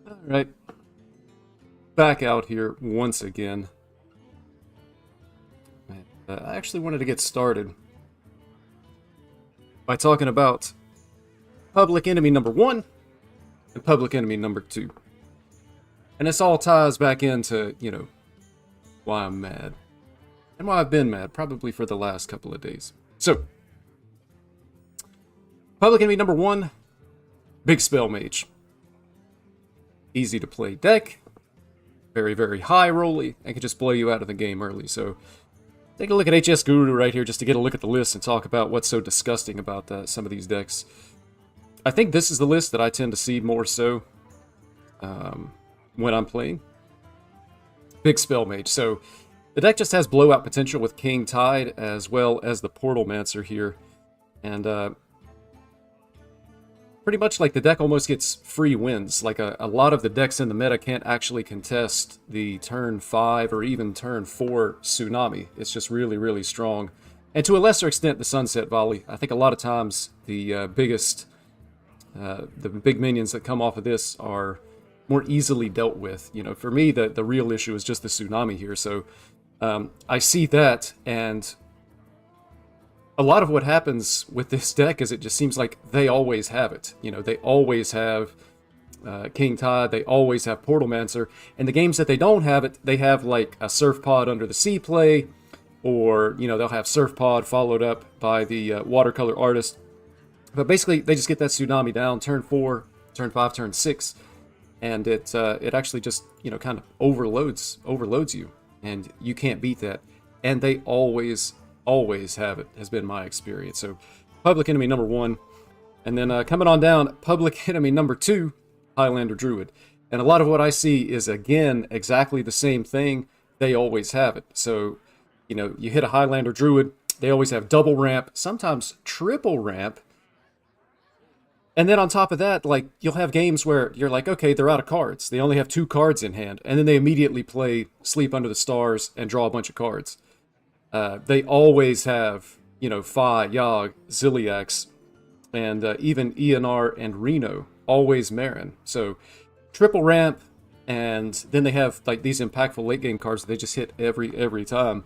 Alright, back out here once again. I actually wanted to get started by talking about public enemy number 1 and public enemy number 2. And this all ties back into, why I'm mad. And why I've been mad, probably for the last couple of days. So, public enemy number 1, Big Spell Mage. Easy to play deck, very, very high rolly, and can just blow you out of the game early. So, take a look at HS Guru right here just to get a look at the list and talk about what's so disgusting about some of these decks. I think this is the list that I tend to see more so when I'm playing Big Spell Mage. So, the deck just has blowout potential with King Tide as well as the Portal Mancer here. And pretty much like the deck almost gets free wins. Like a lot of the decks in the meta can't actually contest the turn 5 or even turn 4 Tsunami. It's just really, really strong. And to a lesser extent, the Sunset Volley. I think a lot of times the big minions that come off of this are more easily dealt with. For me, the real issue is just the Tsunami here. So I see that, and a lot of what happens with this deck is it just seems like they always have it. They always have King Tide, they always have Portal Mancer, and the games that they don't have it, they have like a Surf Pod Under the Sea play, or, they'll have Surf Pod followed up by the Watercolor Artist. But basically, they just get that Tsunami down, turn 4, turn 5, turn 6, and it actually just, kind of overloads you, and you can't beat that. And they always have it, has been my experience. So, public enemy number 1. And then coming on down, public enemy number 2, Highlander Druid. And a lot of what I see is, again, exactly the same thing. They always have it. So, you hit a Highlander Druid, they always have double ramp, sometimes triple ramp. And then on top of that, like, you'll have games where you're like, okay, they're out of cards. They only have 2 cards in hand. And then they immediately play Sleep Under the Stars and draw a bunch of cards. They always have, Fi, Yogg, Ziliax, and even ENR and Reno, always Marin. So, triple ramp, and then they have like these impactful late game cards that they just hit every time.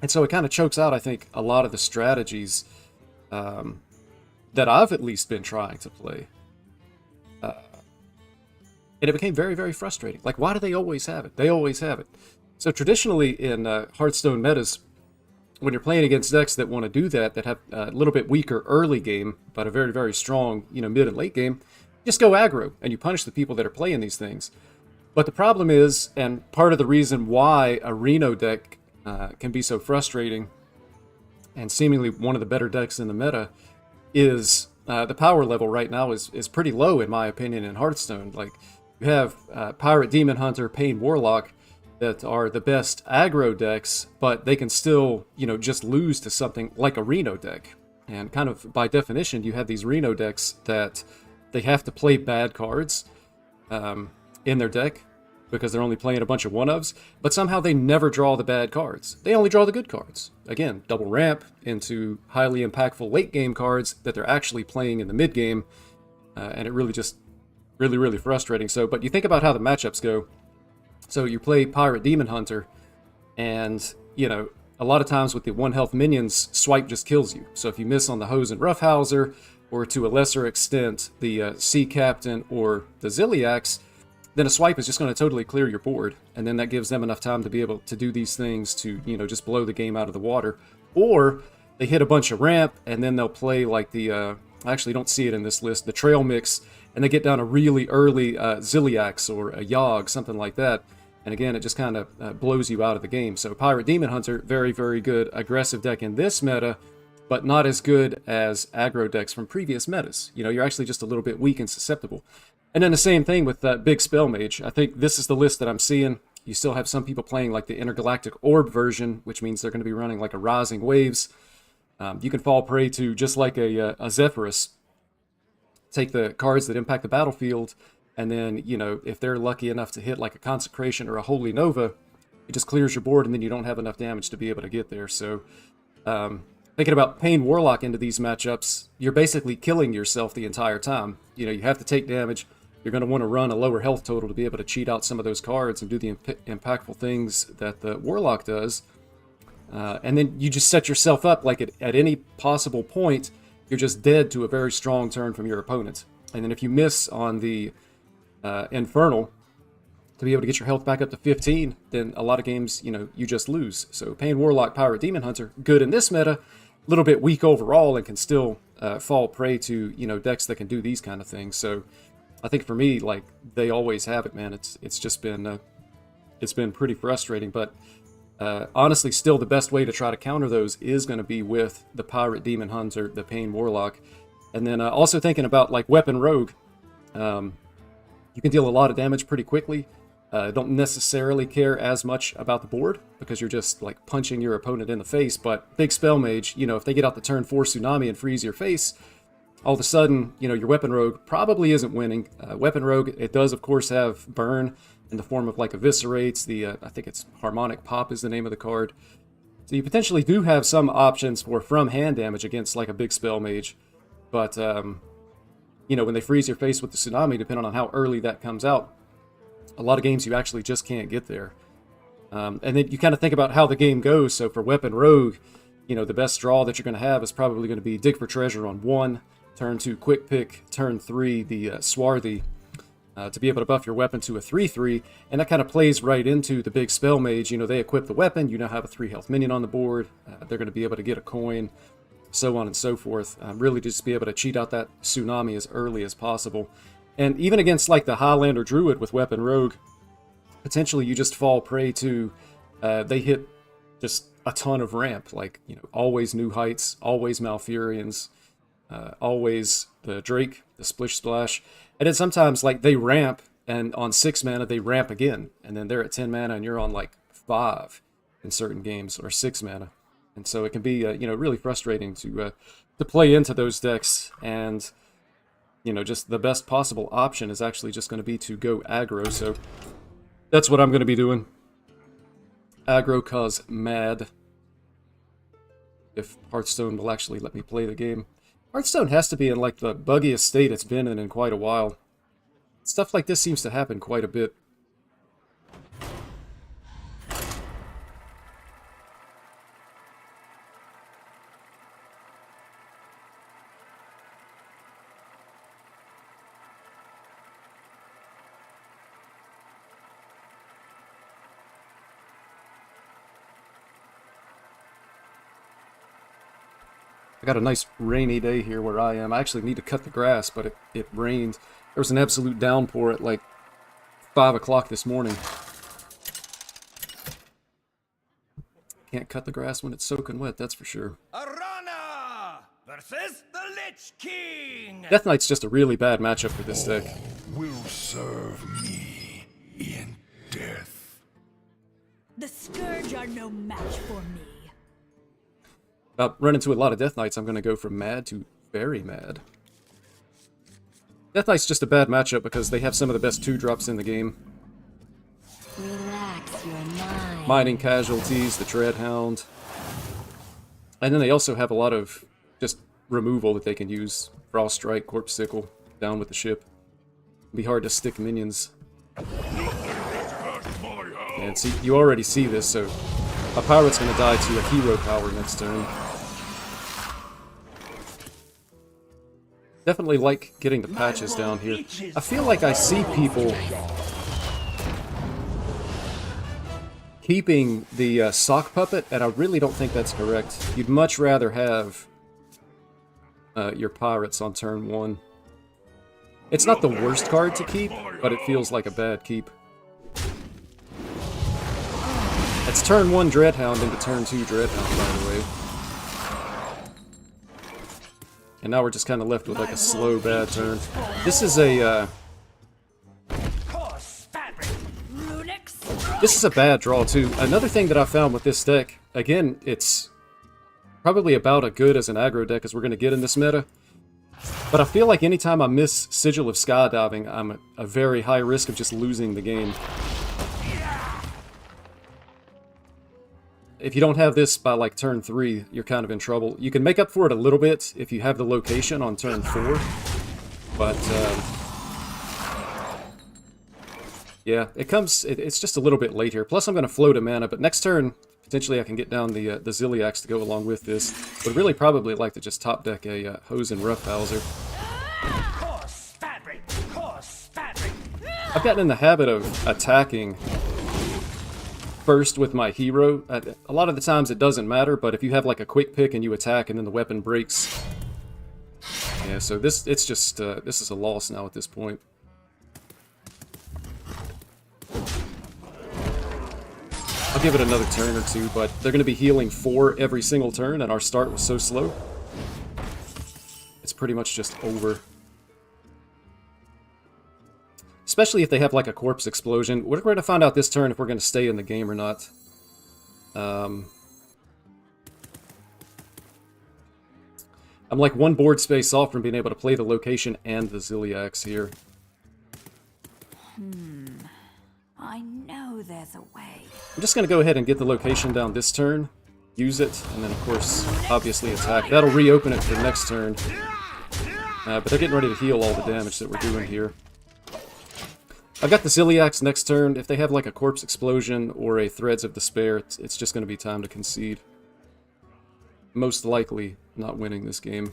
And so it kind of chokes out, I think, a lot of the strategies that I've at least been trying to play. And it became very, very frustrating. Like, why do they always have it? They always have it. So traditionally in Hearthstone metas, when you're playing against decks that want to do that have a little bit weaker early game, but a very, very strong, mid and late game, just go aggro, and you punish the people that are playing these things. But the problem is, and part of the reason why a Reno deck can be so frustrating, and seemingly one of the better decks in the meta, is the power level right now is pretty low, in my opinion, in Hearthstone. Like, you have Pirate, Demon Hunter, Pain Warlock, that are the best aggro decks, but they can still, just lose to something like a Reno deck. And kind of by definition, you have these Reno decks that they have to play bad cards in their deck because they're only playing a bunch of one-ofs, but somehow they never draw the bad cards. They only draw the good cards. Again, double ramp into highly impactful late game cards that they're actually playing in the mid game, and it really just, really, really frustrating. So, but you think about how the matchups go. So you play Pirate Demon Hunter, and, a lot of times with the 1 health minions, swipe just kills you. So if you miss on the Hose and Roughhouser, or to a lesser extent, the Sea Captain or the Ziliax, then a swipe is just going to totally clear your board. And then that gives them enough time to be able to do these things to, just blow the game out of the water. Or they hit a bunch of ramp, and then they'll play like the, I actually don't see it in this list, the Trail Mix, and they get down a really early Ziliax or a Yogg, something like that. And again, it just kind of blows you out of the game. So Pirate Demon Hunter, very, very good aggressive deck in this meta, but not as good as aggro decks from previous metas. You're actually just a little bit weak and susceptible. And then the same thing with Big Spell Mage. I think this is the list that I'm seeing. You still have some people playing like the Intergalactic Orb version, which means they're going to be running like a Rising Waves. You can fall prey to, just like a Zephyrus, take the cards that impact the battlefield, and then, if they're lucky enough to hit like a Consecration or a Holy Nova, it just clears your board, and then you don't have enough damage to be able to get there. So, thinking about Pain Warlock into these matchups, you're basically killing yourself the entire time. You have to take damage, You're going to want to run a lower health total to be able to cheat out some of those cards and do the impactful things that the Warlock does. And then you just set yourself up like at any possible point, you're just dead to a very strong turn from your opponent. And then if you miss on the Infernal to be able to get your health back up to 15, then a lot of games, you just lose. So Pain Warlock, Pirate, Demon Hunter, good in this meta, a little bit weak overall, and can still fall prey to, decks that can do these kind of things. So I think for me, like, they always have it, man. It's just been pretty frustrating, but honestly, still the best way to try to counter those is going to be with the Pirate, Demon Hunter, the Pain Warlock, and then also thinking about like Weapon Rogue. You can deal a lot of damage pretty quickly. Don't necessarily care as much about the board because you're just like punching your opponent in the face. But Big Spell Mage, if they get out the turn 4 Tsunami and freeze your face, all of a sudden, your Weapon Rogue probably isn't winning. Weapon Rogue, it does of course have burn in the form of like Eviscerates. I think it's Harmonic Pop is the name of the card. So you potentially do have some options for from hand damage against like a Big Spell Mage. But, when they freeze your face with the Tsunami, depending on how early that comes out, a lot of games you actually just can't get there. And then you kind of think about how the game goes. So for Weapon Rogue, the best draw that you're going to have is probably going to be Dig for Treasure on 1, turn 2 Quick Pick, turn 3 the Swarthy, to be able to buff your weapon to a 3/3, and that kind of plays right into the Big Spell Mage. They equip the weapon, you now have a 3 health minion on the board, they're going to be able to get a coin, so on and so forth. Really just be able to cheat out that Tsunami as early as possible. And even against like the Highlander Druid with Weapon Rogue, potentially you just fall prey to, they hit just a ton of ramp, like, always New Heights, always Malfurions, always the Drake, the Splish Splash, and then sometimes like they ramp, and on 6 mana they ramp again, and then they're at 10 mana and you're on like 5 in certain games, or 6 mana. And so it can be, really frustrating to play into those decks, and just the best possible option is actually just going to be to go aggro. So that's what I'm going to be doing. Aggro cause mad. If Hearthstone will actually let me play the game. Hearthstone has to be in like the buggiest state it's been in quite a while. Stuff like this seems to happen quite a bit. I got a nice rainy day here where I am. I actually need to cut the grass, but it rained. There was an absolute downpour at like 5 o'clock this morning. Can't cut the grass when it's soaking wet, that's for sure. Arana versus the Lich King. Death Knight's just a really bad matchup for this deck. Will serve me in death. The Scourge are no match for me. About running into a lot of Death Knights, I'm going to go from mad to very mad. Death Knight's just a bad matchup because they have some of the best 2-drops in the game. Relax your mind. Mining Casualties, the Dreadhound. And then they also have a lot of just removal that they can use. Frost Strike, Corpse Sickle, down with the ship. It'll be hard to stick minions. And see, you already see this, so a pirate's going to die to a hero power next turn. Definitely like getting the patches down here. I feel like I see people keeping the sock puppet, and I really don't think that's correct. You'd much rather have your pirates on turn 1. It's not the worst card to keep, but it feels like a bad keep. It's turn 1 Dreadhound into turn 2 Dreadhound, by the way. And now we're just kind of left with like a slow, bad turn. This is a, this is a bad draw, too. Another thing that I found with this deck, again, it's probably about as good as an aggro deck as we're going to get in this meta. But I feel like anytime I miss Sigil of Skydiving, I'm at a very high risk of just losing the game. If you don't have this by like turn 3, you're kind of in trouble. You can make up for it a little bit if you have the location on turn 4, but Yeah, it's just a little bit late here. Plus, I'm going to float a mana, but next turn, potentially I can get down the Ziliax to go along with this. Would really probably like to just top deck a Hose and Roughhouser. Coarse fabric, coarse fabric. I've gotten in the habit of attacking first with my hero. A lot of the times it doesn't matter, but if you have like a quick pick and you attack and then the weapon breaks... Yeah, so this is a loss now at this point. I'll give it another turn or two, but they're going to be healing 4 every single turn, and our start was so slow. It's pretty much just over. Especially if they have like a corpse explosion. We're going to find out this turn if we're going to stay in the game or not. I'm like 1 board space off from being able to play the location and the Ziliax here. I know there's a way. I'm just going to go ahead and get the location down this turn, use it, and then of course, obviously attack. That'll reopen it for next turn. But they're getting ready to heal all the damage that we're doing here. I've got the Ziliax next turn. If they have like a Corpse Explosion or a Threads of Despair, it's just going to be time to concede. Most likely not winning this game.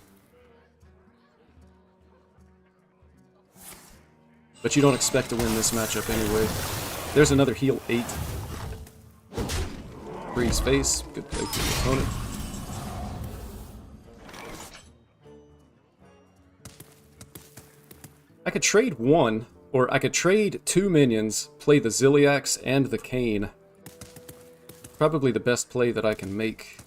But you don't expect to win this matchup anyway. There's another heal 8. Freeze face. Good play for the opponent. I could trade 1, or I could trade 2 minions, play the Ziliax and the Cane. Probably the best play that I can make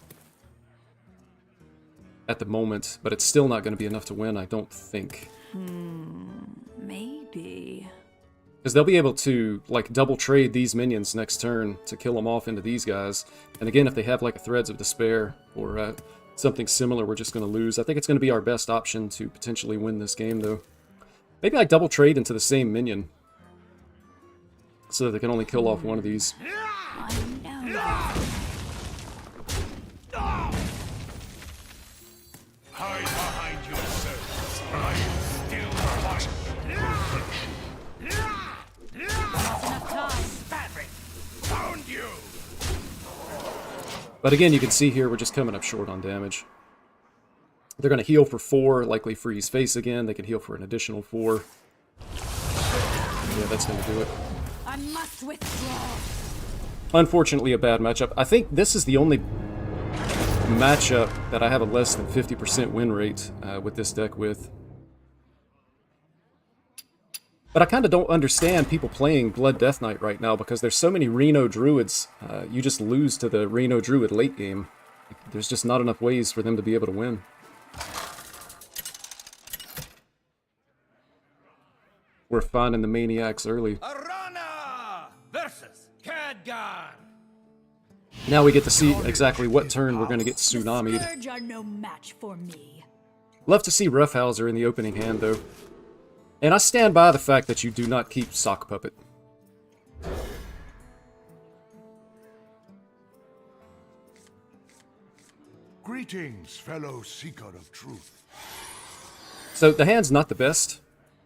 at the moment, but it's still not going to be enough to win, I don't think. Maybe. Because they'll be able to, like, double trade these minions next turn to kill them off into these guys. And again, if they have, like, a Threads of Despair or something similar, we're just going to lose. I think it's going to be our best option to potentially win this game, though. Maybe I double trade into the same minion, so that they can only kill off one of these. I know that. Hide behind yourselves. I am still alive. Fabric. Found you. But again, you can see here, we're just coming up short on damage. They're going to heal for 4, likely freeze face again. They can heal for an additional 4. Yeah, that's going to do it. I must withdraw. Unfortunately, a bad matchup. I think this is the only matchup that I have a less than 50% win rate with this deck with. But I kind of don't understand people playing Blood Death Knight right now because there's so many Reno Druids. You just lose to the Reno Druid late game. There's just not enough ways for them to be able to win. We're finding the Maniacs early. Arana versus Khadgar. Now we get to see exactly what turn we're going to get The Tsunami'd. Scourge are no match for me. Love to see Roughhouser in the opening hand, though. And I stand by the fact that you do not keep Sock Puppet. Greetings, fellow seeker of truth. So the hand's not the best.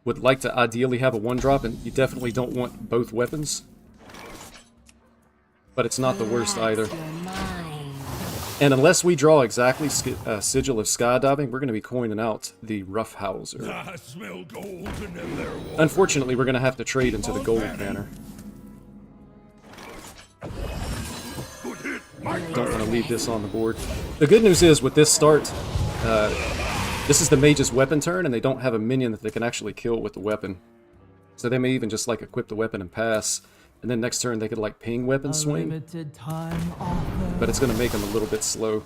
Would like to ideally have a 1-drop, and you definitely don't want both weapons. But it's not the worst either. And unless we draw exactly Sigil of Skydiving, we're going to be coining out the Roughhouser. I smell gold in their water. Unfortunately, we're going to have to trade into the gold banner. Don't want to leave this on the board. The good news is, with this start, this is the mage's weapon turn, and they don't have a minion that they can actually kill with the weapon. So they may even just, like, equip the weapon and pass. And then next turn they could, like, ping weapon swing. But it's going to make them a little bit slow.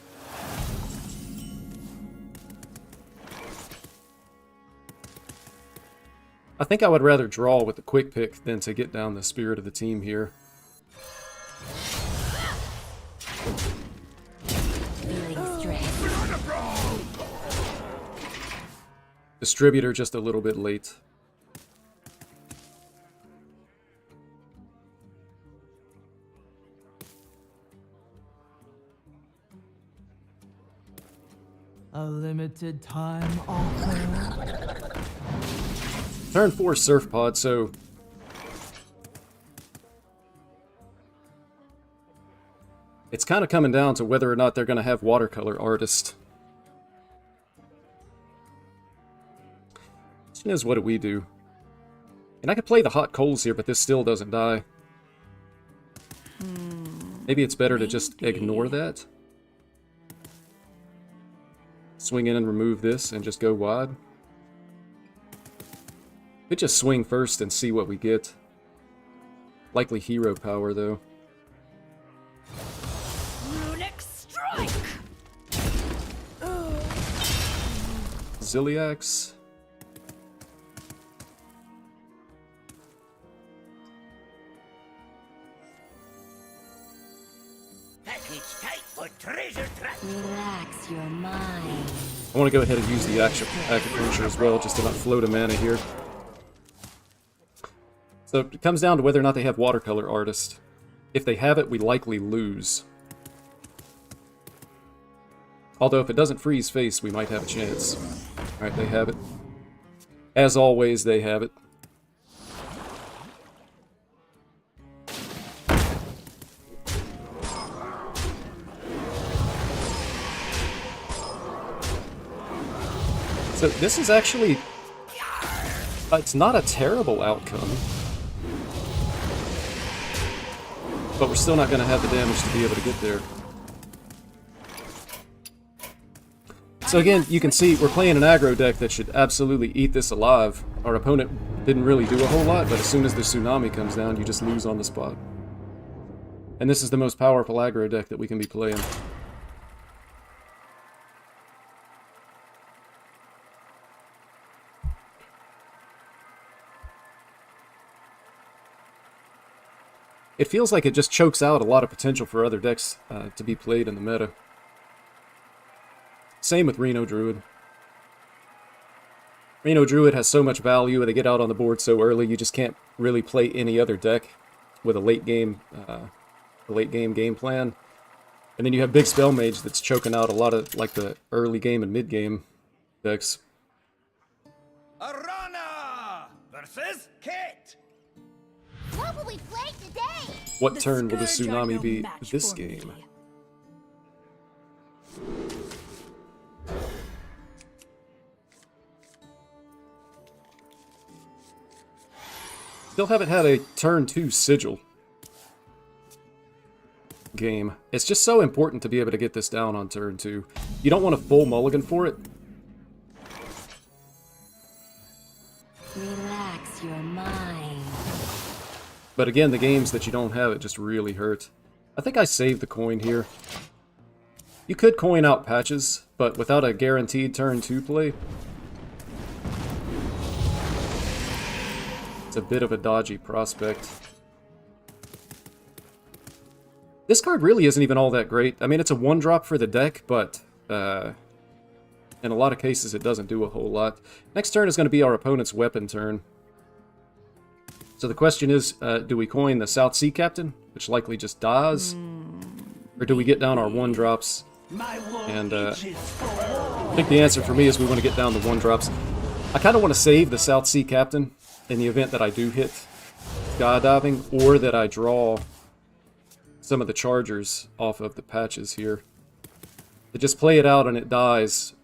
I think I would rather draw with the quick pick than to get down the spirit of the team here. Distributor just a little bit late. A limited time offer. Turn 4 Surf Pod, so It's kind of coming down to whether or not they're going to have watercolor artist. Question is, what do we do? And I could play the hot coals here, but this still doesn't die. Maybe it's better to just ignore that. Swing in and remove this and just go wide. Could just swing first and see what we get. Likely hero power, though. Runic strike. Ziliax. Package tight for treasure trap. Relax your mind. I want to go ahead and use the acupuncture as well, just to not float a mana here. So it comes down to whether or not they have watercolor artist. If they have it, we likely lose. Although if it doesn't freeze face, we might have a chance. Alright, they have it. As always, they have it. So this is actually... it's not a terrible outcome. But we're still not going to have the damage to be able to get there. So again, you can see we're playing an aggro deck that should absolutely eat this alive. Our opponent didn't really do a whole lot, but as soon as the tsunami comes down, you just lose on the spot. And this is the most powerful aggro deck that we can be playing. It feels like it just chokes out a lot of potential for other decks to be played in the meta. Same with Reno Druid. Reno Druid has so much value, and they get out on the board so early, you just can't really play any other deck with a late game game plan. And then you have Big Spell Mage that's choking out a lot of like the early game and mid game decks. Arana versus Kit. What will we play today? What The turn will the Scourge are tsunami no be match this for game? me. Still haven't had a turn 2 sigil game. It's just so important to be able to get this down on turn 2. You don't want a full mulligan for it. Relax your mind. But again, the games that you don't have it just really hurt. I think I saved the coin here. You could coin out patches, but without a guaranteed turn 2 play, it's a bit of a dodgy prospect. This card really isn't even all that great. I mean, it's a 1-drop for the deck, but in a lot of cases it doesn't do a whole lot. Next turn is going to be our opponent's weapon turn. So the question is, do we coin the South Sea Captain, which likely just dies? Or do we get down our 1-drops? And I think the answer for me is we want to get down to 1-drops. I kind of want to save the South Sea Captain in the event that I do hit skydiving, or that I draw some of the chargers off of the patches here. To just play it out and it dies,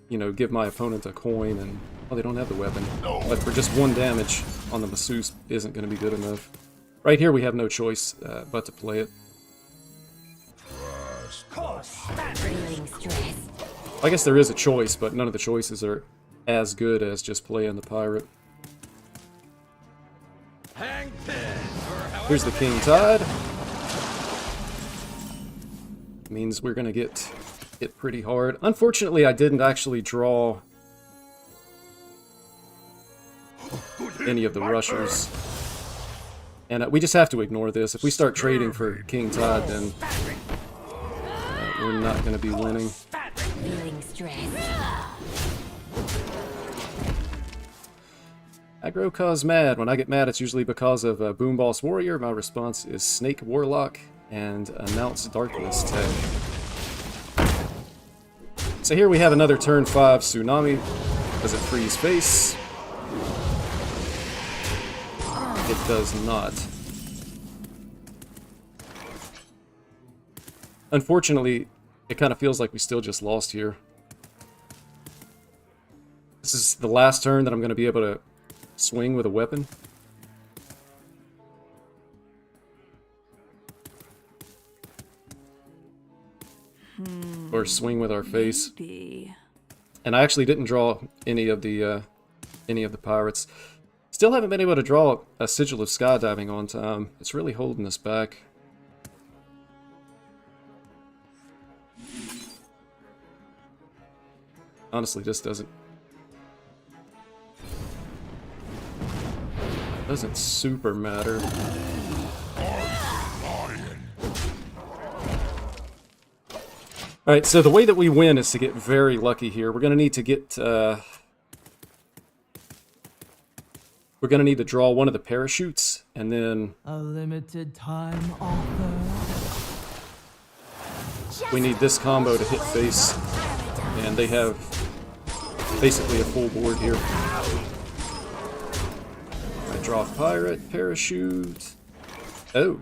you know, give my opponent a coin and... oh, they don't have the weapon. But for just 1 damage on the masseuse isn't going to be good enough. Right here we have no choice but to play it. Feeling stressed. I guess there is a choice, but none of the choices are as good as just playing the pirate. Hang pin for however Here's the King Tide. Means we're going to get hit pretty hard. Unfortunately, I didn't actually draw any of the rushers. And we just have to ignore this. If we start trading for King Tide, then we're not going to be winning. Feeling stressed. Aggro cause mad. When I get mad, it's usually because of Boom Boss Warrior. My response is Snake Warlock and Announce Darkness tag. So here we have another turn 5 Tsunami. Does it freeze face? It does not. Unfortunately, it kind of feels like we still just lost here. This is the last turn that I'm going to be able to swing with a weapon. Or swing with our face. Maybe. And I actually didn't draw any of the pirates. Still haven't been able to draw a Sigil of Skydiving on time. It's really holding us back. Honestly, this doesn't super matter. Alright, so the way that we win is to get very lucky here. We're going to need to get... we're going to need to draw one of the parachutes, and then... A limited time offer. we need this combo to hit face, and they have basically a full board here. I draw pirate, parachute... Oh.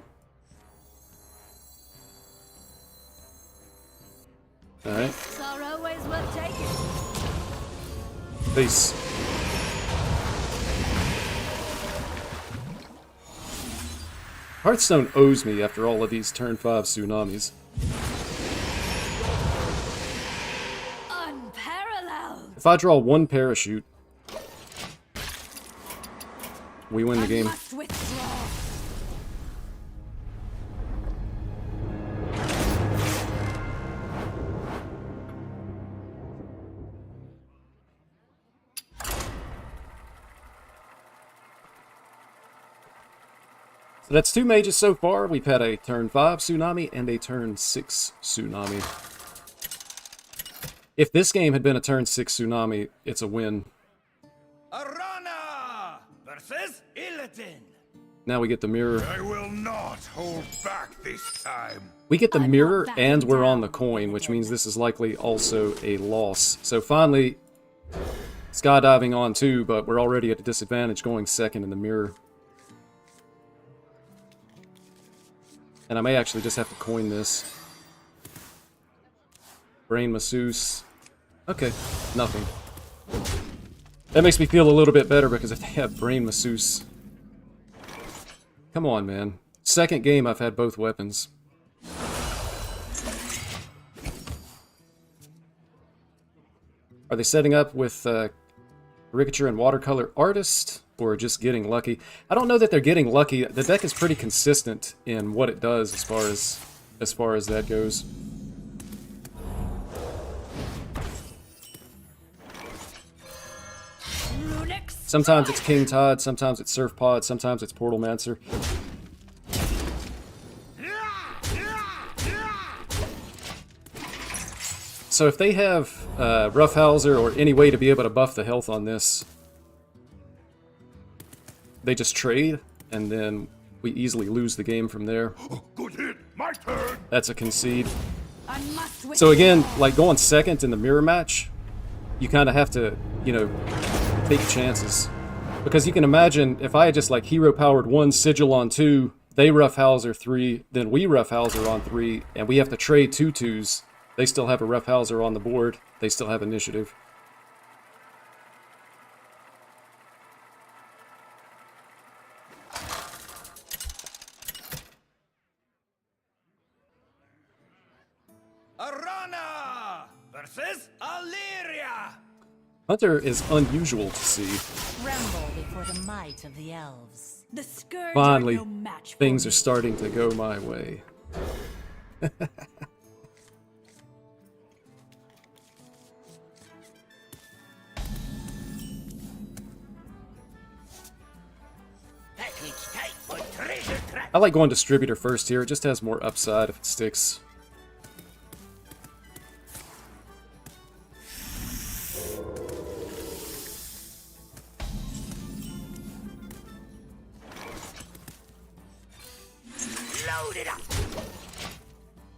Alright. Sorrow always worth taking. Face. Hearthstone owes me after all of these turn 5 tsunamis. Unparalleled. If I draw one parachute, we win the game. Must withdraw. So that's 2 mages so far. We've had a turn 5 tsunami and a turn 6 tsunami. If this game had been a turn 6 tsunami, it's a win. Arana versus Illidan. Now we get the mirror. I will not hold back this time. We get the I'm mirror not and backing we're on down. the coin, which means this is likely also a loss. So finally, skydiving on 2, but we're already at a disadvantage going second in the mirror. And I may actually just have to coin this. Brain masseuse. Okay, nothing. That makes me feel a little bit better because if they have brain masseuse... Come on, man. Second game I've had both weapons. Are they setting up with caricature and watercolor artist? Or just getting lucky? I don't know that they're getting lucky. The deck is pretty consistent in what it does as far as that goes. Runic Sometimes it's King Todd, sometimes it's Surf Pod, sometimes it's Portal Mancer. So if they have Roughhouser or any way to be able to buff the health on this, they just trade, and then we easily lose the game from there. Good hit. My turn. That's a concede. I must So again, like going second in the mirror match, you kind of have to, you know, take chances. Because you can imagine if I had just like hero powered 1, Sigil on 2, they Roughhouser 3, then we Roughhouser on 3, and we have to trade 2/2s. They still have a Roughhouser on the board. They still have initiative. Arana versus Illyria. Hunter is unusual to see. Tremble before the might of the elves. The scourge Finally, are no match for things me. are starting to go my way. Package tight for treasure trap. I like going distributor first here. It just has more upside if it sticks. Load it up.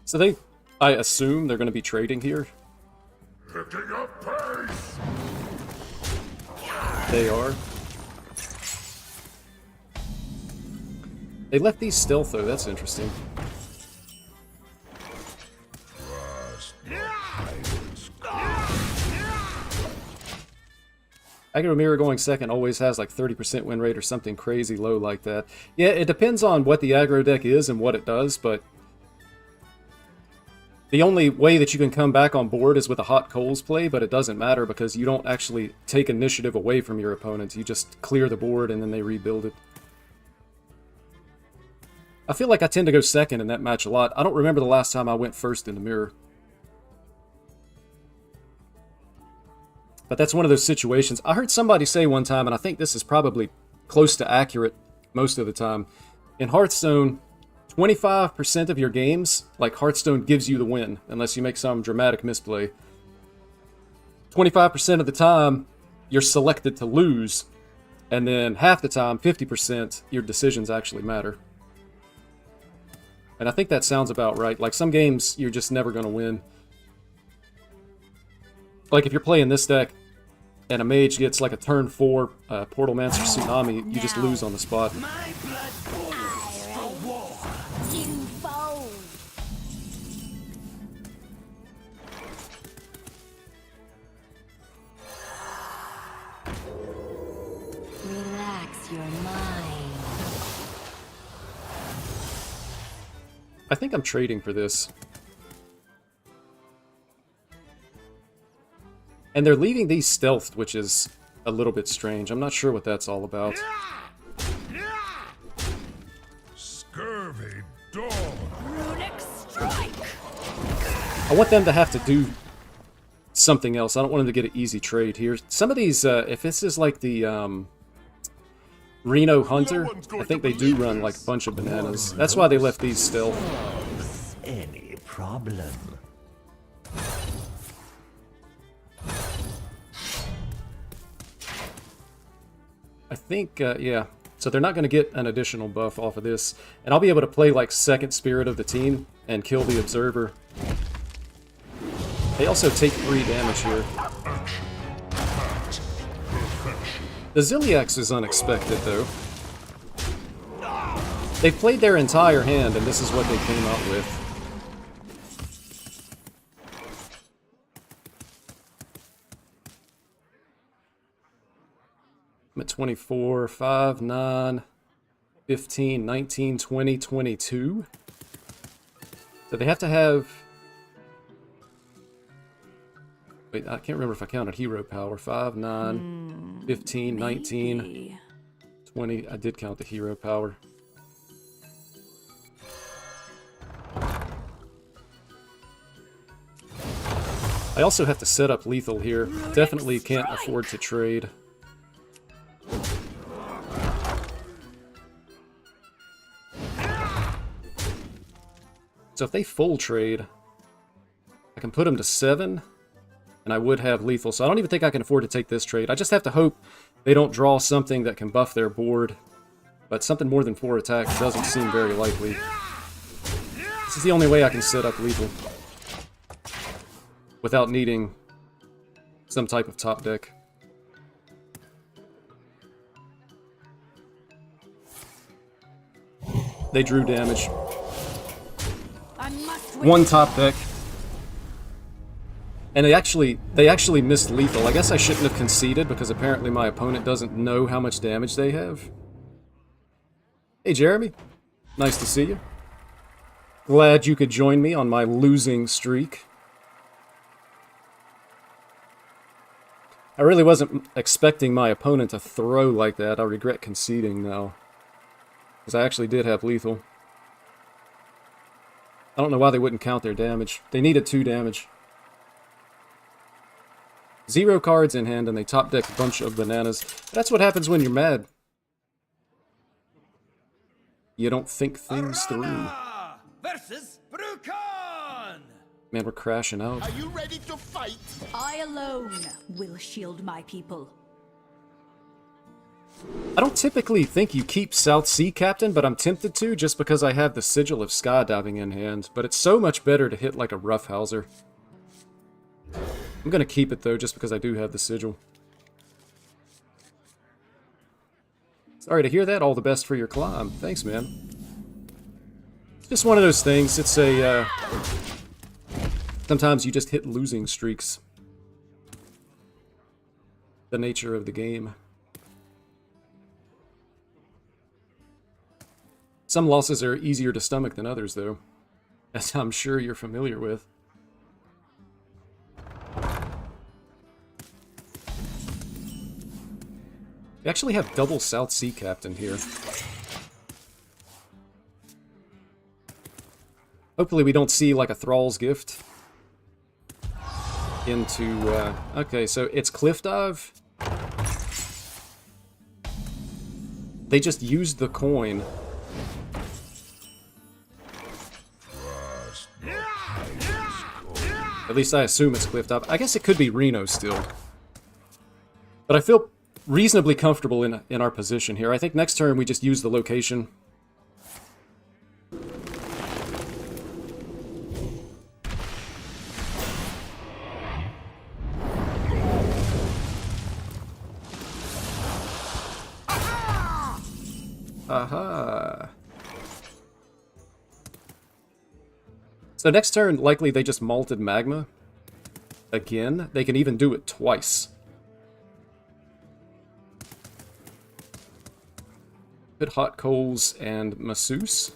So I assume they're going to be trading here. Picking up pace. They are. They left these stealth though, that's interesting. Aggro Mirror going second always has like 30% win rate or something crazy low like that. Yeah, it depends on what the aggro deck is and what it does, but the only way that you can come back on board is with a Hot Coals play, but it doesn't matter because you don't actually take initiative away from your opponents. You just clear the board and then they rebuild it. I feel like I tend to go second in that match a lot. I don't remember the last time I went first in the mirror. But that's one of those situations. I heard somebody say one time, and I think this is probably close to accurate most of the time. In Hearthstone, 25% of your games, like Hearthstone gives you the win, unless you make some dramatic misplay. 25% of the time, you're selected to lose, and then half the time, 50%, your decisions actually matter. And I think that sounds about right. Like, some games, you're just never going to win. Like, if you're playing this deck, and a mage gets like a turn 4 Portal Mancer Tsunami, you just lose on the spot. My blood boils for war. Twofold. Relax your mind. I think I'm trading for this. And they're leaving these stealthed, which is a little bit strange. I'm not sure what that's all about. Scurvy dog. Runic strike! I want them to have to do something else. I don't want them to get an easy trade here. Some of these, if this is like the Reno Hunter, I think they do run like a bunch of bananas. That's why they left these stealth. Any problem? I think, yeah. So they're not going to get an additional buff off of this. And I'll be able to play like second spirit of the team and kill the Observer. They also take 3 damage here. The Ziliax is unexpected, though. They've played their entire hand, and this is what they came up with. I'm at 24, 5, 9, 15, 19, 20, 22. So they have to have... Wait, I can't remember if I counted hero power. 5, 9, 15, 19, Maybe. 20. I did count the hero power. I also have to set up lethal here. Definitely can't afford to trade. So if they full trade, I can put them to 7, and I would have lethal. So I don't even think I can afford to take this trade. I just have to hope they don't draw something that can buff their board. But something more than 4 attacks doesn't seem very likely. This is the only way I can set up lethal without needing some type of top deck. They drew damage. I must One top deck. And they actually missed lethal. I guess I shouldn't have conceded because apparently my opponent doesn't know how much damage they have. Hey Jeremy, nice to see you. Glad you could join me on my losing streak. I really wasn't expecting my opponent to throw like that. I regret conceding now. Because I actually did have lethal. I don't know why they wouldn't count their damage. They needed 2 damage. 0 cards in hand and they top deck a bunch of bananas. That's what happens when you're mad. You don't think things through. Arana versus Brucon! Man, we're crashing out. Are you ready to fight? I alone will shield my people. I don't typically think you keep South Sea Captain, but I'm tempted to just because I have the Sigil of Skydiving in hand. But it's so much better to hit like a Roughhouser. I'm gonna keep it though, just because I do have the Sigil. Sorry to hear that. All the best for your climb. Thanks, man. It's just one of those things. It's a... sometimes you just hit losing streaks. the nature of the game. Some losses are easier to stomach than others, though, as I'm sure you're familiar with. We actually have double South Sea Captain here. Hopefully we don't see like a Thrall's Gift into... okay, so it's Cliff Dive. They just used the coin. At least I assume it's Cliff Dive. I guess it could be Reno still. But I feel reasonably comfortable in our position here. I think next turn we just use the location. Aha! So next turn, likely they just malted Magma. Again, they can even do it twice. Put Hot Coals and Masseuse.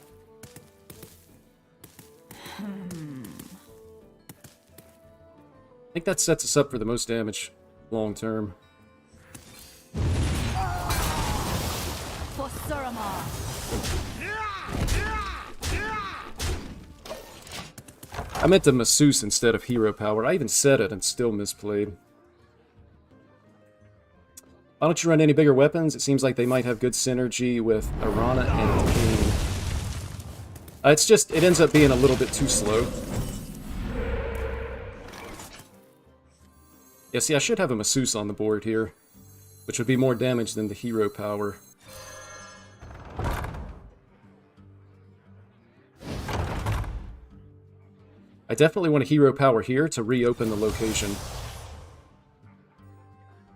I think that sets us up for the most damage long term. For Suramar. I meant to Masseuse instead of Hero Power. I even said it and still misplayed. Why don't you run any bigger weapons? It seems like they might have good synergy with Arana and King. It's just, it ends up being a little bit too slow. Yeah, see, I should have a Masseuse on the board here, which would be more damage than the Hero Power. I definitely want a Hero Power here to reopen the location.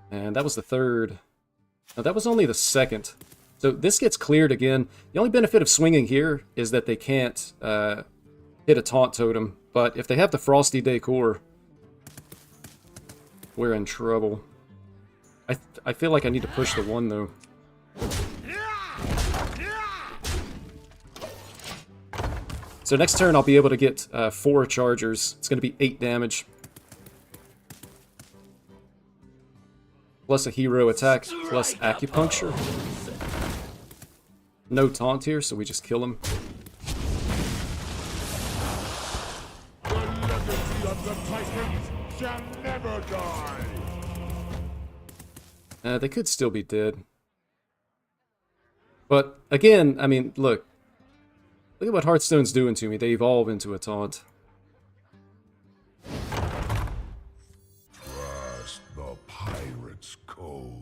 And that was the third. No, that was only the second. So this gets cleared again. The only benefit of swinging here is that they can't hit a taunt totem. But if they have the Frosty Decor, we're in trouble. I feel like I need to push the one, though. So next turn I'll be able to get 4 chargers. It's going to be 8 damage. Plus a hero attack, plus acupuncture. No taunt here, so we just kill him. The legacy of the Titans shall never die. They could still be dead. But again, I mean, look at what Hearthstone's doing to me. They evolve into a taunt. Trust the pirate's code.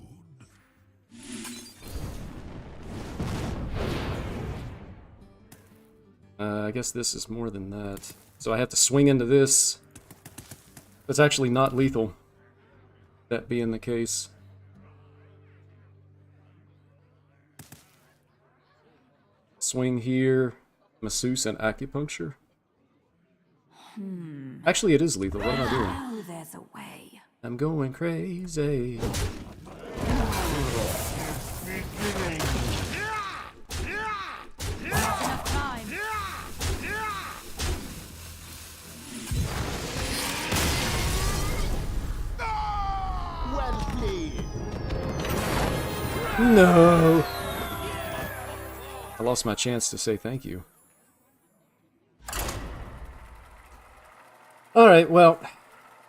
I guess this is more than that. So I have to swing into this. That's actually not lethal. That being the case. Swing here. Masseuse and acupuncture. Actually, it is lethal. What am I doing? Oh, there's a way. I'm going crazy. Enough time. Well played. No! I lost my chance to say thank you. Alright, well,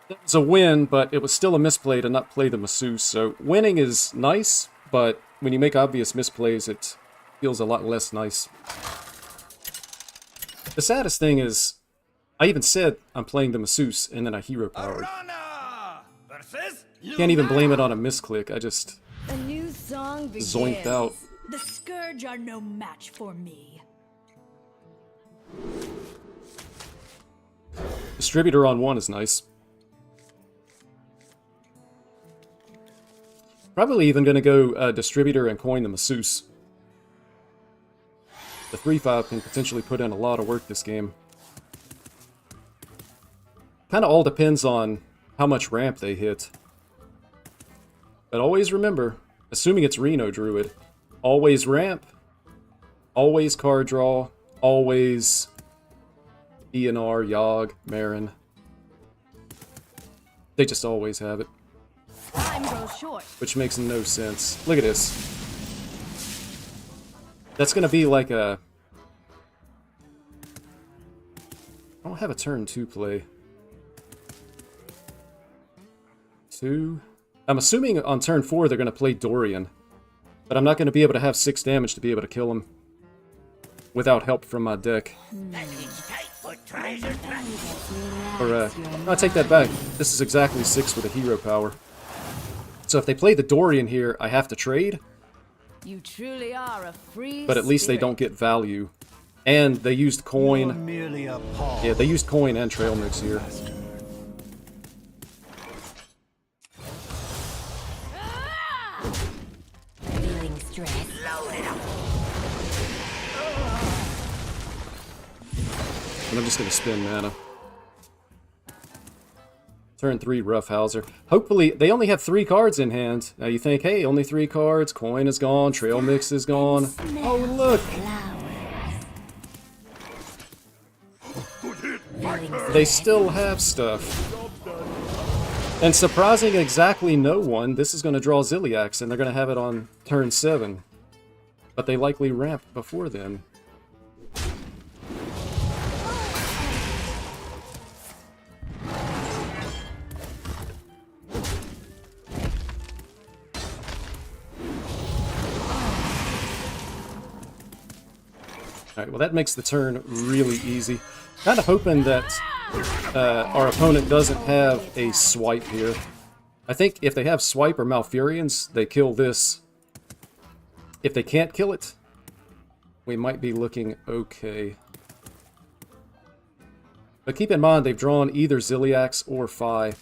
it was a win, but it was still a misplay to not play the Masseuse, so winning is nice, but when you make obvious misplays, it feels a lot less nice. The saddest thing is, I even said I'm playing the Masseuse, and then I hero powered. Arana versus Can't even blame it on a misclick, I just A new song begins. zoinked out. The Scourge are no match for me. Distributor on 1 is nice. Probably even going to go Distributor and coin the Masseuse. The 3/5 can potentially put in a lot of work this game. Kind of all depends on how much ramp they hit. But always remember, assuming it's Reno Druid, always ramp, always card draw, always ENR, Yogg, Marin. They just always have it. Time grows short. Which makes no sense. Look at this. That's gonna be like a... I don't have a turn 2 play. 2? I'm assuming on turn 4 they're gonna play Dorian. But I'm not gonna be able to have 6 damage to be able to kill him. Without help from my deck. Package tight for treasure trap. Or, no, I take that back. This is exactly 6 with a hero power. So if they play the Dorian here, I have to trade. You truly are a free But at least they don't get value. And they used coin. Merely a pawn. Yeah, they used coin and trail mix here. feeling stress. And I'm just going to spin mana. Turn 3 Roughhouser. Hopefully, they only have 3 cards in hand. Now you think, hey, only 3 cards. Coin is gone. Trail Mix is gone. Oh, look! They still have stuff. And surprising exactly no one, this is going to draw Ziliax, and they're going to have it on turn 7. But they likely ramp before then. Alright, well that makes the turn really easy. Kind of hoping that our opponent doesn't have a swipe here. I think if they have swipe or Malfurions, they kill this. If they can't kill it, we might be looking okay. But keep in mind, they've drawn either Ziliax or Fi.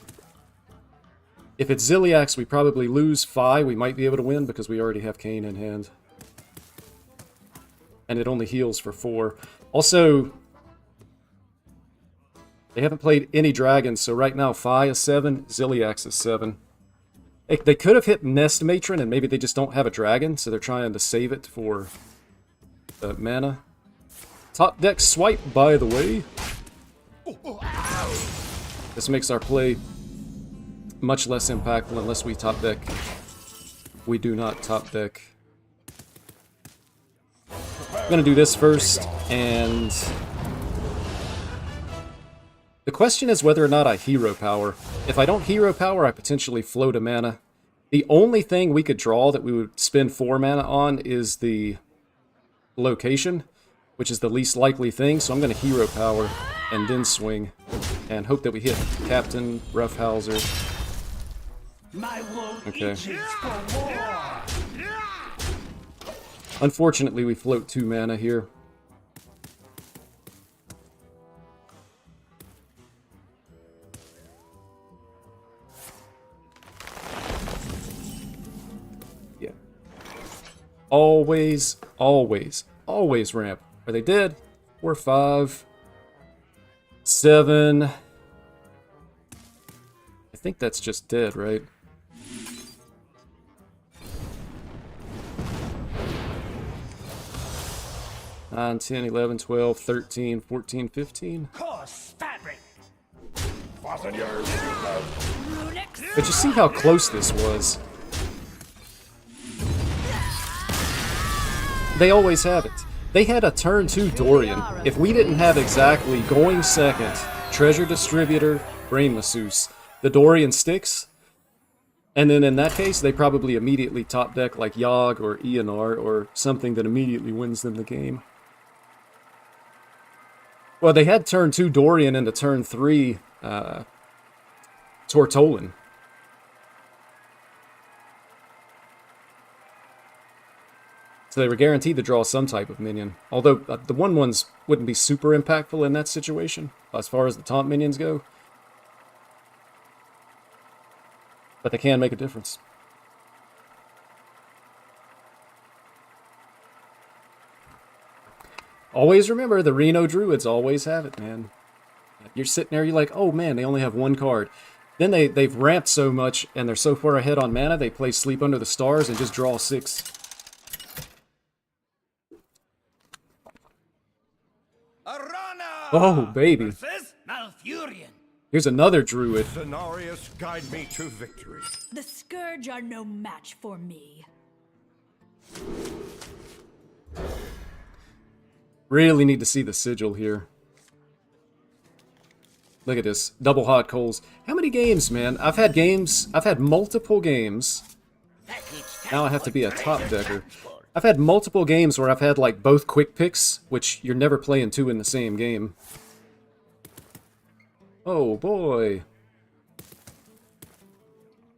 If it's Ziliax, we probably lose. Fi, we might be able to win because we already have Kayn in hand. And it only heals for 4. Also, they haven't played any dragons, so right now Fi is 7, Ziliax is 7. They could have hit Nest Matron, and maybe they just don't have a dragon, so they're trying to save it for the mana. Top deck swipe, by the way. This makes our play much less impactful unless we top deck. We do not top deck. I'm gonna do this first, and the question is whether or not I hero power. If I don't hero power, I potentially float a mana. The only thing we could draw that we would spend 4 mana on is the location, which is the least likely thing, so I'm gonna hero power and then swing, and hope that we hit Captain, Roughhouser. My woe Okay. itches for war. Unfortunately, we float 2 mana here. Yeah. Always, always, always ramp. Are they dead? 4, 5, 7. I think that's just dead, right? 9, 10, 11, 12, 13, 14, 15. Coarse fabric. Fasten yours. But you see how close this was. They always have it. They had a turn 2 Dorian. If we didn't have exactly going second, Treasure Distributor, Brain Masseuse, the Dorian sticks, and then in that case, they probably immediately top deck like Yogg or ENR or something that immediately wins them the game. Well, they had turn 2 Dorian into turn 3 Tortolin. So they were guaranteed to draw some type of minion. Although the 1/1s wouldn't be super impactful in that situation, as far as the taunt minions go. But they can make a difference. Always remember, the Reno Druids always have it, man. You're sitting there, you're like, oh man, they only have 1 card. Then they've ramped so much, and they're so far ahead on mana, they play Sleep Under the Stars and just draw 6. Arana! Oh, baby. Versus Malfurion. Here's another druid. Cenarius, guide me to victory. The Scourge are no match for me. Really need to see the sigil here. Look at this. Double hot coals. How many games, man? I've had multiple games. Now I have to be a top decker. I've had multiple games where I've had like both quick picks, which you're never playing two in the same game. Oh boy.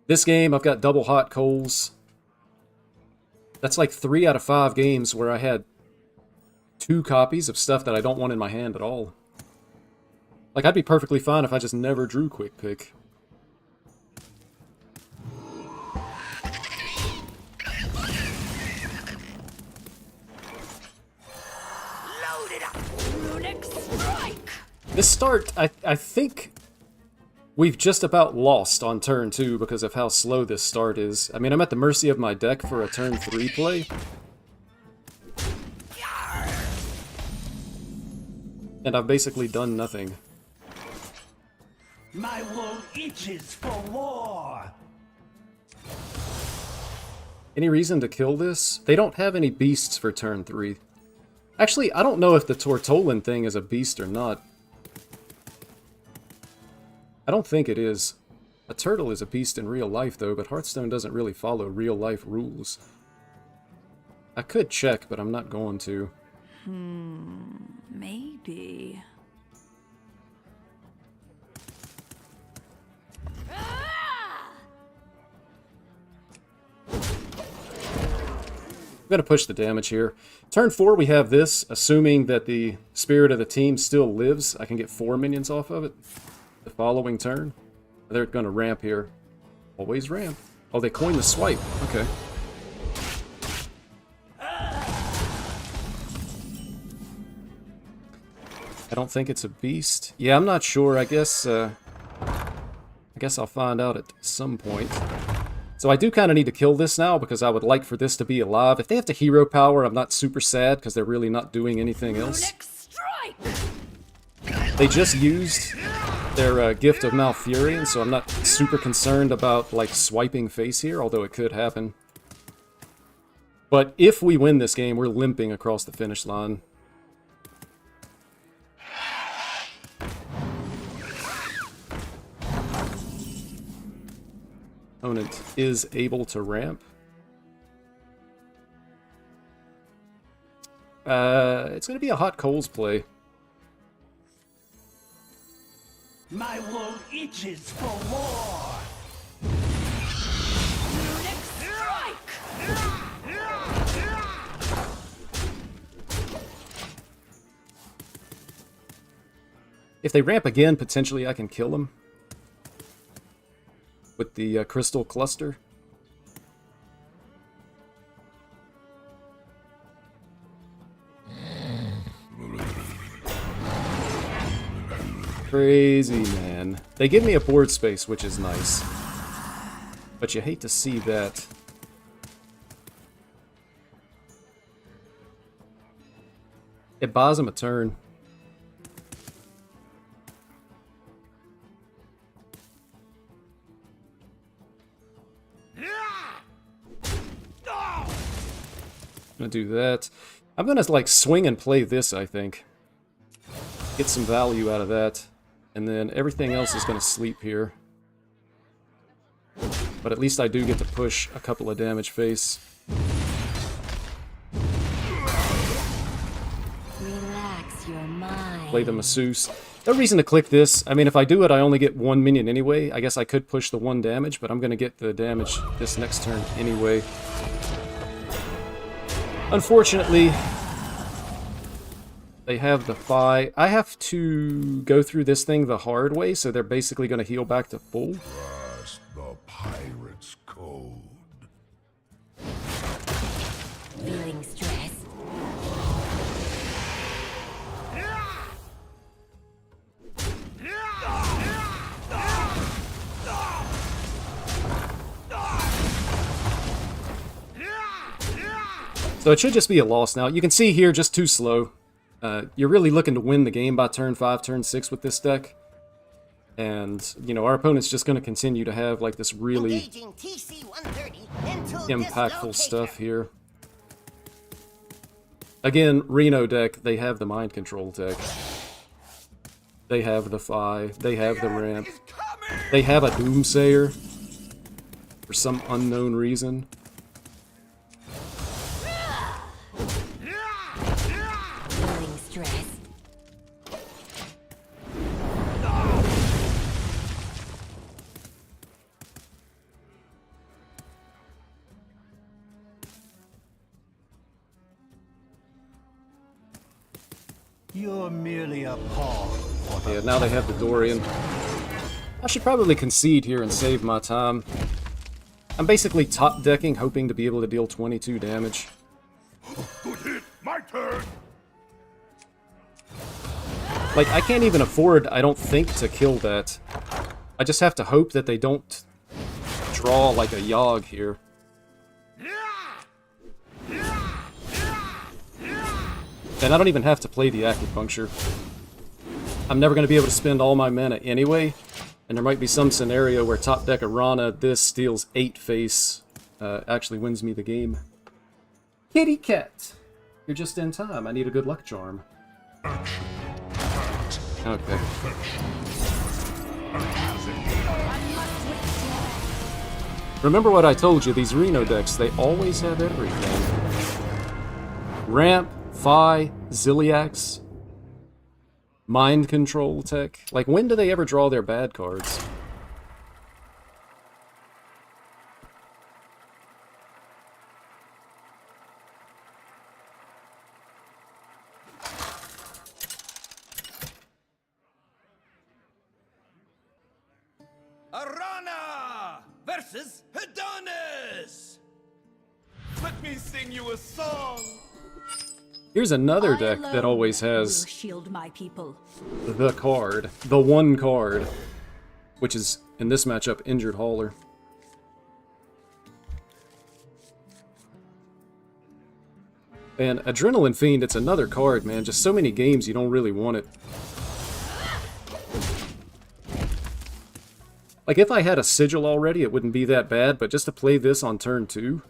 This game, I've got double hot coals. That's like 3 out of 5 games where I had 2 copies of stuff that I don't want in my hand at all. Like, I'd be perfectly fine if I just never drew quick pick. Load it up. Runic Strike! This start, I think we've just about lost on turn 2 because of how slow this start is. I mean, I'm at the mercy of my deck for a turn 3 play. And I've basically done nothing. My wool itches for war. Any reason to kill this? They don't have any beasts for turn 3. Actually, I don't know if the Tortollan thing is a beast or not. I don't think it is. A turtle is a beast in real life, though, but Hearthstone doesn't really follow real-life rules. I could check, but I'm not going to. Maybe. I'm going to push the damage here. Turn 4, we have this. Assuming that the spirit of the team still lives, I can get 4 minions off of it. The following turn. They're going to ramp here. Always ramp. Oh, they coined the swipe. Okay. I don't think it's a beast. Yeah, I'm not sure. I guess I'll find out at some point. So I do kind of need to kill this now because I would like for this to be alive. If they have to hero power, I'm not super sad because they're really not doing anything else. Runic Strike! They just used their Gift of Malfurion, so I'm not super concerned about like swiping face here, although it could happen. But if we win this game, we're limping across the finish line. Opponent is able to ramp. It's going to be a hot coals play. My wool itches for war. Runic Strike! If they ramp again, potentially I can kill them. With the crystal cluster. Crazy, man. They give me a board space, which is nice. But you hate to see that. It buys him a turn. I'm gonna do that. I'm gonna like swing and play this, I think. Get some value out of that. And then everything else is gonna sleep here. But at least I do get to push a couple of damage face. Relax your mind. Play the masseuse. No reason to click this. I mean, if I do it, I only get 1 minion anyway. I guess I could push the 1 damage, but I'm gonna get the damage this next turn anyway. Unfortunately, they have the Phi. I have to go through this thing the hard way, so they're basically going to heal back to full. Trust the pirate's code. Feeling stressed? So it should just be a loss now. You can see here, just too slow. You're really looking to win the game by turn 5, turn 6 with this deck. And, you know, our opponent's just going to continue to have, like, this really Engaging TC-130 until impactful dislocation. stuff here. Again, Reno deck, they have the mind control deck. They have the Fi. They have the ramp. They have a Doomsayer for some unknown reason. Feeling stress. You're merely a pawn. Yeah, now they have the Dorian. I should probably concede here and save my time. I'm basically top decking, hoping to be able to deal 22 damage. Good hit. My turn. Like, I can't even afford, I don't think, to kill that. I just have to hope that they don't draw like a Yogg here. And I don't even have to play the Acupuncture. I'm never going to be able to spend all my mana anyway, and there might be some scenario where top deck Arana, this steals 8 face, actually wins me the game. Kitty cat! You're just in time. I need a good luck charm. Okay. Remember what I told you, these Reno decks, they always have everything. Ramp, Fi, Ziliax, mind control tech. Like, when do they ever draw their bad cards? Arana versus Adonis. Let me sing you a song. Here's another I deck that alone always will has shield my people. the card, the one card, which is, in this matchup, Injured Hauler. And Adrenaline Fiend, it's another card, man. Just so many games you don't really want it. Like, if I had a Sigil already, it wouldn't be that bad, but just to play this on turn 2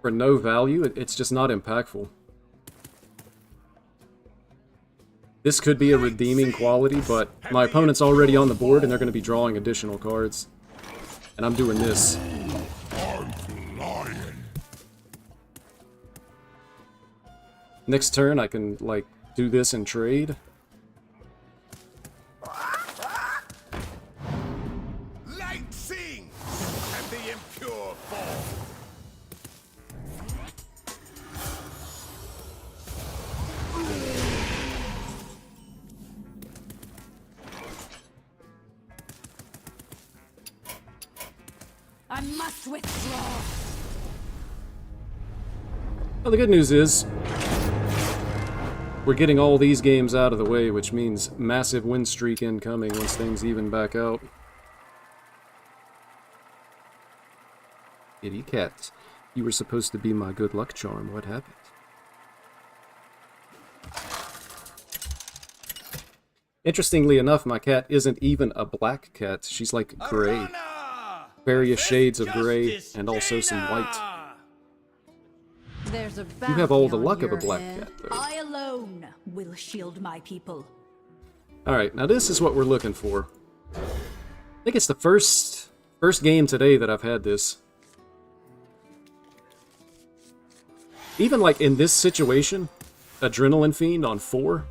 for no value, it's just not impactful. This could be a redeeming quality, but my opponent's already on the board and they're going to be drawing additional cards. And I'm doing this. I'm flying. Next turn, I can, like, do this and trade. Light sings and the impure fall. I must withdraw. Well, the good news is, we're getting all these games out of the way, which means massive win streak incoming once things even back out. Kitty cat, you were supposed to be my good luck charm. What happened? Interestingly enough, my cat isn't even a black cat. She's like gray. Arana Various versus shades of gray Justice and also some Dana. white. There's a You have all the bounty on luck of a your black head. cat, though. I alone will shield my people. Alright, now this is what we're looking for. I think it's the first game today that I've had this. Even like in this situation, Adrenaline Fiend on 4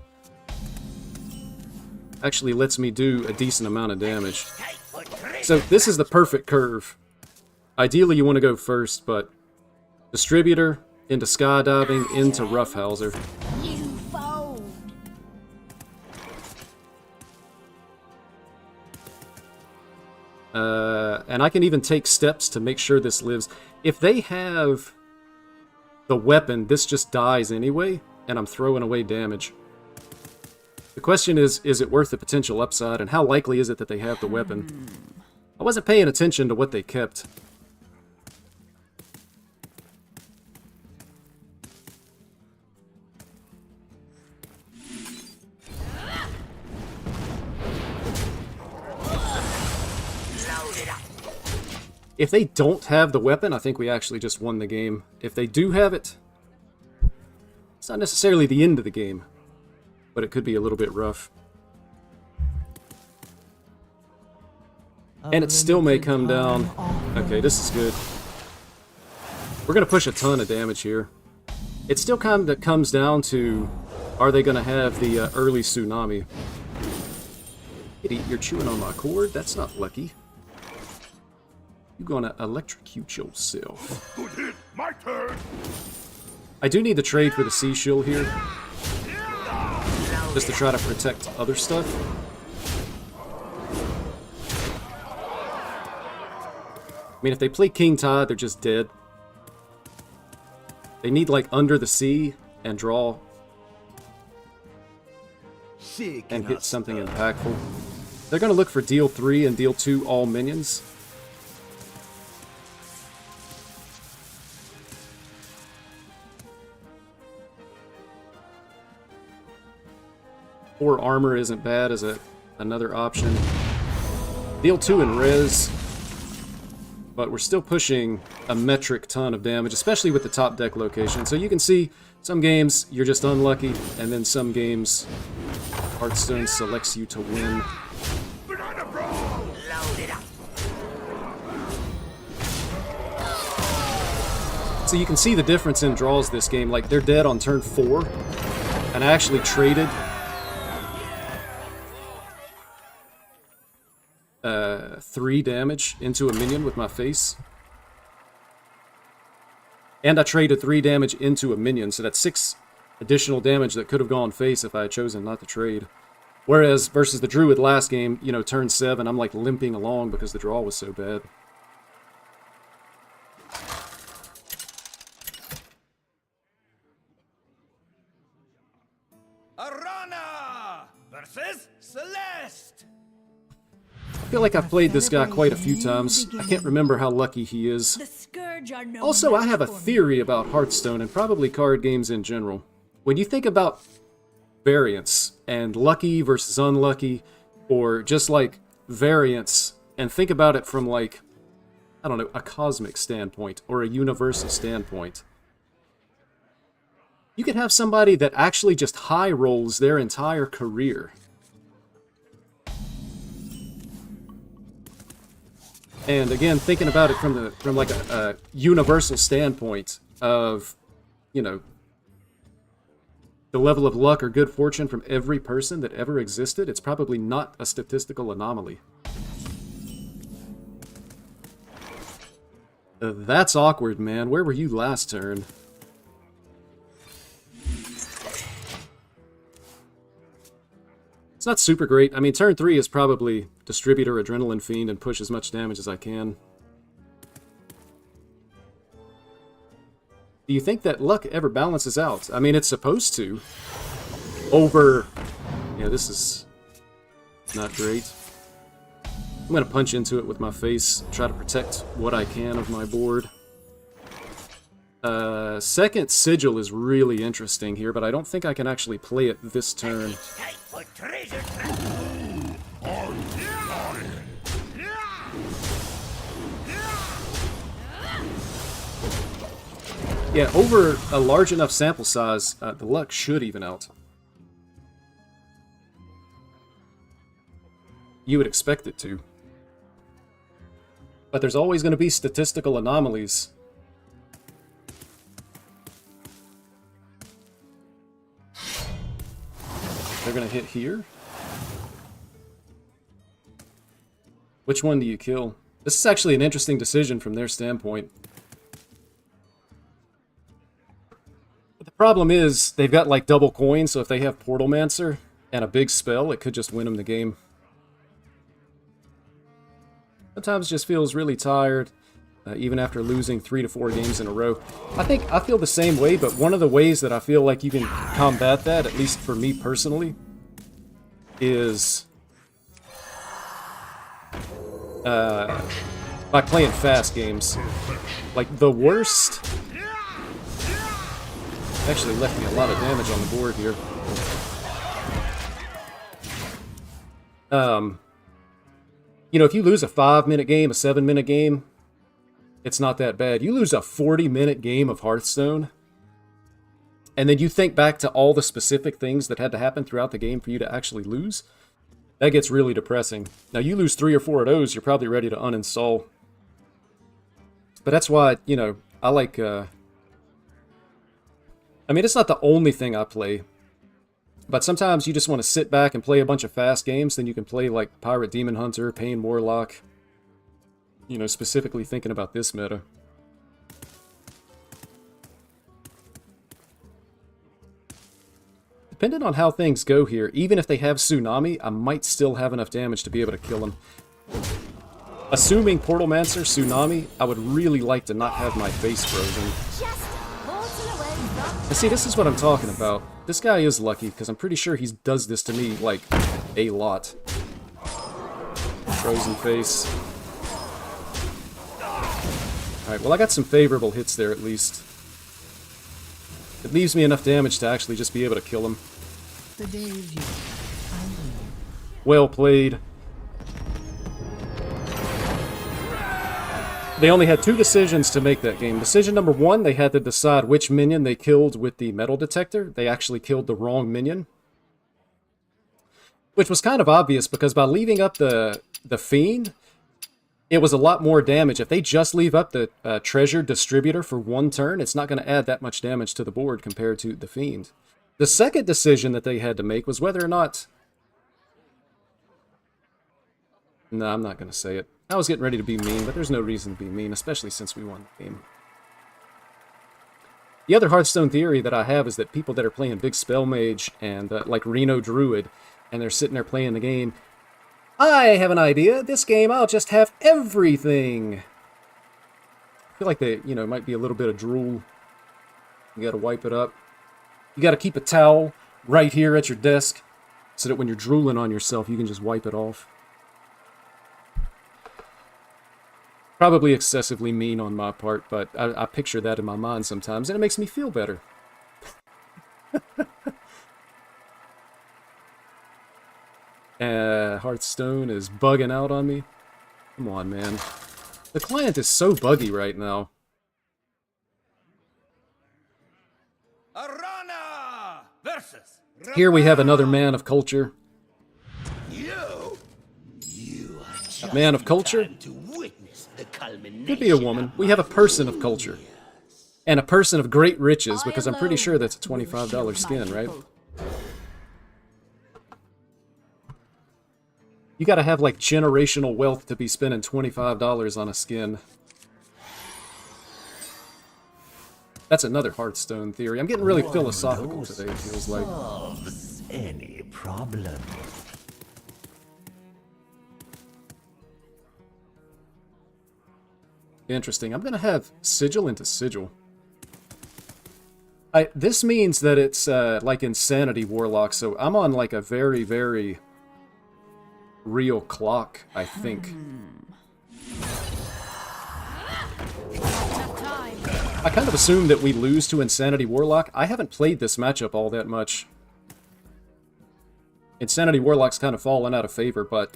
actually lets me do a decent amount of damage. So this is the perfect curve. Ideally you want to go first, but Distributor into Skydiving into Roughhouser. You fold. And I can even take steps to make sure this lives. If they have the weapon, this just dies anyway, and I'm throwing away damage. The question is it worth the potential upside, and how likely is it that they have the weapon? I wasn't paying attention to what they kept. If they don't have the weapon, I think we actually just won the game. If they do have it, it's not necessarily the end of the game, but it could be a little bit rough. And it still may come down. Okay, this is good. We're going to push a ton of damage here. It still kind of comes down to, are they going to have the early tsunami? Kitty, you're chewing on my cord? That's not lucky. You're going to electrocute yourself. Good hit. My turn. I do need to trade for the sea shield here, just to try to protect other stuff. I mean, if they play King Tide, they're just dead. They need, like, Under the Sea and draw and hit something impactful. They're going to look for deal 3 and deal 2 all minions. Or armor isn't bad as another option. Deal 2 in res. But we're still pushing a metric ton of damage, especially with the top deck location. So you can see some games you're just unlucky, and then some games Hearthstone selects you to win. Banana brawl. Load it up. So you can see the difference in draws this game. Like, they're dead on turn 4, and I actually traded 3 damage into a minion with my face. And I traded 3 damage into a minion, so that's 6 additional damage that could have gone face if I had chosen not to trade. Whereas, versus the Druid last game, you know, turn 7, I'm like limping along because the draw was so bad. Arana versus Celeste. I feel like I've played this guy quite a few times. I can't remember how lucky he is. The scourge are no Also, I match have a for me. theory about Hearthstone and probably card games in general. When you think about variance and lucky versus unlucky, or just like variance, and think about it from like, I don't know, a cosmic standpoint or a universal standpoint, you could have somebody that actually just high rolls their entire career. And again, thinking about it from like a universal standpoint of, you know, the level of luck or good fortune from every person that ever existed, it's probably not a statistical anomaly. That's awkward, man. Where were you last turn? It's not super great. I mean, turn 3 is probably Distributor, Adrenaline Fiend, and push as much damage as I can. Do you think that luck ever balances out? I mean, it's supposed to. Over... Yeah, this is not great. I'm going to punch into it with my face, try to protect what I can of my board. Second Sigil is really interesting here, but I don't think I can actually play it this turn. Time for treasure trap. Yeah, over a large enough sample size, the luck should even out. You would expect it to. But there's always going to be statistical anomalies. They're going to hit here. Which one do you kill? This is actually an interesting decision from their standpoint. But the problem is, they've got like double coins, so if they have Portalmancer and a big spell, it could just win them the game. Sometimes just feels really tired, even after losing 3 to 4 games in a row. I feel the same way, but one of the ways that I feel like you can combat that, at least for me personally, is by playing fast games. Like, the worst... Actually left me a lot of damage on the board here. You know, if you lose a 5-minute game, a 7-minute game, it's not that bad. You lose a 40-minute game of Hearthstone, and then you think back to all the specific things that had to happen throughout the game for you to actually lose. That gets really depressing. Now, you lose 3 or 4 of those, you're probably ready to uninstall. But that's why, you know, I like... I mean, it's not the only thing I play. But sometimes you just want to sit back and play a bunch of fast games. Then you can play like Pirate Demon Hunter, Pain Warlock. You know, specifically thinking about this meta. Depending on how things go here, even if they have Tsunami, I might still have enough damage to be able to kill him. Assuming Portalmancer, Tsunami, I would really like to not have my face frozen. And see, this is what I'm talking about. This guy is lucky, because I'm pretty sure he does this to me, like, a lot. Frozen face. Alright, well I got some favorable hits there at least. It leaves me enough damage to actually just be able to kill him. The day is yours. Well played. They only had 2 decisions to make that game. Decision number 1, they had to decide which minion they killed with the metal detector. They actually killed the wrong minion. Which was kind of obvious, because by leaving up the Fiend, it was a lot more damage. If they just leave up the Treasure Distributor for 1 turn, it's not going to add that much damage to the board compared to the Fiend. The second decision that they had to make was whether or not... No, I'm not going to say it. I was getting ready to be mean, but there's no reason to be mean, especially since we won the game. The other Hearthstone theory that I have is that people that are playing Big Spell Mage and like Reno Druid, and they're sitting there playing the game, I have an idea. This game, I'll just have everything. I feel like they, you know, might be a little bit of drool. You gotta wipe it up. You gotta keep a towel right here at your desk so that when you're drooling on yourself, you can just wipe it off. Probably excessively mean on my part, but I picture that in my mind sometimes, and it makes me feel better. Hearthstone is bugging out on me. Come on, man. The client is so buggy right now. Arana versus Here we have another man of culture. You are just Man of culture? to witness the culmination. Could be a woman. We have a person of culture. And a person of great riches, because I'm pretty sure that's a $25 skin, right? You gotta have, like, generational wealth to be spending $25 on a skin. That's another Hearthstone theory. I'm getting really philosophical today, it feels like. Solves any problem. Interesting. I'm gonna have Sigil into Sigil. This means that it's, like Insanity Warlock, so I'm on, like, a very, very real clock, I think. I kind of assume that we lose to Insanity Warlock. I haven't played this matchup all that much. Insanity Warlock's kind of fallen out of favor, but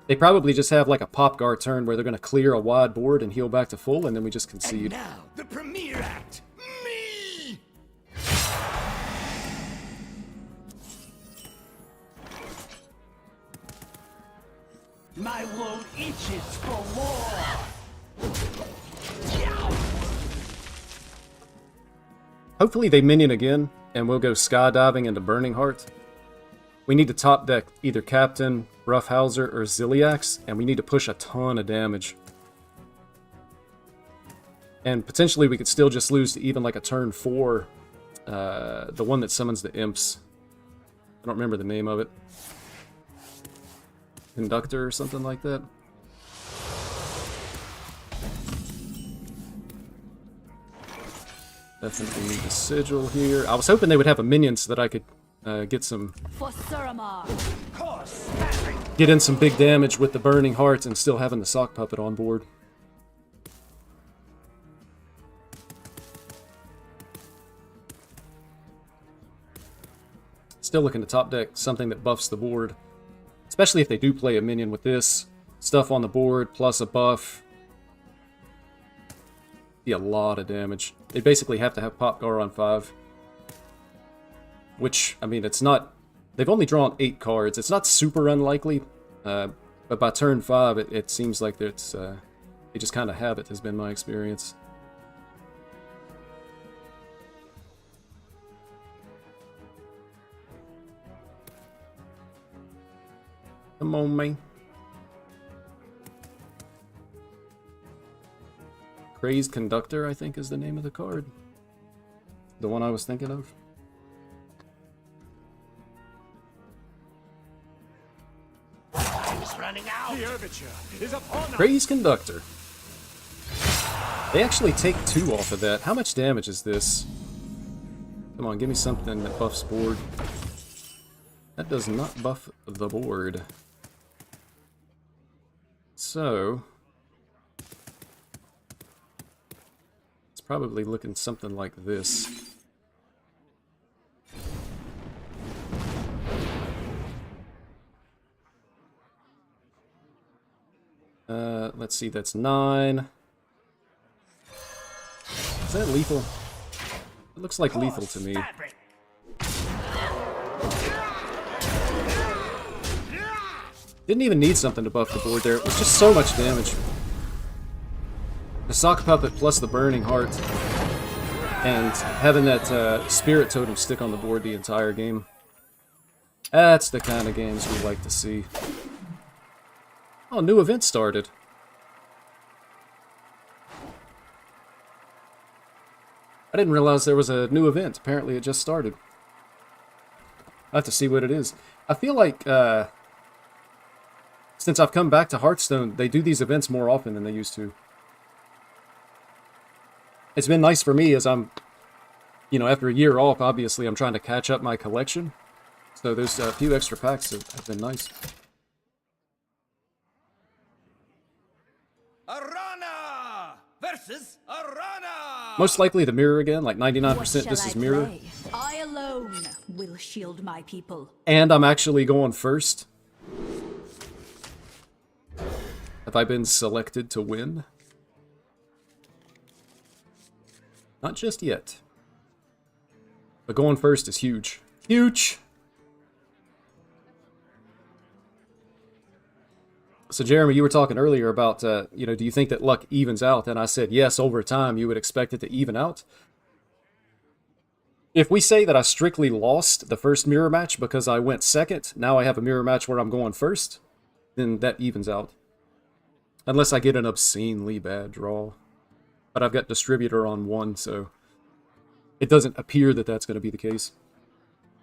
they probably just have like a Popgar turn where they're going to clear a wide board and heal back to full, and then we just concede. Now, the premiere act. Me! My world itches for more. Hopefully they minion again, and we'll go skydiving into Burning Heart. We need to top deck either Captain, Roughhouser, or Ziliax, and we need to push a ton of damage. And potentially we could still just lose to even like a turn 4, the one that summons the imps. I don't remember the name of it. Conductor or something like that. Definitely need the Sigil here. I was hoping they would have a minion so that I could get some... For Suramar. Get in some big damage with the Burning Hearts and still having the Sock Puppet on board. Still looking to top deck something that buffs the board. Especially if they do play a minion with this stuff on the board, plus a buff. Be a lot of damage. They basically have to have Popgar on 5. Which, I mean, it's not... They've only drawn 8 cards. It's not super unlikely, but by turn 5, it seems like it's... they just kind of have it, has been my experience. Come on, man. Crazed Conductor, I think, is the name of the card. The one I was thinking of. Time's running out. The overture is upon us. Crazed Conductor. They actually take 2 off of that. How much damage is this? Come on, give me something that buffs board. That does not buff the board. So... it's probably looking something like this. Let's see, that's 9. Is that lethal? It looks like lethal to me. Fabric. Didn't even need something to buff the board there. It was just so much damage. The Sock Puppet plus the Burning Heart. And having that Spirit Totem stick on the board the entire game. That's the kind of games we like to see. Oh, new event started. I didn't realize there was a new event. Apparently it just started. I'll have to see what it is. I feel like, since I've come back to Hearthstone, they do these events more often than they used to. It's been nice for me as I'm, you know, after a year off, obviously I'm trying to catch up my collection. So those few extra packs have been nice. Arana versus Arana. Most likely the mirror again, like 99% this is mirror. Play? I alone will shield my people. And I'm actually going first. Have I been selected to win? Not just yet. But going first is huge. Huge! So Jeremy, you were talking earlier about, you know, do you think that luck evens out? And I said, yes, over time you would expect it to even out. If we say that I strictly lost the first mirror match because I went second, now I have a mirror match where I'm going first, then that evens out. Unless I get an obscenely bad draw. But I've got Distributor on 1, so it doesn't appear that that's going to be the case.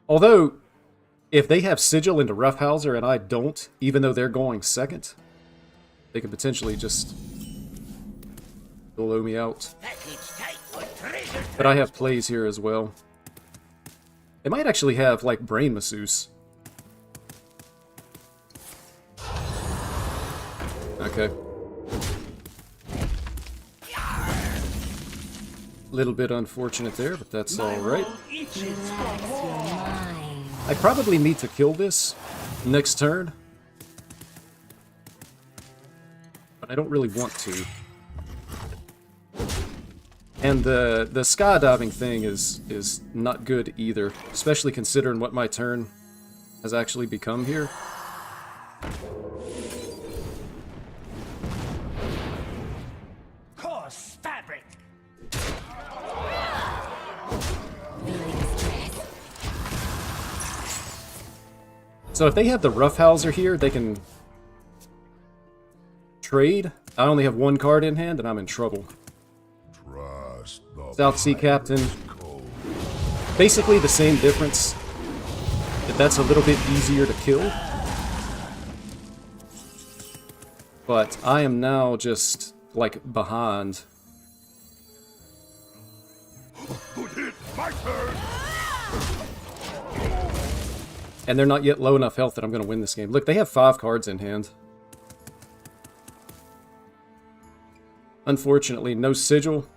Although, if they have Sigil into Roughhouser and I don't, even though they're going second, they could potentially just blow me out. Package tight, but treasure. But I have plays here as well. They might actually have, like, Brain Masseuse. Okay. Little bit unfortunate there, but that's alright. I probably need to kill this next turn. But I don't really want to. And the skydiving thing is not good either, especially considering what my turn has actually become here. Coarse fabric. So if they have the Roughhouser here, they can trade. I only have 1 card in hand, and I'm in trouble. South Sea Captain. Basically the same difference. That's a little bit easier to kill. But I am now just, like, behind. Good hit, my turn. And they're not yet low enough health that I'm going to win this game. Look, they have 5 cards in hand. Unfortunately, no Sigil.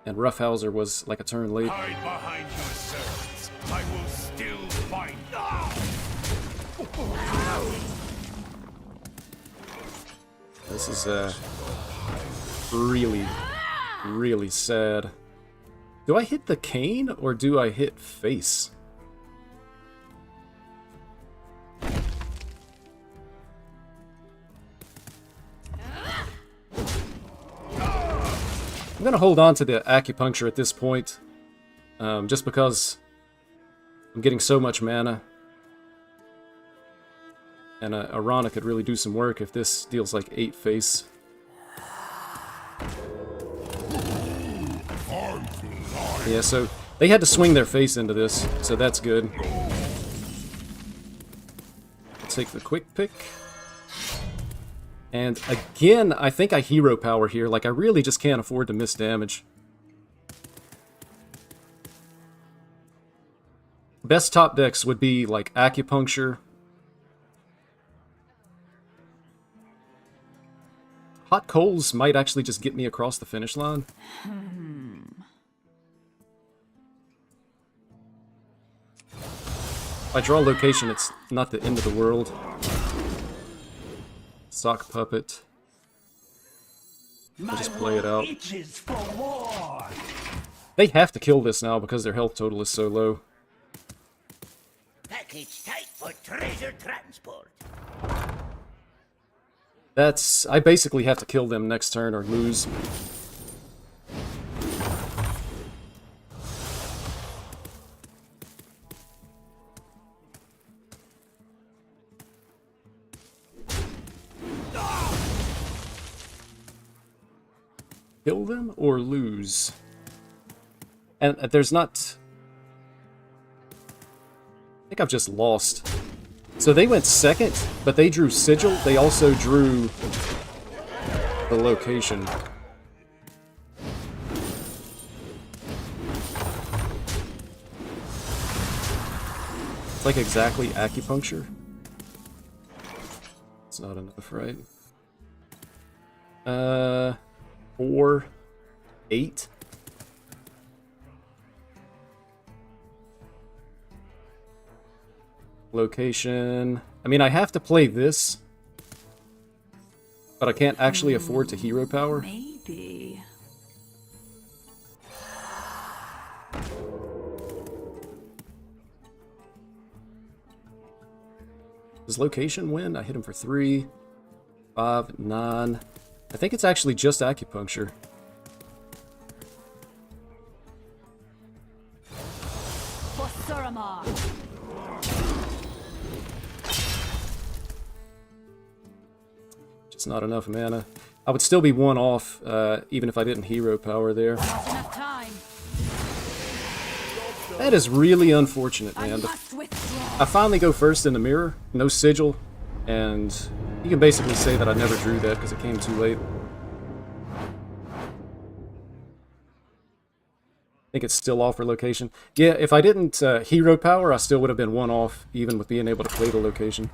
And Roughhouser was like a turn late. Hide behind yourselves. I will still fight. This is really really sad. Do I hit the cane or do I hit face? I'm gonna hold on to the acupuncture at this point, just because I'm getting so much mana. And Arana could really do some work if this deals like 8 face. Yeah, so they had to swing their face into this, so that's good. I'll take the quick pick. And again, I think I hero power here. Like, I really just can't afford to miss damage. Best top decks would be like acupuncture. Hot coals might actually just get me across the finish line. If I draw location, it's not the end of the world. Sock puppet. I'll just play it out. Itches for more. They have to kill this now because their health total is so low. Package tight for treasure transport. That's... I basically have to kill them next turn or lose. Kill them or lose. And there's not... I think I've just lost. So they went second, but they drew Sigil. They also drew the location. It's like exactly acupuncture. It's not enough, right? 4, 8. Location. I mean, I have to play this, but I can't actually afford to hero power. Maybe. Does location win? I hit him for 3, 5, 9. I think it's actually just acupuncture. For Suramar. Just not enough mana. I would still be 1 off, even if I didn't hero power there. Not enough time. That is really unfortunate, I man. must withdraw. I finally go first in the mirror, no sigil, and you can basically say that I never drew that because it came too late. I think it's still off for location. Yeah, if I didn't hero power, I still would have been 1 off, even with being able to play the location.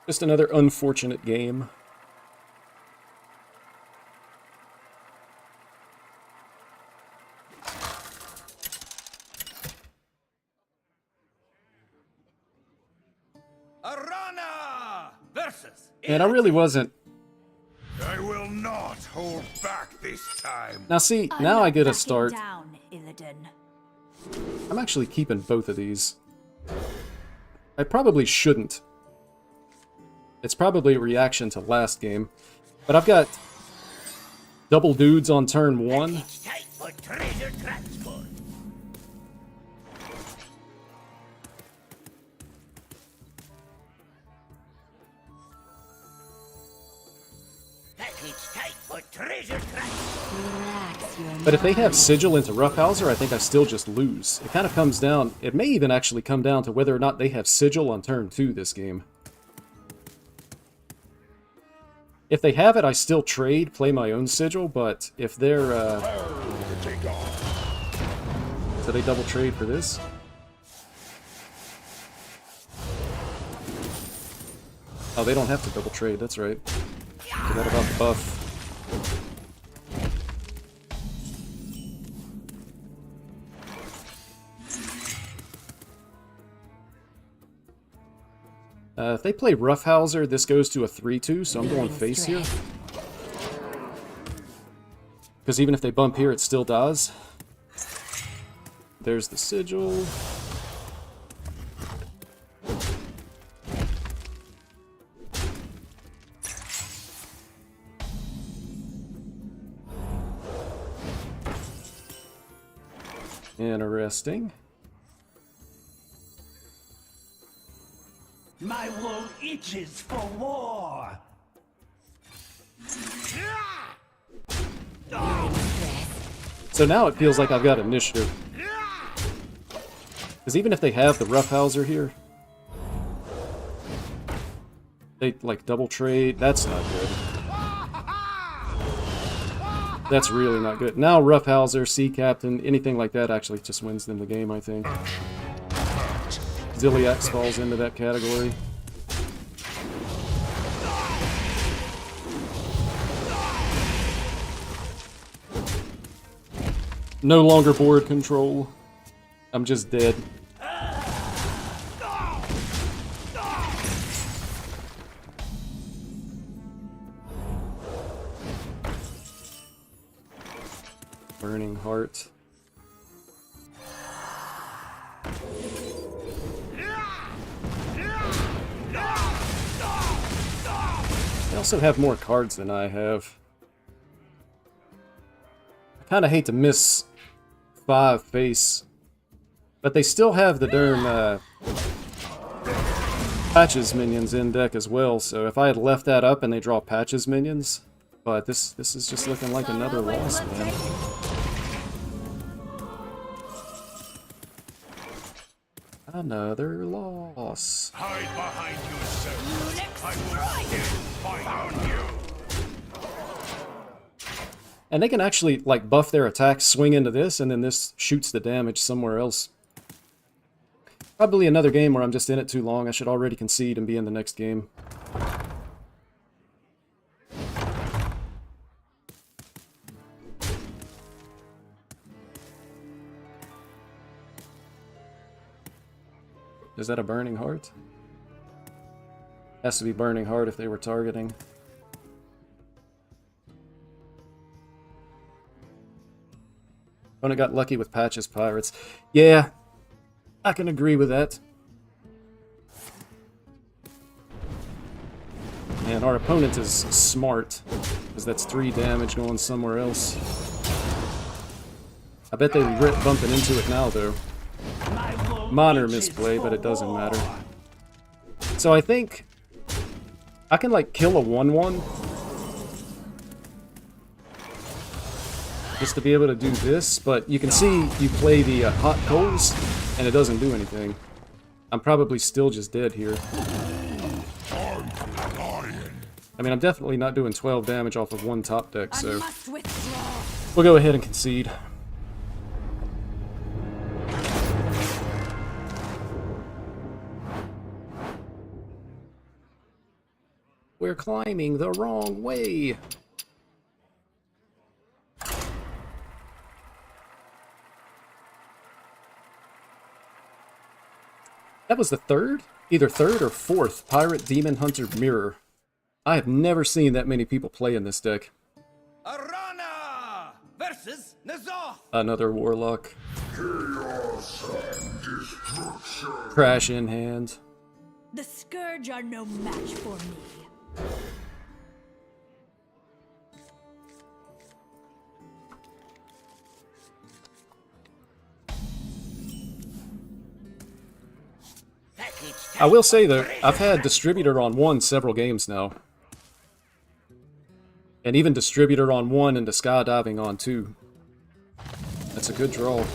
Just another unfortunate game. Arana versus. And I really wasn't. I will not hold back this time. Now see, I'm now not I get a backing start. Down, Illidan. I'm actually keeping both of these. I probably shouldn't. It's probably a reaction to last game. But I've got double dudes on turn 1. Package tight for treasure transport. Package tight for treasure transport. Relax your But if they have Sigil into Roughhouser, I think I still just lose. It kind of comes down... It may even actually come down to whether or not they have Sigil on turn 2 this game. If they have it, I still trade, play my own Sigil, but if they're... So they double trade for this? Oh, they don't have to double trade, that's right. Forgot about the buff. If they play Roughhouser, this goes to a 3-2, so I'm going face here. Because even if they bump here, it still dies. There's the Sigil. Interesting. My wool itches for war. So now it feels like I've got initiative. Because even if they have the Roughhouser here, they like double trade. That's not good. That's really not good. Now Roughhouser, Sea Captain, anything like that actually just wins them the game, I think. Ziliax falls into that category. No longer board control. I'm just dead. Burning Heart. They also have more cards than I have. I kind of hate to miss 5 face, but they still have the darn Patches minions in deck as well, so if I had left that up and they draw Patches minions, but this is just looking like another loss, man. Another loss. Hide behind yourself. I will still fight on you. And they can actually, like, buff their attacks, swing into this, and then this shoots the damage somewhere else. Probably another game where I'm just in it too long. I should already concede and be in the next game. Is that a Burning Heart? Has to be Burning Heart if they were targeting. Opponent got lucky with Patches Pirates. Yeah, I can agree with that. And our opponent is smart, because that's 3 damage going somewhere else. I bet they regret bumping into it now, though. Minor misplay, but it doesn't matter. So I think I can, like, kill a 1/1. Just to be able to do this, but you can see you play the Hot Coals, and it doesn't do anything. I'm probably still just dead here. I mean, I'm definitely not doing 12 damage off of 1 top deck, so we'll go ahead and concede. We're climbing the wrong way. That was the third? Either third or fourth Pirate Demon Hunter Mirror. I have never seen that many people play in this deck. Arana versus Nazoth. Another Warlock. Chaos and destruction. Crash in hand. The Scourge are no match for me. I will say though, I've had Distributor on 1 several games now. And even Distributor on 1 into Skydiving on 2. That's a good draw.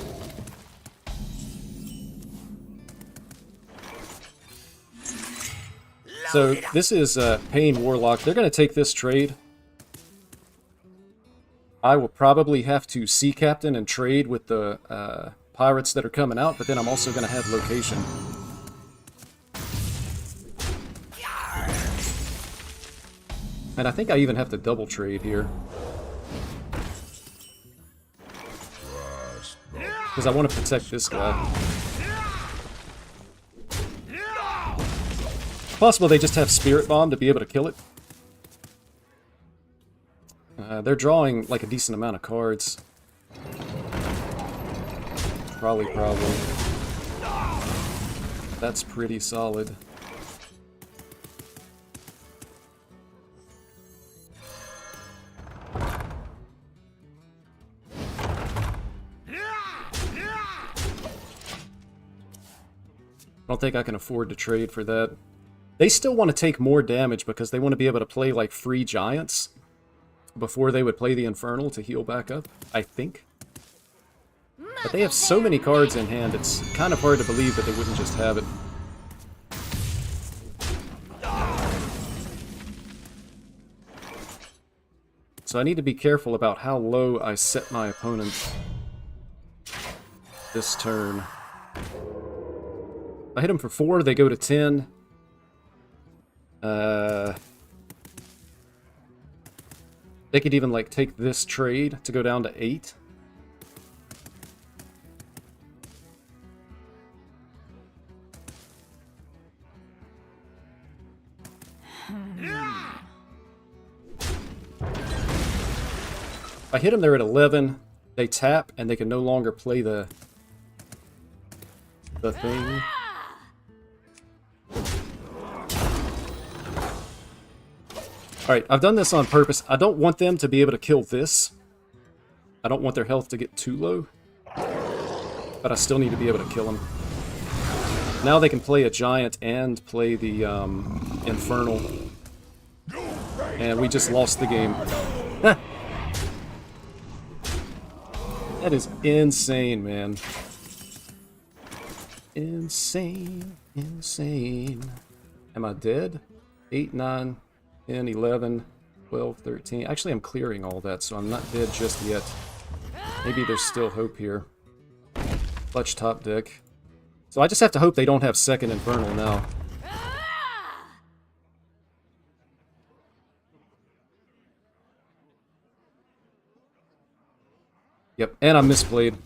So this is Pain Warlock. They're going to take this trade. I will probably have to Sea Captain and trade with the pirates that are coming out, but then I'm also going to have Location. And I think I even have to double trade here. Because I want to protect this guy. possible they just have Spirit Bomb to be able to kill it. They're drawing like a decent amount of cards. Probably. That's pretty solid. I don't think I can afford to trade for that. They still want to take more damage because they want to be able to play like free giants before they would play the Infernal to heal back up, I think. But they have so many cards in hand, it's kind of hard to believe that they wouldn't just have it. So I need to be careful about how low I set my opponent this turn. I hit them for 4, they go to 10. They could even like take this trade to go down to 8. If I hit them, they're at 11. They tap, and they can no longer play the thing. Alright, I've done this on purpose. I don't want them to be able to kill this. I don't want their health to get too low. But I still need to be able to kill them. Now they can play a giant and play the Infernal. And we just lost the game. That is insane, man. Insane. Am I dead? 8, 9, 10, 11, 12, 13. Actually, I'm clearing all that, so I'm not dead just yet. Maybe there's still hope here. Clutch top deck. So I just have to hope they don't have second Infernal now. Yep, and I misplayed.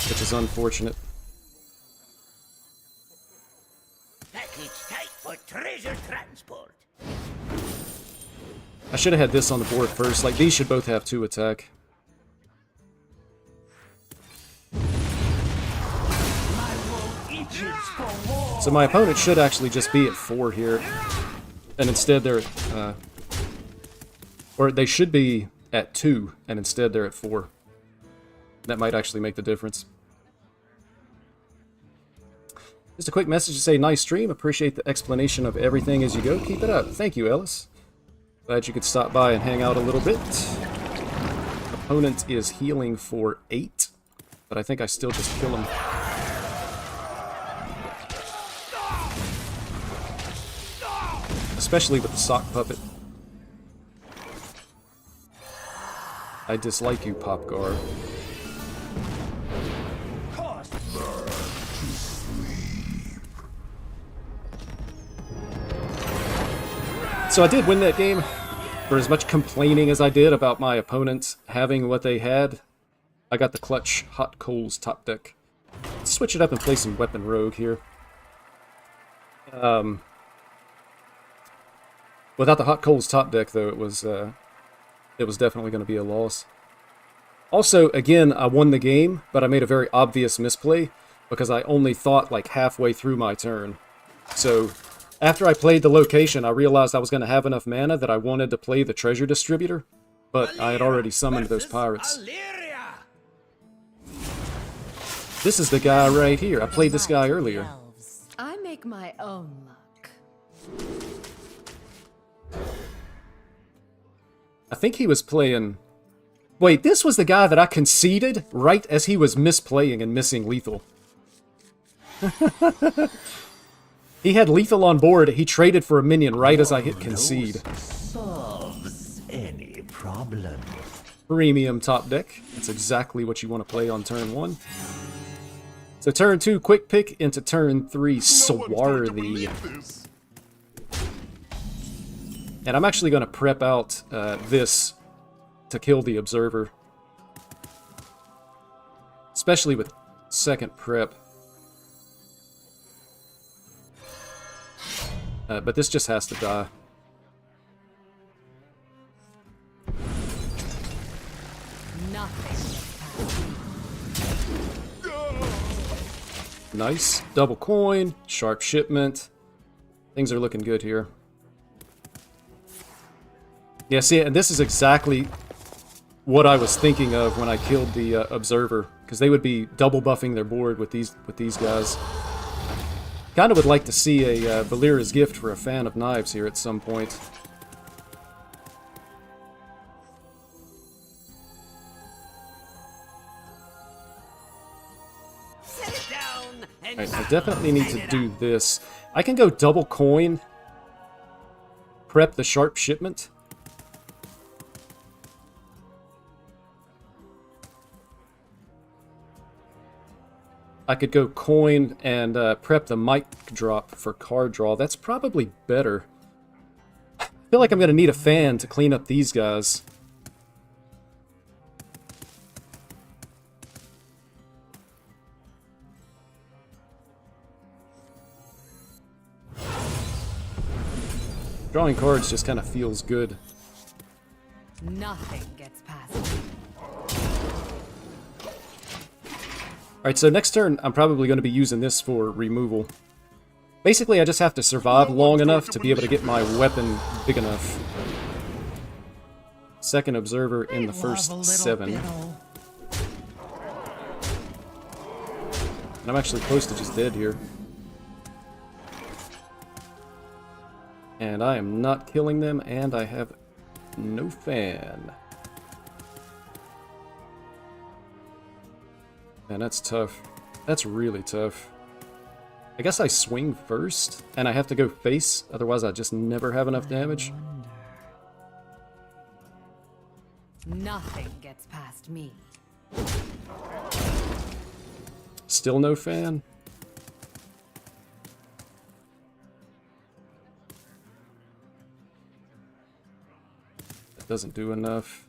Which is unfortunate. Package type for treasure transport. I should have had this on the board first. Like, these should both have 2 attack. So my opponent should actually just be at 4 here. And instead they're or they should be at 2, and instead they're at 4. That might actually make the difference. Just a quick message to say, nice stream. Appreciate the explanation of everything as you go. Keep it up. Thank you, Ellis. Glad you could stop by and hang out a little bit. Opponent is healing for 8, but I think I still just kill him. Especially with the sock puppet. I dislike you, Popgar. So I did win that game. For as much complaining as I did about my opponents having what they had, I got the clutch Hot Coals top deck. Let's switch it up and play some Weapon Rogue here. Without the Hot Coals top deck, though, it was definitely going to be a loss. Also, again, I won the game, but I made a very obvious misplay because I only thought like halfway through my turn. So after I played the location, I realized I was going to have enough mana that I wanted to play the treasure distributor, but I had already summoned those pirates. This is the guy right here. I played this guy earlier. I make my own luck. I think he was playing... Wait, this was the guy that I conceded right as he was misplaying and missing lethal. He had lethal on board. He traded for a minion right as I hit concede. Solves any problem. Premium top deck. That's exactly what you want to play on turn 1. So turn 2, quick pick into turn 3, Swarthy. And I'm actually going to prep out this to kill the Observer. Especially with second prep. But this just has to die. Nice. Double coin, sharp shipment. Things are looking good here. Yeah, see, and this is exactly what I was thinking of when I killed the Observer, because they would be double buffing their board with these guys. Kind of would like to see a Valera's Gift for a fan of knives here at some point. Sit down and Alright, I definitely need to do this. I can go double coin, prep the sharp shipment. I could go coin and prep the mic drop for card draw. That's probably better. I feel like I'm going to need a fan to clean up these guys. Drawing cards just kind of feels good. Nothing gets past me. Alright, so next turn I'm probably going to be using this for removal. Basically, I just have to survive long enough to be able to get my weapon big enough. Second Observer in the first 7. And I'm actually close to just dead here. And I am not killing them, and I have no fan. Man, that's tough. That's really tough. I guess I swing first, and I have to go face, otherwise I just never have enough damage. Nothing gets past me. Still no fan? That doesn't do enough.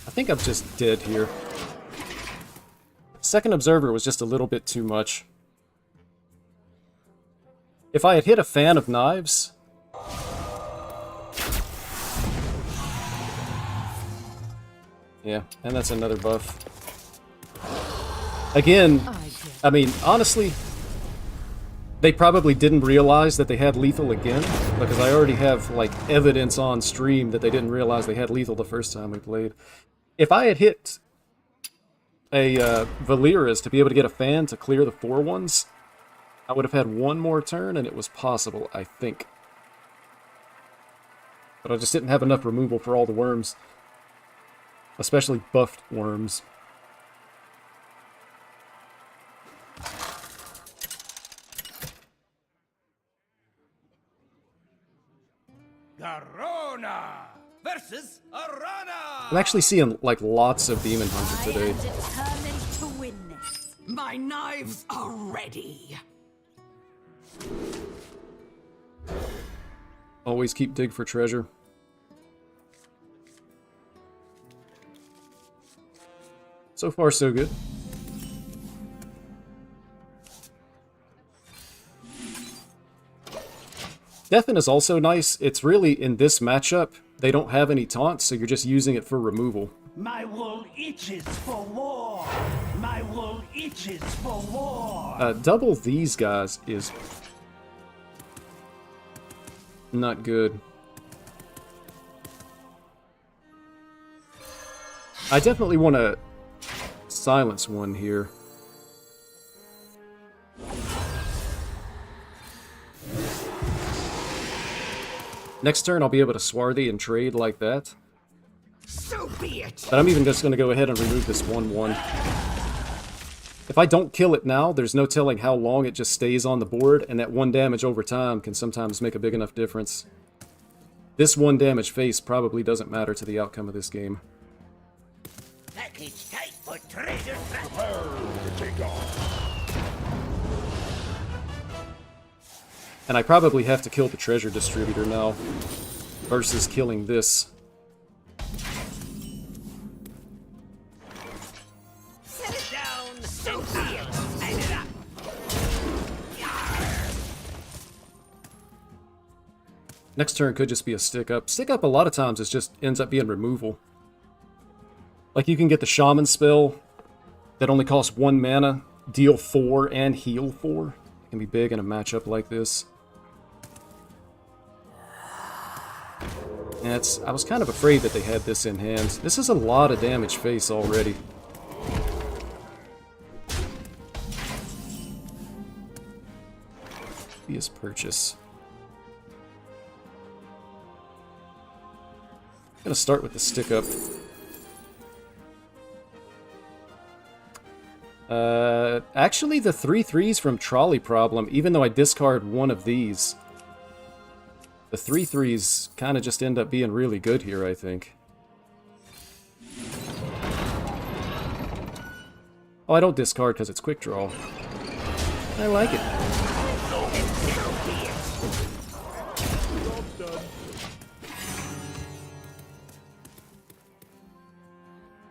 I think I'm just dead here. Second Observer was just a little bit too much. If I had hit a fan of knives... Yeah, and that's another buff. Again, I mean, honestly, they probably didn't realize that they had lethal again, because I already have, like, evidence on stream that they didn't realize they had lethal the first time we played. If I had hit a Valera's to be able to get a fan to clear the 4-1s, I would have had one more turn, and it was possible, I think. But I just didn't have enough removal for all the worms. Especially buffed worms. Garona versus Arana. I'm actually seeing like lots of Demon Hunter today. I am determined to win this. My knives are ready. Always keep dig for treasure. So far, so good. Deafen is also nice. It's really, in this matchup, they don't have any taunts, so you're just using it for removal. My wool itches for war. My wool itches for war. Double these guys is not good. I definitely want to silence one here. Next turn I'll be able to Swarthy and trade like that. So be it. But I'm even just going to go ahead and remove this 1/1. If I don't kill it now, there's no telling how long it just stays on the board, and that 1 damage over time can sometimes make a big enough difference. this 1 damage face probably doesn't matter to the outcome of this game. Package tight for treasure. And I probably have to kill the treasure distributor now versus killing this. Set it down and light it up. Next turn could just be a stick up. Stick up a lot of times it just ends up being removal. Like you can get the shaman spell that only costs 1 mana, deal 4 and heal 4. It can be big in a matchup like this. And I was kind of afraid that they had this in hand. This is a lot of damage face already. His purchase. I'm gonna start with the stick up. Actually the 3/3s from Trolley Problem, even though I discard one of these, the 3/3s kind of just end up being really good here, I think. Oh, I don't discard because it's quick draw. I like it.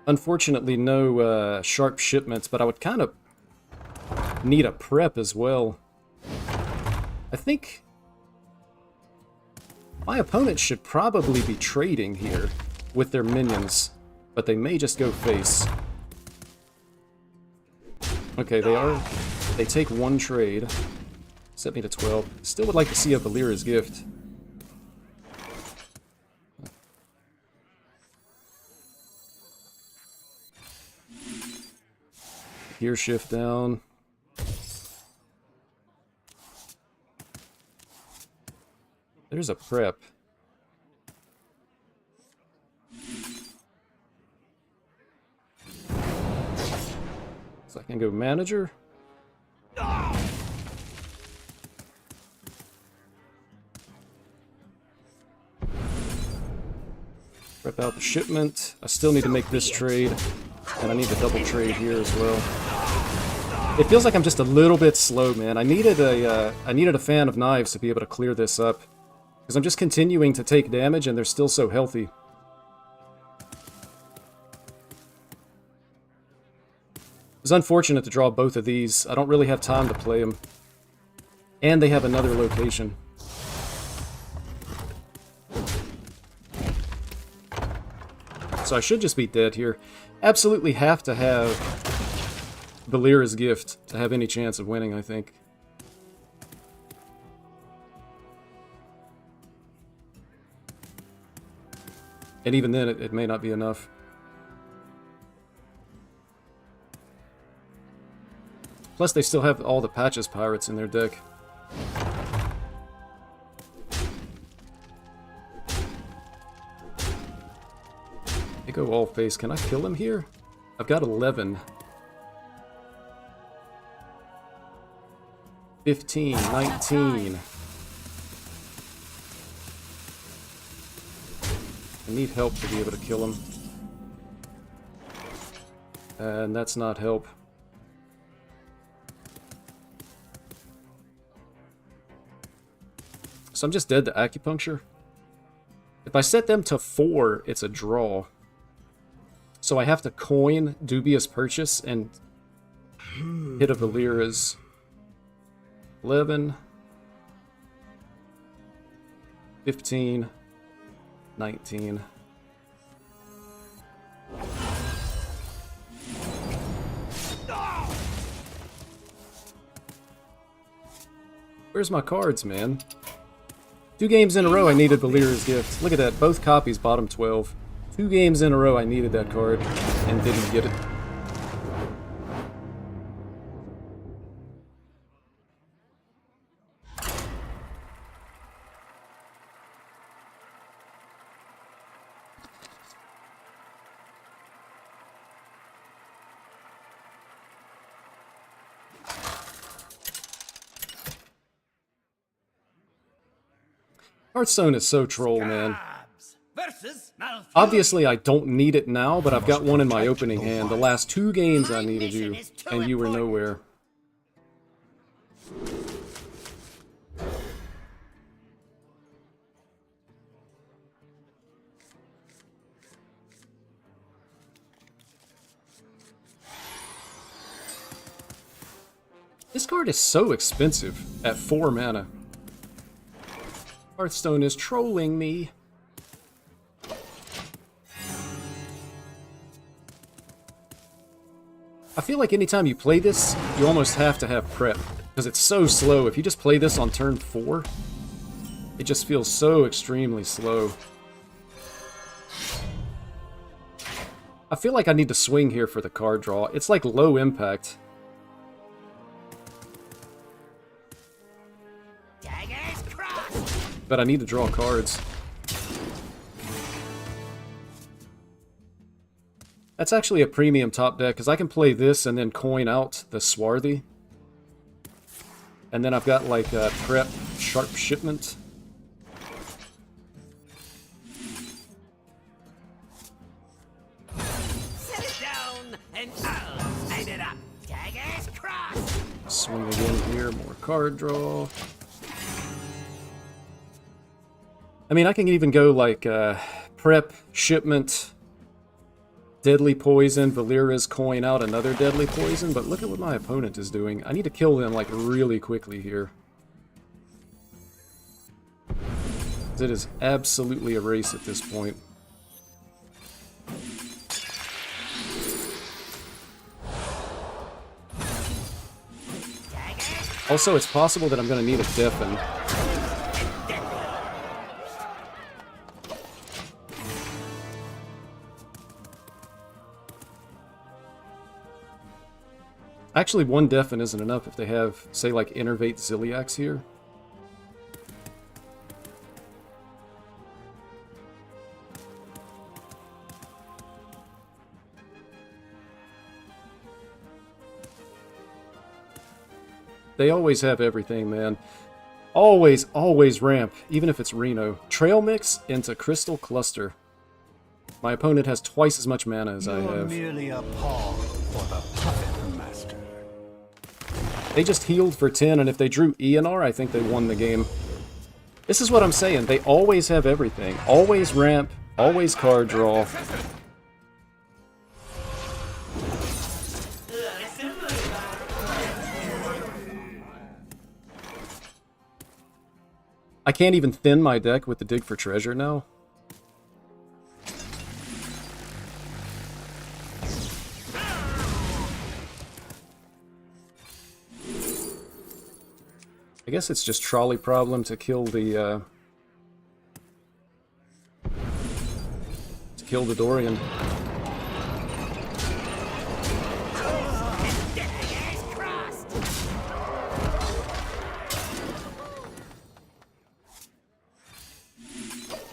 Unfortunately, no sharp shipments, but I would kind of need a prep as well. I think my opponent should probably be trading here with their minions, but they may just go face. Okay, they take 1 trade. Set me to 12. Still would like to see a Valira's Gift. Gear shift down. There's a prep. So I can go manager. Prep out the shipment. I still need to make this trade. And I need to double trade here as well. It feels like I'm just a little bit slow, man. I needed a fan of knives to be able to clear this up. Because I'm just continuing to take damage and they're still so healthy. It's unfortunate to draw both of these. I don't really have time to play them. And they have another location. So I should just be dead here. Absolutely have to have Valira's Gift to have any chance of winning, I think. And even then, it may not be enough. Plus, they still have all the Patches Pirates in their deck. They go all face. Can I kill him here? I've got 11. 15, 19. I need help to be able to kill him. And that's not help. So I'm just dead to acupuncture. If I set them to 4, it's a draw. So I have to coin Dubious Purchase and hit a Valira's. 11. 15. 19. Where's my cards, man? 2 games in a row I needed Valira's Gift. Look at that, both copies bottom 12. 2 games in a row I needed that card and didn't get it. Hearthstone is so troll, man. Scabs versus Malfurion. Obviously, I don't need it now, but I've got one in my opening hand. The last 2 games I needed you, and you were nowhere. This card is so expensive at 4 mana. Hearthstone is trolling me. I feel like anytime you play this, you almost have to have prep, because it's so slow. If you just play this on turn 4, it just feels so extremely slow. I feel like I need to swing here for the card draw. It's like low impact. But I need to draw cards. That's actually a premium top deck, because I can play this and then coin out the Swarthy. And then I've got like a prep sharp shipment. Set it down and I'll light it up. Daggers crossed. Swing again here, more card draw. I mean, I can even go like prep, shipment, deadly poison, Valera's coin out another deadly poison, but look at what my opponent is doing. I need to kill them like really quickly here. It is absolutely a race at this point. Also, it's possible that I'm going to need a deafen. Actually, 1 deafen isn't enough if they have, say, like, Innervate Ziliax here. They always have everything, man. Always, always ramp, even if it's Reno. Trail Mix into Crystal Cluster. My opponent has twice as much mana as I You're have. merely a pawn for the puppet master. They just healed for 10, and if they drew ENR, I think they won the game. This is what I'm saying. They always have everything. Always ramp, always card draw. I can't even thin my deck with the Dig for Treasure now. I guess it's just trolley problem to kill the Dorian.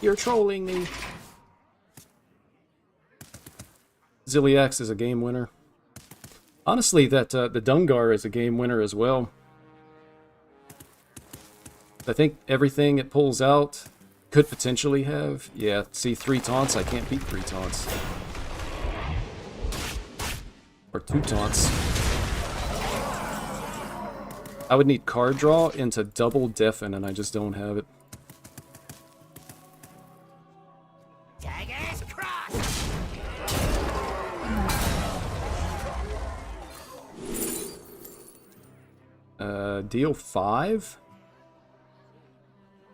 You're trolling me. Ziliax is a game winner. Honestly, that the Dungar is a game winner as well. I think everything it pulls out could potentially have. Yeah, see, 3 taunts. I can't beat 3 taunts. Or 2 taunts. I would need card draw into double deafen, and I just don't have it. Daggers crossed. Deal 5?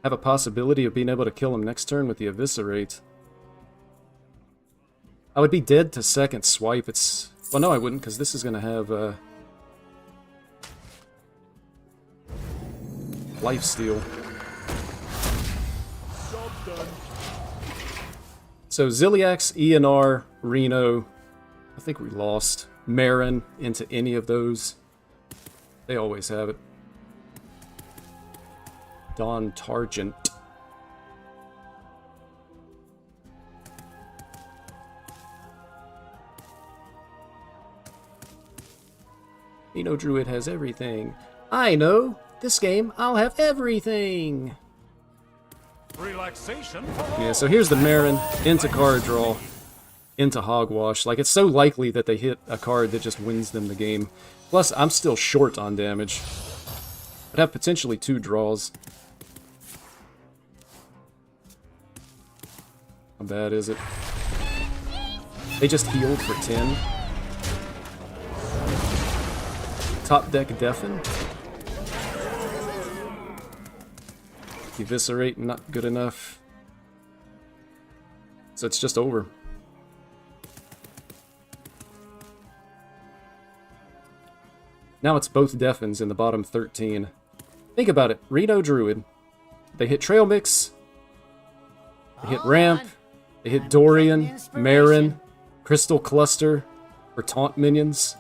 Have a possibility of being able to kill him next turn with the Eviscerate. I would be dead to second swipe. It's... Well, no, I wouldn't, because this is going to have lifesteal. So Ziliax, ENR, Reno. I think we lost. Marin into any of those. They always have it. Don Targent. Reno Druid has everything. I know! This game, I'll have everything! Relaxation. Yeah, so here's the Marin into card draw, into Hogwash. Like, it's so likely that they hit a card that just wins them the game. Plus, I'm still short on damage. I'd have potentially 2 draws. How bad is it? They just healed for 10. Top deck Deafen. Eviscerate, not good enough. So it's just over. Now it's both Deafens in the bottom 13. Think about it. Reno Druid. They hit Trail Mix. They hit Ramp. They hit Dorian, Marin, Crystal Cluster for taunt minions.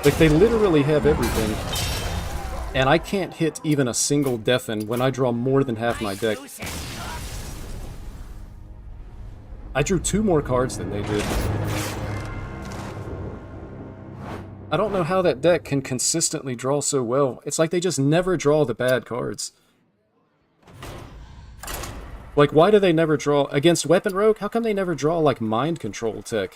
Like, they literally have everything. And I can't hit even a single Deafen when I draw more than half my deck. I drew 2 more cards than they did. I don't know how that deck can consistently draw so well. It's like they just never draw the bad cards. Like, why do they never draw... Against Weapon Rogue, how come they never draw, like, Mind Control tech?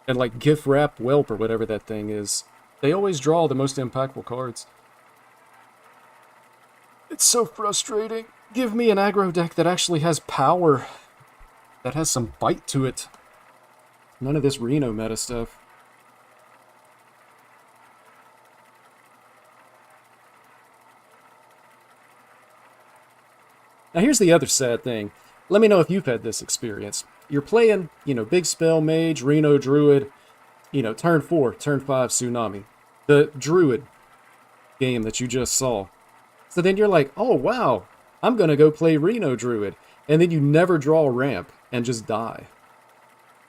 And, like, Gift Wrap Whelp or whatever that thing is. They always draw the most impactful cards. It's so frustrating. Give me an aggro deck that actually has power. That has some bite to it. None of this Reno meta stuff. Now here's the other sad thing. Let me know if you've had this experience. You're playing, Big Spell Mage, Reno Druid, turn 4, turn 5 Tsunami. The Druid game that you just saw. So then you're like, oh wow, I'm gonna go play Reno Druid. And then you never draw a ramp and just die.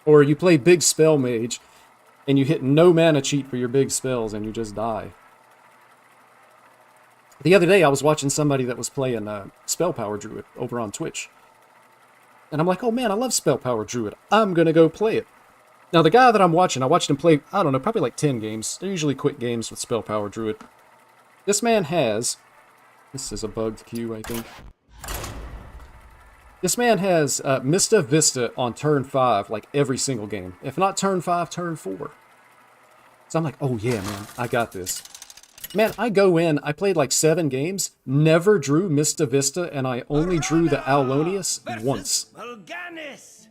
Or you play Big Spell Mage and you hit no mana cheat for your big spells and you just die. The other day I was watching somebody that was playing Spell Power Druid over on Twitch. And I'm like, oh man, I love Spell Power Druid. I'm gonna go play it. Now the guy that I'm watching, I watched him play, I don't know, probably like 10 games. They're usually quick games with Spell Power Druid. This man has... This is a bugged queue, I think. This man has Mista Vista on turn 5, like every single game. If not turn 5, turn 4. So I'm like, oh yeah, man, I got this. Man, I go in, I played like 7 games, never drew Mista Vista, and I only drew the Aulonius once. Vulganis.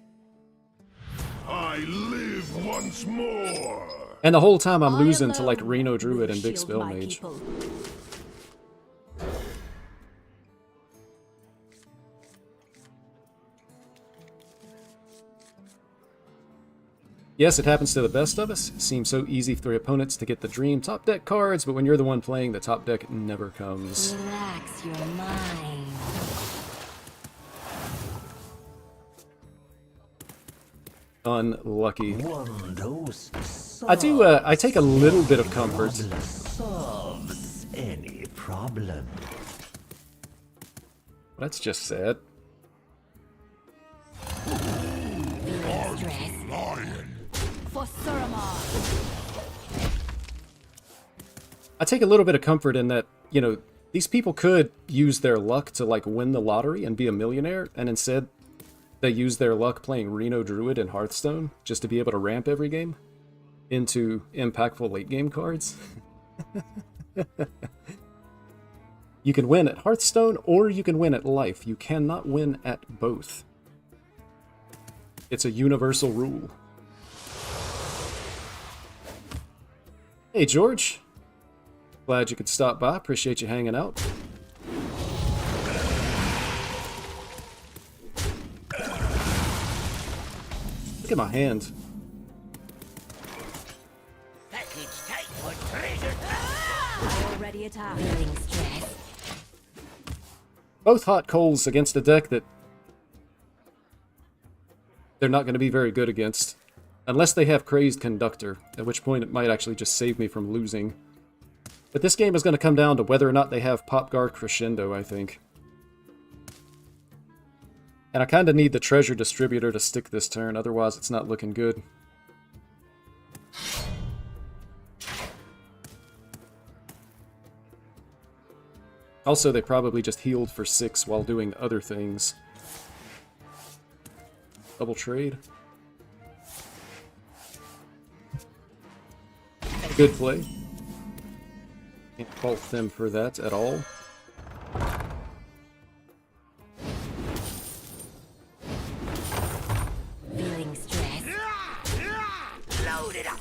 I live once more. And the whole time I'm losing to alone like Reno Druid and Big shield Spell my Mage. people. Yes, it happens to the best of us. It seems so easy for your opponents to get the dream top deck cards, but when you're the one playing, the top deck never comes. Relax your mind. Unlucky. One dose I take a little bit of comfort. solves any problem. That's just sad. Feeling stressed? For Suramar. I take a little bit of comfort in that, these people could use their luck to, like, win the lottery and be a millionaire, and instead they use their luck playing Reno Druid and Hearthstone just to be able to ramp every game into impactful late game cards. You can win at Hearthstone or you can win at life. You cannot win at both. It's a universal rule. Hey, George. Glad you could stop by. Appreciate you hanging out. Look at my hand. Package tight for treasure. Already attacked. Feeling stressed? Both hot coals against a deck that they're not going to be very good against. Unless they have Crazed Conductor, at which point it might actually just save me from losing. But this game is going to come down to whether or not they have Popgar Crescendo, I think. And I kind of need the Treasure Distributor to stick this turn, otherwise it's not looking good. Also, they probably just healed for 6 while doing other things. Double trade. Good play. Can't fault them for that at all. Feeling stressed? Load it up.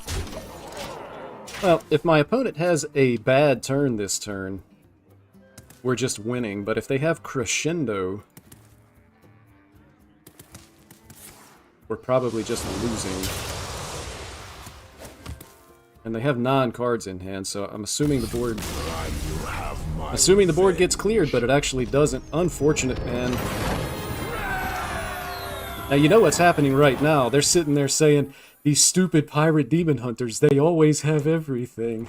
Well, if my opponent has a bad turn this turn, we're just winning. But if they have Crescendo, we're probably just losing. And they have 9 cards in hand, so I'm assuming the board... Assuming the board gets cleared, but it actually doesn't. Unfortunate, man. Now, you know what's happening right now. They're sitting there saying, these stupid pirate demon hunters, they always have everything.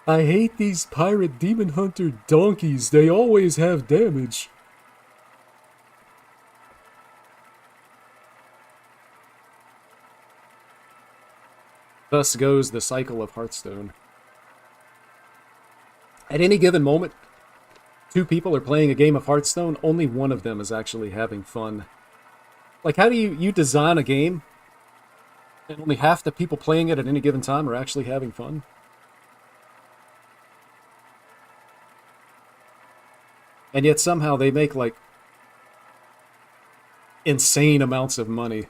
I hate these pirate demon hunter donkeys. They always have damage. Thus goes the cycle of Hearthstone. At any given moment, 2 people are playing a game of Hearthstone, only one of them is actually having fun. Like, how do you design a game and only half the people playing it at any given time are actually having fun? And yet somehow they make, like, insane amounts of money.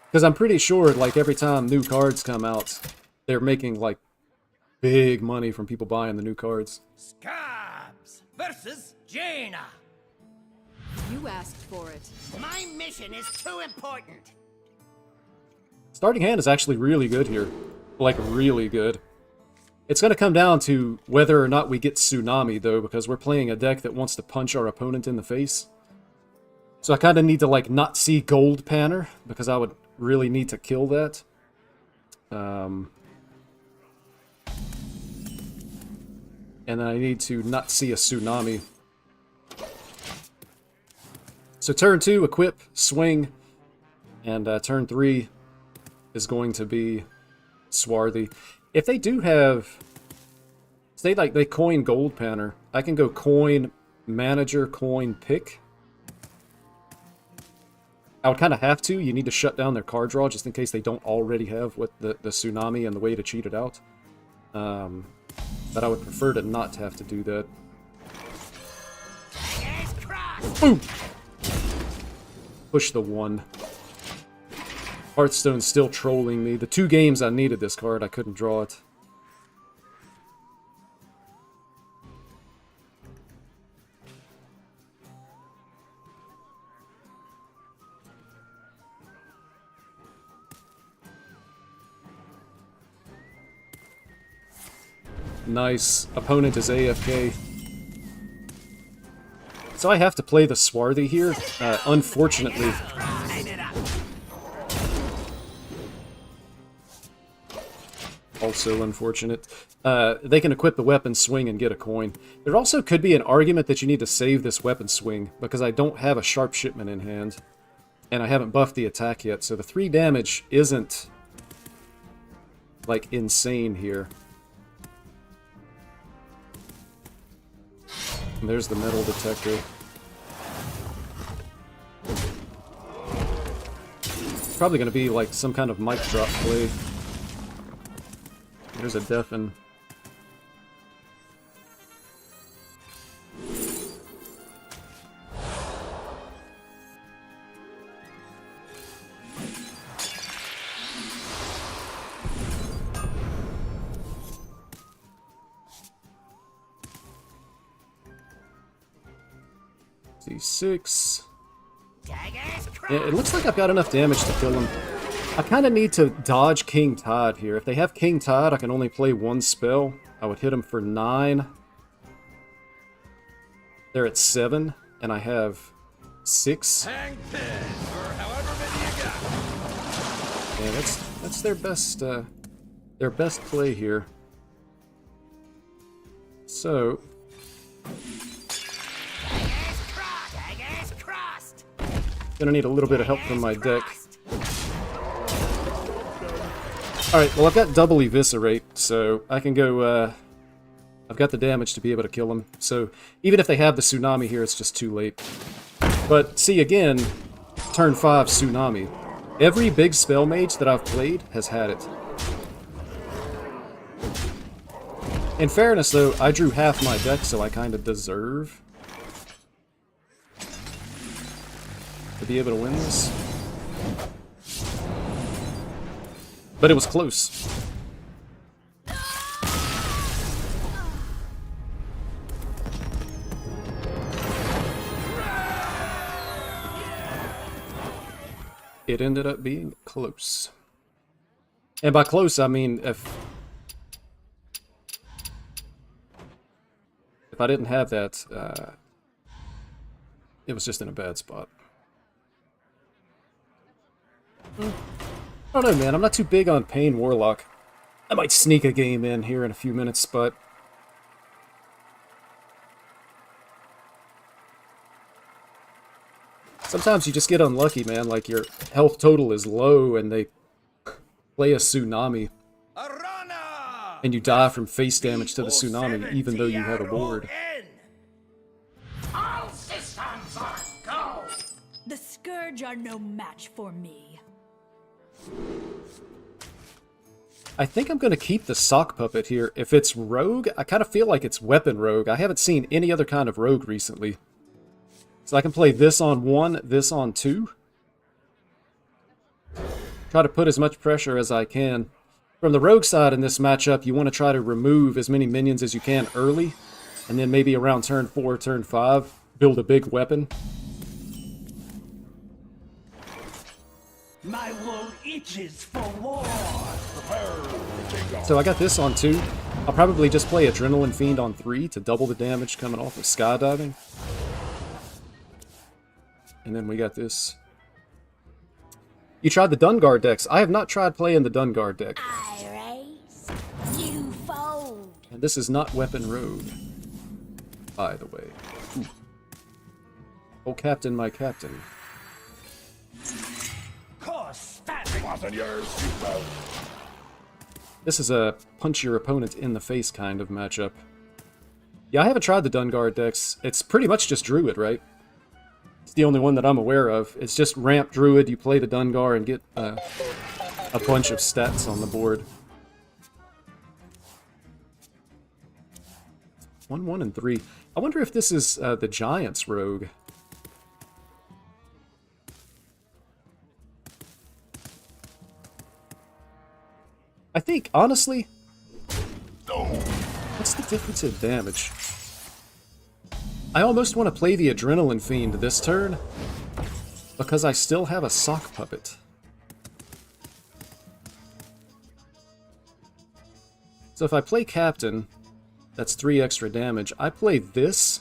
Because I'm pretty sure, like, every time new cards come out, they're making, like, big money from people buying the new cards. Scabs versus Jaina. You asked for it. My mission is too important. Starting hand is actually really good here. Like, really good. It's going to come down to whether or not we get Tsunami, though, because we're playing a deck that wants to punch our opponent in the face. So I kind of need to, like, not see Gold Panner, because I would really need to kill that. And then I need to not see a Tsunami. So turn 2, equip, swing, and turn 3 is going to be Swarthy. If they do have... Say, like, they coin Gold Panner, I can go coin, manager, coin, pick. I would kind of have to. You need to shut down their card draw just in case they don't already have what the Tsunami and the way to cheat it out. But I would prefer to not have to do that. Boom! Push the 1. Hearthstone's still trolling me. The 2 games I needed this card, I couldn't draw it. Nice. Opponent is AFK. So I have to play the Swarthy here. Unfortunately. Also unfortunate. They can equip the weapon swing and get a coin. There also could be an argument that you need to save this weapon swing, because I don't have a sharp shipment in hand. And I haven't buffed the attack yet, so the 3 damage isn't, like, insane here. And there's the metal detector. It's probably going to be like some kind of mic drop play. There's a deafen. D6. Yeah, it looks like I've got enough damage to kill him. I kind of need to dodge King Todd here. If they have King Todd, I can only play 1 spell. I would hit him for 9. They're at 7, and I have 6. Hang 10 or however many you got. Yeah, that's their best play here. So gonna need a little bit of help from my deck. Alright, well I've got double Eviscerate, so I can go I've got the damage to be able to kill him. So even if they have the Tsunami here, it's just too late. But see, again, turn 5 Tsunami. Every big spell mage that I've played has had it. In fairness, though, I drew half my deck, so I kind of deserve to be able to win this. But it was close. It ended up being close. And by close, I mean if I didn't have that, it was just in a bad spot. I don't know, man. I'm not too big on Pain Warlock. I might sneak a game in here in a few minutes, but sometimes you just get unlucky, man. Like your health total is low and they play a Tsunami. And you die from face damage to the Tsunami, even though you had a ward. All systems are go! The Scourge are no match for me. I think I'm going to keep the Sock Puppet here. If it's Rogue, I kind of feel like it's Weapon Rogue. I haven't seen any other kind of Rogue recently. So I can play this on 1, this on 2. Try to put as much pressure as I can. From the Rogue side in this matchup, you want to try to remove as many minions as you can early. And then maybe around turn 4, turn 5, build a big weapon. My wool itches for war! So I got this on 2. I'll probably just play Adrenaline Fiend on 3 to double the damage coming off of skydiving. And then we got this. You tried the Dungar decks. I have not tried playing the Dungar deck. I raise, you fold. And this is not Weapon Rogue, by the way. Ooh. Oh, Captain, my Captain. Course, fabric! Wasn't yours, you know. This is a punch your opponent in the face kind of matchup. Yeah, I haven't tried the Dungar decks. It's pretty much just Druid, right? It's the only one that I'm aware of. It's just ramp Druid, you play the Dungar and get a bunch of stats on the board. 1, 1, and 3. I wonder if this is the Giants Rogue. I think, honestly, what's the difference in damage? I almost want to play the Adrenaline Fiend this turn, because I still have a Sock Puppet. So if I play Captain, that's 3 extra damage. I play this,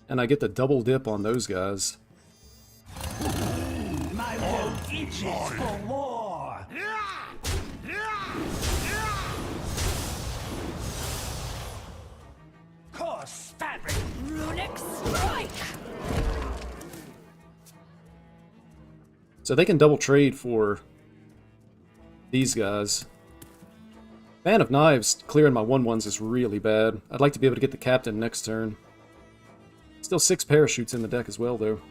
and I get the double dip on those guys. My wool itches for war! Course, fabric! Runic Strike! So they can double trade for these guys. Fan of Knives clearing my 1/1s is really bad. I'd like to be able to get the Captain next turn. Still 6 parachutes in the deck as well, though.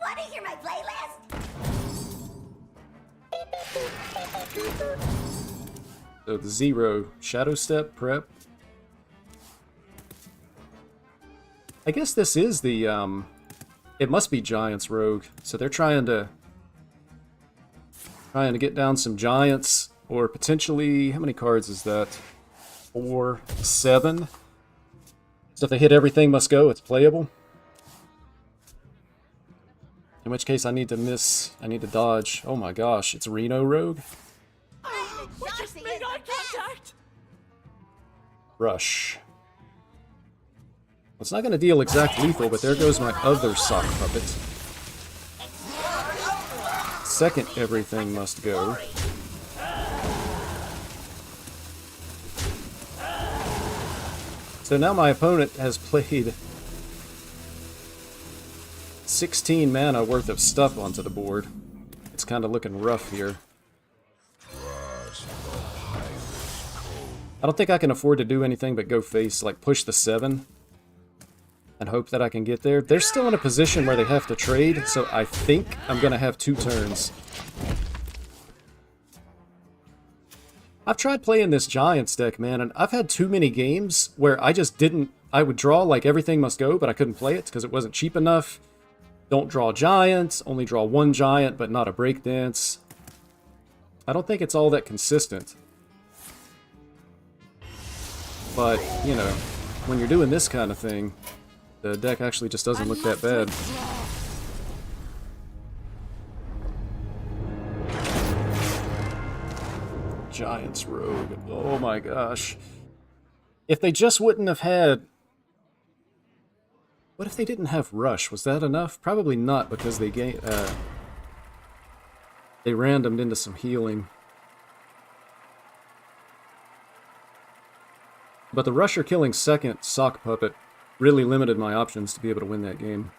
Want to hear my playlist? So the 0 Shadow Step prep. I guess this is the it must be Giants Rogue. So they're trying to get down some Giants, or potentially, how many cards is that? 4, 7. So if they hit everything must go, it's playable. In which case I need to dodge. Oh my gosh, it's Reno Rogue. We just made eye contact! Rush. Well, it's not going to deal exact lethal, but there goes my other Sock Puppet. Second everything must go. So now my opponent has played 16 mana worth of stuff onto the board. It's kind of looking rough here. I don't think I can afford to do anything but go face, like push the 7 and hope that I can get there. They're still in a position where they have to trade, so I think I'm going to have 2 turns. I've tried playing this Giants deck, man, and I've had too many games where I just didn't... I would draw like everything must go, but I couldn't play it because it wasn't cheap enough. Don't draw giants, only draw 1 giant, but not a breakdance. I don't think it's all that consistent. But, you know, when you're doing this kind of thing, the deck actually just doesn't look that bad. Giants Rogue. Oh my gosh. If they just wouldn't have had... What if they didn't have Rush? Was that enough? Probably not, because they randomed into some healing. But the Rusher killing second Sock Puppet really limited my options to be able to win that game.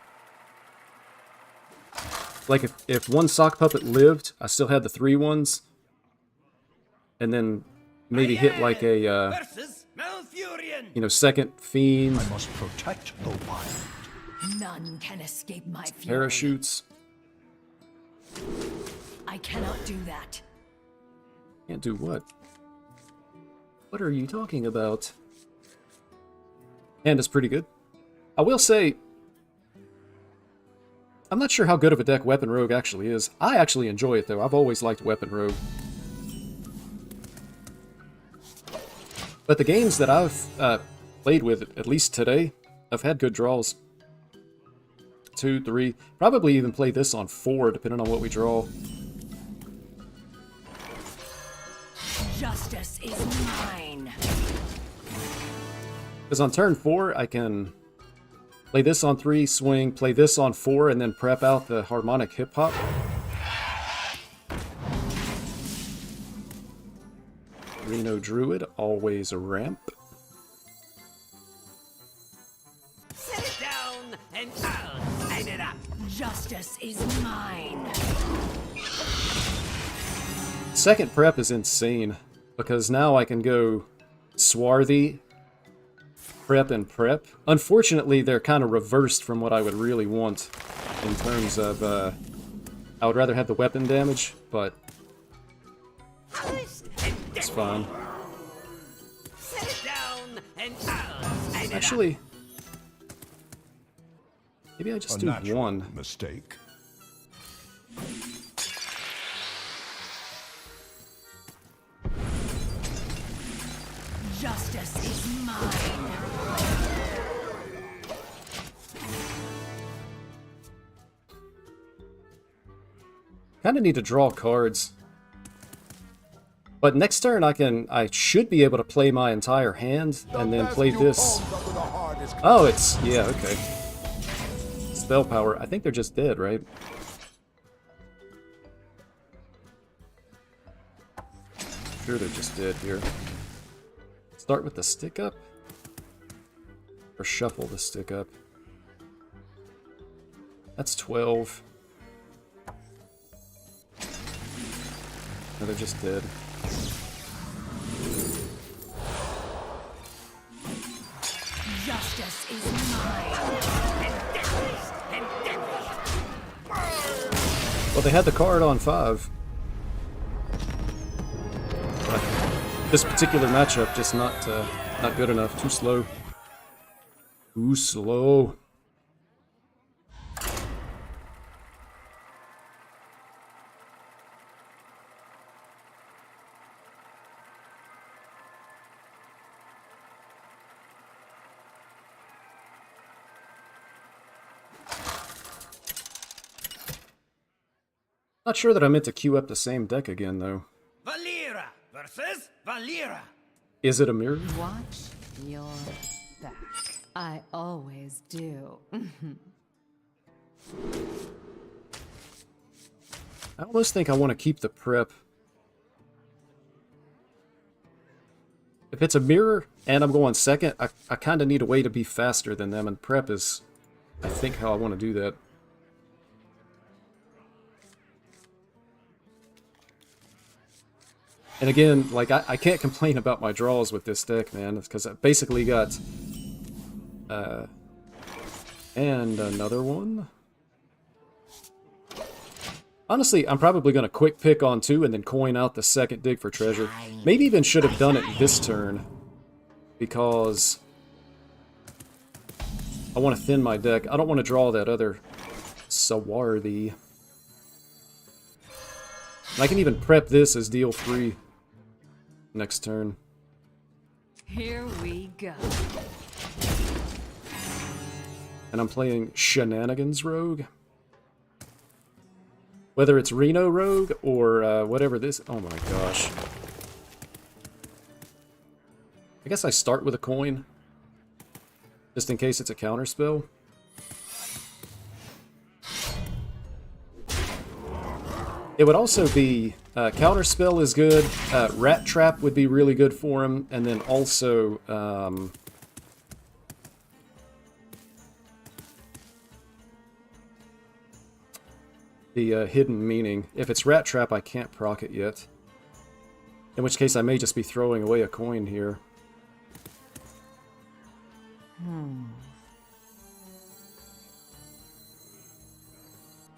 Like, if one Sock Puppet lived, I still had the 3 ones, and then maybe hit like a, you know, second Fiend. I must protect the wild. None can escape my fury. Parachutes. I cannot do that. Can't do what? What are you talking about? And it's pretty good. I will say, I'm not sure how good of a deck Weapon Rogue actually is. I actually enjoy it, though. I've always liked Weapon Rogue. But the games that I've played with, at least today, I've had good draws. 2, 3, probably even play this on 4, depending on what we draw. Justice is mine. Because on turn 4, I can play this on 3, swing, play this on 4, and then prep out the Harmonic Hip Hop. Reno Druid, always a ramp. Set it down, and I'll light it up. Justice is mine. Second prep is insane, because now I can go Swarthy, prep, and prep. Unfortunately, they're kind of reversed from what I would really want in terms of, I would rather have the weapon damage, but it's fine. Set it down, and I'll light it up. Actually, maybe I just do one. Mistake. Justice is mine. Kind of need to draw cards. But next turn I should be able to play my entire hand and then play this. Oh, it's, yeah, okay. Spell power. I think they're just dead, right? Sure, they're just dead here. Start with the stick up? Or shuffle the stick up? That's 12. No, they're just dead. Justice is mine. Well, they had the card on 5. But this particular matchup just not good enough. Too slow. Too slow. Not sure that I meant to queue up the same deck again, though. Valera versus Valera. Is it a mirror? Watch your back. I always do. I almost think I want to keep the prep. If it's a mirror and I'm going second, I kind of need a way to be faster than them, and prep is, I think, how I want to do that. And again, like, I can't complain about my draws with this deck, man, because I basically got... and another one. Honestly, I'm probably going to quick pick on 2 and then coin out the second dig for treasure. Maybe even should have done it this turn, because I want to thin my deck. I don't want to draw that other Sawarthy. I can even prep this as deal 3 next turn. Here we go. And I'm playing Shenanigans Rogue. Whether it's Reno Rogue or whatever this... Oh my gosh. I guess I start with a coin. Just in case it's a counterspell. It would also be... counterspell is good. Rat Trap would be really good for him. And then also... the hidden meaning. If it's Rat Trap, I can't proc it yet. In which case, I may just be throwing away a coin here.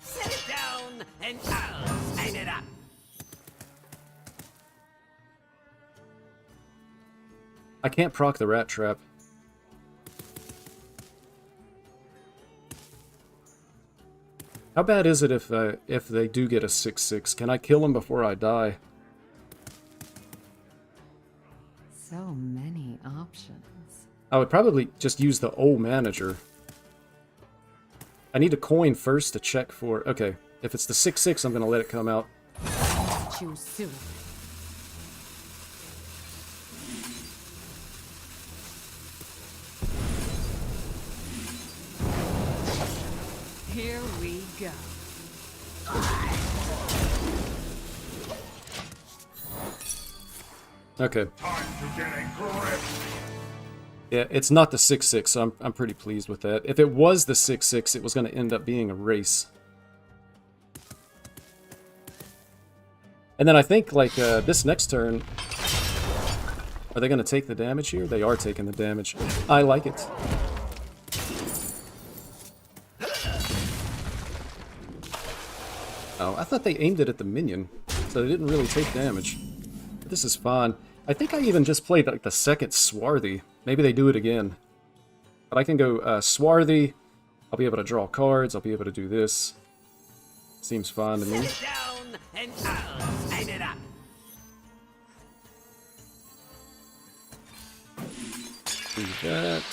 Sit down and I'll sign it up. I can't proc the Rat Trap. How bad is it if they do get a 6/6? Can I kill them before I die? So many options. I would probably just use the old manager. I need a coin first to check for... Okay, if it's the 6/6, I'm going to let it come out. Choose soon. Here we go. Okay. Time to get a grip. Yeah, it's not the 6/6, so I'm pretty pleased with that. If it was the 6/6, it was going to end up being a race. And then I think, like, this next turn... Are they going to take the damage here? They are taking the damage. I like it. Oh, I thought they aimed it at the minion, so they didn't really take damage. But this is fine. I think I even just played, like, the second Swarthy. Maybe they do it again. But I can go Swarthy. I'll be able to draw cards. I'll be able to do this. Seems fine to me. Sit down and I'll sign it up. Do that.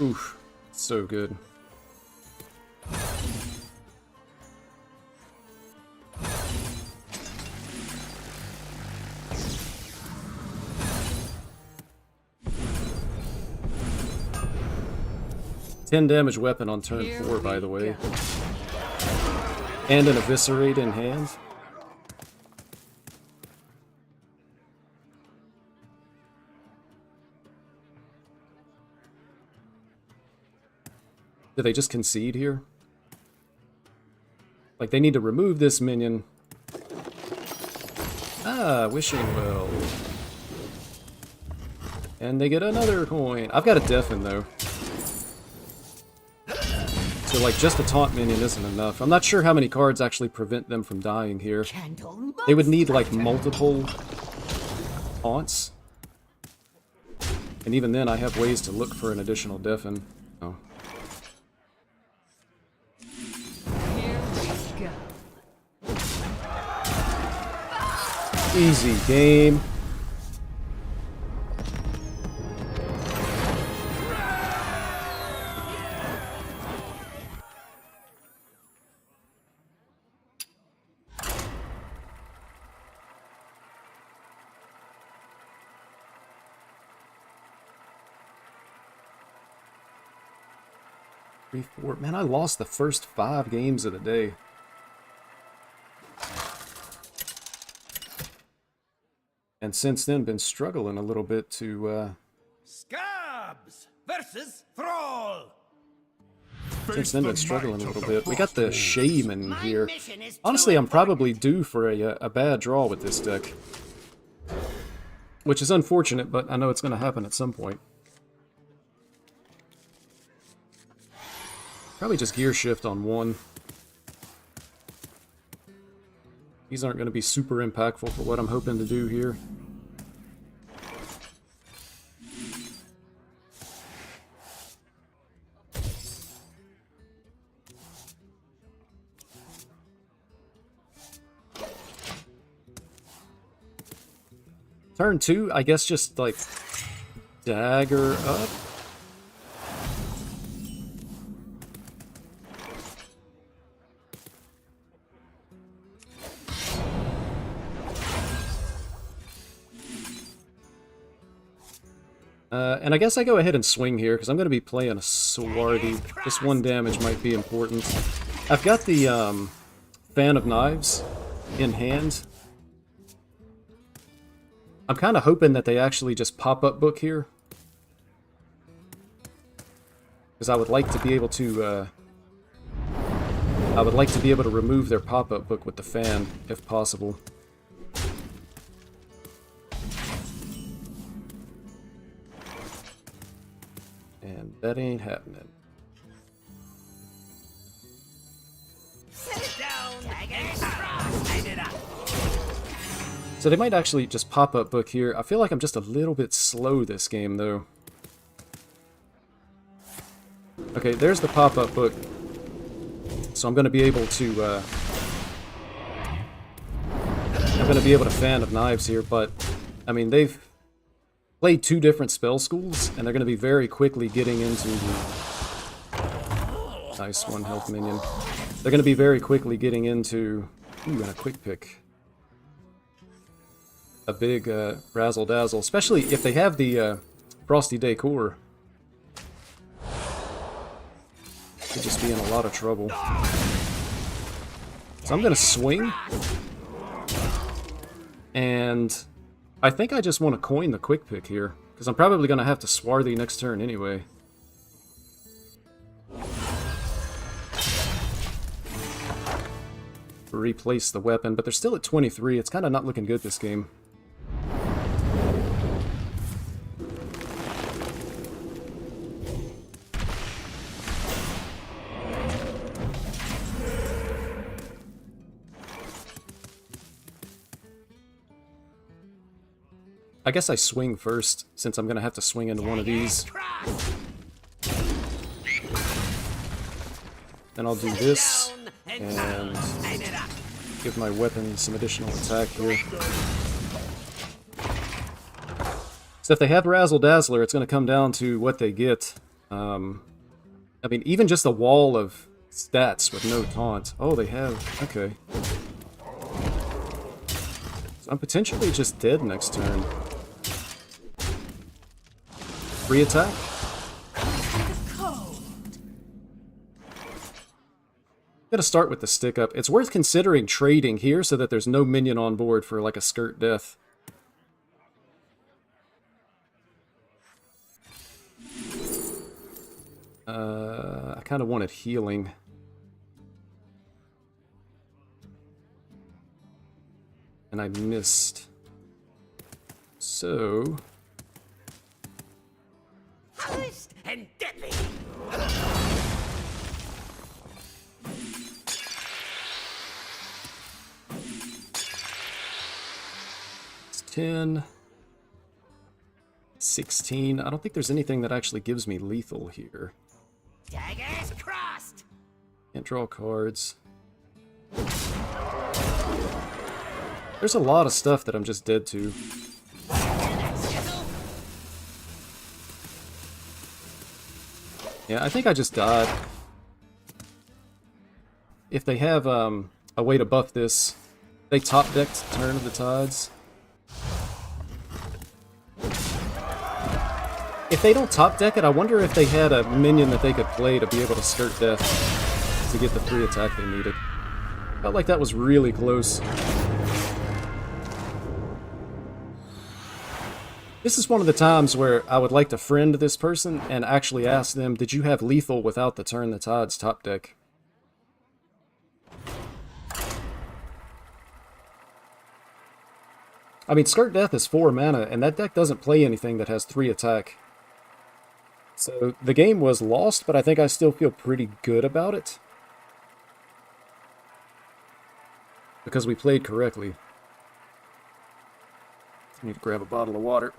Oof. So good. Damage weapon on turn 4, by the way. And an Eviscerate in hand. Did they just concede here? Like, they need to remove this minion. Ah, Wishing Well. And they get another coin. I've got a Deafen, though. So, like, just a taunt minion isn't enough. I'm not sure how many cards actually prevent them from dying here. They would need, like, multiple taunts. And even then, I have ways to look for an additional Deafen. Oh. Here we go. Easy game. Man, I lost the first 5 games of the day. And since then, been struggling a little bit to, Scabs versus Thrall. Since then, been struggling a little bit. We got the Shaman here. Honestly, I'm probably due for a bad draw with this deck. which is unfortunate, but I know it's going to happen at some point. Probably just gear shift on one. These aren't going to be super impactful for what I'm hoping to do here. Turn 2, I guess just like dagger up. And I guess I go ahead and swing here, because I'm going to be playing a Swarthy. This 1 damage might be important. I've got the Fan of Knives in hand. I'm kind of hoping that they actually just pop-up book here. Because I would like to be able to... I would like to be able to remove their pop-up book with the fan, if possible. And that ain't happening. Set it down and light it up. So they might actually just pop up book here. I feel like I'm just a little bit slow this game, though. Okay, there's the pop-up book. So I'm going to be able to... I'm going to be able to Fan of Knives here, but... I mean, they've played 2 different spell schools, and they're going to be very quickly getting into the... Nice 1 health minion. They're going to be very quickly getting into... Ooh, and a quick pick. A big razzle dazzle, especially if they have the Frosty Decor. Could just be in a lot of trouble. So I'm gonna swing, and I think I just want to coin the quick pick here, because I'm probably gonna have to Swarthy next turn anyway. Replace the weapon, but they're still at 23. It's kind of not looking good this game. I guess I swing first, since I'm going to have to swing into one of these. Then I'll do this, and give my weapon some additional attack here. So if they have Razzle Dazzler, it's going to come down to what they get. I mean, even just a wall of stats with no taunt. Oh, they have... Okay. So I'm potentially just dead next turn. Free attack? I'm gonna start with the stick up. It's worth considering trading here so that there's no minion on board for like a skirt death. I kind of wanted healing. And I missed. So... Polished and deadly. It's 10. 16. I don't think there's anything that actually gives me lethal here. Daggers crossed. Can't draw cards. There's a lot of stuff that I'm just dead to. Yeah, I think I just died. If they have a way to buff this, they top decked Turn of the Tides. If they don't top deck it, I wonder if they had a minion that they could play to be able to skirt death to get the 3 attack they needed. Felt like that was really close. This is one of the times where I would like to friend this person and actually ask them, did you have lethal without the Turn the Tides top deck? I mean, Skirt Death is 4 mana, and that deck doesn't play anything that has 3 attack. So the game was lost, but I think I still feel pretty good about it. Because we played correctly. I need to grab a bottle of water.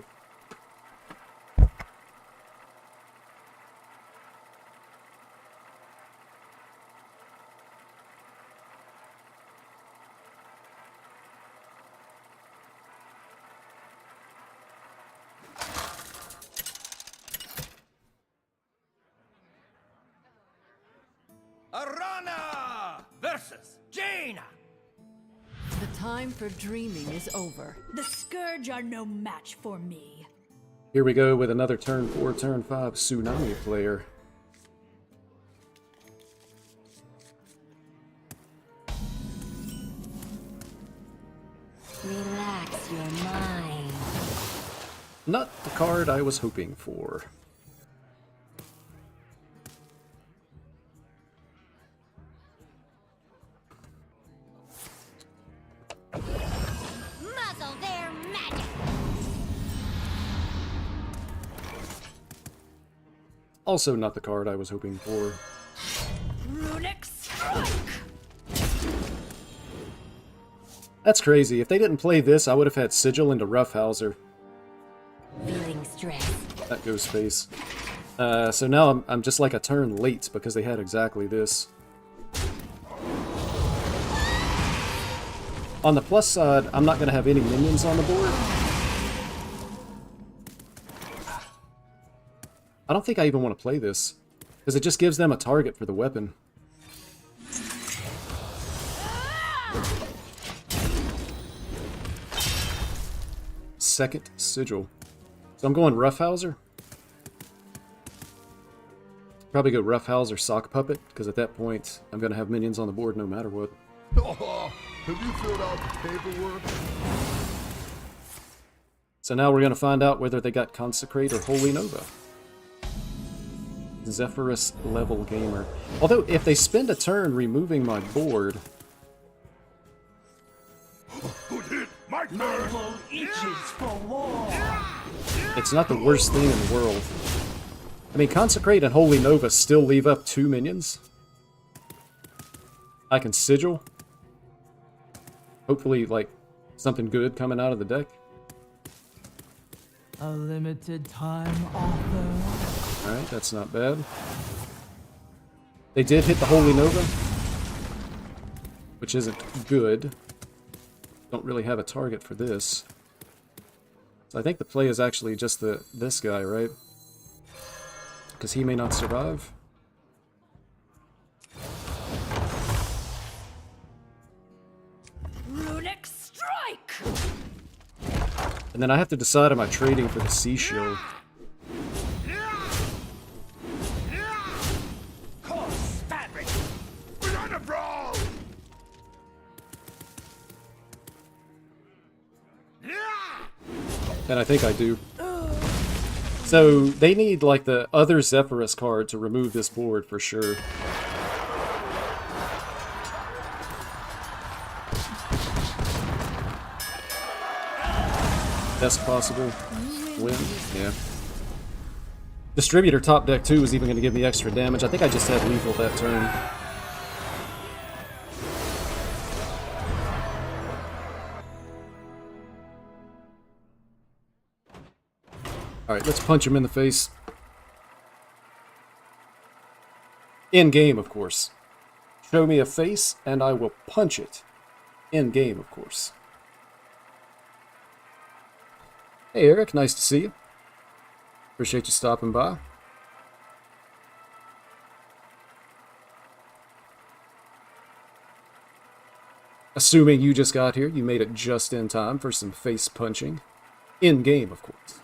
Arana versus Jaina. The time for dreaming is over. The Scourge are no match for me. Here we go with another turn 4, turn 5 Tsunami player. Relax your mind. Not the card I was hoping for. Muzzle their magic. Also not the card I was hoping for. Runic Strike! That's crazy. If they didn't play this, I would have had Sigil into Roughhouser. Feeling stressed. That goes space. So now I'm just like a turn late because they had exactly this. On the plus side, I'm not going to have any minions on the board. I don't think I even want to play this, because it just gives them a target for the weapon. Second Sigil. So I'm going Roughhouser. Probably go Roughhouser Sock Puppet, because at that point, I'm going to have minions on the board no matter what. Oh, have you filled out the paperwork? So now we're going to find out whether they got Consecrate or Holy Nova. Zephyrus level gamer. Although, if they spend a turn removing my board... Good hit, my My turn. wool itches for war. It's not the worst thing in the world. I mean, Consecrate and Holy Nova still leave up 2 minions. I can Sigil. Hopefully, like, something good coming out of the deck. A limited time offer. Alright, that's not bad. They did hit the Holy Nova, which isn't good. Don't really have a target for this. So I think the play is actually just this guy, right? Because he may not survive. Runic Strike! And then I have to decide, am I trading for the Sea Shield? Coarse fabric. We're on a brawl. And I think I do. So they need like the other Zephyrus card to remove this board for sure. Best possible win. Yeah. Distributor top deck 2 is even going to give me extra damage. I think I just had lethal that turn. Alright, let's punch him in the face. In game, of course. Show me a face, and I will punch it. In game, of course. Hey Eric, nice to see you. Appreciate you stopping by. Assuming you just got here, you made it just in time for some face punching. In game, of course.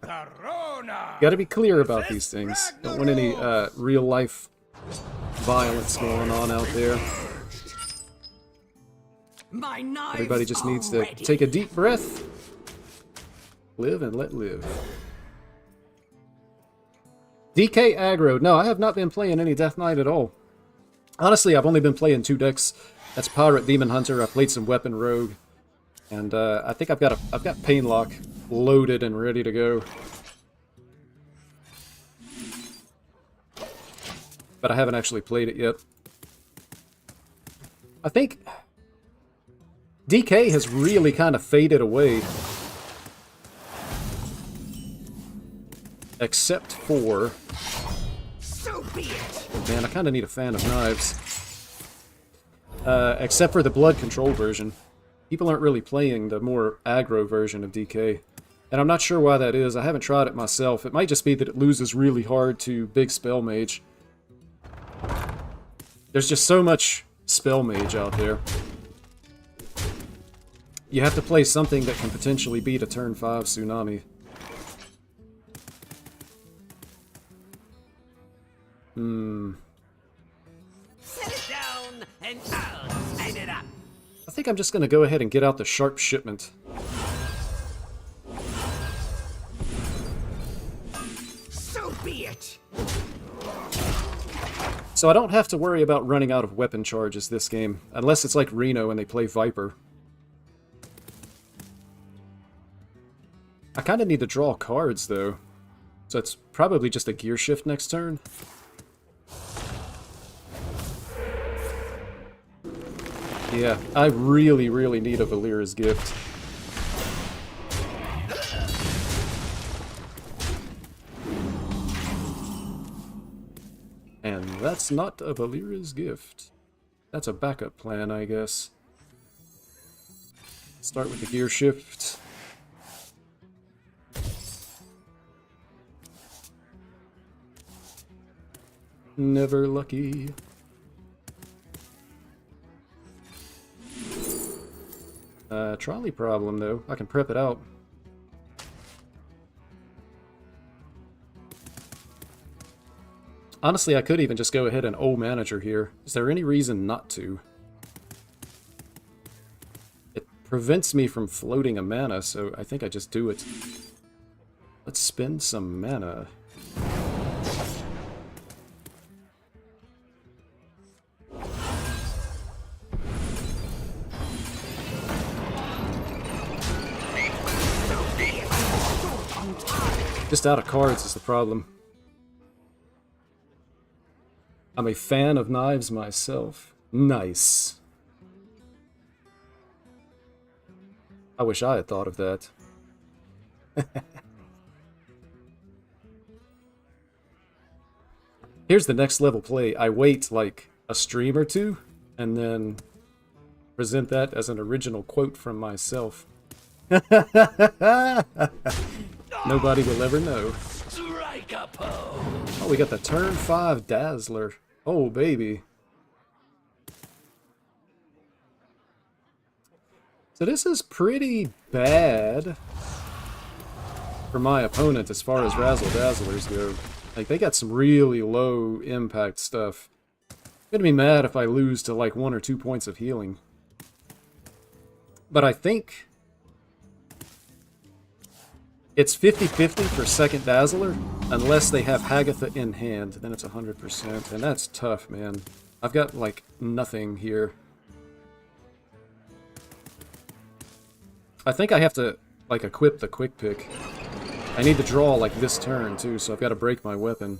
Corona. Gotta be clear about these things. Don't want any real life violence going on out there. My knives Everybody just needs to already. take a deep breath. Live and let live. DK Aggro. No, I have not been playing any Death Knight at all. Honestly, I've only been playing 2 decks. That's Pirate, Demon Hunter. I played some Weapon Rogue, and I think I've got Painlock loaded and ready to go. But I haven't actually played it yet. I think DK has really kind of faded away. Except for... So be it. Man, I kind of need a fan of knives. Except for the blood control version. People aren't really playing the more aggro version of DK. And I'm not sure why that is. I haven't tried it myself. It might just be that it loses really hard to big spell mage. There's just so much spell mage out there. You have to play something that can potentially beat a turn 5 tsunami. Set it down and I'll sign it up. I think I'm just going to go ahead and get out the sharp shipment. So be it. So I don't have to worry about running out of weapon charges this game, unless it's like Reno and they play Viper. I kind of need to draw cards, though. So it's probably just a gear shift next turn. Yeah, I really, really need a Valera's Gift. And that's not a Valera's Gift. That's a backup plan, I guess. Start with the gear shift. Never lucky. Trolley problem, though. I can prep it out. Honestly, I could even just go ahead and old manager here. Is there any reason not to? It prevents me from floating a mana, so I think I just do it. Let's spend some mana. Just out of cards is the problem. I'm a fan of knives myself. Nice. I wish I had thought of that. Here's the next level play. I wait like a stream or two, and then present that as an original quote from myself. Nobody will ever know. Strike a pose. Oh, we got the turn 5 Dazzler. Oh, baby. So this is pretty bad for my opponent as far as Razzle Dazzlers go. Like, they got some really low impact stuff. I'm gonna be mad if I lose to like 1 or 2 points of healing. But I think it's 50-50 for second Dazzler, unless they have Hagatha in hand, then it's 100%, and that's tough, man. I've got, like, nothing here. I think I have to, like, equip the quick pick. I need to draw, like, this turn, too, so I've got to break my weapon.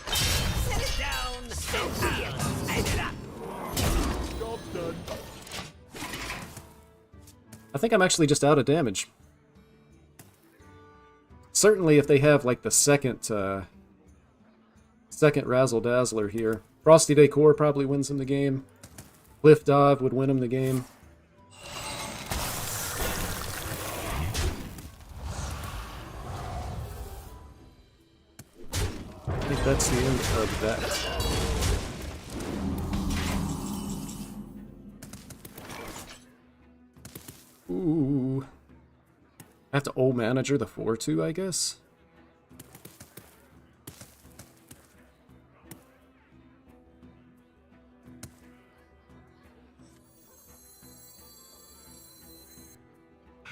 Set it down and I'll sign it up. Job's done. I think I'm actually just out of damage. Certainly if they have, like, the second Razzle Dazzler here. Frosty Decor probably wins him the game. Cliff Dive would win him the game. I think that's the end of that. Ooh. I have to old manager the 4-2, I guess?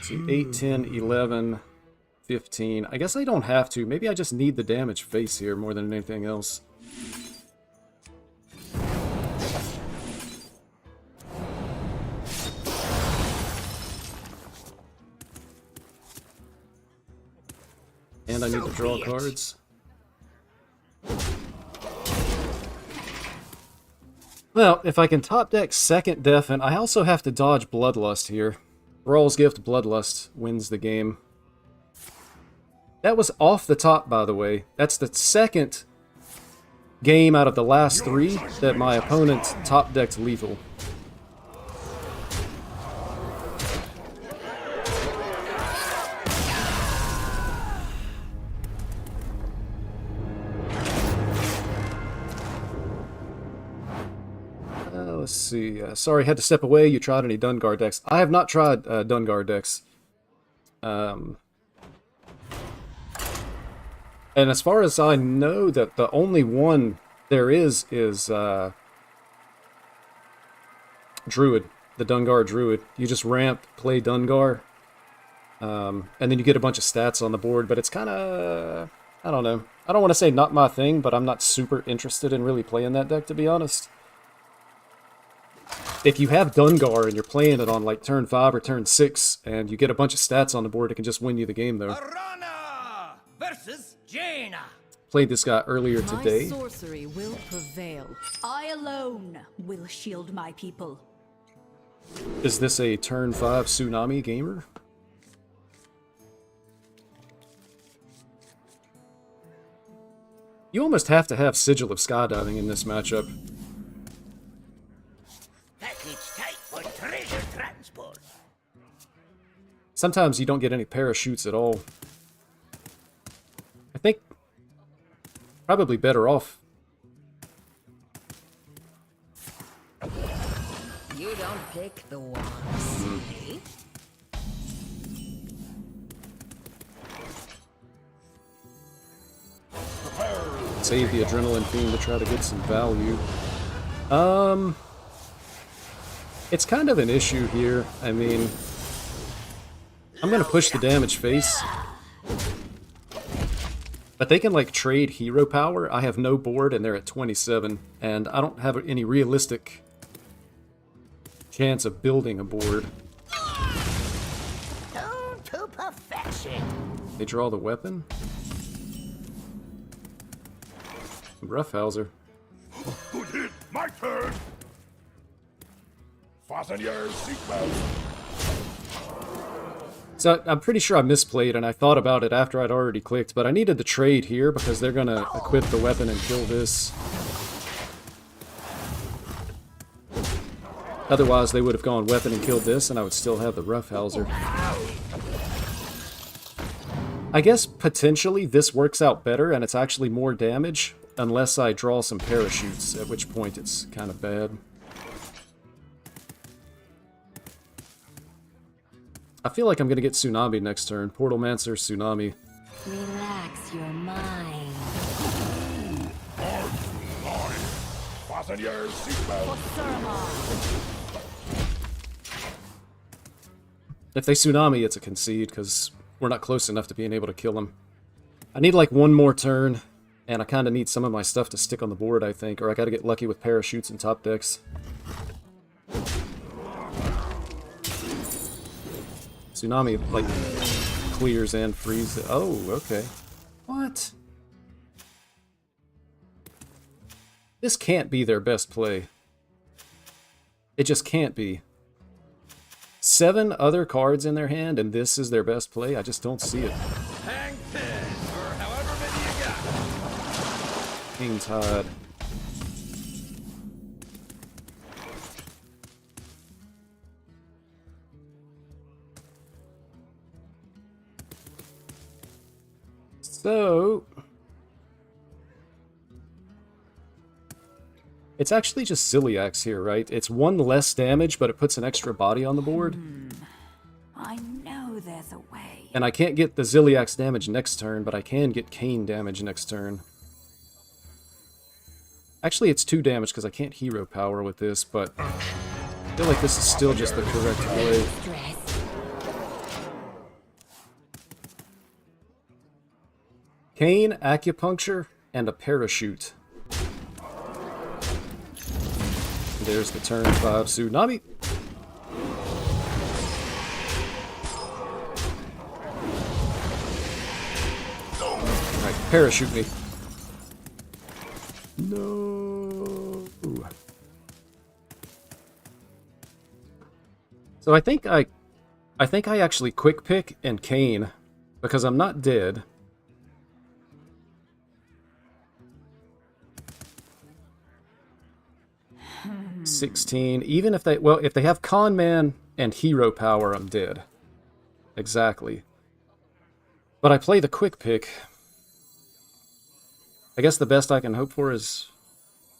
See, 8, 10, 11, 15. I guess I don't have to. Maybe I just need the damage face here more than anything else. And I need to draw cards. Well, if I can top deck second Deafen, I also have to dodge Bloodlust here. Thrall's Gift Bloodlust wins the game. That was off the top, by the way. That's the second game out of the last 3 that my opponent top decked lethal. Let's see. Sorry, had to step away. You tried any Dungar decks? I have not tried Dungar decks. And as far as I know, that the only one there is Druid, the Dungar Druid. You just ramp, play Dungar, and then you get a bunch of stats on the board. But it's kind of, I don't know. I don't want to say not my thing, but I'm not super interested in really playing that deck, to be honest. If you have Dungar and you're playing it on like turn 5 or turn 6, and you get a bunch of stats on the board, it can just win you the game, though. Arana versus Jaina. Played this guy earlier today. My sorcery will prevail. I alone will shield my people. Is this a turn 5 Tsunami gamer? You almost have to have Sigil of Skydiving in this matchup. Package tight for treasure transport. Sometimes you don't get any parachutes at all. I think probably better off. You don't pick the ones, eh? Save the Adrenaline Fiend to try to get some value. It's kind of an issue here. I mean, I'm gonna push the damage face. But they can, like, trade hero power. I have no board, and they're at 27. And I don't have any realistic chance of building a board. Down to perfection. They draw the weapon. Roughhouser. Good hit. My turn. Fasten your seatbelt. So I'm pretty sure I misplayed, and I thought about it after I'd already clicked, but I needed to trade here because they're gonna equip the weapon and kill this. Otherwise, they would have gone weapon and killed this, and I would still have the Roughhouser. I guess potentially this works out better, and it's actually more damage, unless I draw some parachutes, at which point it's kind of bad. I feel like I'm gonna get Tsunami next turn. Portalmancer, Tsunami. Relax your mind. Fasten your seatbelt. If they Tsunami, it's a concede, because we're not close enough to being able to kill them. I need like one more turn, and I kind of need some of my stuff to stick on the board, I think, or I gotta get lucky with parachutes and top decks. Tsunami, like, clears and freezes. Oh, okay. What? This can't be their best play. It just can't be. 7 other cards in their hand, and this is their best play? I just don't see it. Hang 10 or however many you got. King Tide. So, it's actually just Ziliax here, right? It's 1 less damage, but it puts an extra body on the board. I know there's a way. And I can't get the Ziliax damage next turn, but I can get Kane damage next turn. Actually, it's 2 damage because I can't hero power with this, but I feel like this is still just the correct play. Stress. Kane, Acupuncture, and a Parachute. There's the turn 5 Tsunami. Parachute me. No. So I think I actually quick pick and cane because I'm not dead. Hmm. 16. Even if if they have Con Man and Hero Power, I'm dead. Exactly. But I play the quick pick. I guess the best I can hope for is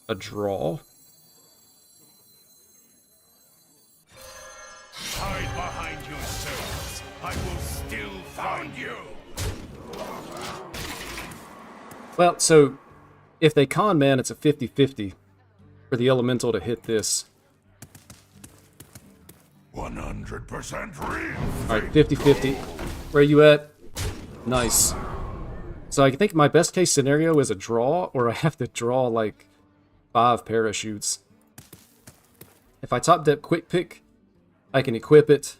a draw. Hide behind yourselves. I will still find you. Well, so if they Con Man, it's a 50-50 for the Elemental to hit this. 100% real. Alright, 50-50. Where are you at? Nice. So I think my best case scenario is a draw, or I have to draw like 5 parachutes. If I top deck quick pick, I can equip it.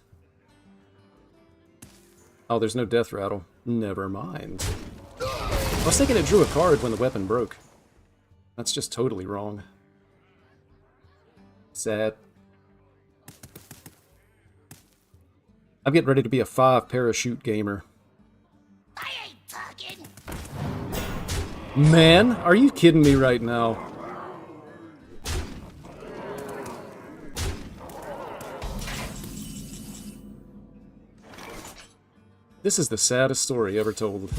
Oh, there's no death rattle. Never mind. I was thinking it drew a card when the weapon broke. That's just totally wrong. Sad. I'm getting ready to be a 5 parachute gamer. I ain't talking. Man, are you kidding me right now? This is the saddest story ever told.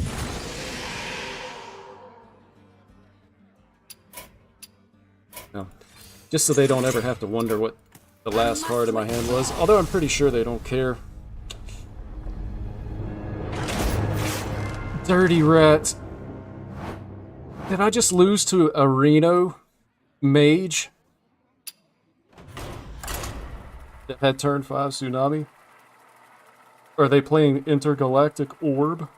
No. Just so they don't ever have to wonder what the last card in my hand was. Although I'm pretty sure they don't care. Dirty rat. Did I just lose to a Reno mage that had turn 5 Tsunami? Are they playing Intergalactic Orb?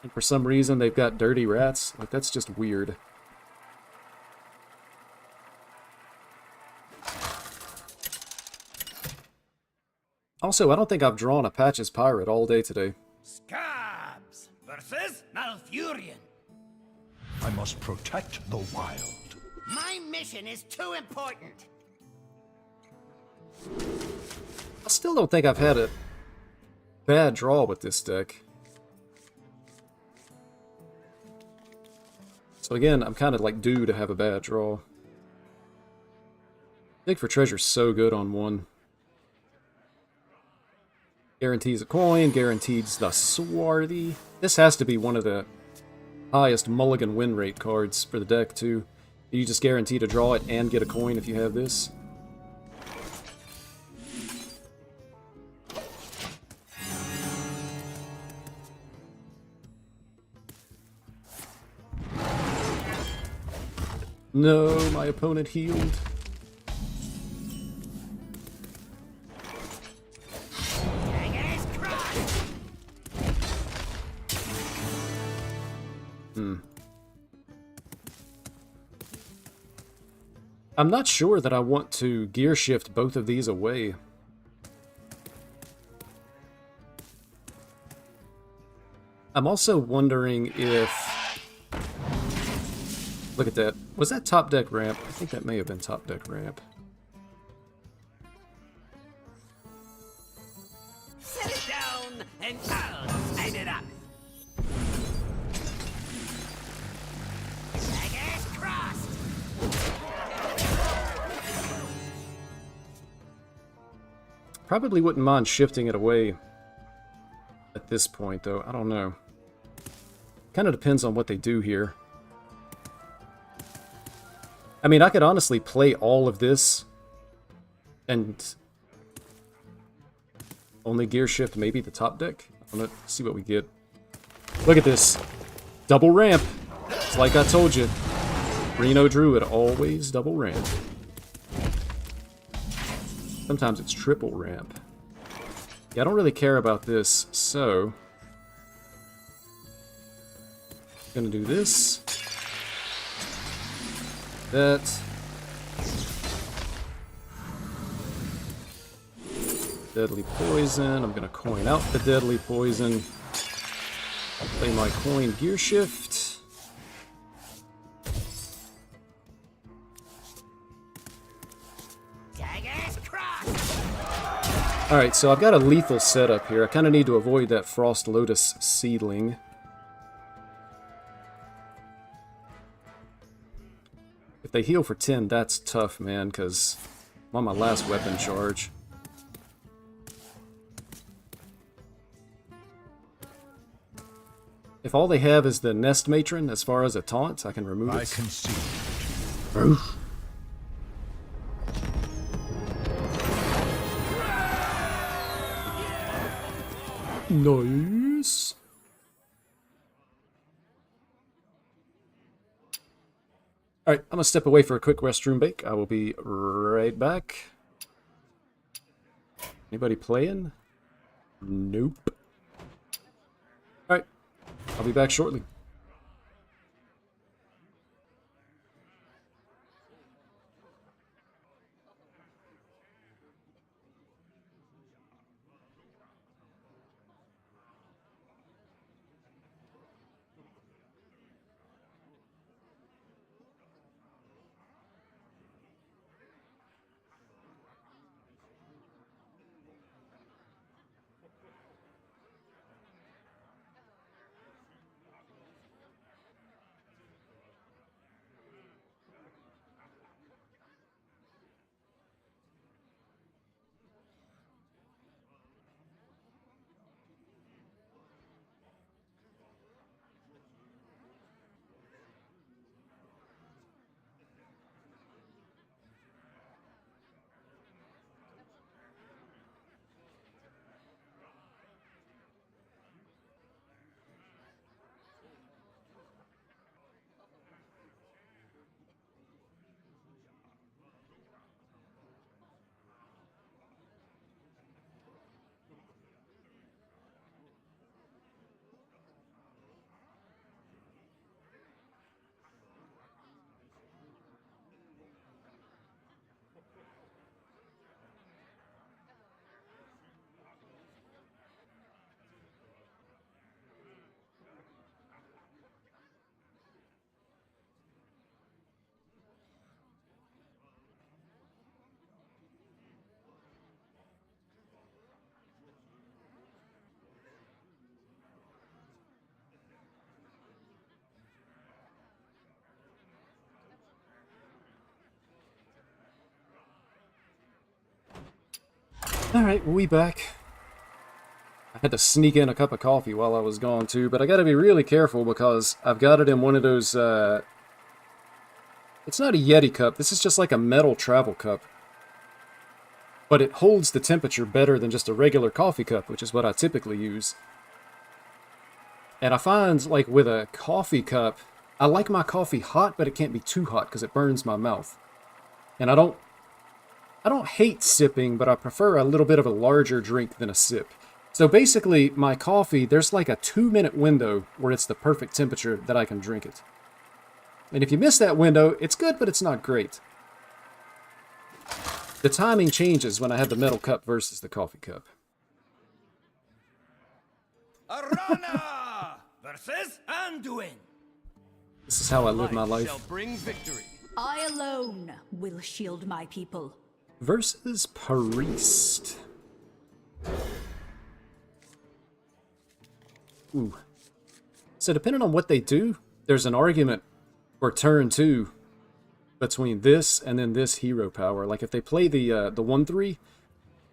And for some reason they've got dirty rats? Like, that's just weird. Also, I don't think I've drawn a Patches Pirate all day today. Scabs versus Malfurion. I must protect the wild. My mission is too important. I still don't think I've had a bad draw with this deck. So again, I'm kind of like due to have a bad draw. Dig for Treasure's so good on 1. Guarantees a coin, guarantees the Swarthy. This has to be one of the highest mulligan win rate cards for the deck too. You just guarantee to draw it and get a coin if you have this. No, my opponent healed. Daggers crossed. I'm not sure that I want to gear shift both of these away. I'm also wondering if... Look at that. Was that top deck ramp? I think that may have been top deck ramp. Set it down and I'll stand it up. Daggers crossed. Probably wouldn't mind shifting it away at this point, though. I don't know. Kind of depends on what they do here. I mean, I could honestly play all of this and only gear shift maybe the top deck. I'm gonna see what we get. Look at this. Double ramp. It's like I told you. Reno Druid always double ramp. Sometimes it's triple ramp. Yeah, I don't really care about this, so... Gonna do this. That. Deadly Poison. I'm gonna coin out the Deadly Poison. Play my coin gear shift. Daggers crossed. Alright, so I've got a lethal setup here. I kind of need to avoid that Frost Lotus seedling. If they heal for 10, that's tough, man, because I'm on my last weapon charge. If all they have is the Nest Matron as far as a taunt, I can remove I it. concede. Oof. Nice. Alright, I'm gonna step away for a quick restroom break. I will be right back. Anybody playing? Nope. Alright, I'll be back shortly. Alright, we'll be back. I had to sneak in a cup of coffee while I was gone too, but I gotta be really careful because I've got it in one of those, it's not a Yeti cup, this is just like a metal travel cup. But it holds the temperature better than just a regular coffee cup, which is what I typically use. And I find, like, with a coffee cup, I like my coffee hot, but it can't be too hot because it burns my mouth. And I don't hate sipping, but I prefer a little bit of a larger drink than a sip. So basically, my coffee, there's like a 2-minute window where it's the perfect temperature that I can drink it. And if you miss that window, it's good, but it's not great. The timing changes when I have the metal cup versus the coffee cup. Arana versus Anduin. This is how I live my Shall life. bring victory. I alone will shield my people. Versus Priest. Ooh. So depending on what they do, there's an argument for turn 2 between this and then this hero power. Like if they play the 1-3,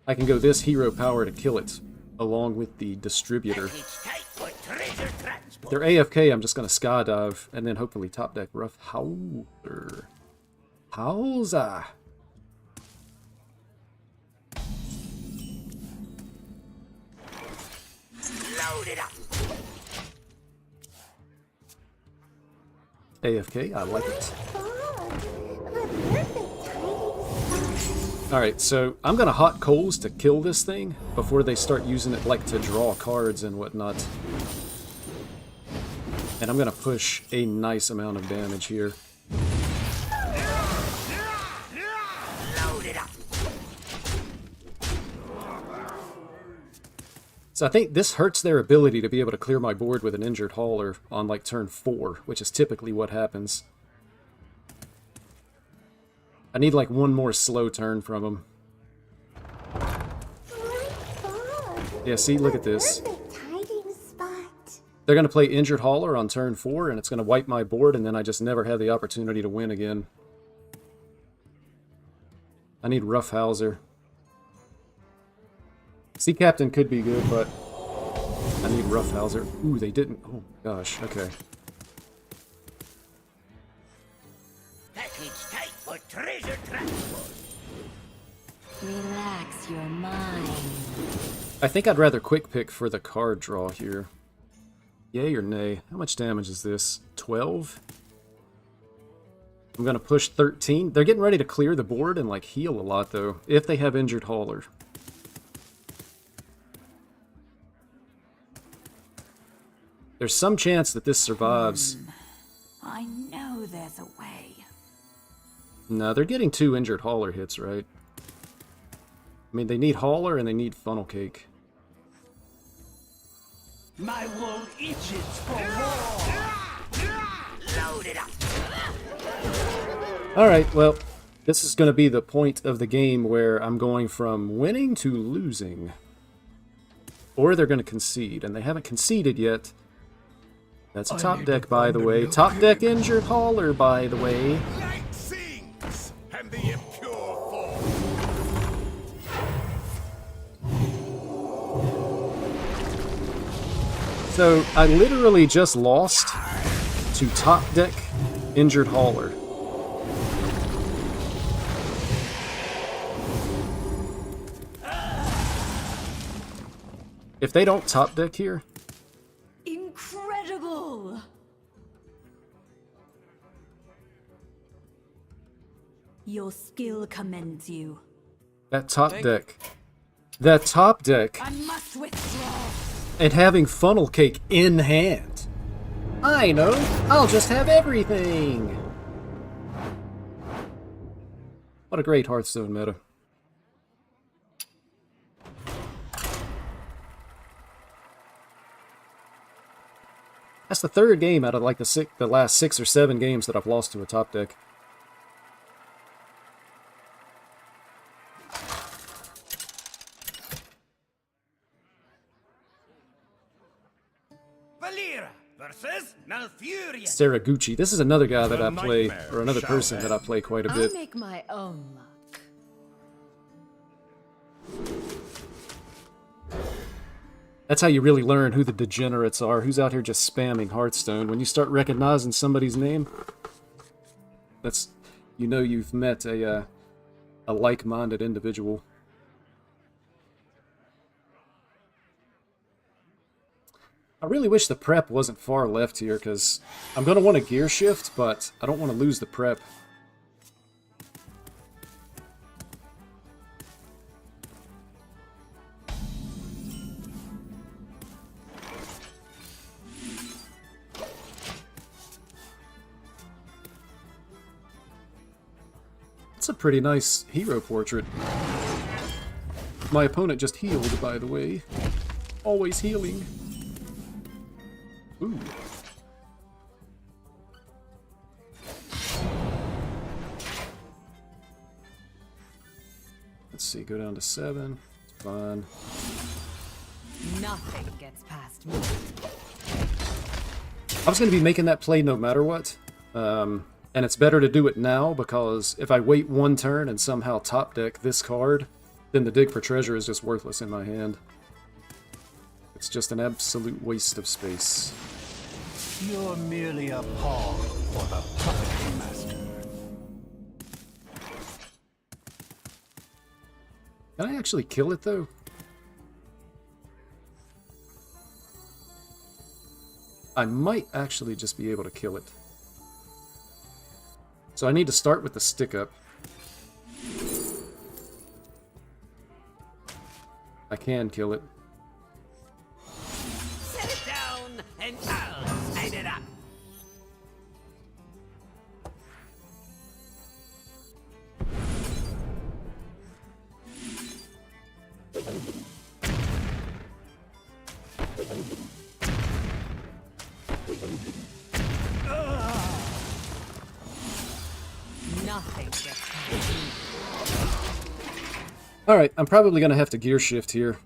I can go this hero power to kill it, along with the distributor. It's tight for treasure transport. If they're AFK, I'm just gonna skydive and then hopefully top deck Rough Howler. Howza. Load it up. AFK, I like it. Alright, so I'm gonna hot coals to kill this thing before they start using it like to draw cards and whatnot. And I'm gonna push a nice amount of damage here. Load it up. So I think this hurts their ability to be able to clear my board with an injured hauler on like turn 4, which is typically what happens. I need like one more slow turn from them. Yeah, see, look at this. They're going to play injured hauler on turn 4, and it's going to wipe my board, and then I just never have the opportunity to win again. I need Roughhouser. Sea Captain could be good, but I need Roughhouser. Ooh, they didn't. Oh, gosh. Okay. Package tight for treasure transport. Relax your mind. I think I'd rather quick pick for the card draw here. Yay or nay? How much damage is this? 12? I'm going to push 13. They're getting ready to clear the board and like heal a lot, though, if they have injured hauler. There's some chance that this survives. I know there's a way. No, they're getting 2 injured hauler hits, right? I mean, they need hauler and they need funnel cake. My wool itches for war. Load it up. Alright, well, this is going to be the point of the game where I'm going from winning to losing. Or they're going to concede, and they haven't conceded yet. That's a top deck, by the way. Top deck injured hauler, by the way. Light sings, and the impure fall. So, I literally just lost to top deck injured hauler. If they don't top deck here, Incredible! Your skill commends you. that top deck, I must withdraw. and having funnel cake in hand. I know, I'll just have everything. What a great Hearthstone meta. That's the 3rd game out of like the last 6 or 7 games that I've lost to a top deck. Valera versus Malfurion. Saraguchi. This is another guy that The I play, nightmare or another shall person that I end. play quite a I'll bit. make my own luck. That's how you really learn who the degenerates are, who's out here just spamming Hearthstone. When you start recognizing somebody's name, that's, you know, you've met a like-minded individual. I really wish the prep wasn't far left here, because I'm going to want a gear shift, but I don't want to lose the prep. It's a pretty nice hero portrait. My opponent just healed, by the way. Always healing. Ooh. Let's see, go down to 7. It's fine. Nothing gets past me. I was going to be making that play no matter what. And it's better to do it now, because if I wait 1 turn and somehow top deck this card, then the dig for treasure is just worthless in my hand. It's just an absolute waste of space. You're merely a pawn for the puppet master. Can I actually kill it, though? I might actually just be able to kill it. So I need to start with the stick up. I can kill it. Set it down and I'll sign it up. Nothing gets past me. Alright, I'm probably going to have to gear shift here.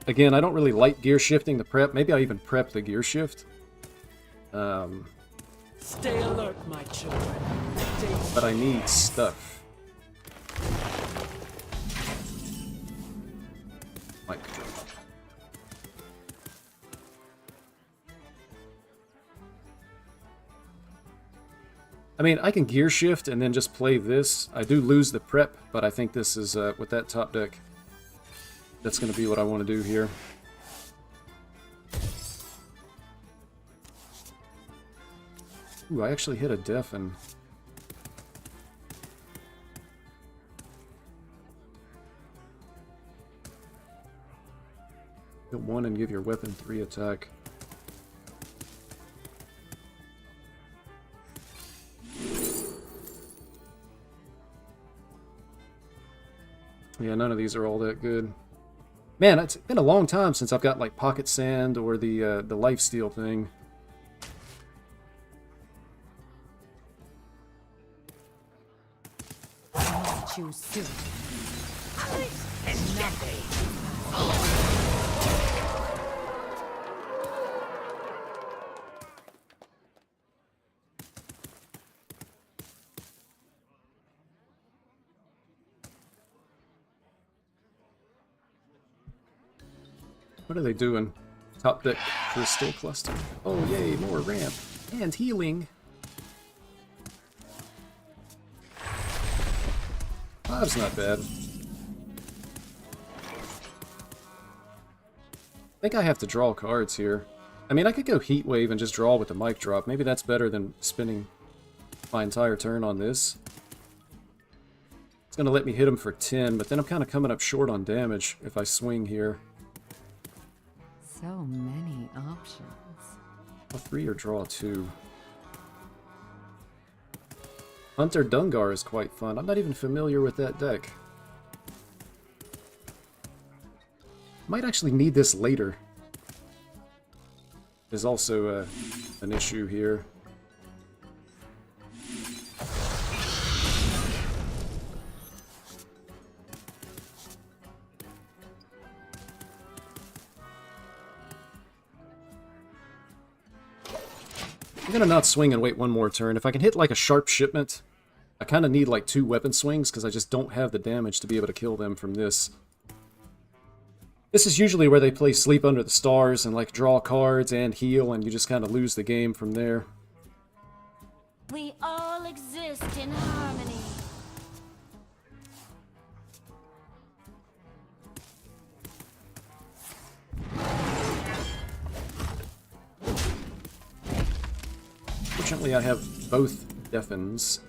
Again, I don't really like gear shifting the prep. Maybe I'll even prep the gear shift. Stay alert, my children. But I need stuff. Mic drop. I mean, I can gear shift and then just play this. I do lose the prep, but I think this is, with that top deck, that's going to be what I want to do here. Ooh, I actually hit a deafen. Hit 1 and give your weapon 3 attack. Yeah, none of these are all that good. Man, it's been a long time since I've got like Pocket Sand or the Lifesteal thing. Choose soon. What are they doing? Top deck crystal cluster. Oh yay, more ramp. And healing. 5's not bad. I think I have to draw cards here. I mean, I could go Heat Wave and just draw with the mic drop. Maybe that's better than spending my entire turn on this. It's going to let me hit him for 10, but then I'm kind of coming up short on damage if I swing here. So many options. Draw 3 or draw 2. Hunter Dungar is quite fun. I'm not even familiar with that deck. Might actually need this later. There's also an issue here. I'm gonna not swing and wait one more turn. If I can hit like a sharp shipment, I kind of need like 2 weapon swings because I just don't have the damage to be able to kill them from this. This is usually where they play Sleep Under the Stars and like draw cards and heal, and you just kind of lose the game from there. We all exist in harmony. Fortunately, I have both Deafens.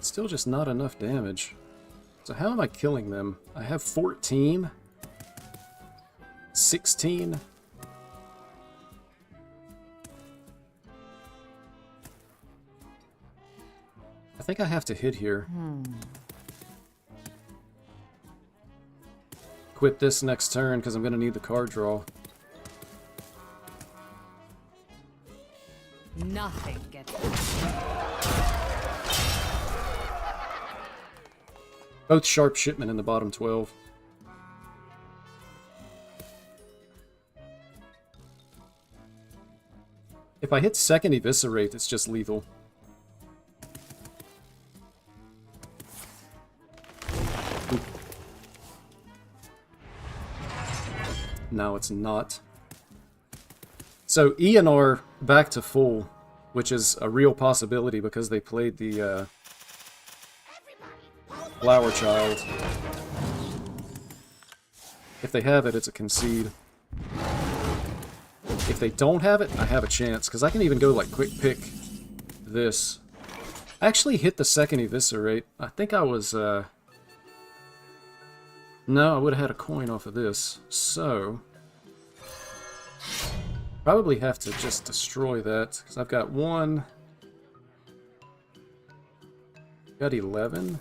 Still just not enough damage. So how am I killing them? I have 14. 16. I think I have to hit here. Quit this next turn because I'm going to need the card draw. Nothing gets Both Sharp Shipment in the bottom 12. If I hit second Eviscerate, it's just lethal. Oop. No, it's not. So ENR back to full, which is a real possibility because they played the Flower Child. If they have it, it's a concede. If they don't have it, I have a chance, because I can even go, like, quick pick this. I actually hit the second Eviscerate. I think I was No, I would have had a coin off of this. So, probably have to just destroy that, because I've got 1. Got 11.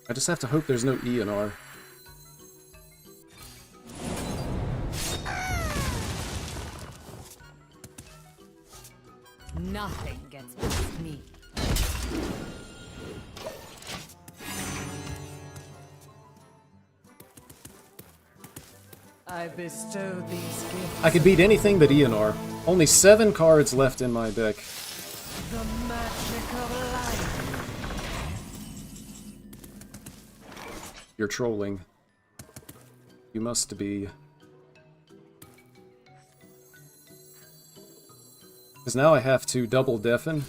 I just have to hope there's no E and R. Nothing gets past me. I bestow these gifts. I could beat anything but E and R. Only 7 cards left in my deck. The magic of life. You're trolling. You must be. Because now I have to double deafen.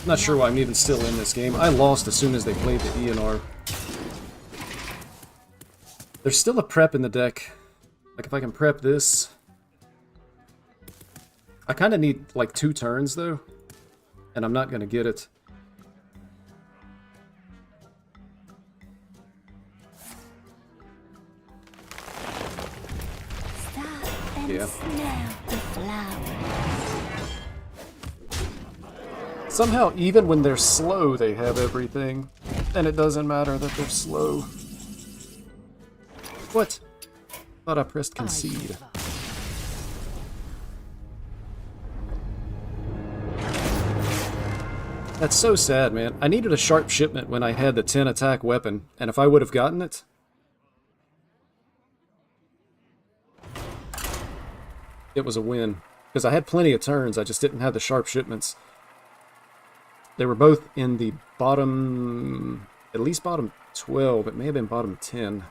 I'm not sure why I'm even still in this game. I lost as soon as they played the E and R. There's still a prep in the deck. Like, if I can prep this... I kind of need, like, 2 turns, though. And I'm not going to get it. Stop and Yeah. smell the flowers. Somehow, even when they're slow, they have everything. And it doesn't matter that they're slow. What? Thought I pressed concede. That's so sad, man. I needed a sharp shipment when I had the 10 attack weapon, and if I would have gotten it... It was a win. Because I had plenty of turns, I just didn't have the sharp shipments. They were both in the bottom... at least bottom 12, it may have been bottom 10.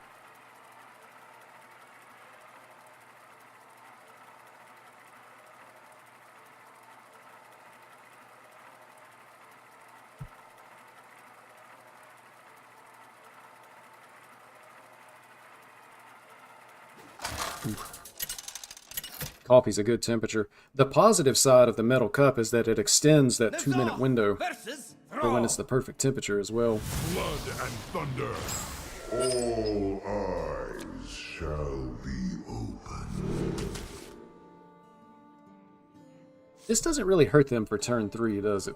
Coffee's a good temperature. The positive side of the metal cup is that it extends that 2-minute window for when it's the perfect temperature as well. Blood and thunder. All eyes shall be open. This doesn't really hurt them for turn 3, does it?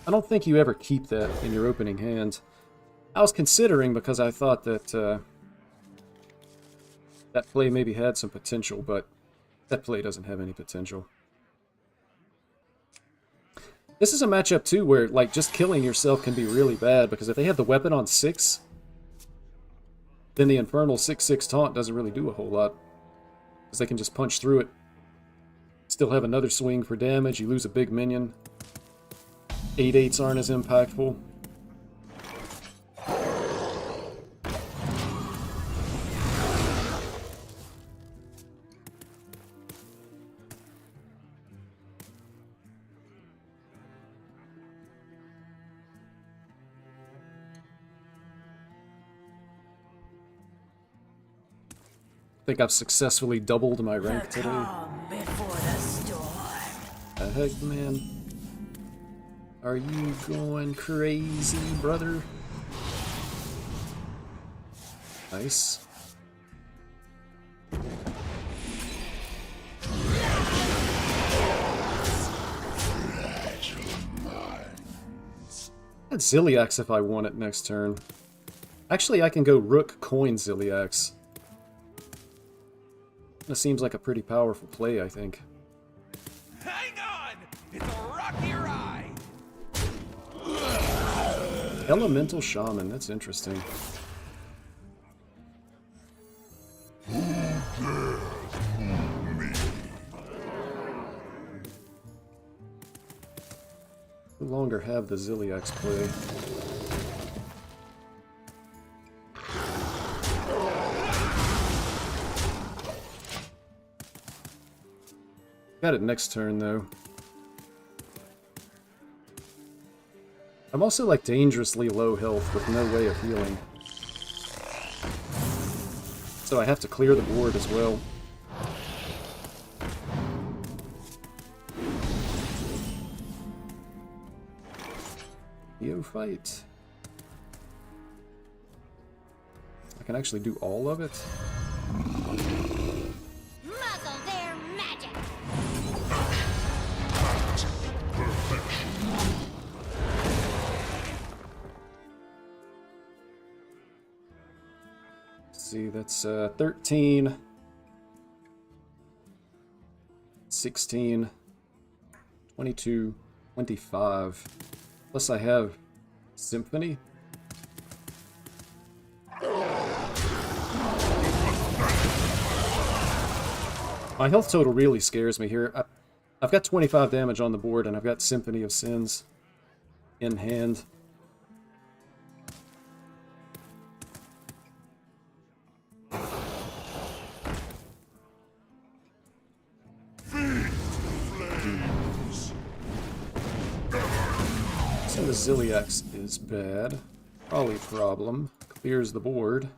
I don't think you ever keep that in your opening hand. I was considering because I thought that that play maybe had some potential, but that play doesn't have any potential. This is a matchup, too, where, like, just killing yourself can be really bad, because if they have the weapon on 6, then the Infernal 6/6 taunt doesn't really do a whole lot. Because they can just punch through it. Still have another swing for damage, you lose a big minion. 8/8s aren't as impactful. I think I've successfully doubled my rank today. Calm before the storm. The heck, man? Are you going crazy, brother? Nice. I'd Ziliax if I want it next turn. Actually, I can go Rook, Coin, Ziliax. That seems like a pretty powerful play, I think. Hang on! It's a rocky ride! Elemental Shaman, that's interesting. No longer have the Ziliax play. Got it next turn, though. I'm also like dangerously low health with no way of healing. So I have to clear the board as well. Fight. I can actually do all of it. Muzzle their magic. Let's see, that's 13, 16, 22, 25. Plus I have Symphony. My health total really scares me here. I've got 25 damage on the board, and I've got Symphony of Sins in hand. So the Ziliax is bad. Probably a problem. Clears the board.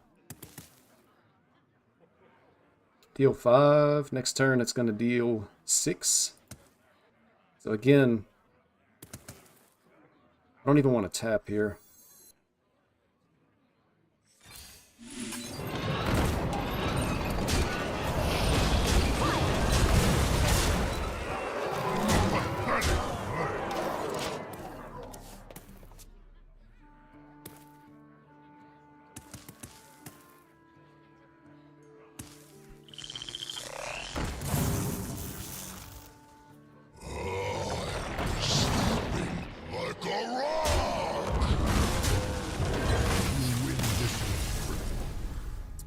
Deal 5. Next turn it's going to deal 6. So again, I don't even want to tap here.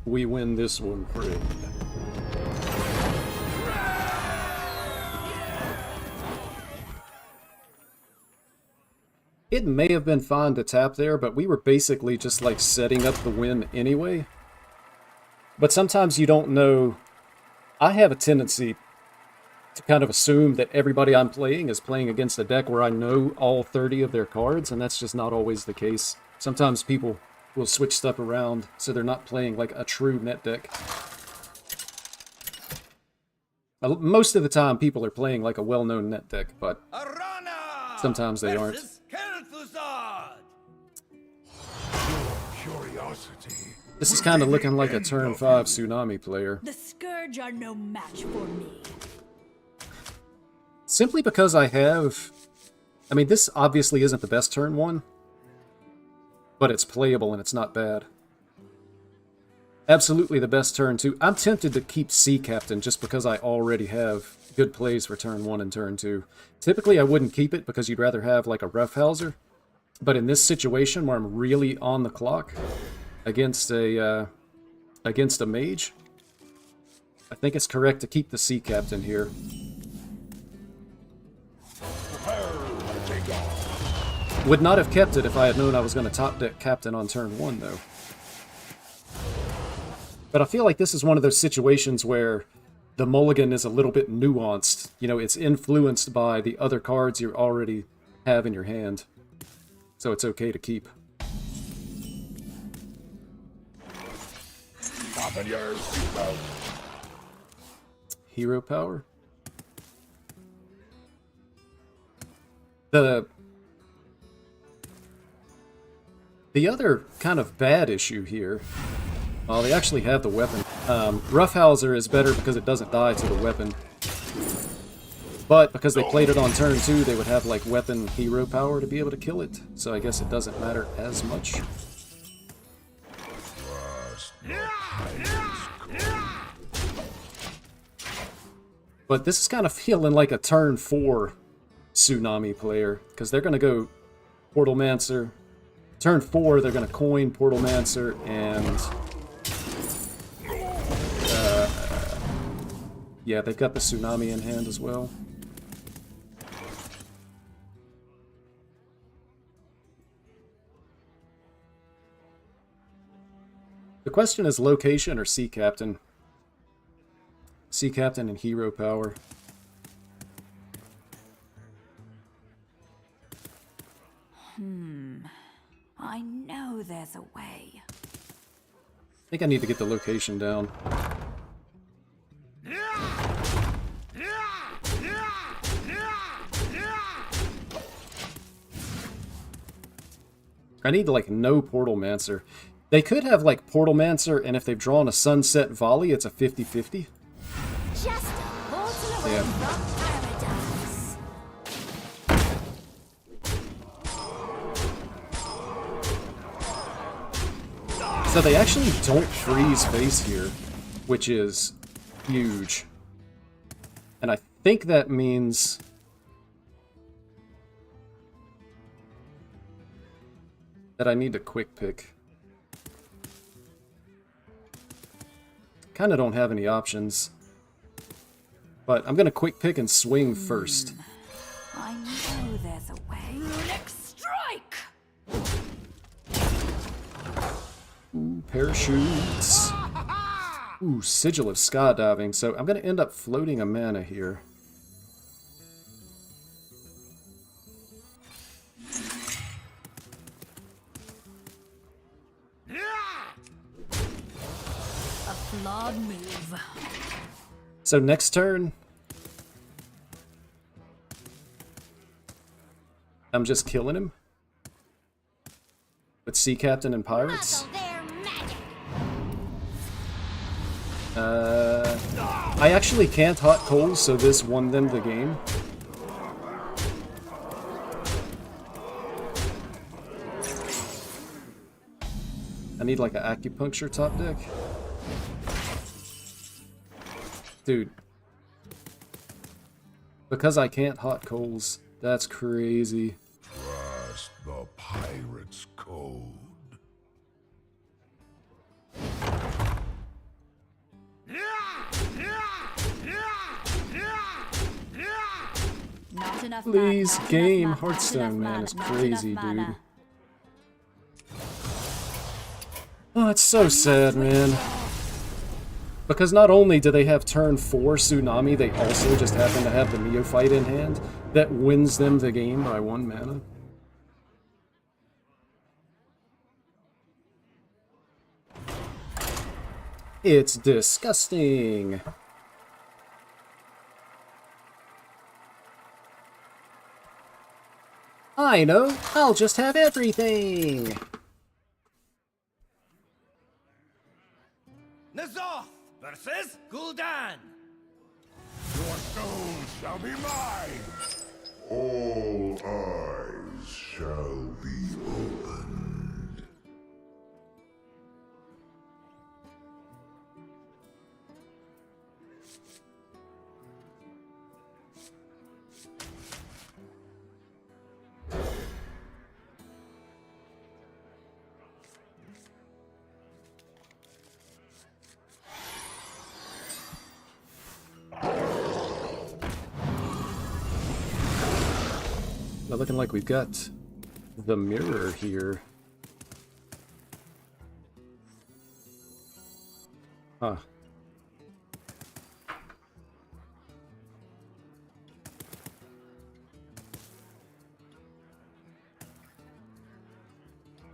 We win this one, friend. It may have been fine to tap there, but we were basically just like setting up the win anyway. But sometimes you don't know. I have a tendency to kind of assume that everybody I'm playing is playing against a deck where I know all 30 of their cards, and that's just not always the case. Sometimes people will switch stuff around so they're not playing like a true net deck. Most of the time people are playing like a well-known net deck, but sometimes they aren't. This is kind of looking like a turn 5 Tsunami player. The Scourge are no match for me. Simply because I have... I mean, this obviously isn't the best turn 1, but it's playable and it's not bad. Absolutely the best turn 2. I'm tempted to keep Sea Captain just because I already have good plays for turn 1 and turn 2. Typically I wouldn't keep it because you'd rather have like a Roughhouser, but in this situation where I'm really on the clock against a mage, I think it's correct to keep the Sea Captain here. Would not have kept it if I had known I was going to top deck Captain on turn 1, though. But I feel like this is one of those situations where the mulligan is a little bit nuanced. You know, it's influenced by the other cards you already have in your hand. So it's okay to keep. Hero power? The other kind of bad issue here, well, they actually have the weapon. Roughhouser is better because it doesn't die to the weapon. But because they played it on turn 2, they would have like weapon hero power to be able to kill it. So I guess it doesn't matter as much. But this is kind of feeling like a turn 4 Tsunami player, because they're going to go Portalmancer. Turn 4, they're going to coin Portalmancer, and yeah, they've got the Tsunami in hand as well. The question is location or Sea Captain. Sea Captain and hero power. I know there's a way. I think I need to get the location down. I need, like, no Portalmancer. They could have, like, Portalmancer, and if they've drawn a Sunset Volley, it's a 50-50. Just a portal away from paradise. So they actually don't freeze face here, which is huge. And I think that means... that I need to quick pick. Kinda don't have any options. But I'm gonna quick pick and swing first. I know there's a way. Runic strike! Ooh, parachutes. Ooh, Sigil of Skydiving. So I'm gonna end up floating a mana here. A flawed move. So next turn, I'm just killing him with Sea Captain and Pirates. Muzzle their magic. I actually can't hot coals, so this won them the game. I need like an acupuncture top deck. Dude. Because I can't hot coals, that's crazy. Trust the pirate's code. Not enough Please, mana, game not enough mana, Hearthstone, not man, enough it's mana, crazy, not enough dude. Oh, it's so sad, man. Because not only do they have turn 4 Tsunami, they also just happen to have the Neophyte in hand that wins them the game by 1 mana. It's disgusting. I know, I'll just have everything. Nazoth versus Gul'dan. Your soul shall be mine! All eyes shall be opened. Now looking like we've got the mirror here. Huh.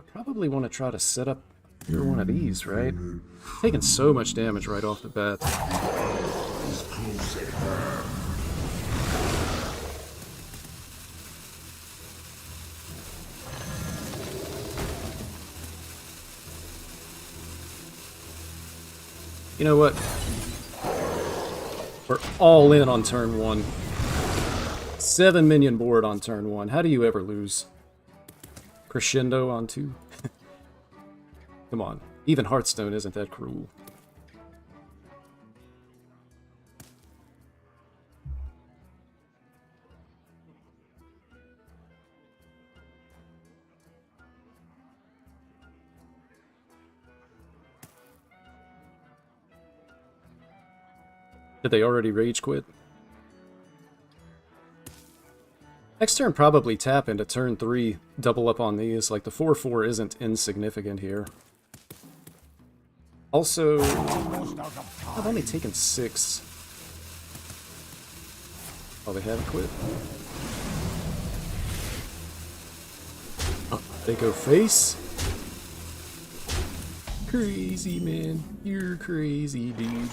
Probably want to try to set up here one of these, right? Taking so much damage right off the bat. You know what? We're all in on turn 1. 7 minion board on turn 1. How do you ever lose? Crescendo on 2? Come on. Even Hearthstone isn't that cruel. Did they already rage quit? Next turn probably tap into turn 3, double up on these. Like the 4/4 isn't insignificant here. Also, I've only taken 6. Oh, they haven't quit. They go face. Crazy, man. You're crazy, dude.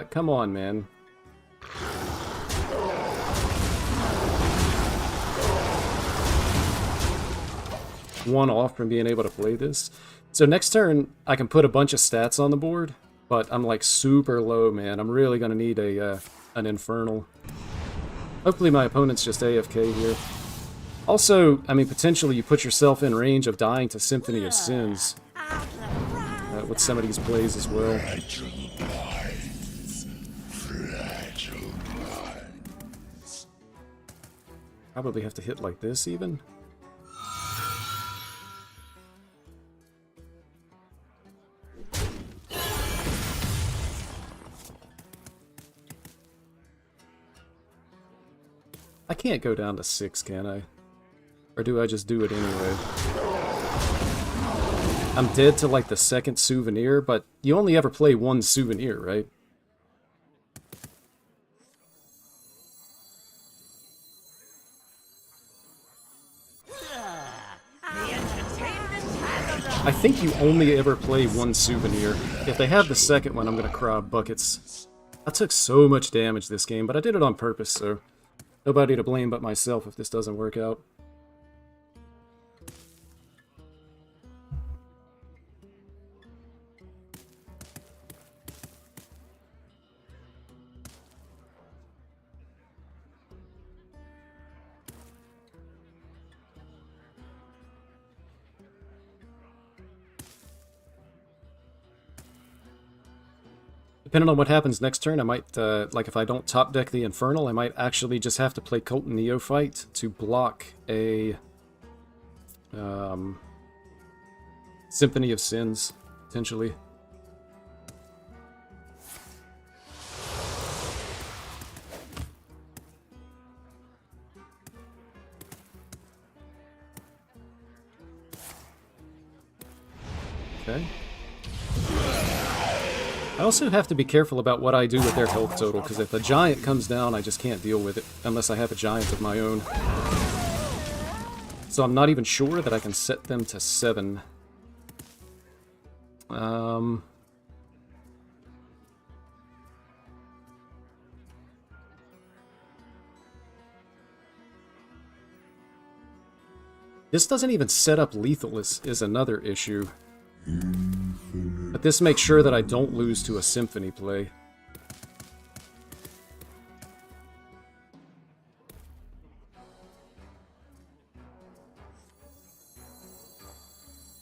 Come on, man. One off from being able to play this. So next turn, I can put a bunch of stats on the board, but I'm like super low, man. I'm really gonna need a an Infernal. Hopefully my opponent's just AFK here. Also, I mean, potentially you put yourself in range of dying to Symphony of Sins with some of these plays as well. Probably have to hit like this even. I can't go down to 6, can I? Or do I just do it anyway? I'm dead to like the second souvenir, but you only ever play one souvenir, right? I think you only ever play one souvenir. If they have the second one, I'm gonna cry buckets. I took so much damage this game, but I did it on purpose, so nobody to blame but myself if this doesn't work out. Depending on what happens next turn, I might, like if I don't top deck the Infernal, I might actually just have to play Colton Neophyte to block a Symphony of Sins, potentially. Okay. I also have to be careful about what I do with their health total, because if a giant comes down, I just can't deal with it, unless I have a giant of my own. So I'm not even sure that I can set them to 7. This doesn't even set up lethal is another issue. But this makes sure that I don't lose to a Symphony play.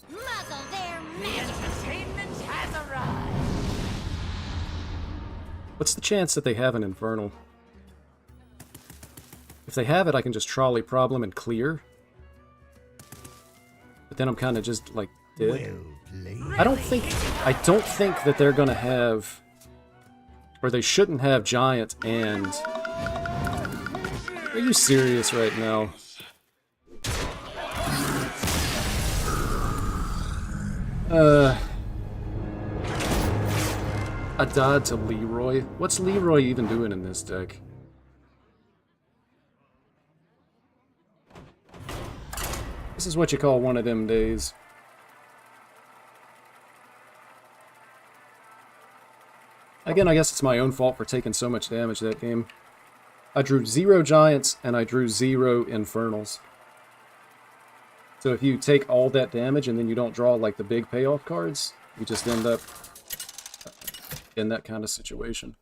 Muzzle their magic. Entertainment has arrived. What's the chance that they have an Infernal? If they have it, I can just trolley problem and clear. But then I'm kind of just, like, dead. I don't think that they're gonna have, or they shouldn't have giant and... Are you serious right now? I died to Leroy. What's Leroy even doing in this deck? This is what you call one of them days. Again, I guess it's my own fault for taking so much damage that game. I drew 0 giants and I drew 0 infernals. So if you take all that damage and then you don't draw like the big payoff cards, you just end up in that kind of situation.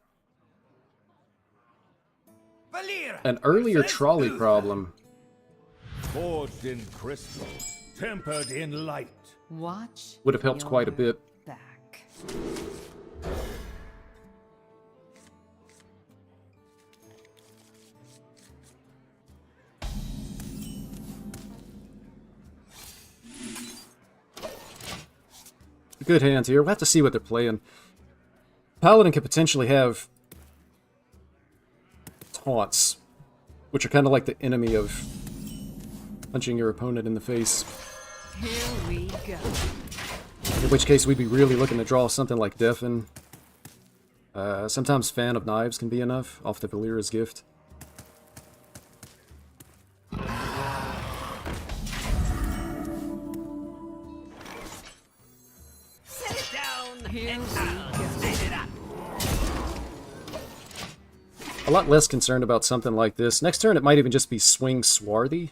An earlier trolley problem. Forged in crystal, tempered in light. Watch. Would have helped quite a bit. Back. Good hand here. We'll have to see what they're playing. Paladin could potentially have taunts, which are kind of like the enemy of punching your opponent in the face. Here we go. In which case we'd be really looking to draw something like Deafen. Sometimes Fan of Knives can be enough off the Valera's Gift. Set it down Here and we I'll go. stand it up. A lot less concerned about something like this. Next turn it might even just be Swing Swarthy.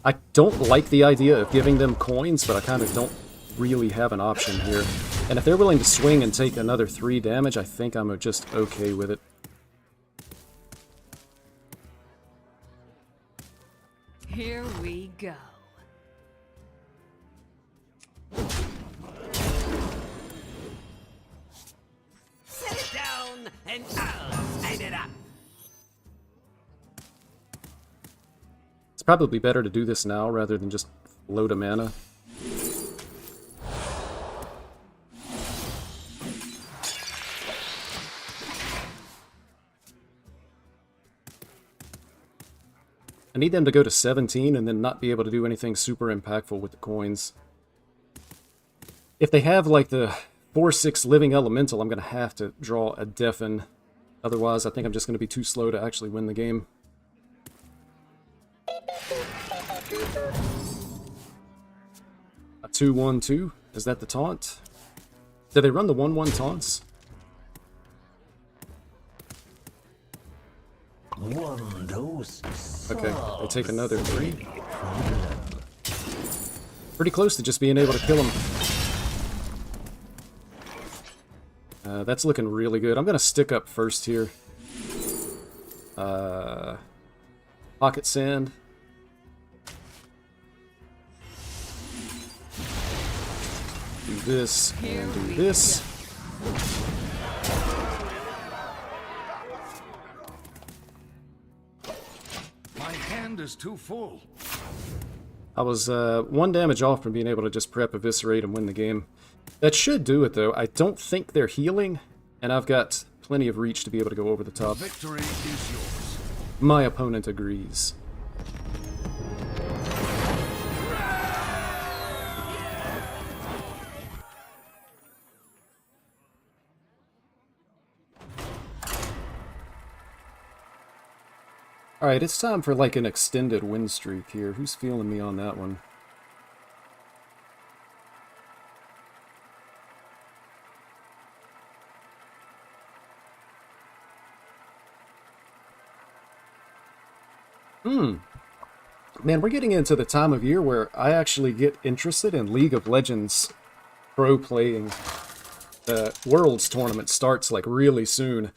I don't like the idea of giving them coins, but I kind of don't really have an option here. And if they're willing to swing and take another 3 damage, I think I'm just okay with it. Here we go. Set it down and I'll stand it up. It's probably better to do this now rather than just load a mana. I need them to go to 17 and then not be able to do anything super impactful with the coins. If they have like the 4/6 Living Elemental, I'm going to have to draw a Deafen. Otherwise, I think I'm just going to be too slow to actually win the game. A 2/1/2. Is that the taunt? Did they run the 1/1 taunts? Okay, they take another 3. Pretty close to just being able to kill him. That's looking really good. I'm going to stick up first here. Pocket Sand. Do this and do this. My hand is too full. I was 1 damage off from being able to just prep, eviscerate, and win the game. That should do it, though. I don't think they're healing, and I've got plenty of reach to be able to go over the top. Victory is yours. My opponent agrees. Alright, it's time for like an extended win streak here. Who's feeling me on that one? Man, we're getting into the time of year where I actually get interested in League of Legends pro playing. The Worlds tournament starts like really soon.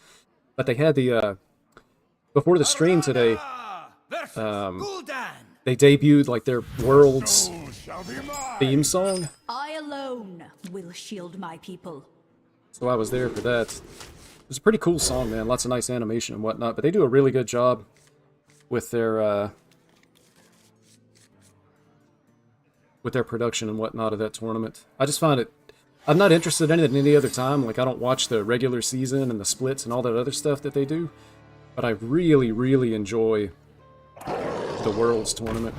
But they had the before the stream today, they debuted like their Worlds theme song. I alone will shield my people. So I was there for that. It was a pretty cool song, man. Lots of nice animation and whatnot. But they do a really good job with their production and whatnot of that tournament. I just find it... I'm not interested in it any other time. Like, I don't watch the regular season and the splits and all that other stuff that they do. But I really, really enjoy the Worlds tournament.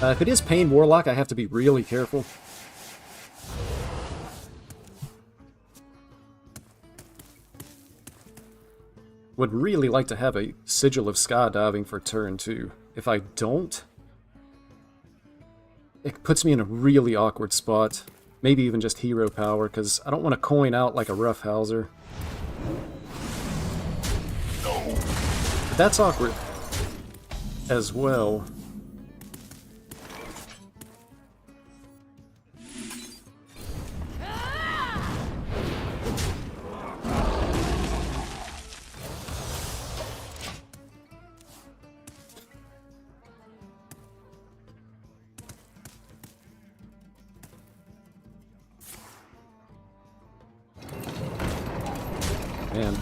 If it is Pain Warlock, I have to be really careful. Would really like to have a Sigil of Skydiving for turn 2. If I don't, it puts me in a really awkward spot. Maybe even just hero power, because I don't want to coin out like a Roughhouser. But that's awkward as well. Man.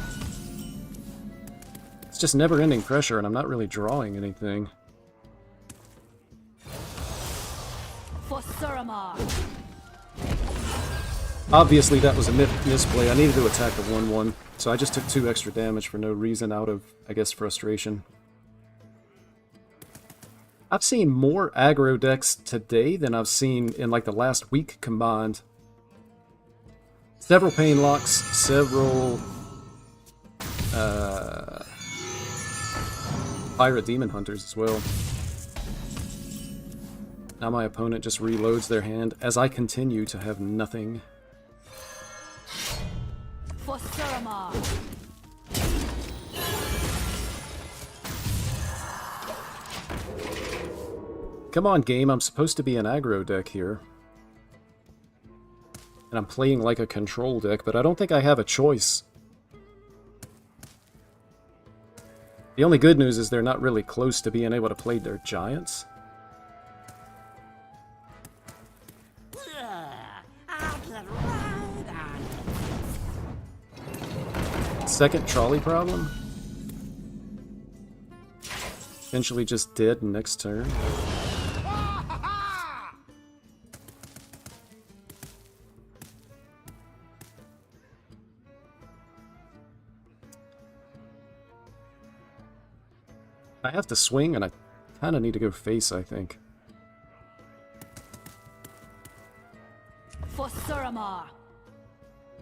It's just never-ending pressure, and I'm not really drawing anything. For Suramar. Obviously, that was a misplay. I needed to attack the 1/1, so I just took 2 extra damage for no reason out of, I guess, frustration. I've seen more aggro decks today than I've seen in like the last week combined. Several Pain Locks, several Pirate Demon Hunters as well. Now my opponent just reloads their hand as I continue to have nothing. For Suramar. Come on, game, I'm supposed to be an aggro deck here. And I'm playing like a control deck, but I don't think I have a choice. The only good news is they're not really close to being able to play their giants. Second trolley problem? Eventually just dead next turn. I have to swing, and I kind of need to go face, I think. For Suramar.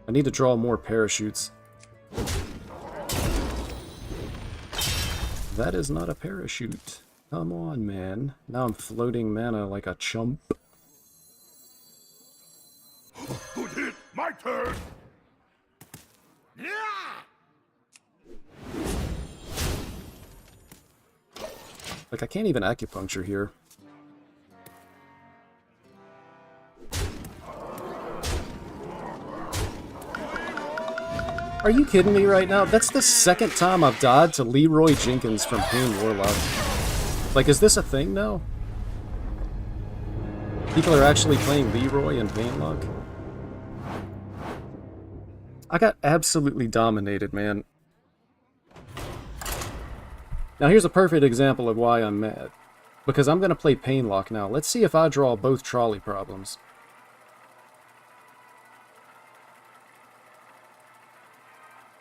I need to draw more parachutes. That is not a parachute. Come on, man. Now I'm floating mana like a chump. Good hit! My turn! Like, I can't even acupuncture here. Are you kidding me right now? That's the second time I've died to Leroy Jenkins from Pain Warlock. Like, is this a thing now? People are actually playing Leroy and Painlock? I got absolutely dominated, man. Now here's a perfect example of why I'm mad. Because I'm going to play Painlock now. Let's see if I draw both trolley problems.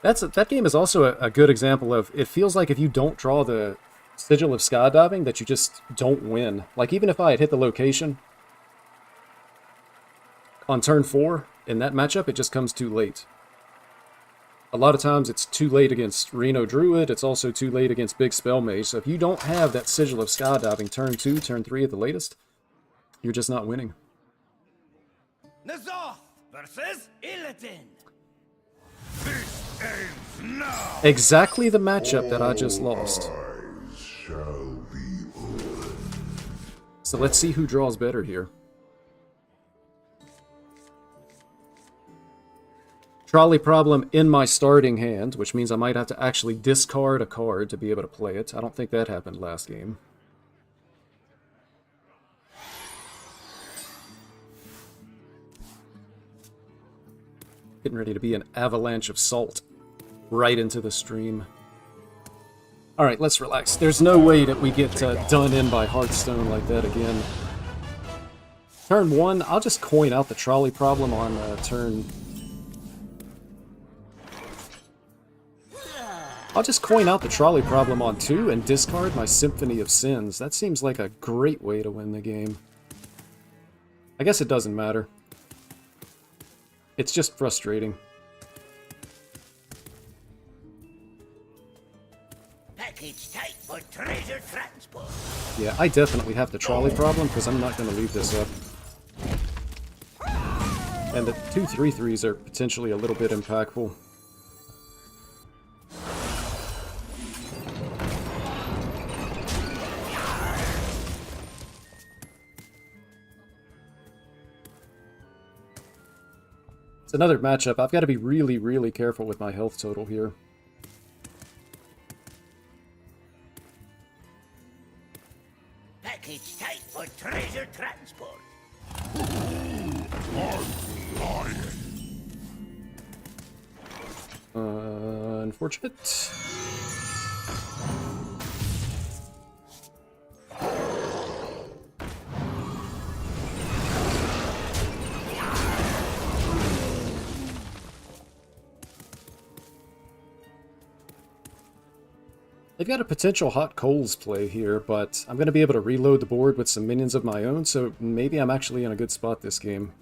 That game is also a good example of, it feels like if you don't draw the Sigil of Skydiving, that you just don't win. Like, even if I had hit the location on turn 4, in that matchup, it just comes too late. A lot of times it's too late against Reno Druid, it's also too late against Big Spell Mage, so if you don't have that Sigil of Skydiving turn 2, turn 3 at the latest, you're just not winning. Nazoth versus Illidan. This ends now! Exactly the matchup that I just lost. Eyes shall be open. So let's see who draws better here. Trolley problem in my starting hand, which means I might have to actually discard a card to be able to play it. I don't think that happened last game. Getting ready to be an avalanche of salt right into the stream. Alright, let's relax. There's no way that we get done in by Hearthstone like that again. Turn 1, I'll just coin out the trolley problem on turn... I'll just coin out the trolley problem on 2 and discard my Symphony of Sins. That seems like a great way to win the game. I guess it doesn't matter. It's just frustrating. Package type for treasure transport. Yeah, I definitely have the trolley problem because I'm not going to leave this up. And the 2/3/3s are potentially a little bit impactful. It's another matchup. I've got to be really, really careful with my health total here. Package type for treasure transport. Unfortunate. They've got a potential hot coals play here, but I'm going to be able to reload the board with some minions of my own, so maybe I'm actually in a good spot this game.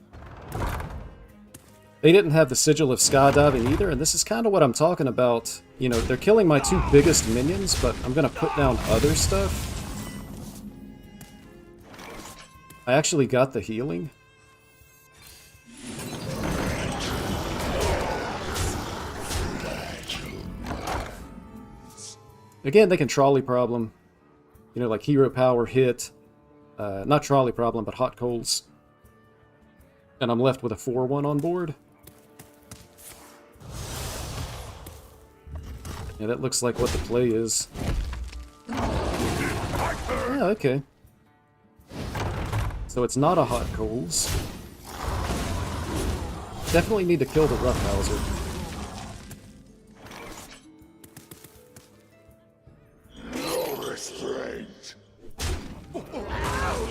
They didn't have the Sigil of Skydiving either, and this is kind of what I'm talking about. You know, they're killing my two biggest minions, but I'm going to put down other stuff. I actually got the healing. Again, they can trolley problem. You know, like hero power hit. Not trolley problem, but hot coals. And I'm left with a 4-1 on board. Yeah, that looks like what the play is. Yeah, okay. So it's not a hot coals. Definitely need to kill the roughhouser.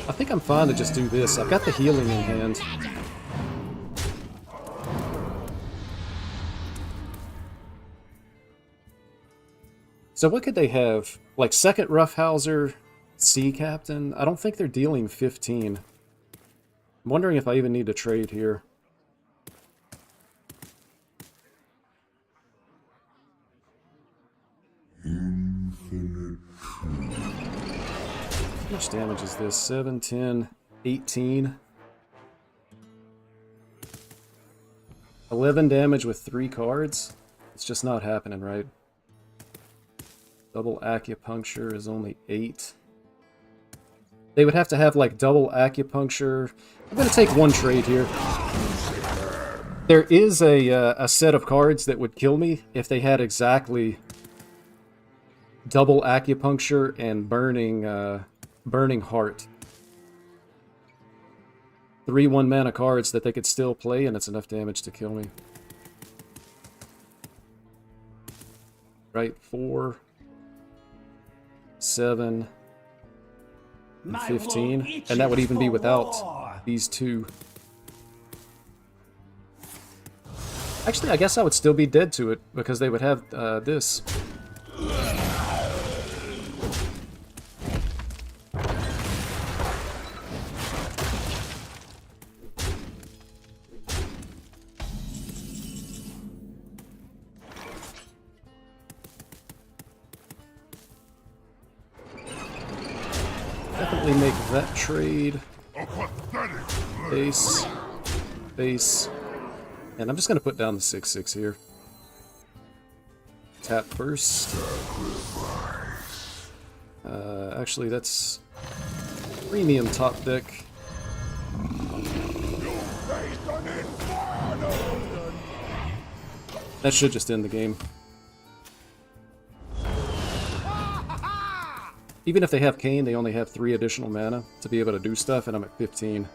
I think I'm fine to just do this. I've got the healing in hand. So what could they have? Like second roughhouser, sea captain? I don't think they're dealing 15. I'm wondering if I even need to trade here. How much damage is this? 7, 10, 18. 11 damage with 3 cards? It's just not happening, right? Double acupuncture is only 8. They would have to have like double acupuncture. I'm going to take one trade here. There is a set of cards that would kill me if they had exactly double acupuncture and burning heart. 3 1-mana cards that they could still play, and it's enough damage to kill me. Right, 4, 7, and 15, and that would even be without these two. Actually, I guess I would still be dead to it, because they would have this. Definitely make that trade. Base. Base. And I'm just going to put down the 6/6 here. Tap first. Actually, that's premium top deck. That should just end the game. Even if they have Kane, they only have 3 additional mana to be able to do stuff, and I'm at 15.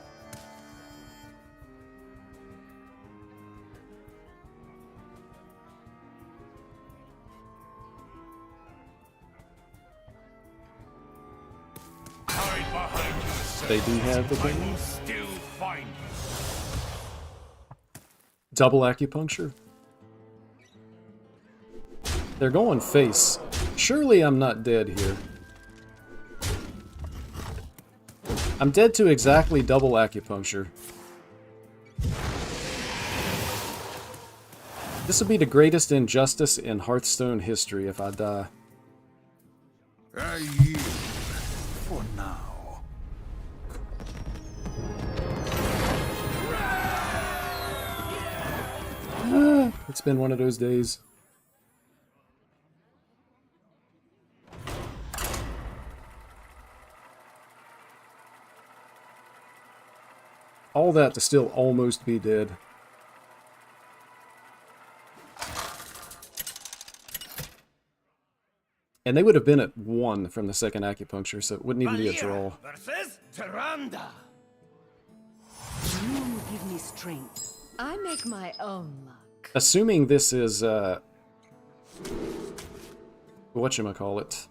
They do have the Kane. Double acupuncture. They're going face. Surely I'm not dead here. I'm dead to exactly double acupuncture. This would be the greatest injustice in Hearthstone history if I die. I yield for now. It's been one of those days. All that to still almost be dead. And they would have been at 1 from the second acupuncture, so it wouldn't even be a draw. Versus Tyrande. You give me strength. I make my own luck. Assuming this is, whatchamacallit?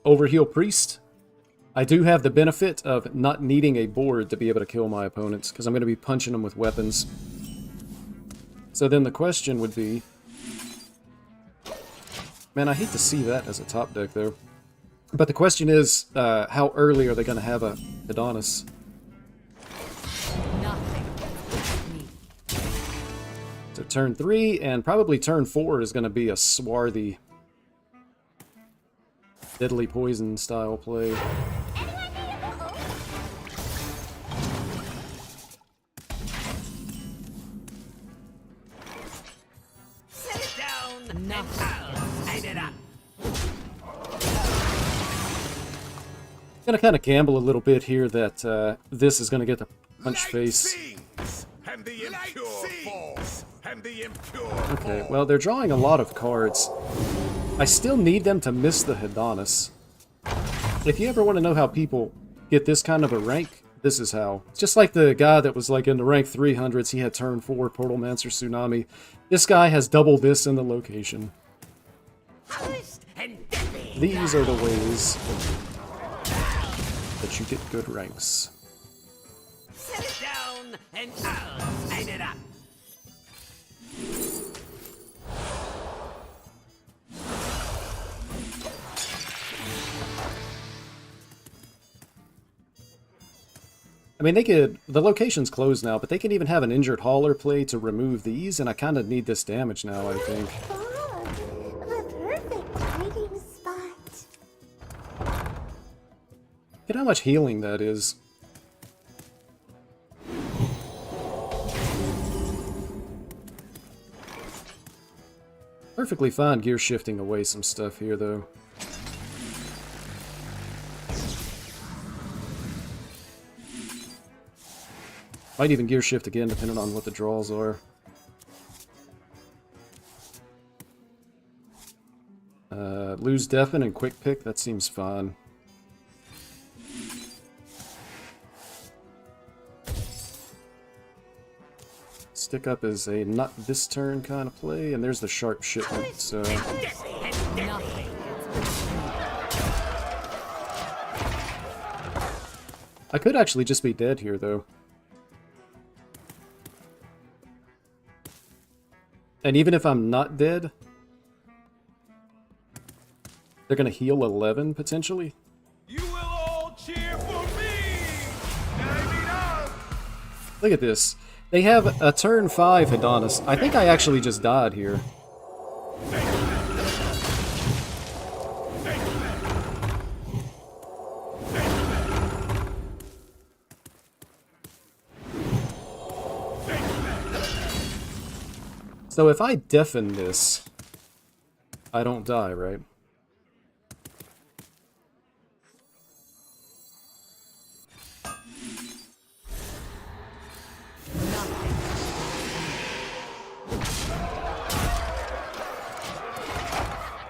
Overheal Priest. I do have the benefit of not needing a board to be able to kill my opponents, because I'm going to be punching them with weapons. So then the question would be, Man, I hate to see that as a top deck, though. But the question is, how early are they going to have a Adonis? Nothing gets me. So turn 3, and probably turn 4 is going to be a swarthy, deadly poison style play. Sit down and I'll light it up. Gonna kind of gamble a little bit here that this is going to get the punch face. And the impure falls. And the impure Okay, well, they're drawing a lot of cards. I still need them to miss the Adonis. If you ever want to know how people get this kind of a rank, this is how. Just like the guy that was like in the rank 300s, he had turn 4 Portalmancer Tsunami. This guy has double this in the location. These are the ways that you get good ranks. Sit down and I'll light it up. I mean, they could... The location's closed now, but they can even have an injured hauler play to remove these, and I kind of need this damage now, I think. The perfect hiding spot. Look at how much healing that is. Perfectly fine gear shifting away some stuff here, though. Might even gear shift again, depending on what the draws are. Lose Deafen and Quick Pick, that seems fine. Stick Up is a not this turn kind of play, and there's the Sharp Shipment, so... Nothing. I could actually just be dead here, though. And even if I'm not dead, they're gonna heal 11, potentially. You will all cheer for me! Look at this. They have a turn 5 Adonis. I think I actually just died here. So if I deafen this, I don't die, right?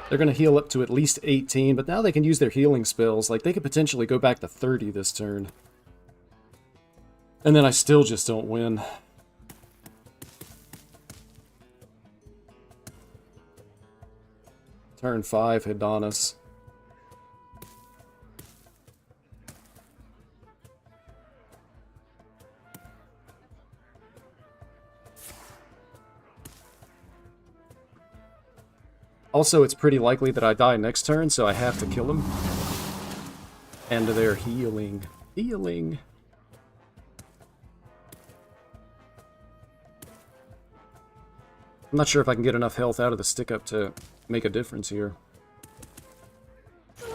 They're going to heal up to at least 18, but now they can use their healing spells. Like, they could potentially go back to 30 this turn. And then I still just don't win. Turn 5, Adonis. Also, it's pretty likely that I die next turn, so I have to kill him. And they're healing. Healing. I'm not sure if I can get enough health out of the Stick Up to make a difference here. The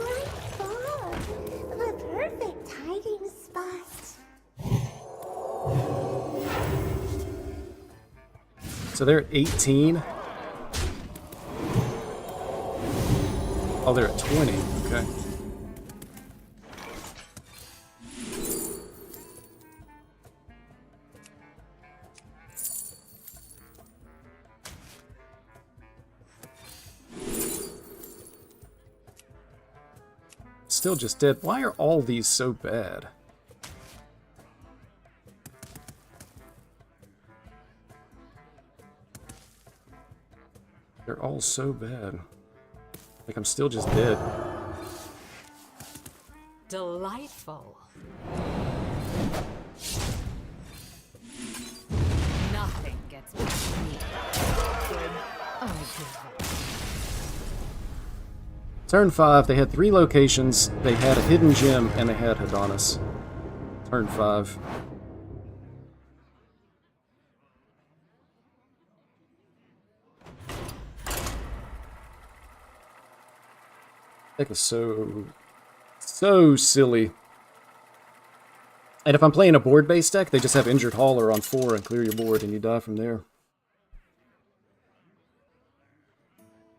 perfect hiding spot. So they're at 18. Oh, they're at 20. Okay. Still just dead. Why are all these so bad? They're all so bad. Like, I'm still just dead. Delightful. Nothing gets past me. Good. Oh, good. Turn 5, they had 3 locations, they had a hidden gem, and they had Adonis. Turn 5. That is so silly. And if I'm playing a board-based deck, they just have Injured Hauler on 4 and clear your board, and you die from there.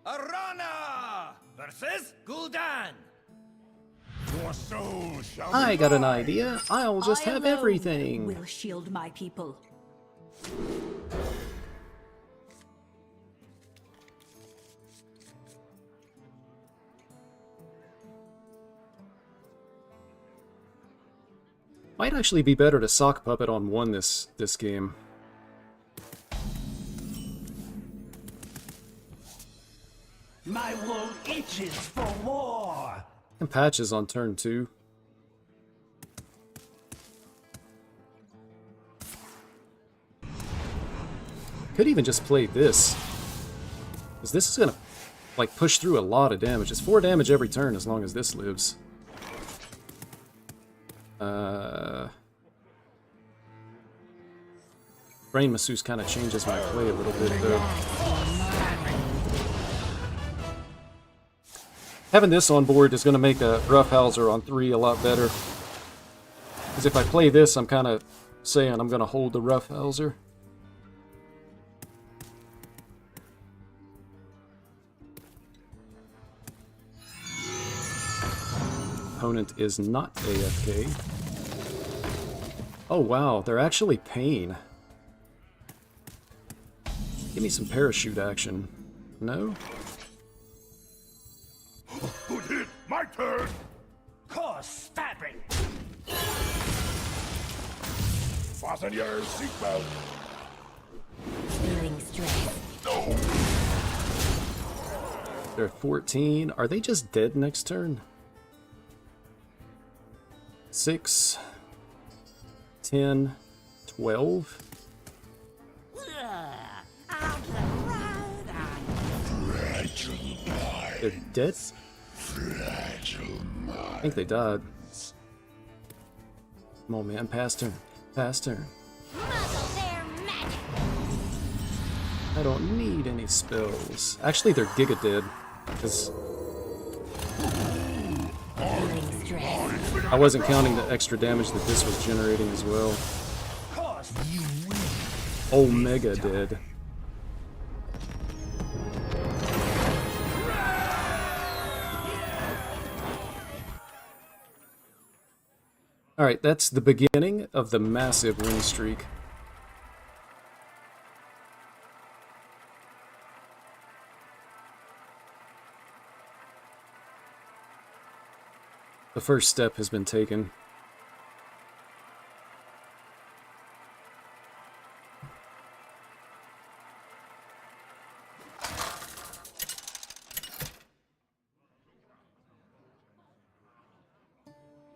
Arana versus Gul'dan. Your soul shall be I got an mine. idea. I'll just I have alone everything. will shield my people. Might actually be better to sock puppet on 1 this game. My wool itches for war. And patches on turn 2. Could even just play this. Because this is gonna, like, push through a lot of damage. It's 4 damage every turn as long as this lives. Brain Masseuse kind of changes my play a little bit, though. Having this on board is going to make a Roughhouser on 3 a lot better. Because if I play this, I'm kind of saying I'm going to hold the Roughhouser. Opponent is not AFK. Oh wow, they're actually Pain. Give me some parachute action. No? Good hit. My turn. Coarse fabric. Fasten your seatbelt. Feeling stress. No. They're at 14. Are they just dead next turn? 6, 10, 12. They're dead? I think they died. Come on, man. Pass turn. Pass turn. I don't need any spells. Actually, they're Giga dead. Because I wasn't counting the extra damage that this was generating as well. Coarse. Omega dead. Alright, that's the beginning of the massive win streak. The first step has been taken.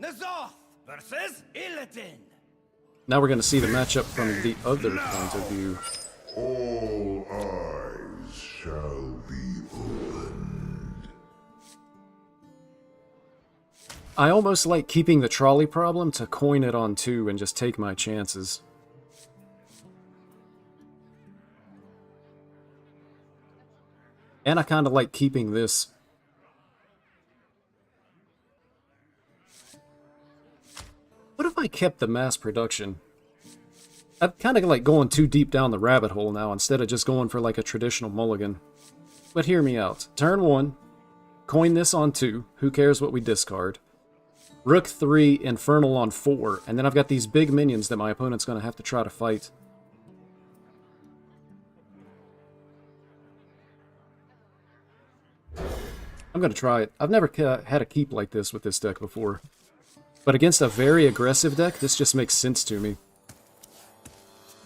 Nazoth versus Illidan. Now we're going to see the matchup from the other point of view. All eyes shall be opened. I almost like keeping the trolley problem to coin it on 2 and just take my chances. And I kind of like keeping this. What if I kept the mass production? I'm kind of like going too deep down the rabbit hole now instead of just going for like a traditional mulligan. But hear me out. Turn 1, coin this on 2. Who cares what we discard? Rook 3, Infernal on 4, and then I've got these big minions that my opponent's going to have to try to fight. I'm going to try it. I've never had a keep like this with this deck before. But against a very aggressive deck, this just makes sense to me.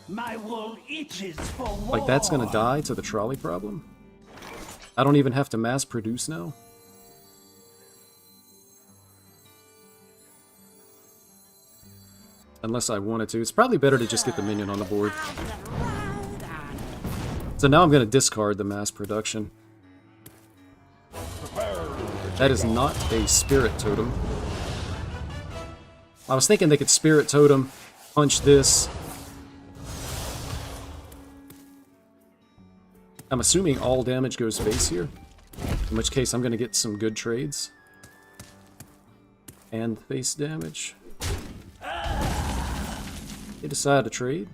My wool itches for war. Like, that's going to die to the trolley problem? I don't even have to mass produce now? Unless I wanted to. It's probably better to just get the minion on the board. So now I'm going to discard the mass production. Prepare to That is not a spirit totem. I was thinking they could spirit totem, punch this. I'm assuming all damage goes face here, in which case I'm going to get some good trades. And face damage. They decide to trade.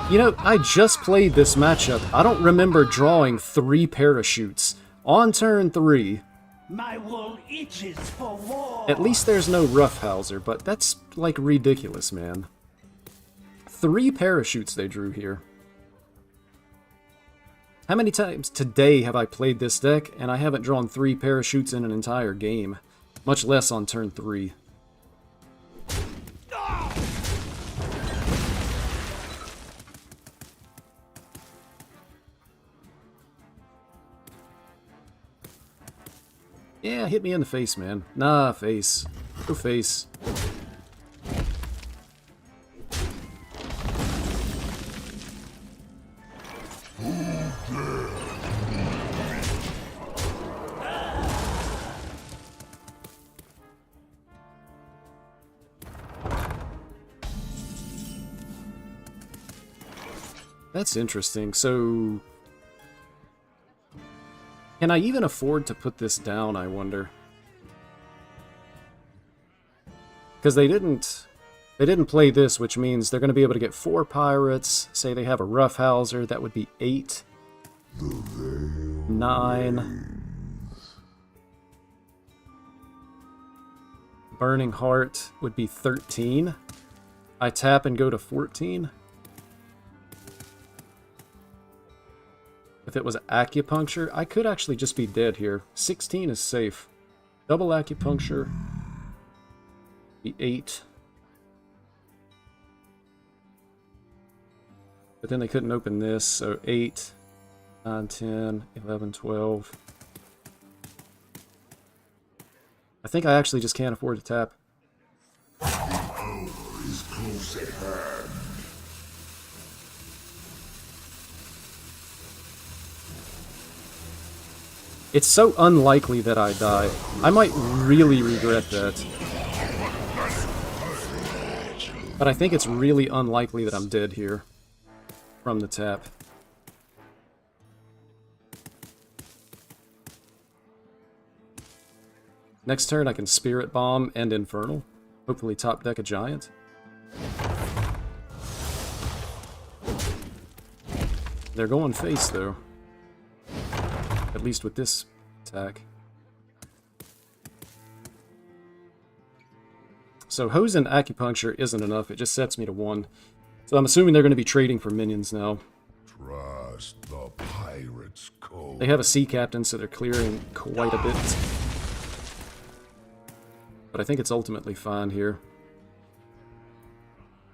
You know, I just played this matchup. I don't remember drawing 3 parachutes on turn 3. My wool itches for war. At least there's no roughhouser, but that's, like, ridiculous, man. 3 parachutes they drew here. How many times today have I played this deck, and I haven't drawn 3 parachutes in an entire game? Much less on turn 3. Yeah, hit me in the face, man. Nah, face. Go face. That's interesting. So, can I even afford to put this down, I wonder? Because they didn't play this, which means they're going to be able to get 4 pirates. Say they have a roughhouser, that would be 8. 9. Burning Heart would be 13. I tap and go to 14. If it was acupuncture, I could actually just be dead here. 16 is safe. Double acupuncture. Be 8. But then they couldn't open this, so 8, 9, 10, 11, 12. I think I actually just can't afford to tap. The hour is close at hand. It's so unlikely that I die. I might really regret that. But I think it's really unlikely that I'm dead here from the tap. Next turn I can Spirit Bomb and Infernal. Hopefully top deck a Giant. They're going face though. At least with this attack. So Hose and Acupuncture isn't enough, it just sets me to 1. So I'm assuming they're going to be trading for minions now. Trust the pirate's code. They have a Sea Captain, so they're clearing quite a bit. But I think it's ultimately fine here.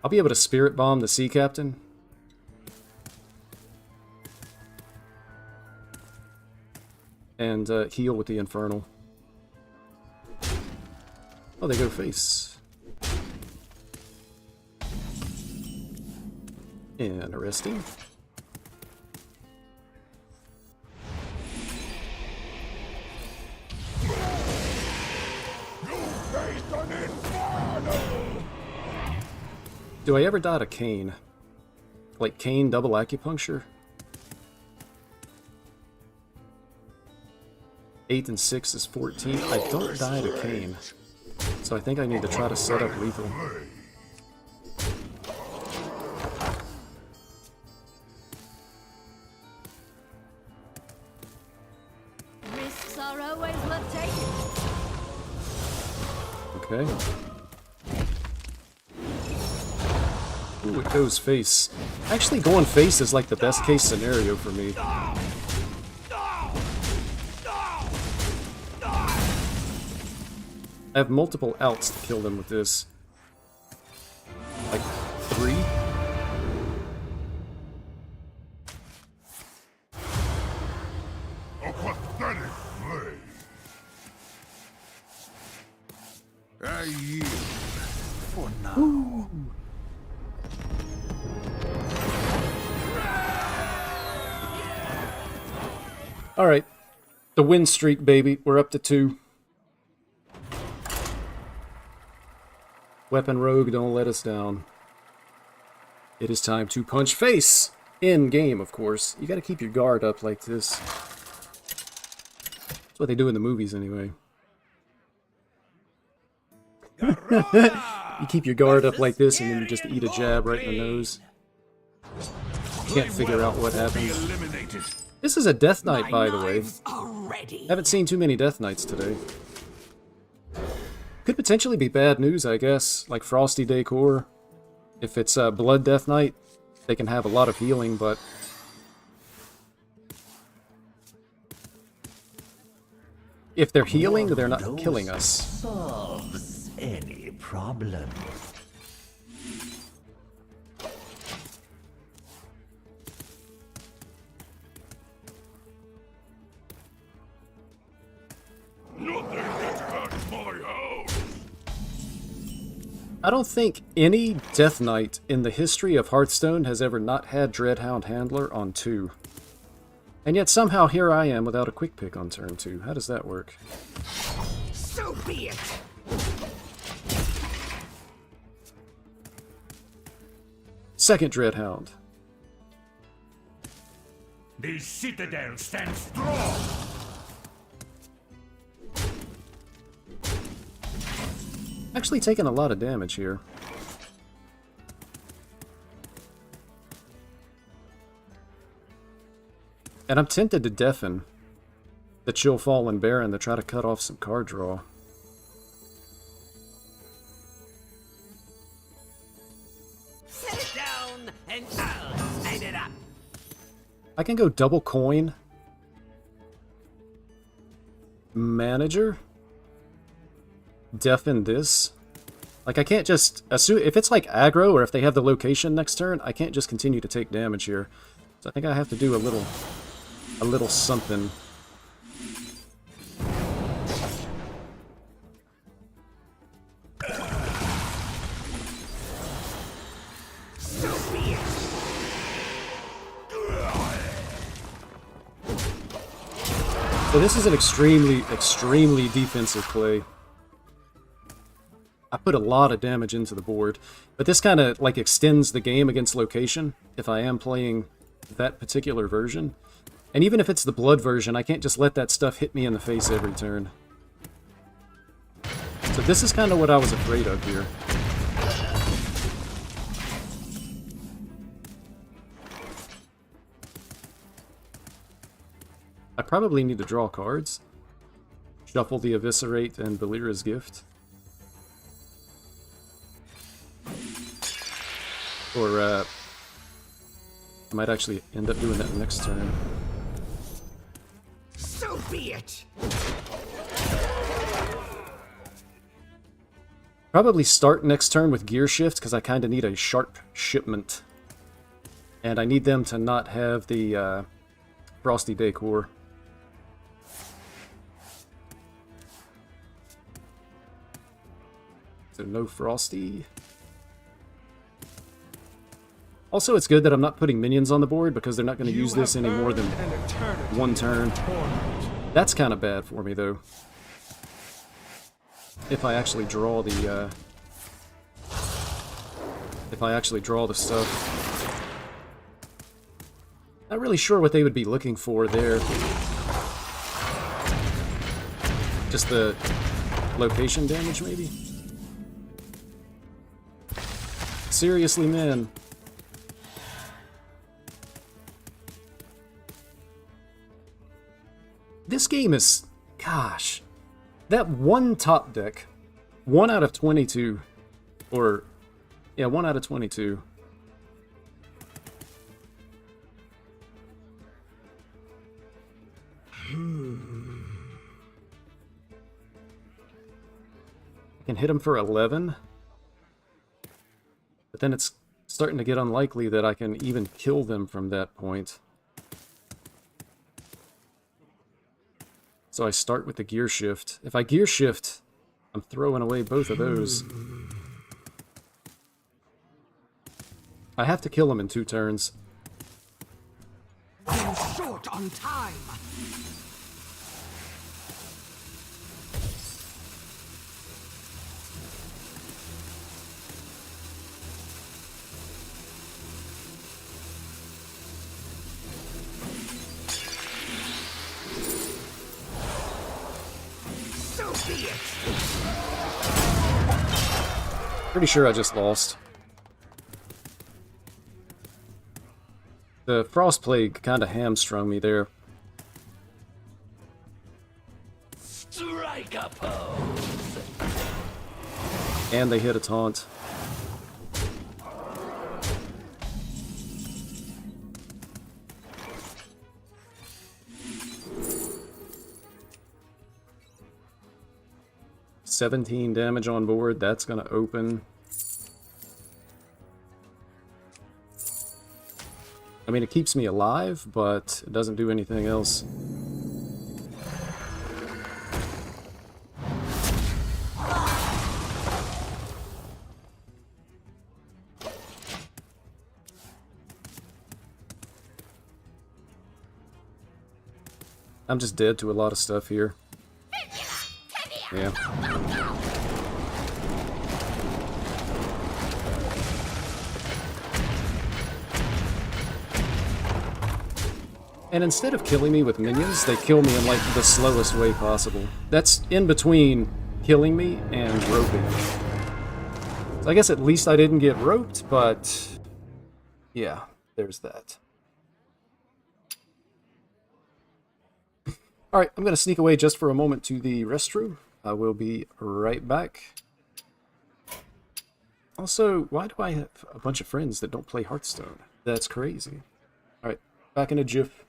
I'll be able to Spirit Bomb the Sea Captain. And heal with the Infernal. Oh, they go face. Interesting. Do I ever dot a Cane? Like Cane double acupuncture? 8 and 6 is 14. I don't die to Cane. So I think I need to try to set up lethal. Risks are always worth taking. Okay. Ooh, it goes face. Actually, going face is like the best case scenario for me. I have multiple outs to kill them with this. Like 3? A pathetic play. Alright. The win streak, baby. We're up to 2. Weapon Rogue, don't let us down. It is time to punch face! In game, of course. You gotta keep your guard up like this. That's what they do in the movies, anyway. You keep your guard up like this, and then you just eat a jab right in the nose. Can't figure out what happens. This is a Death Knight, by the way. Haven't seen too many Death Knights today. Could potentially be bad news, I guess. Like Frosty Decor. If it's a Blood Death Knight, they can have a lot of healing, but... if they're healing, they're not killing us. Solves any problem. Nothing can touch my house. I don't think any Death Knight in the history of Hearthstone has ever not had Dreadhound Handler on 2. And yet somehow here I am without a quick pick on turn 2. How does that work? So be it. Second Dreadhound. The citadel stands strong. Actually taking a lot of damage here. And I'm tempted to deafen the Chill Fallen Baron to try to cut off some card draw. Set it down and I'll light it up. I can go double coin. Manager. Deafen this. Like, I can't just assume if it's like aggro or if they have the location next turn, I can't just continue to take damage here. So I think I have to do a little something. So this is an extremely defensive play. I put a lot of damage into the board, but this kind of like extends the game against location if I am playing that particular version. And even if it's the blood version, I can't just let that stuff hit me in the face every turn. So this is kind of what I was afraid of here. I probably need to draw cards. Shuffle the Eviscerate and Belira's Gift. Or, I might actually end up doing that next turn. So be it. Probably start next turn with Gear Shift, because I kind of need a sharp shipment. And I need them to not have the Frosty Decor. So no Frosty. Also, it's good that I'm not putting minions on the board because they're not going to use this any more than one turn. That's kind of bad for me, though. If I actually draw the, stuff. Not really sure what they would be looking for there. Just the location damage, maybe? Seriously, man. This game is, gosh, that one top deck, 1 out of 22, or, yeah, 1 out of 22. I can hit him for 11, but then it's starting to get unlikely that I can even kill them from that point. So I start with the Gear Shift. If I Gear Shift, I'm throwing away both of those. I have to kill him in 2 turns. I'm short on time. So be it. Pretty sure I just lost. The Frost Plague kind of hamstrung me there. Strike a pose. And they hit a taunt. $17 damage on board, that's gonna open. I mean, it keeps me alive, but it doesn't do anything else. I'm just dead to a lot of stuff here. Yeah. And instead of killing me with minions, they kill me in like the slowest way possible. That's in between killing me and roping. So I guess at least I didn't get roped, but yeah, there's that. Alright, I'm going to sneak away just for a moment to the restroom. I will be right back. Also, why do I have a bunch of friends that don't play Hearthstone? That's crazy. Alright, back in a jiff.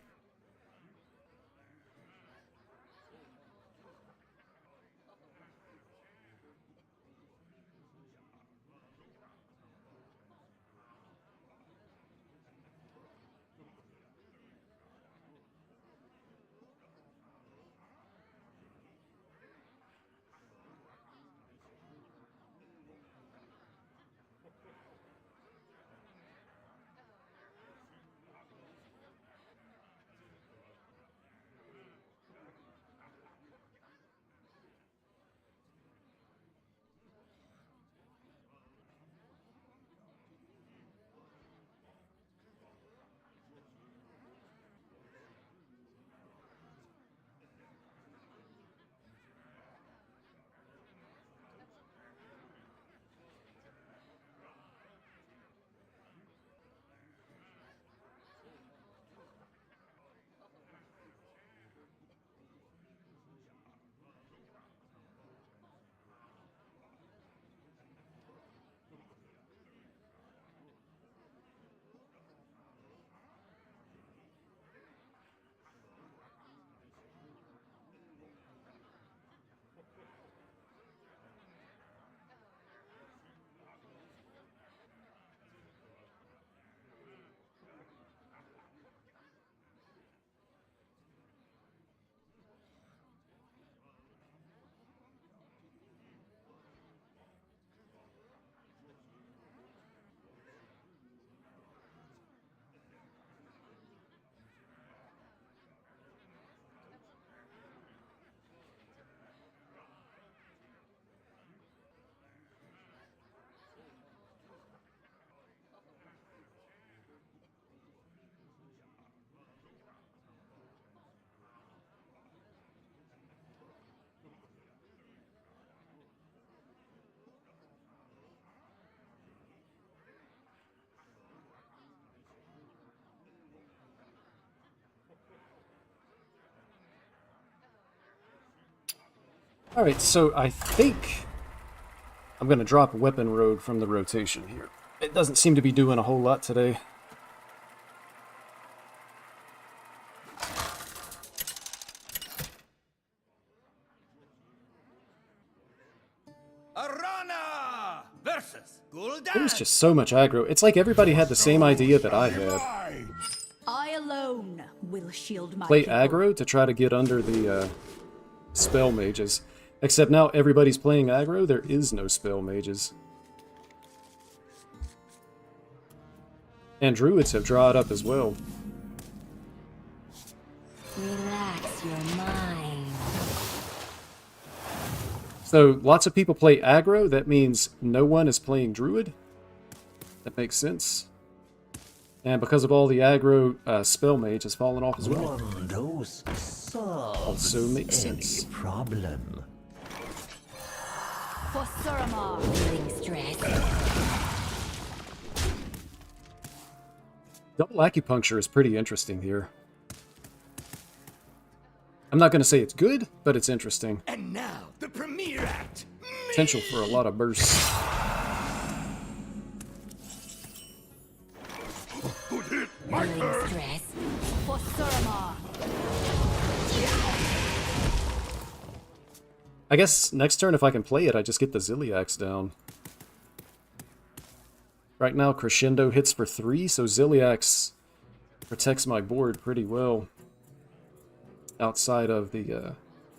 Alright, so I think I'm going to drop Weapon Rogue from the rotation here. It doesn't seem to be doing a whole lot today. Arana versus Gul'dan. There's just so much aggro. It's like everybody had the same idea that I had. I alone will shield my Play people. aggro to try to get under the spell mages. Except now everybody's playing aggro, there is no spell mages. And druids have dried up as well. Relax your mind. So lots of people play aggro. That means no one is playing druid. That makes sense. And because of all the aggro, spell mage has fallen off as well. One of those solves Also makes any sense. problem. For Suramar. Feeling stressed? Double acupuncture is pretty interesting here. I'm not going to say it's good, but it's interesting. And now, the premiere act. Potential for a lot of bursts. Good hit. My Feeling turn. stressed? For Suramar. I guess next turn, if I can play it, I just get the Ziliax down. Right now, Crescendo hits for 3, so Ziliax protects my board pretty well. Outside of the...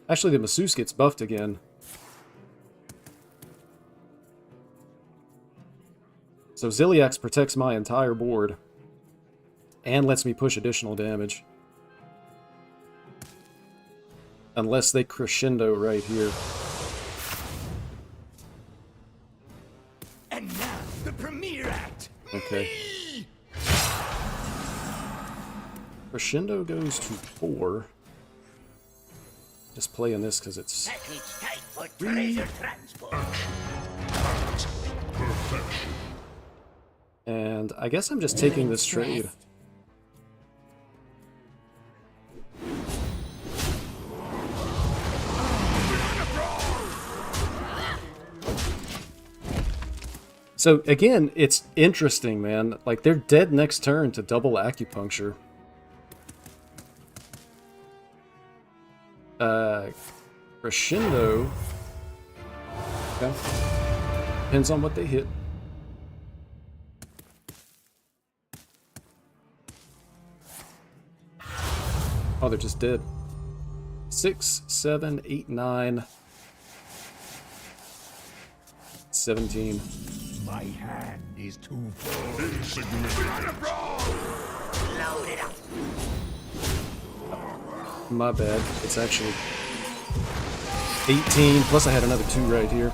Actually, the Masseuse gets buffed again. So Ziliax protects my entire board. And lets me push additional damage. Unless they Crescendo right here. And now, the premiere act. Okay. Crescendo goes to 4. Just playing this because it's... Package type for treasure transport. Perfection. And I guess I'm just taking this trade. So again, it's interesting, man. Like, they're dead next turn to double acupuncture. Crescendo. Okay. Depends on what they hit. Oh, they're just dead. 6, 7, 8, 9, 17. My hand is too full. Insignificant. Load it up. My bad. It's actually 18, plus I had another 2 right here.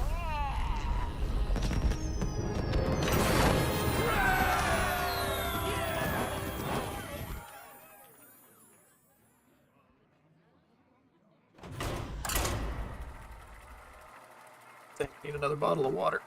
I need another bottle of water.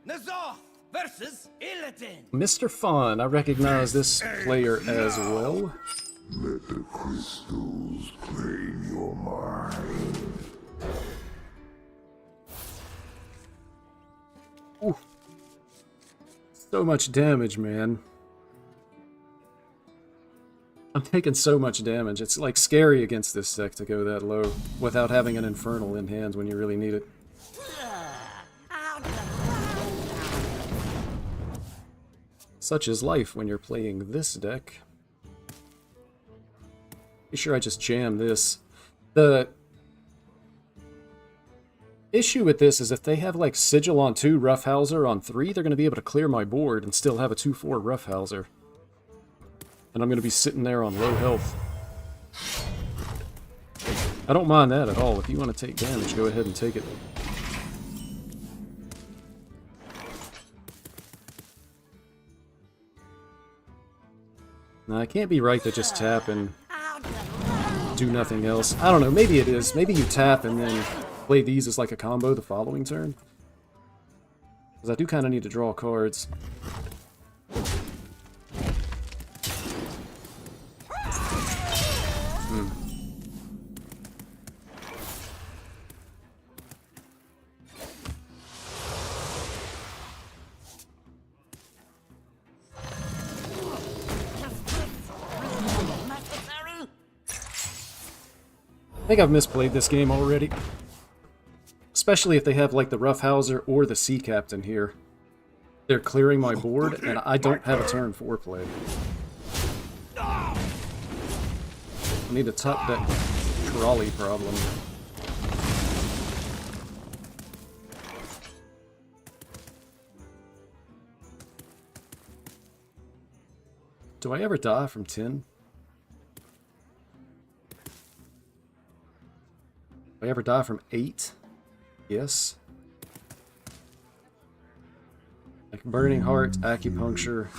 Nazoth versus Illidan. Mr. Fawn, I recognize this player as well. Let the crystals claim your mind. Ooh. So much damage, man. I'm taking so much damage. It's like scary against this deck to go that low without having an Infernal in hand when you really need it. Such is life when you're playing this deck. Be sure I just jam this. The issue with this is if they have like Sigil on 2, Roughhouser on 3, they're going to be able to clear my board and still have a 2/4 Roughhouser. And I'm going to be sitting there on low health. I don't mind that at all. If you want to take damage, go ahead and take it. Now, I can't be right to just tap and do nothing else. I don't know, maybe it is. Maybe you tap and then play these as like a combo the following turn. Because I do kind of need to draw cards. I think I've misplayed this game already. Especially if they have like the Roughhouser or the Sea Captain here. They're clearing my board and I don't have a turn 4 play. I need to top that trolley problem. Do I ever die from 10? Do I ever die from 8? Yes. Like Burning Heart, Acupuncture.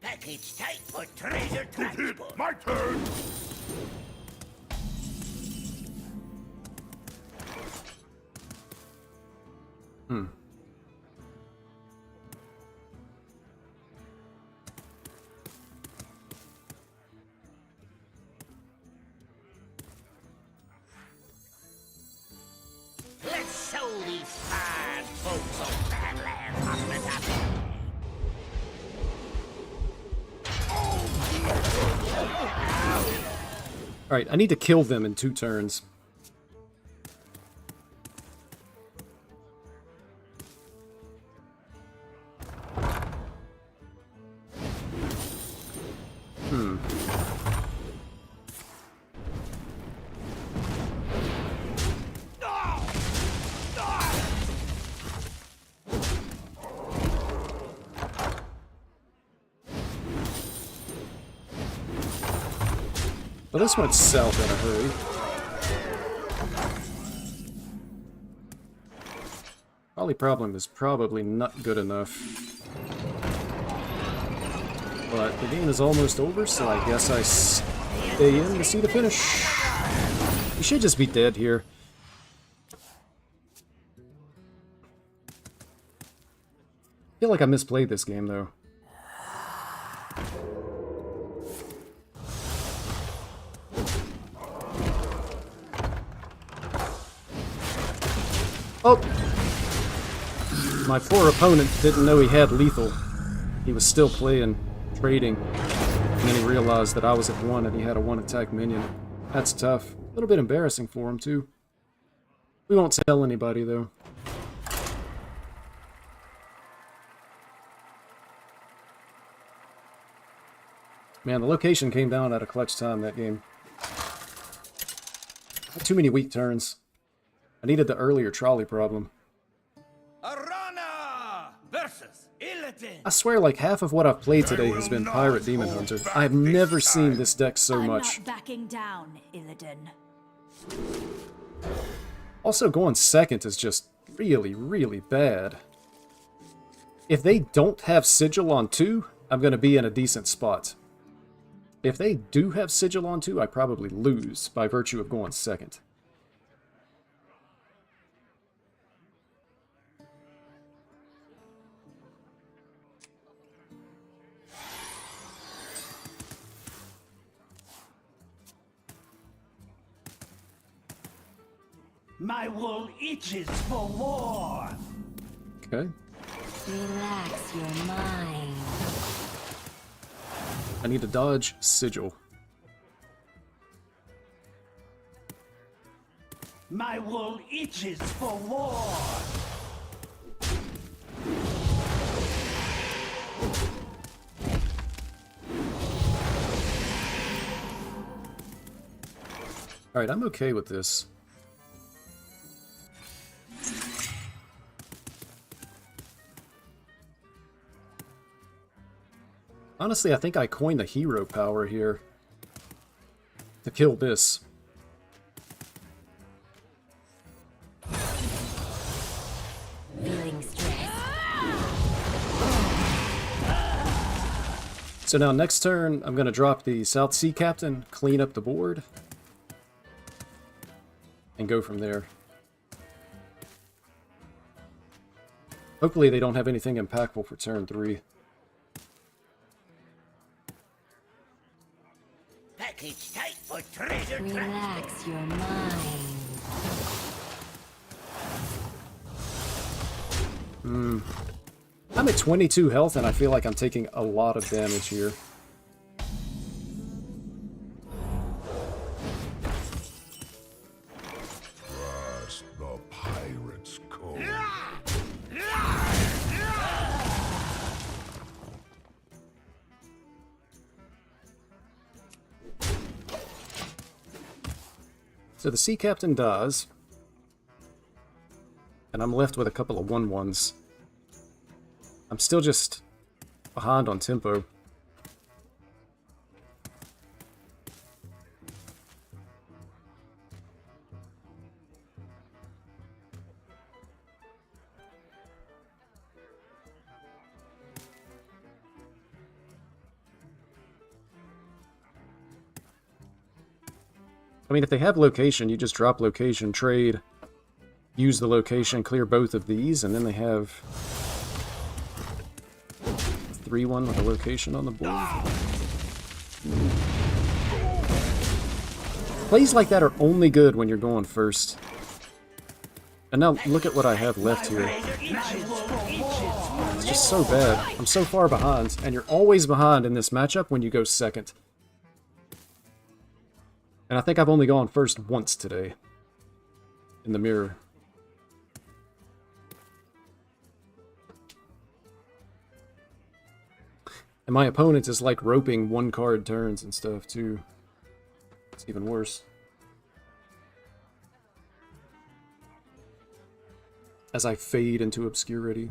Package tight for treasure transport. My turn! Let's show these fine folks of Badland hospitality. Alright, I need to kill them in 2 turns. Well, this went south in a hurry. Trolley problem is probably not good enough. But the game is almost over, so I guess I stay in to see the finish. We should just be dead here. I feel like I misplayed this game, though. Oh! My poor opponent didn't know he had lethal. He was still playing, trading, and then he realized that I was at 1 and he had a 1 attack minion. That's tough. A little bit embarrassing for him, too. We won't tell anybody, though. Man, the location came down at a clutch time that game. Had too many weak turns. I needed the earlier trolley problem. Arana versus Illidan. I swear like half of what I've played today has been Pirate Demon Hunter. I have never seen this deck so much. I'm not backing down, Illidan. Also, going second is just really, really bad. If they don't have Sigil on 2, I'm going to be in a decent spot. If they do have Sigil on 2, I probably lose by virtue of going second. My wool itches for war. Okay. Relax your mind. I need to dodge Sigil. My wool itches for war. Alright, I'm okay with this. Honestly, I think I coined the hero power here to kill this. Feeling stressed. So now next turn, I'm going to drop the South Sea Captain, clean up the board, and go from there. Hopefully they don't have anything impactful for turn 3. Package tight for treasure transport. Relax your mind. I'm at 22 health, and I feel like I'm taking a lot of damage here. Trust the pirate's code. So the sea captain dies, and I'm left with a couple of 1/1s. I'm still just behind on tempo. I mean, if they have location, you just drop location, trade, use the location, clear both of these, and then they have 3-1 with a location on the board. Plays like that are only good when you're going first. And now look at what I have left here. It's just so bad. I'm so far behind, and you're always behind in this matchup when you go second. And I think I've only gone first once today in the mirror. And my opponent is like roping 1-card turns and stuff too. It's even worse. As I fade into obscurity.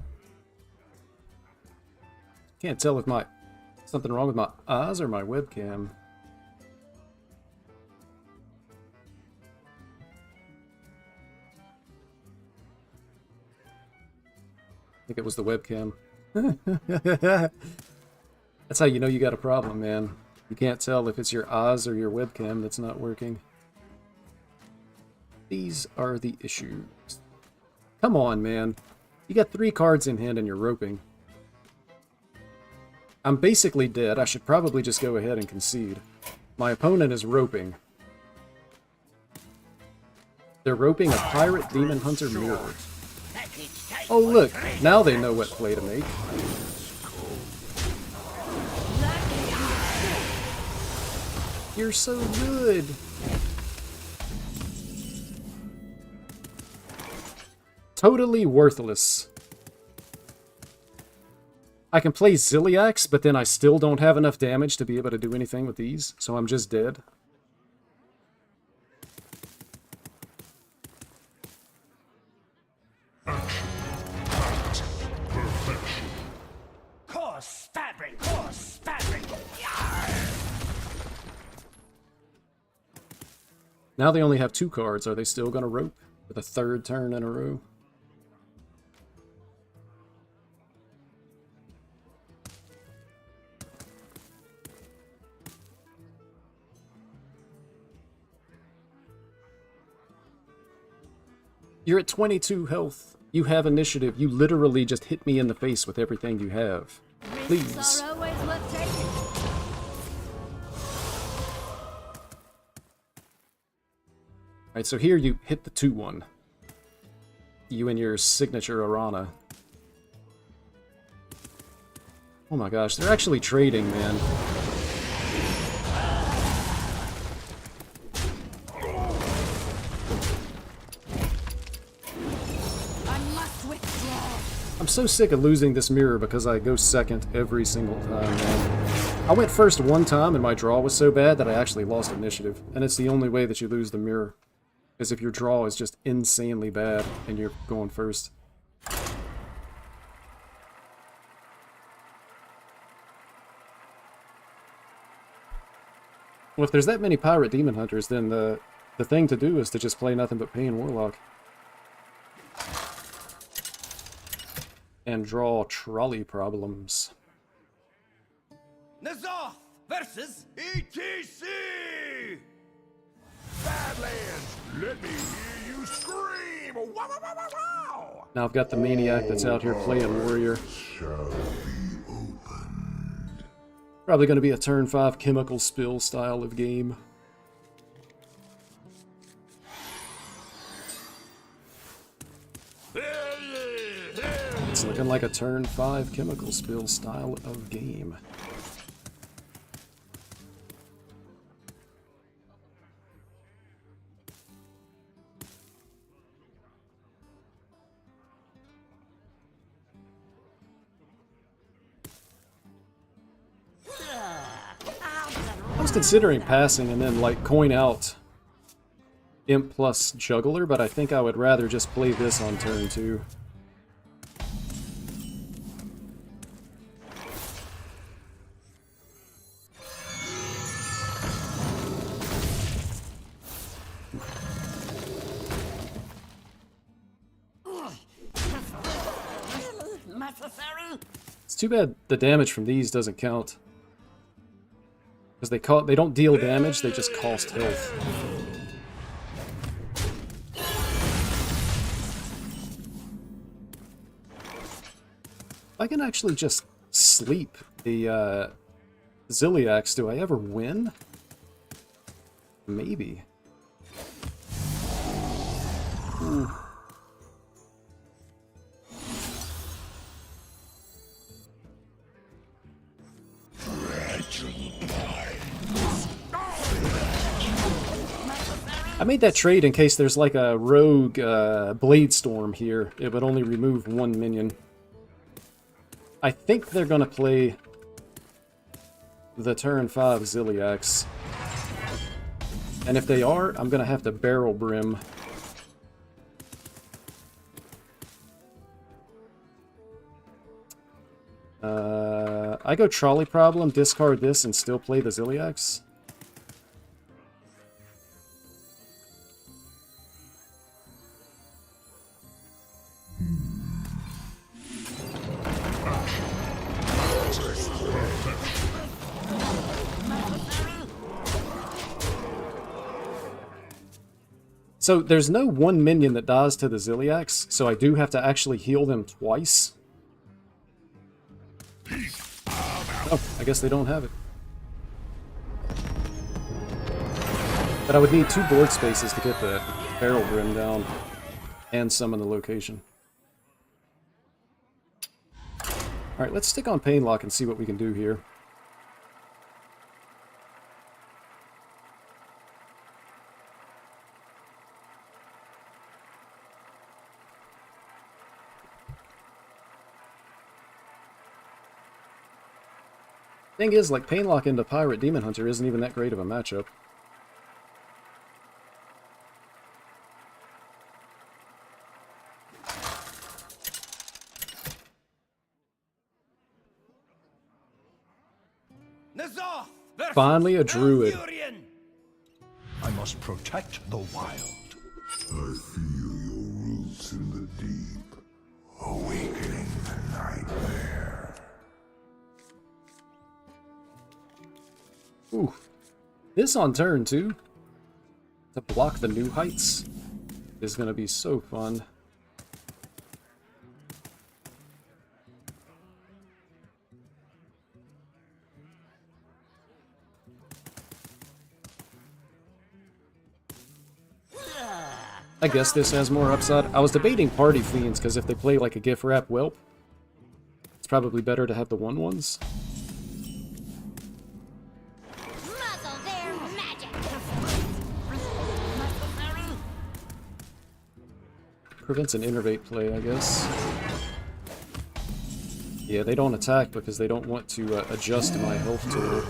Can't tell if something wrong with my eyes or my webcam. I think it was the webcam. That's how you know you got a problem, man. You can't tell if it's your eyes or your webcam that's not working. These are the issues. Come on, man. You got 3 cards in hand and you're roping. I'm basically dead. I should probably just go ahead and concede. My opponent is roping. They're roping a Pirate Demon Hunter mirror. Oh look, now they know what play to make. You're so good. Totally worthless. I can play Ziliax, but then I still don't have enough damage to be able to do anything with these, so I'm just dead. Coarse fabric, coarse fabric. Now they only have 2 cards. Are they still going to rope with a 3rd turn in a row? You're at 22 health. You have initiative. You literally just hit me in the face with everything you have. Please. Risks are always worth taking. Alright, so here you hit the 2-1. You and your signature Arana. Oh my gosh, they're actually trading, man. I must withdraw. I'm so sick of losing this mirror because I go second every single time, man. I went first one time and my draw was so bad that I actually lost initiative. And it's the only way that you lose the mirror. Is if your draw is just insanely bad and you're going first. Well, if there's that many Pirate Demon Hunters, then the thing to do is to just play nothing but Pain Warlock. And draw trolley problems. Nazoth versus ETC! Badlands, let me hear you scream! Wow, wow, wow, wow, wow! Now I've got the Maniac that's out here playing Warrior. Shall be opened. Probably going to be a turn 5 chemical spill style of game. It's looking like a turn 5 chemical spill style of game. I was considering passing and then like coin out Imp plus Juggler, but I think I would rather just play this on turn 2. It's too bad the damage from these doesn't count. Because they don't deal damage, they just cost health. I can actually just sleep the Ziliax. Do I ever win? Maybe. Ooh. I made that trade in case there's like a rogue Blade Storm here. It would only remove 1 minion. I think they're gonna play the turn 5 Ziliax. And if they are, I'm gonna have to Barrel Brim. I go Trolley Problem, discard this, and still play the Ziliax. So there's no 1 minion that dies to the Ziliax, so I do have to actually heal them twice. Oh, I guess they don't have it. But I would need 2 board spaces to get the Barrel Brim down and summon the location. Alright, let's stick on Painlock and see what we can do here. Thing is, like, Painlock into Pirate Demon Hunter isn't even that great of a matchup. Finally a druid. I must protect the wild. I feel your roots in the deep, awakening the nightmare. Ooh. This on turn 2 to block the new heights is going to be so fun. I guess this has more upside. I was debating Party Fiends because if they play like a gift wrap whelp, it's probably better to have the 1/1s. Prevents an innervate play, I guess. Yeah, they don't attack because they don't want to adjust my health total.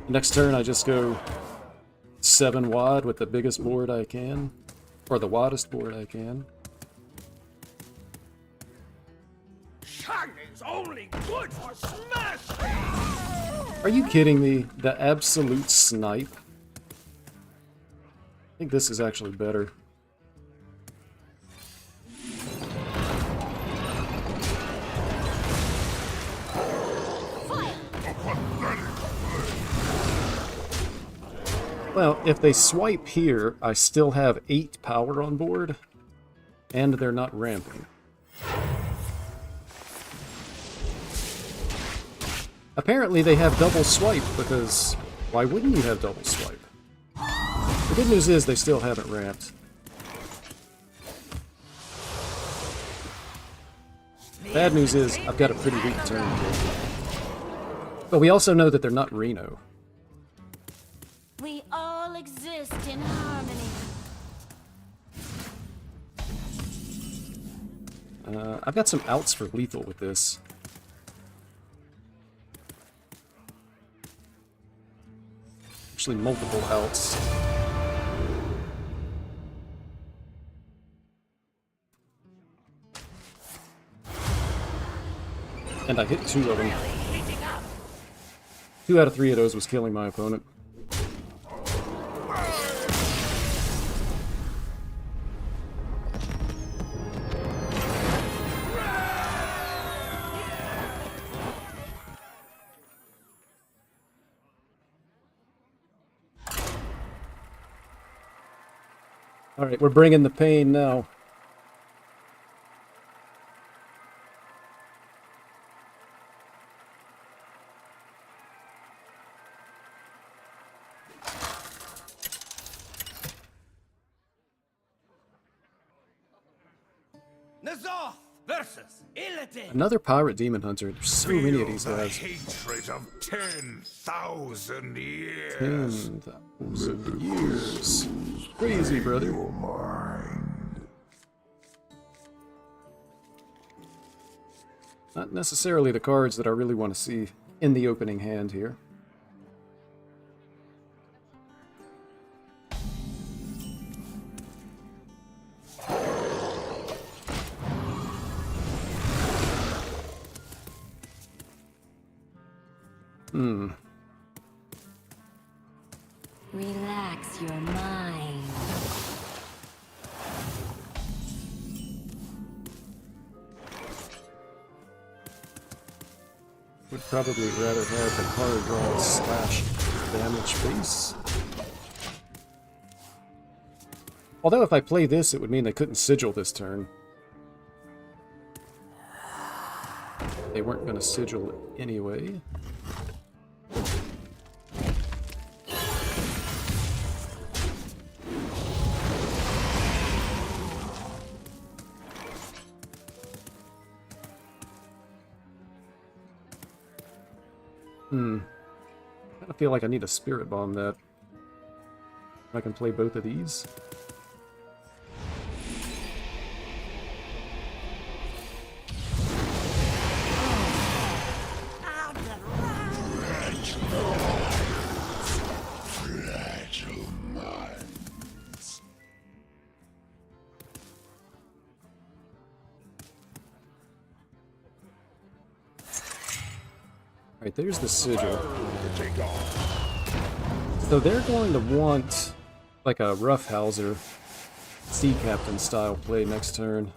Next turn I just go 7 wide with the biggest board I can. Or the widest board I can. Shining's only good for smashing! Are you kidding me? The absolute snipe. I think this is actually better. Well, if they swipe here, I still have 8 power on board, and they're not ramping. Apparently they have double swipe, because why wouldn't you have double swipe? The good news is they still haven't ramped. Bad news is, I've got a pretty weak turn here. But we also know that they're not Reno. We all exist in harmony. I've got some outs for lethal with this. Actually, multiple outs. And I hit 2 of them. 2 out of 3 of those was killing my opponent. Alright, we're bringing the pain now. Nazoth versus Illidan. Another pirate demon hunter. There's so many of these Feel the guys. hatred of 10,000 years. 10,000 years. Crazy, brother. Not necessarily the cards that I really want to see in the opening hand here. Relax your mind. Would probably rather have the card draw slash damage base. Although if I play this, it would mean they couldn't sigil this turn. They weren't going to sigil it anyway. I kind of feel like I need a Spirit Bomb that. I can play both of these. Alright, there's the sigil. So they're going to want like a Roughhouser Sea Captain style play next turn.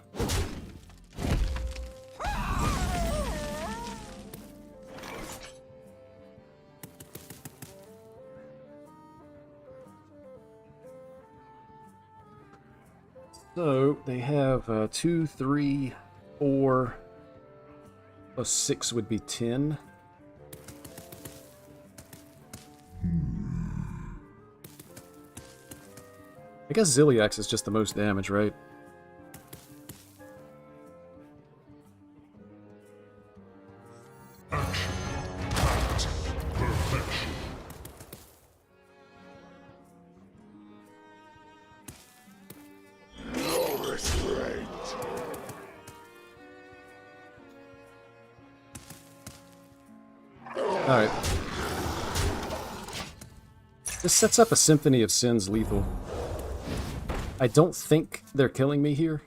So they have 2, 3, 4, plus 6 would be 10. I guess Ziliax is just the most damage, right? Alright. This sets up a Symphony of Sins lethal. I don't think they're killing me here.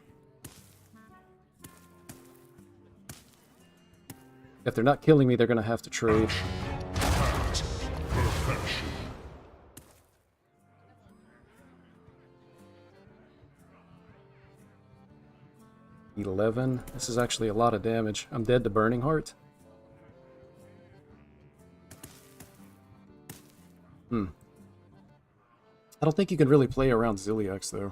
If they're not killing me, they're going to have to trade. $11. This is actually a lot of damage. I'm dead to Burning Heart. I don't think you can really play around Ziliax, though.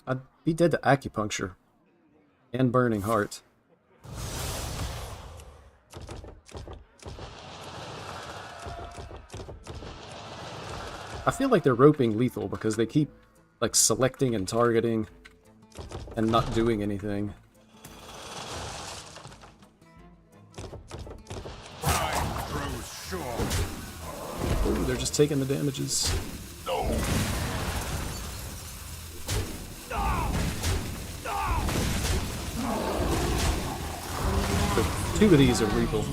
I'd be dead to Acupuncture and Burning Heart. I feel like they're roping lethal because they keep, like, selecting and targeting and not doing anything. Time grows short. Ooh, they're just taking the damages. So 2 of these are lethal.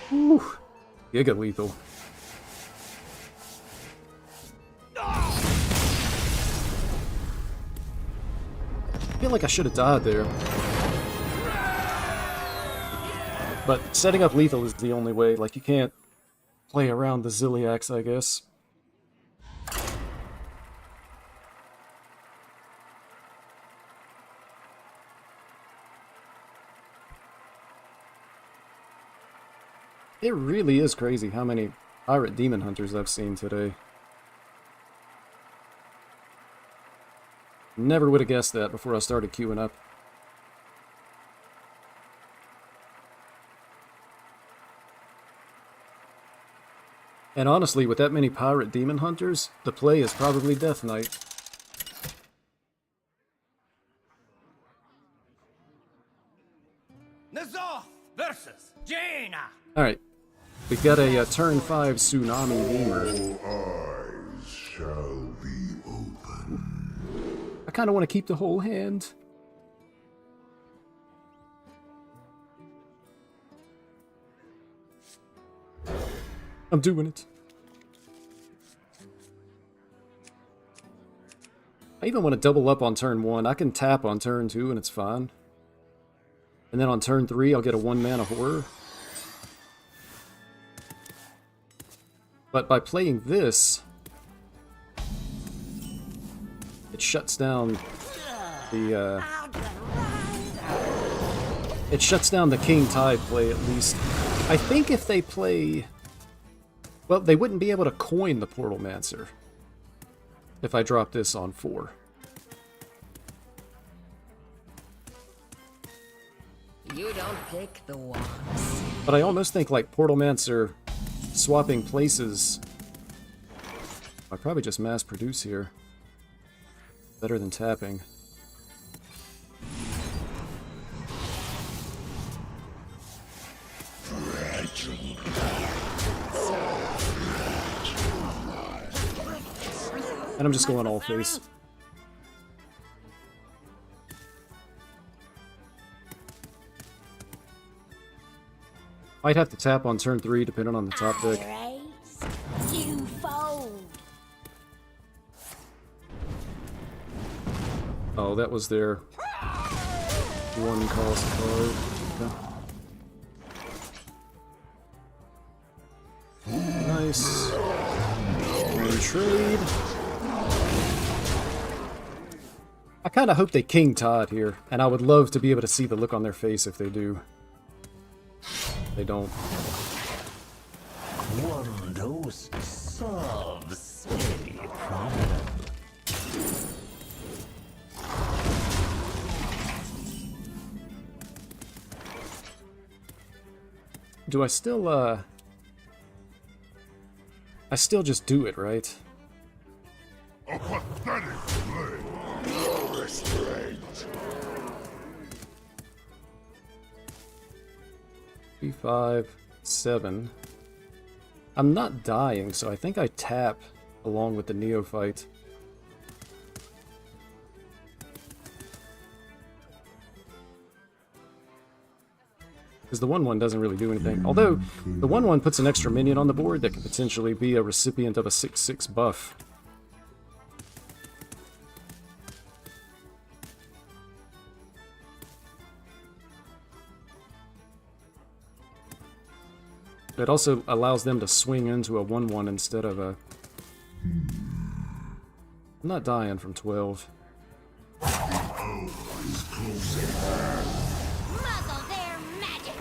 Whew. Giga lethal. I feel like I should have died there. But setting up lethal is the only way. Like, you can't play around the Ziliax, I guess. It really is crazy how many pirate demon hunters I've seen today. Never would have guessed that before I started queuing up. And honestly, with that many pirate demon hunters, the play is probably Death Knight. Nazoth versus Jaina. Alright, we got a turn 5 Tsunami Beamer. Eyes shall be open. I kind of want to keep the whole hand. I'm doing it. I even want to double up on turn 1. I can tap on turn 2 and it's fine. And then on turn 3 I'll get a 1-mana horror. But by playing this, it shuts down the it shuts down the King Tide play, at least. I think if they play... Well, they wouldn't be able to coin the Portal Mancer if I drop this on 4. You don't pick the ones. But I almost think, like, Portal Mancer swapping places... I probably just mass produce here. Better than tapping. And I'm just going all face. Might have to tap on turn 3 depending on the top deck. Twofold. Oh, that was their 1 cost card. Okay. Nice. And trade. I kind of hope they King Todd here, and I would love to be able to see the look on their face if they do. They don't. One dose solves any problem. Do I still, I still just do it, right? A pathetic play. No restraint. 3, 5, 7. I'm not dying, so I think I tap along with the Neophyte. Because the 1/1 doesn't really do anything. Although, the 1/1 puts an extra minion on the board that could potentially be a recipient of a 6/6 buff. It also allows them to swing into a 1/1 instead of a... I'm not dying from 12. Muzzle their magic.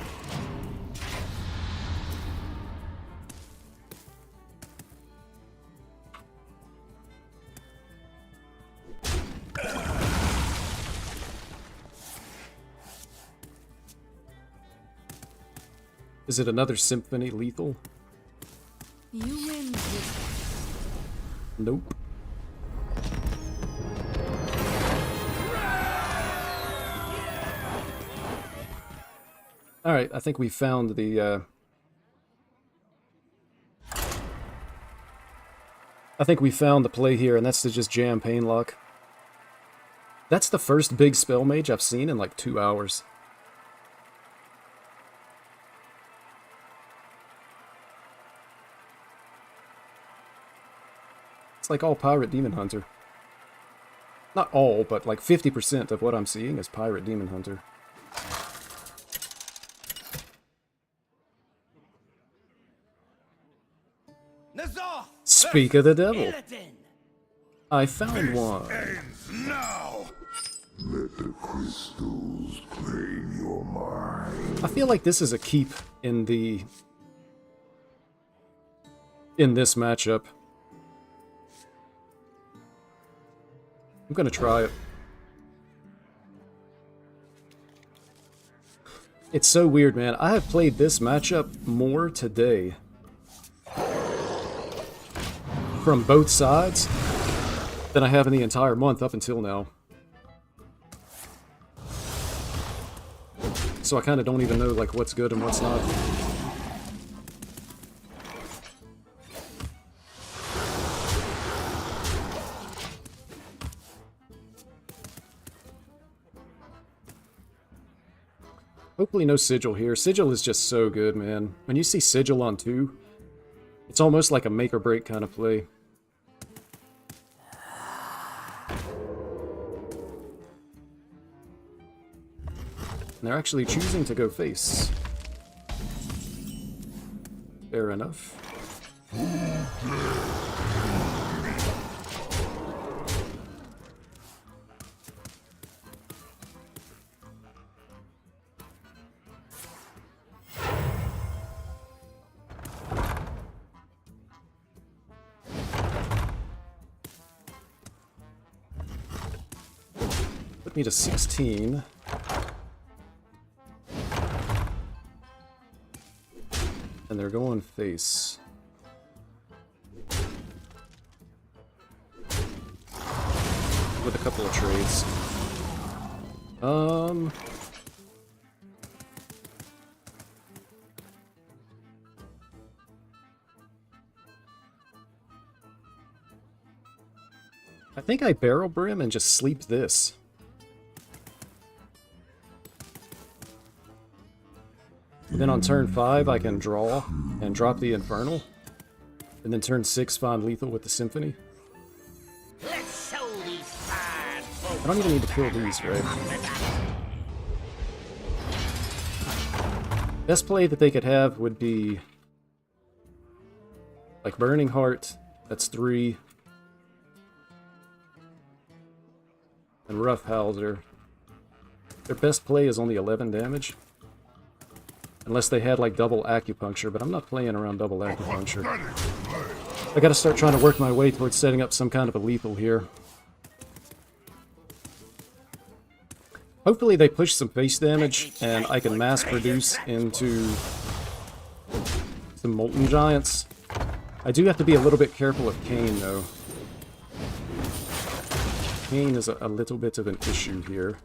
Is it another Symphony lethal? You win this one. Nope. Alright, I think we found the, I think we found the play here, and that's to just jam Painlock. That's the first big spell mage I've seen in like 2 hours. It's like all Pirate Demon Hunter. Not all, but like 50% of what I'm seeing is Pirate Demon Hunter. Speak of the devil. I found one. Ends now. Let the crystals claim your mind. I feel like this is a keep in the... in this matchup. I'm gonna try it. It's so weird, man. I have played this matchup more today from both sides than I have in the entire month up until now. So I kind of don't even know like what's good and what's not. Hopefully no Sigil here. Sigil is just so good, man. When you see Sigil on 2, it's almost like a make or break kind of play. And they're actually choosing to go face. Fair enough. Put me to 16. And they're going face. With a couple of trades. I think I Barrel Brim and just sleep this. Then on turn 5, I can draw and drop the Infernal. And then turn 6, find lethal with the Symphony. Let's show these fine folks. I don't even need to kill these, right? Best play that they could have would be... like Burning Heart, that's 3. And Roughhouser. Their best play is only 11 damage. Unless they had like double acupuncture, but I'm not playing around double acupuncture. I gotta start trying to work my way towards setting up some kind of a lethal here. Hopefully they push some face damage and I can mass produce into some Molten Giants. I do have to be a little bit careful of Kayn though. Kayn is a little bit of an issue here.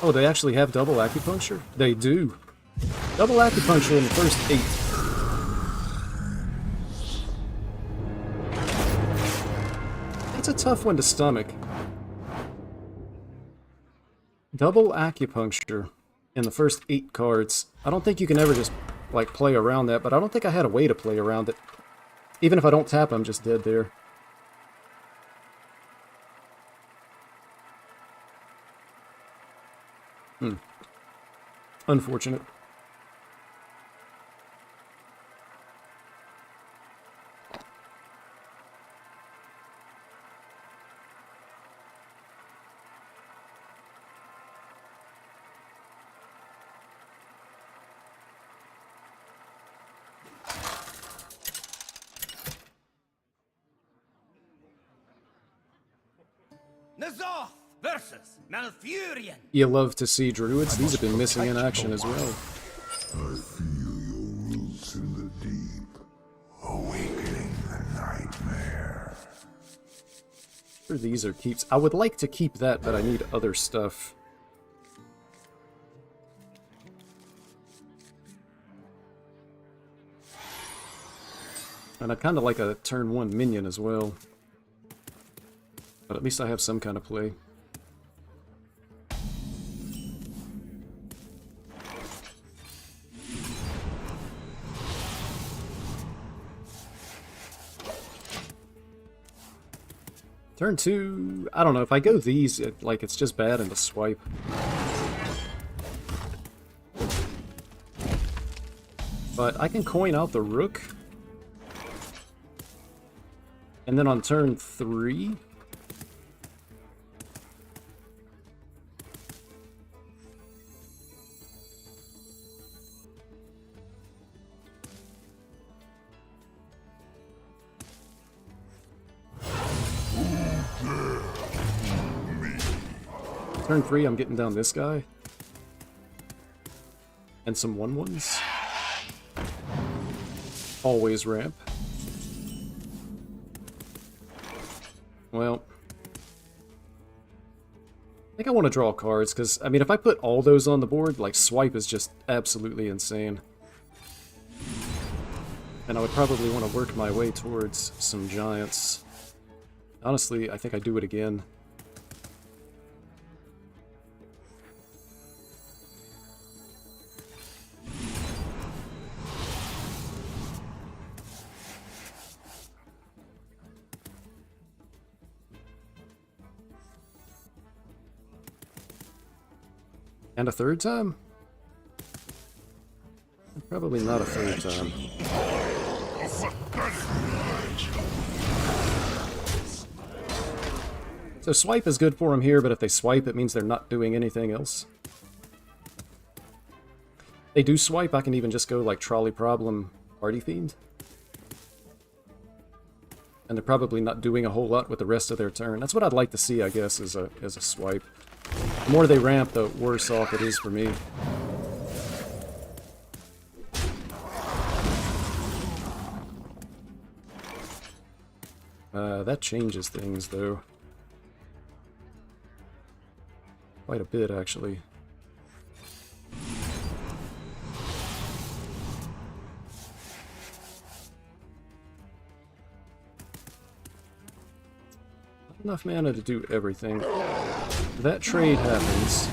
Oh, they actually have double acupuncture? They do. Double acupuncture in the first 8. That's a tough one to stomach. Double acupuncture in the first 8 cards. I don't think you can ever just, like, play around that, but I don't think I had a way to play around it. Even if I don't tap, I'm just dead there. Unfortunate. Nazoth! versus Malfurion. You love to see druids. These have been missing in action as well. I feel your roots in the deep, awakening the nightmare. Sure, these are keeps. I would like to keep that, but I need other stuff. And I'd kind of like a turn 1 minion as well. But at least I have some kind of play. Turn 2, I don't know, if I go these, it's just bad in the swipe. But I can coin out the rook. And then on turn 3... Turn 3, I'm getting down this guy. And some 1/1s. Always ramp. Well, I think I want to draw cards, because, I mean, if I put all those on the board, like, swipe is just absolutely insane. And I would probably want to work my way towards some giants. Honestly, I think I do it again. And a third time? Probably not a third time. So swipe is good for them here, but if they swipe, it means they're not doing anything else. They do swipe, I can even just go like Trolley Problem, Party Fiend. And they're probably not doing a whole lot with the rest of their turn. That's what I'd like to see, I guess, as a swipe. The more they ramp, the worse off it is for me. That changes things, though. Quite a bit, actually. Not enough mana to do everything. That trade happens.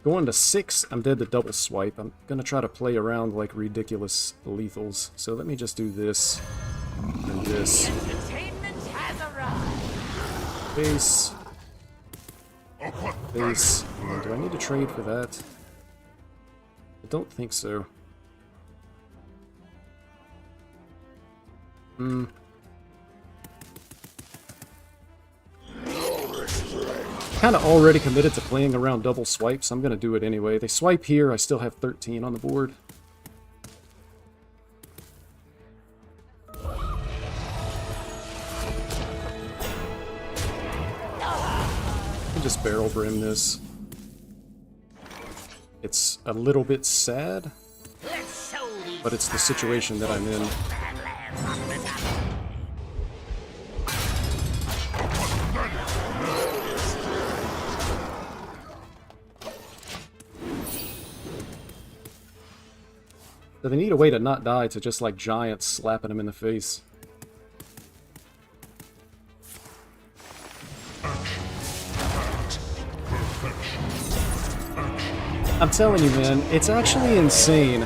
Going to 6, I'm dead to double swipe. I'm gonna try to play around like ridiculous lethals. So let me just do this and this. Entertainment has arrived. Base. Base. Do I need to trade for that? I don't think so. Kind of already committed to playing around double swipes. I'm going to do it anyway. They swipe here. I still have 13 on the board. I'll just barrel brim this. It's a little bit sad, but it's the situation that I'm in. So they need a way to not die to just like giants slapping them in the face. I'm telling you, man, it's actually insane.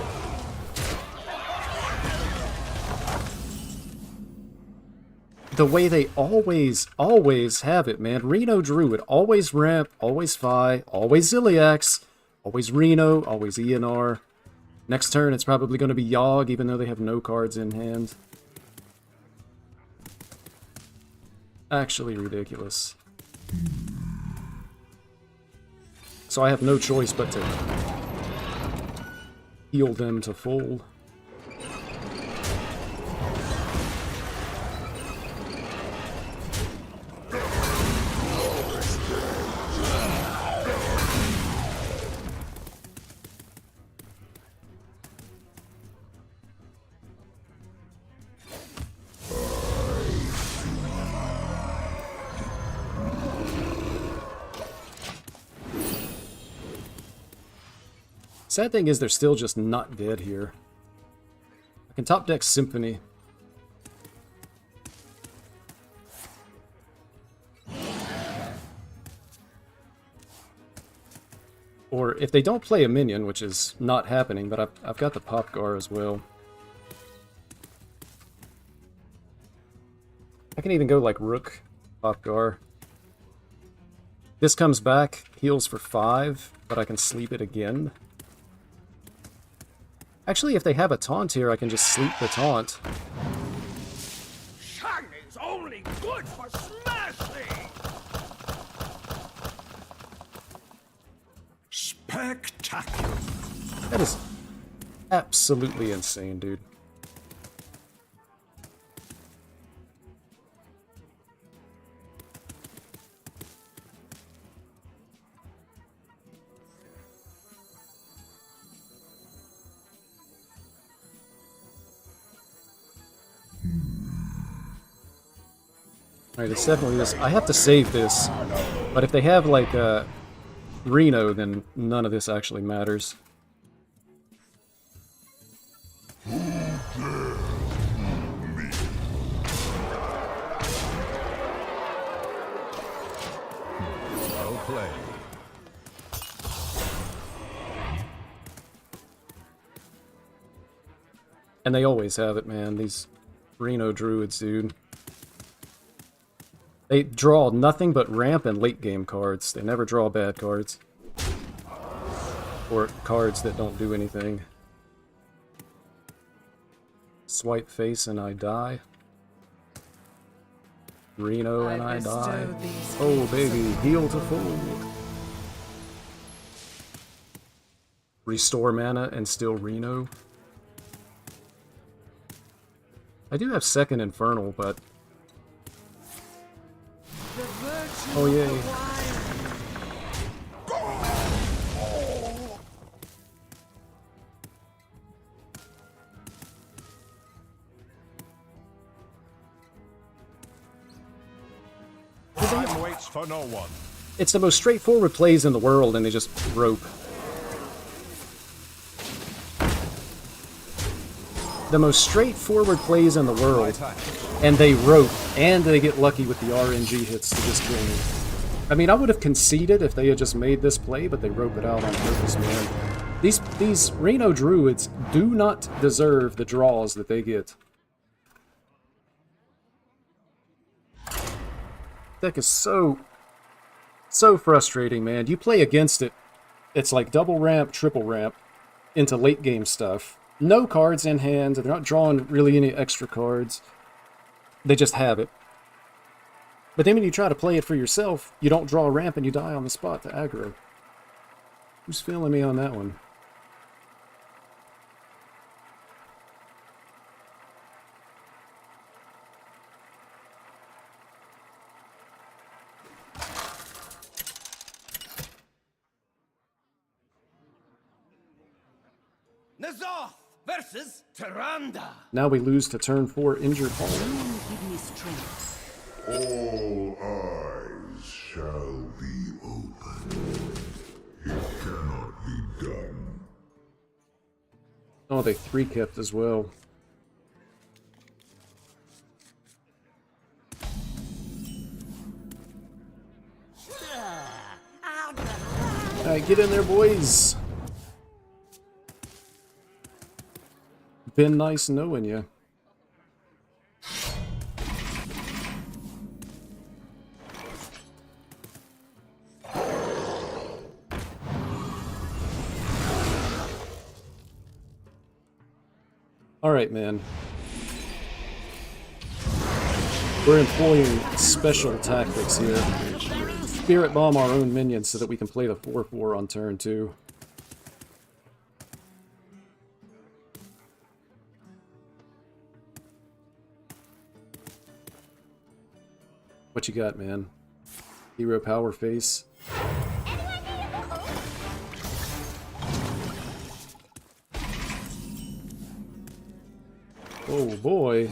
The way they always have it, man. Reno Druid, always ramp, always Fi, always Ziliax, always Reno, always ENR. Next turn, it's probably going to be Yogg, even though they have no cards in hand. Actually ridiculous. So I have no choice but to heal them to full. Sad thing is they're still just not dead here. I can top deck Symphony. Or if they don't play a minion, which is not happening, but I've got the Popgar as well. I can even go like Rook, Popgar. This comes back, heals for 5, but I can sleep it again. Actually, if they have a taunt here, I can just sleep the taunt. Shiny's only good for smashing! Spectacular! That is absolutely insane, dude. Alright, it's definitely this. I have to save this, but if they have like Reno, then none of this actually matters. Well played. And they always have it, man. These Reno druids, dude. They draw nothing but ramp and late game cards. They never draw bad cards. Or cards that don't do anything. Swipe face and I die. Reno and I die. Oh baby, heal to full. Restore mana and still Reno. I do have second Infernal, but... Oh yay. Time waits for no one. It's the most straightforward plays in the world, and they just rope. The most straightforward plays in the world, and they rope, and they get lucky with the RNG hits to just kill me. I mean, I would have conceded if they had just made this play, but they rope it out on purpose, man. These Reno Druids do not deserve the draws that they get. Deck is so frustrating, man. You play against it, it's like double ramp, triple ramp into late game stuff. No cards in hand, they're not drawing really any extra cards. They just have it. But then when you try to play it for yourself, you don't draw a ramp and you die on the spot to aggro. Who's feeling me on that one? Nazoth versus Tyrande. Now we lose to turn 4 injured Paul. Give me strength. All eyes shall be open. It cannot be done. Oh, they 3-kept as well. Alright, get in there, boys. Been nice knowing you. Alright, man. We're employing special tactics here. Spirit Bomb our own minions so that we can play the 4/4 on turn 2. What you got, man? Hero power face. Oh boy.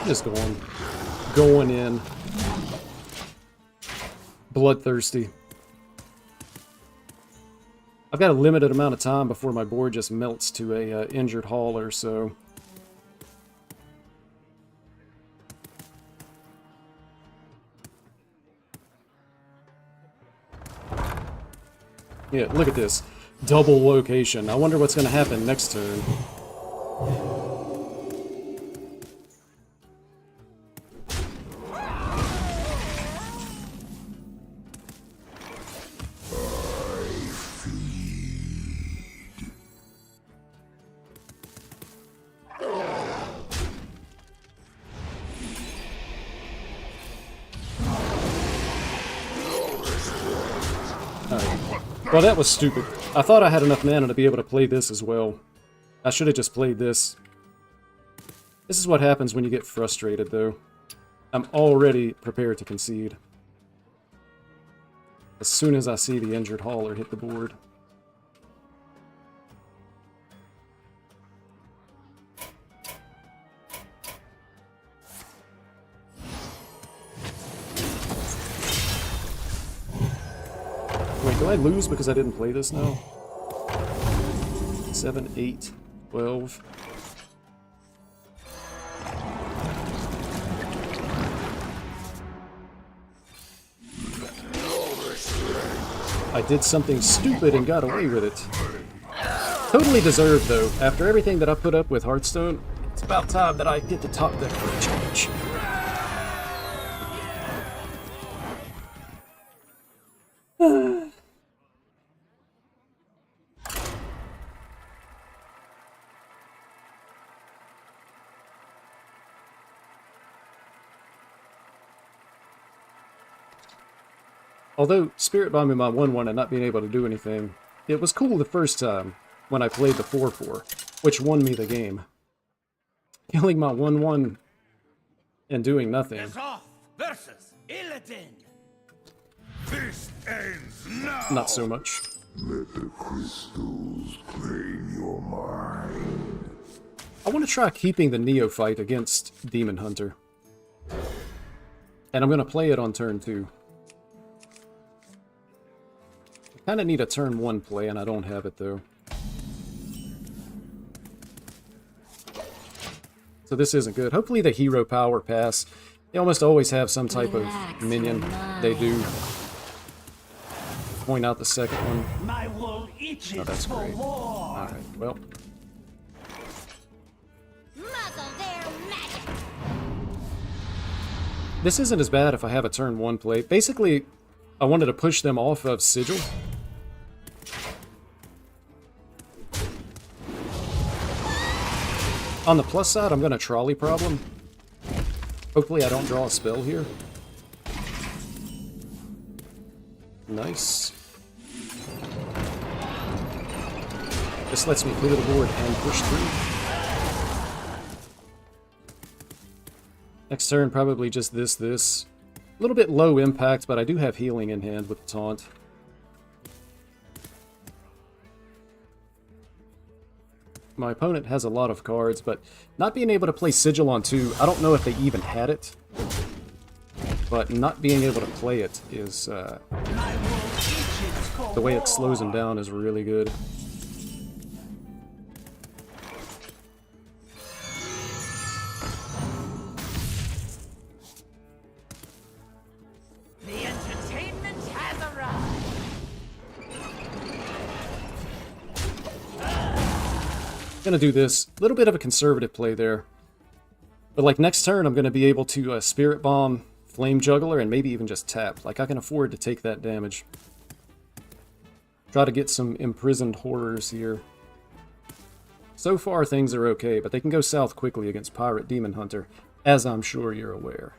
Just go on. going in. Bloodthirsty. I've got a limited amount of time before my board just melts to a injured hauler, so... Yeah, look at this. Double location. I wonder what's going to happen next turn. Well, that was stupid. I thought I had enough mana to be able to play this as well. I should have just played this. This is what happens when you get frustrated, though. I'm already prepared to concede. As soon as I see the injured hauler hit the board. Wait, do I lose because I didn't play this now? 7, 8, 12. I did something stupid and got away with it. Totally deserved, though. After everything that I put up with Hearthstone, it's about time that I get the top deck for a change. Although Spirit Bombing my 1-1 and not being able to do anything, it was cool the first time when I played the 4-4, which won me the game. Killing my 1-1 and doing nothing. Zoth versus Illidan. This ends now. Not so much. Let the crystals claim your mind. I want to try keeping the Neophyte against Demon Hunter. And I'm going to play it on turn 2. I kind of need a turn 1 play, and I don't have it, though. So this isn't good. Hopefully the hero power pass. They almost always have some type of minion. They do. Point out the second one. My wool itches Oh, that's for great. war. Alright, well. Muzzle their magic. This isn't as bad if I have a turn 1 play. Basically, I wanted to push them off of Sigil. On the plus side, I'm going to trolley problem. Hopefully I don't draw a spell here. Nice. This lets me clear the board and push through. Next turn, probably just this. A little bit low impact, but I do have healing in hand with the taunt. My opponent has a lot of cards, but not being able to play Sigil on 2, I don't know if they even had it. But not being able to play it is, My wool itches for the way war. it slows them down is really good. The entertainment has arrived. Gonna do this. A little bit of a conservative play there. But like next turn, I'm gonna be able to Spirit Bomb, Flame Juggler, and maybe even just tap. Like I can afford to take that damage. Try to get some imprisoned horrors here. So far, things are okay, but they can go south quickly against Pirate Demon Hunter, as I'm sure you're aware.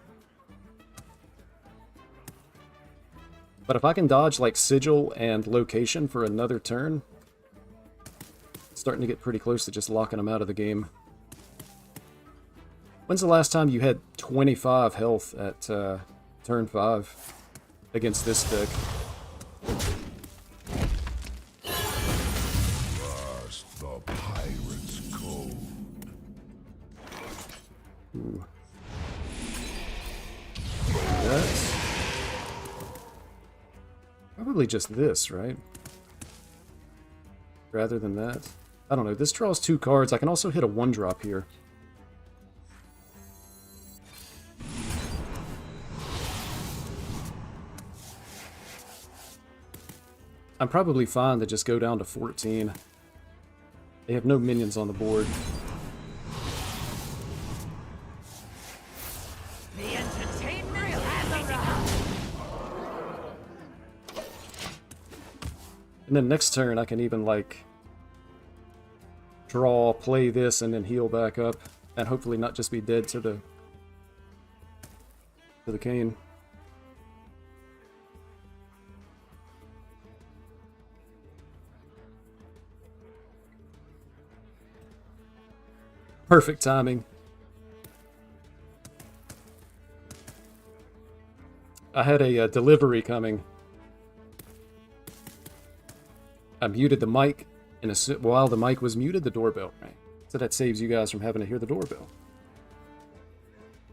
But if I can dodge like Sigil and Location for another turn, it's starting to get pretty close to just locking them out of the game. When's the last time you had 25 health at turn 5 against this deck? Trust the pirate's code. Ooh. Probably just this, right? Rather than that. I don't know. This draws 2 cards. I can also hit a 1-drop here. I'm probably fine to just go down to 14. They have no minions on the board. The entertainment has arrived. And then next turn I can even like draw, play this, and then heal back up, and hopefully not just be dead to the cane. Perfect timing. I had a delivery coming. I muted the mic, and while the mic was muted, the doorbell rang. So that saves you guys from having to hear the doorbell.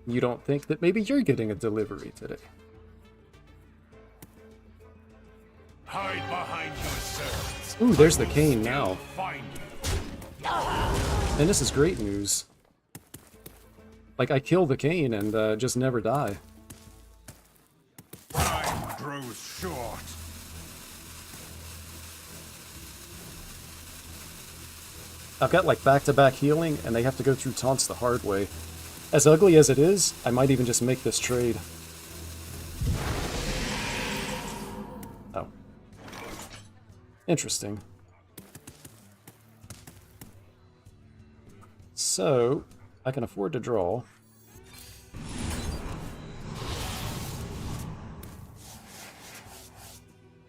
You don't think that maybe you're getting a delivery today? Hide behind your servants. Ooh, there's the cane now. Find you. And this is great news. Like, I kill the cane and just never die. Time grows short. I've got like back-to-back healing, and they have to go through taunts the hard way. As ugly as it is, I might even just make this trade. Oh. Interesting. So, I can afford to draw.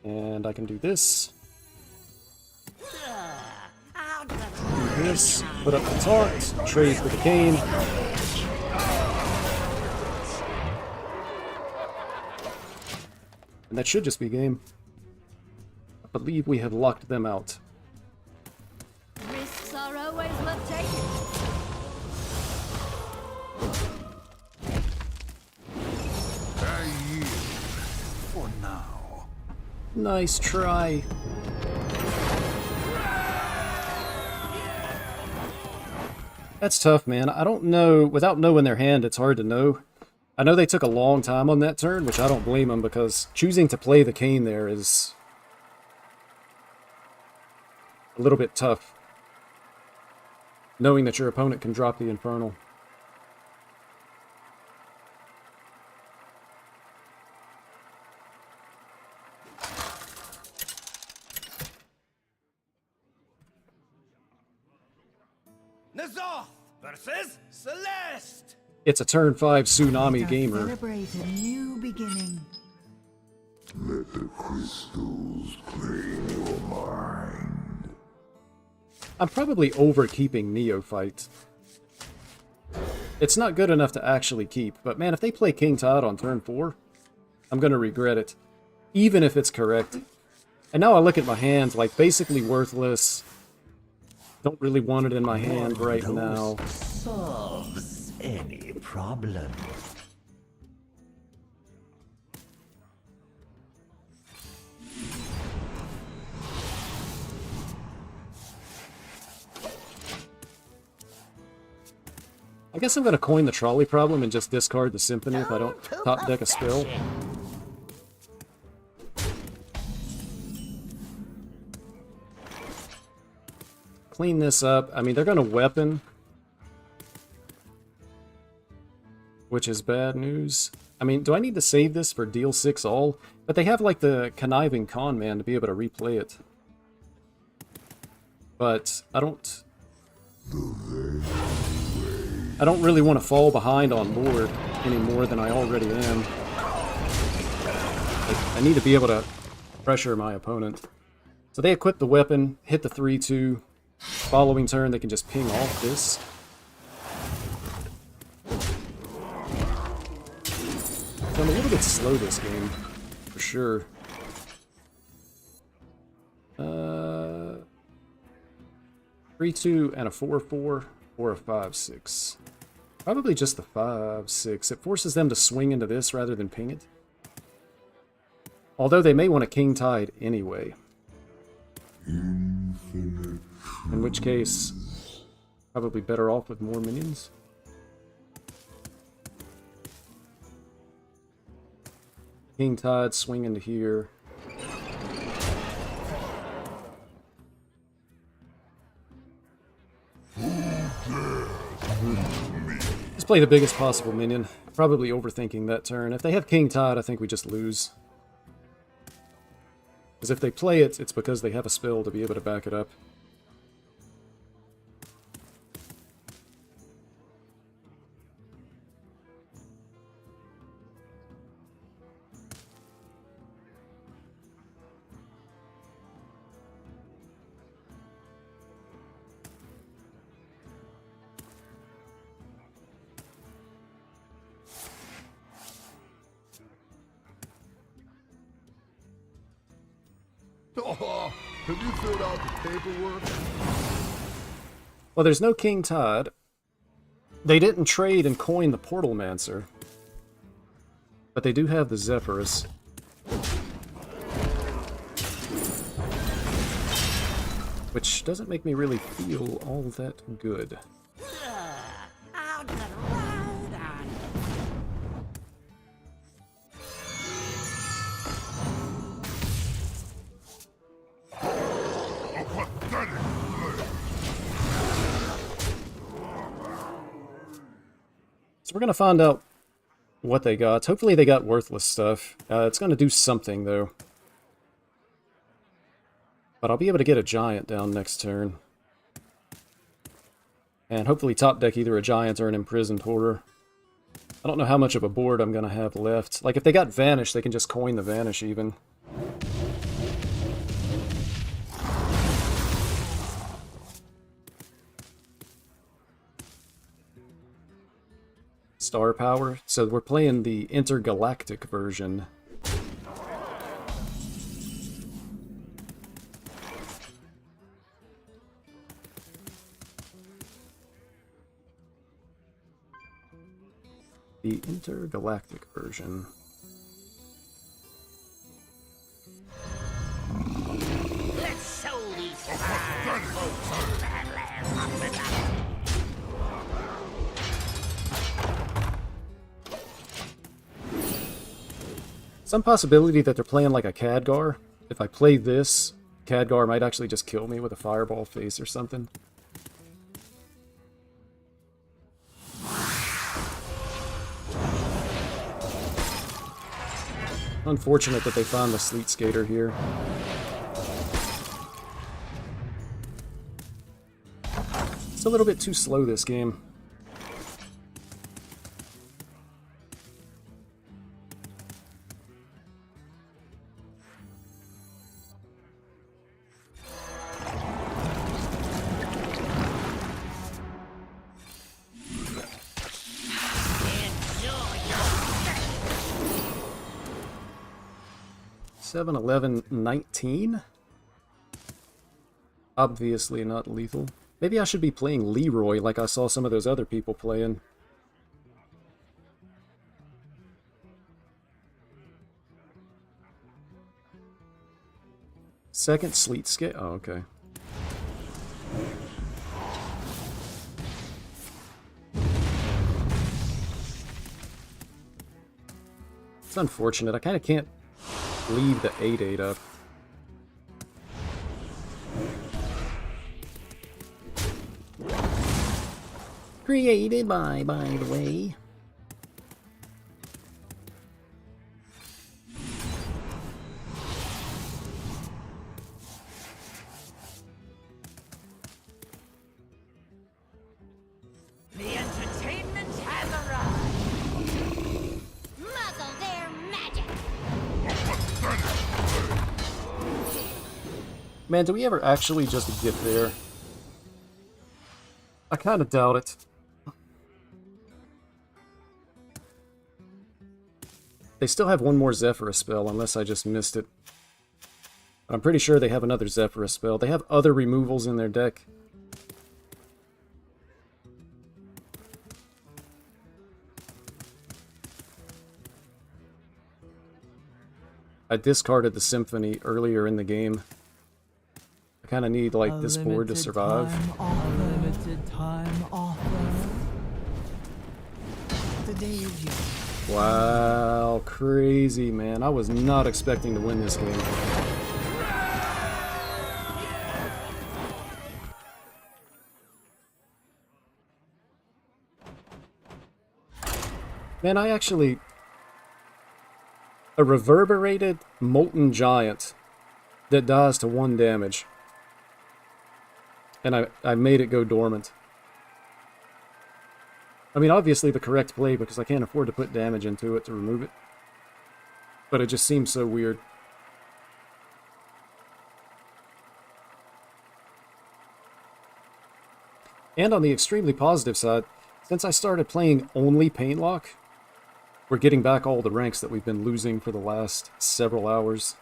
And I can do this. Do this, put up the taunt, trade for the cane. And that should just be game. I believe we have locked them out. Risks are always worth taking. I yield for now. Nice try. That's tough, man. I don't know. Without knowing their hand, it's hard to know. I know they took a long time on that turn, which I don't blame them, because choosing to play the cane there is a little bit tough. Knowing that your opponent can drop the Infernal. Nazoth versus Celeste. It's a turn 5 Tsunami To gamer. celebrate a new beginning. Let the crystals claim your mind. I'm probably over keeping Neophyte. It's not good enough to actually keep, but man, if they play King Tide on turn 4, I'm gonna regret it. Even if it's correct. And now I look at my hands like basically worthless. Don't really want it in my hand right now. Solves any problem. I guess I'm gonna coin the trolley problem and just discard the Symphony if I don't top deck a spell. Clean this up. I mean, they're gonna weapon, which is bad news. I mean, do I need to save this for deal 6 all? But they have like the conniving con man to be able to replay it. But I don't really want to fall behind on board any more than I already am. Like, I need to be able to pressure my opponent. So they equip the weapon, hit the 3-2. Following turn, they can just ping off this. So I'm a little bit slow this game, for sure. 3-2 and a 4-4 or a 5-6. Probably just the 5-6. It forces them to swing into this rather than ping it. Although they may want a King Tide anyway. Infinite. In which case, probably better off with more minions. King Tide swing into here. Just play the biggest possible minion. Probably overthinking that turn. If they have King Tide, I think we just lose. Because if they play it, it's because they have a spell to be able to back it up. Oh, have you filled out the paperwork? Well, there's no King Tide. They didn't trade and coin the Portal Mancer. But they do have the Zephyrus. Which doesn't make me really feel all that good. I'll get around on So we're going to find out what they got. Hopefully they got worthless stuff. It's going to do something, though. But I'll be able to get a giant down next turn. And hopefully top deck either a giant or an imprisoned horror. I don't know how much of a board I'm going to have left. Like, if they got Vanish, they can just coin the Vanish, even. Star Power. So we're playing the intergalactic version. The intergalactic version. Let's show these fine folks Badland hospitality. Some possibility that they're playing like a Khadgar. If I play this, Khadgar might actually just kill me with a fireball face or something. Unfortunate that they found the Sleet Skater here. It's a little bit too slow, this game. Enjoy your 7, 11, 19? Obviously not lethal. Maybe I should be playing Leroy like I saw some of those other people playing. Second Sleet Skate? Oh, okay. It's unfortunate. I kind of can't leave the 8/8 up. Created by the way. The entertainment has arrived. Muzzle their magic. Man, do we ever actually just get there? I kind of doubt it. They still have one more Zephyrus spell, unless I just missed it. But I'm pretty sure they have another Zephyrus spell. They have other removals in their deck. I discarded the Symphony earlier in the game. I kind of need, like, this board to survive. Limited time offer. The day is yours. Wow, crazy, man. I was not expecting to win this game. Man, I actually... A reverberated molten giant that dies to 1 damage. And I made it go dormant. I mean, obviously the correct play because I can't afford to put damage into it to remove it. But it just seems so weird. And on the extremely positive side, since I started playing only Paintlock, we're getting back all the ranks that we've been losing for the last several hours.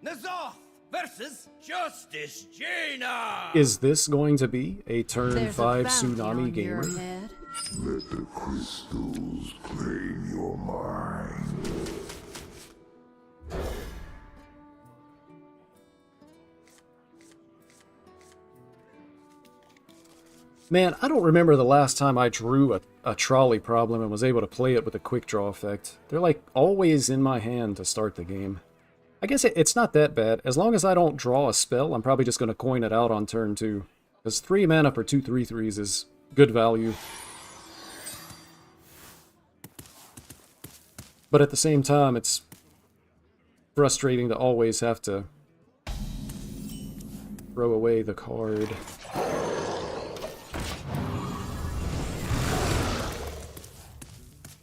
Nazoth versus Justice Jaina! Is this going to be a turn There's 5 a bounty tsunami on your gamer? head. Let the crystals claim your mind. Man, I don't remember the last time I drew a trolley problem and was able to play it with a quick draw effect. They're like always in my hand to start the game. I guess it's not that bad. As long as I don't draw a spell, I'm probably just going to coin it out on turn 2. Because 3 mana for 2 3/3s is good value. But at the same time, it's frustrating to always have to throw away the card.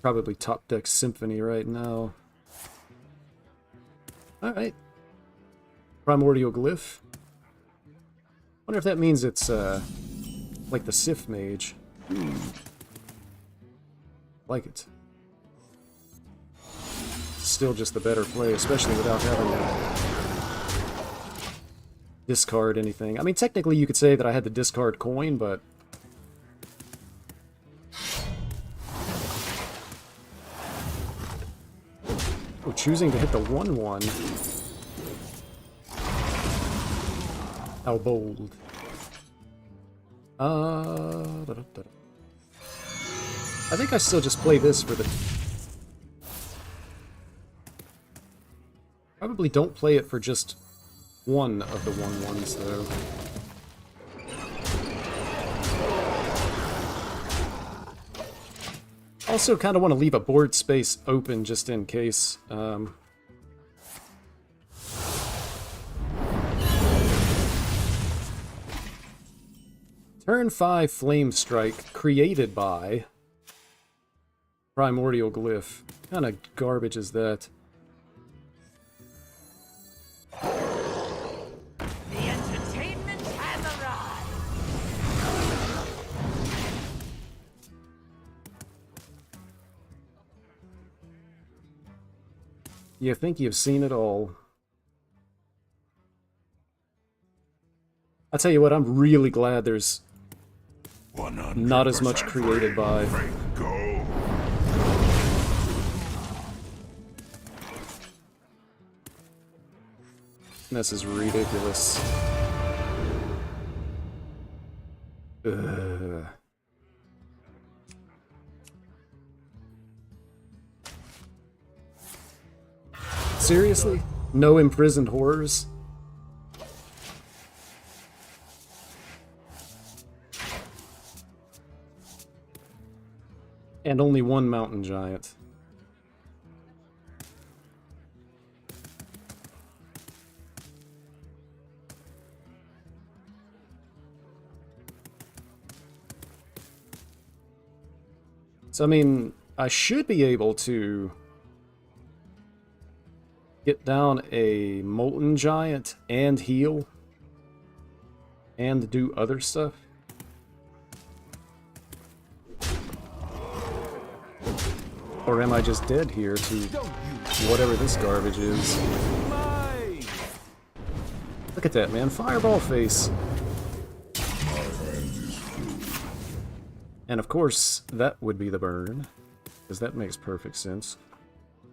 Probably top deck Symphony right now. Alright. Primordial Glyph. Wonder if that means it's, like the Sith Mage. Like it. Still just the better play, especially without having to discard anything. I mean, technically you could say that I had to discard coin, but... Oh, choosing to hit the 1/1. How bold. I think I still just play this for the... Probably don't play it for just one of the 1/1s, though. Also kind of want to leave a board space open just in case. Turn 5 Flame Strike, created by Primordial Glyph. What kind of garbage is that? The entertainment has arrived! You think you've seen it all. I'll tell you what, I'm really glad there's not as much created by. Go. This is ridiculous. Ugh. Seriously? No imprisoned horrors? And only one mountain giant. So, I mean, I should be able to get down a Molten Giant and heal and do other stuff. Or am I just dead here to whatever this garbage is? Look at that, man. Fireball face. And of course, that would be the burn. Because that makes perfect sense.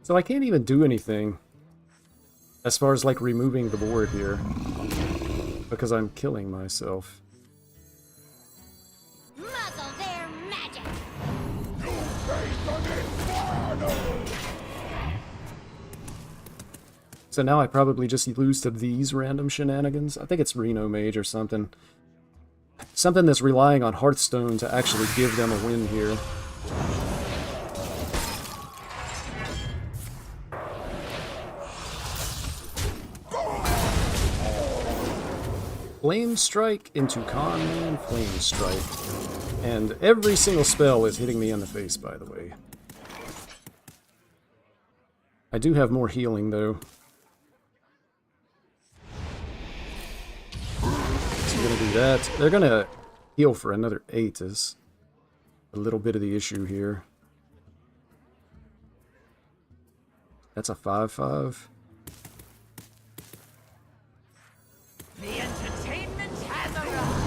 So I can't even do anything as far as like removing the board here. Because I'm killing myself. Muzzle their magic. So now I probably just lose to these random shenanigans. I think it's Reno Mage or something. Something that's relying on Hearthstone to actually give them a win here. Flame Strike into Conman Flame Strike. And every single spell is hitting me in the face, by the way. I do have more healing, though. So we're gonna do that. They're gonna heal for another 8 is a little bit of the issue here. That's a 5/5. The entertainment has arrived.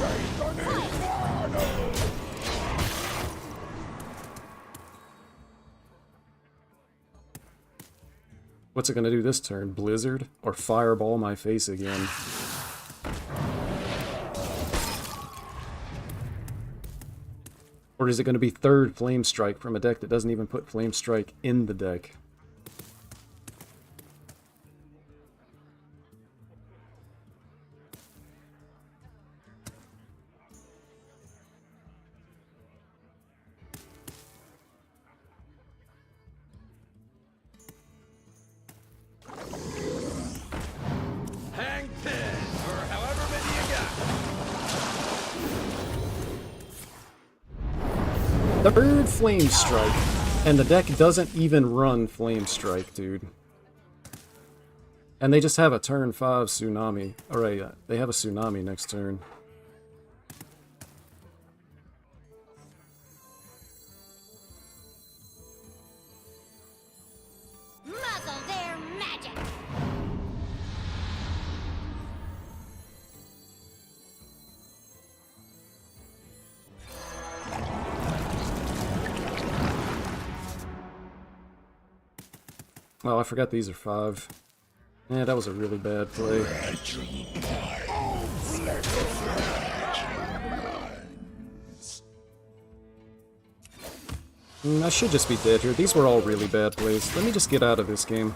What's it gonna do this turn? Blizzard? Or Fireball my face again? Or is it gonna be third Flame Strike from a deck that doesn't even put Flame Strike in the deck? Hang 10, or however many you got. Third Flame Strike. And the deck doesn't even run Flame Strike, dude. And they just have a turn 5 Tsunami. Alright, they have a Tsunami next turn. Muzzle their magic. Oh, I forgot these are 5. Yeah, that was a really bad play. I should just be dead here. These were all really bad plays. Let me just get out of this game.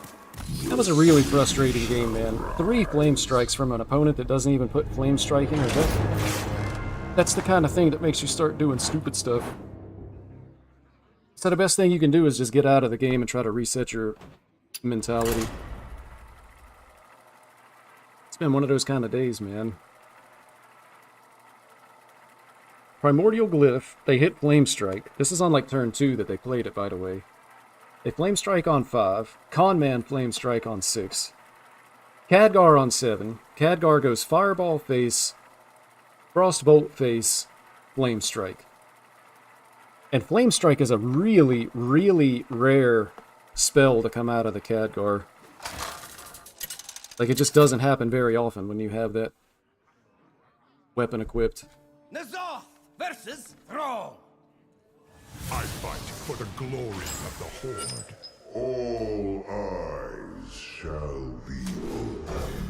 That was a really frustrating game, man. 3 Flame Strikes from an opponent that doesn't even put Flame Strike in her deck. That's the kind of thing that makes you start doing stupid stuff. So the best thing you can do is just get out of the game and try to reset your mentality. It's been one of those kind of days, man. Primordial Glyph, they hit Flame Strike. This is on like turn 2 that they played it, by the way. They Flame Strike on 5. Conman Flame Strike on 6. Khadgar on 7. Khadgar goes Fireball face, Frostbolt face, Flame Strike. And Flame Strike is a really, really rare spell to come out of the Khadgar. Like, it just doesn't happen very often when you have that weapon equipped. Nazoth versus Thrall. I fight for the glory of the Horde. All eyes shall be opened.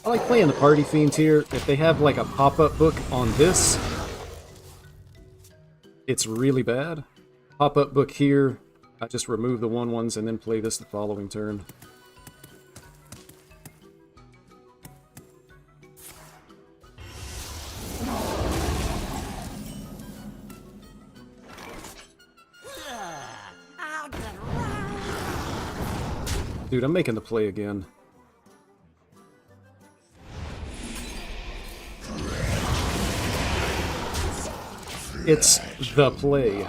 I like playing the Party Fiends here. If they have like a pop-up book on this, it's really bad. Pop-up book here, I just remove the 1/1s and then play this the following turn. Dude, I'm making the play again. It's the play.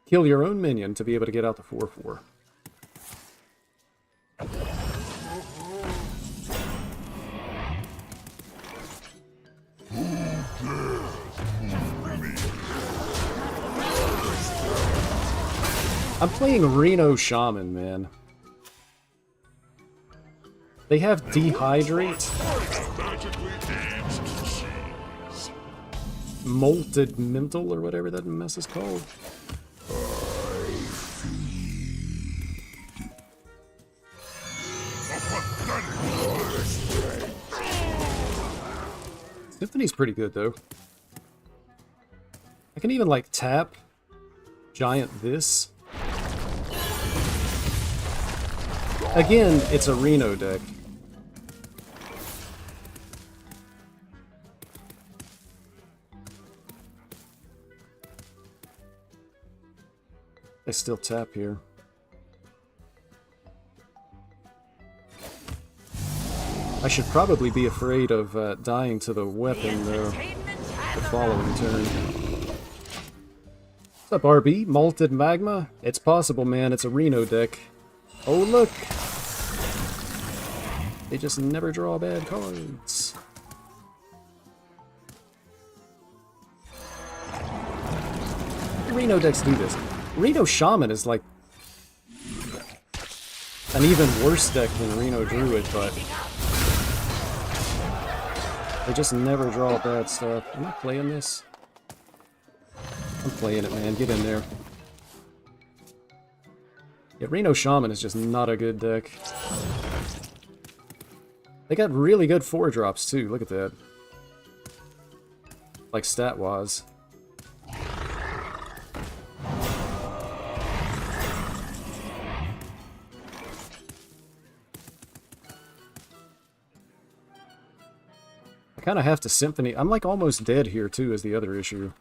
Kill your own minion to be able to get out the 4/4. I'm playing Reno Shaman, man. They have Dehydrate. Molted Mental, or whatever that mess is called. Symphony's pretty good, though. I can even, like, tap Giant this. Again, it's a Reno deck. I still tap here. I should probably be afraid of dying to the weapon, though, the following turn. What's up, RB? Malted Magma? It's possible, man. It's a Reno deck. Oh, look! They just never draw bad cards. Reno decks do this. Reno Shaman is like an even worse deck than Reno Druid, but they just never draw bad stuff. Am I playing this? I'm playing it, man. Get in there. Yeah, Reno Shaman is just not a good deck. They got really good 4-drops, too. Look at that. Like, stat-wise. I kind of have to Symphony. I'm, like, almost dead here, too, is the other issue.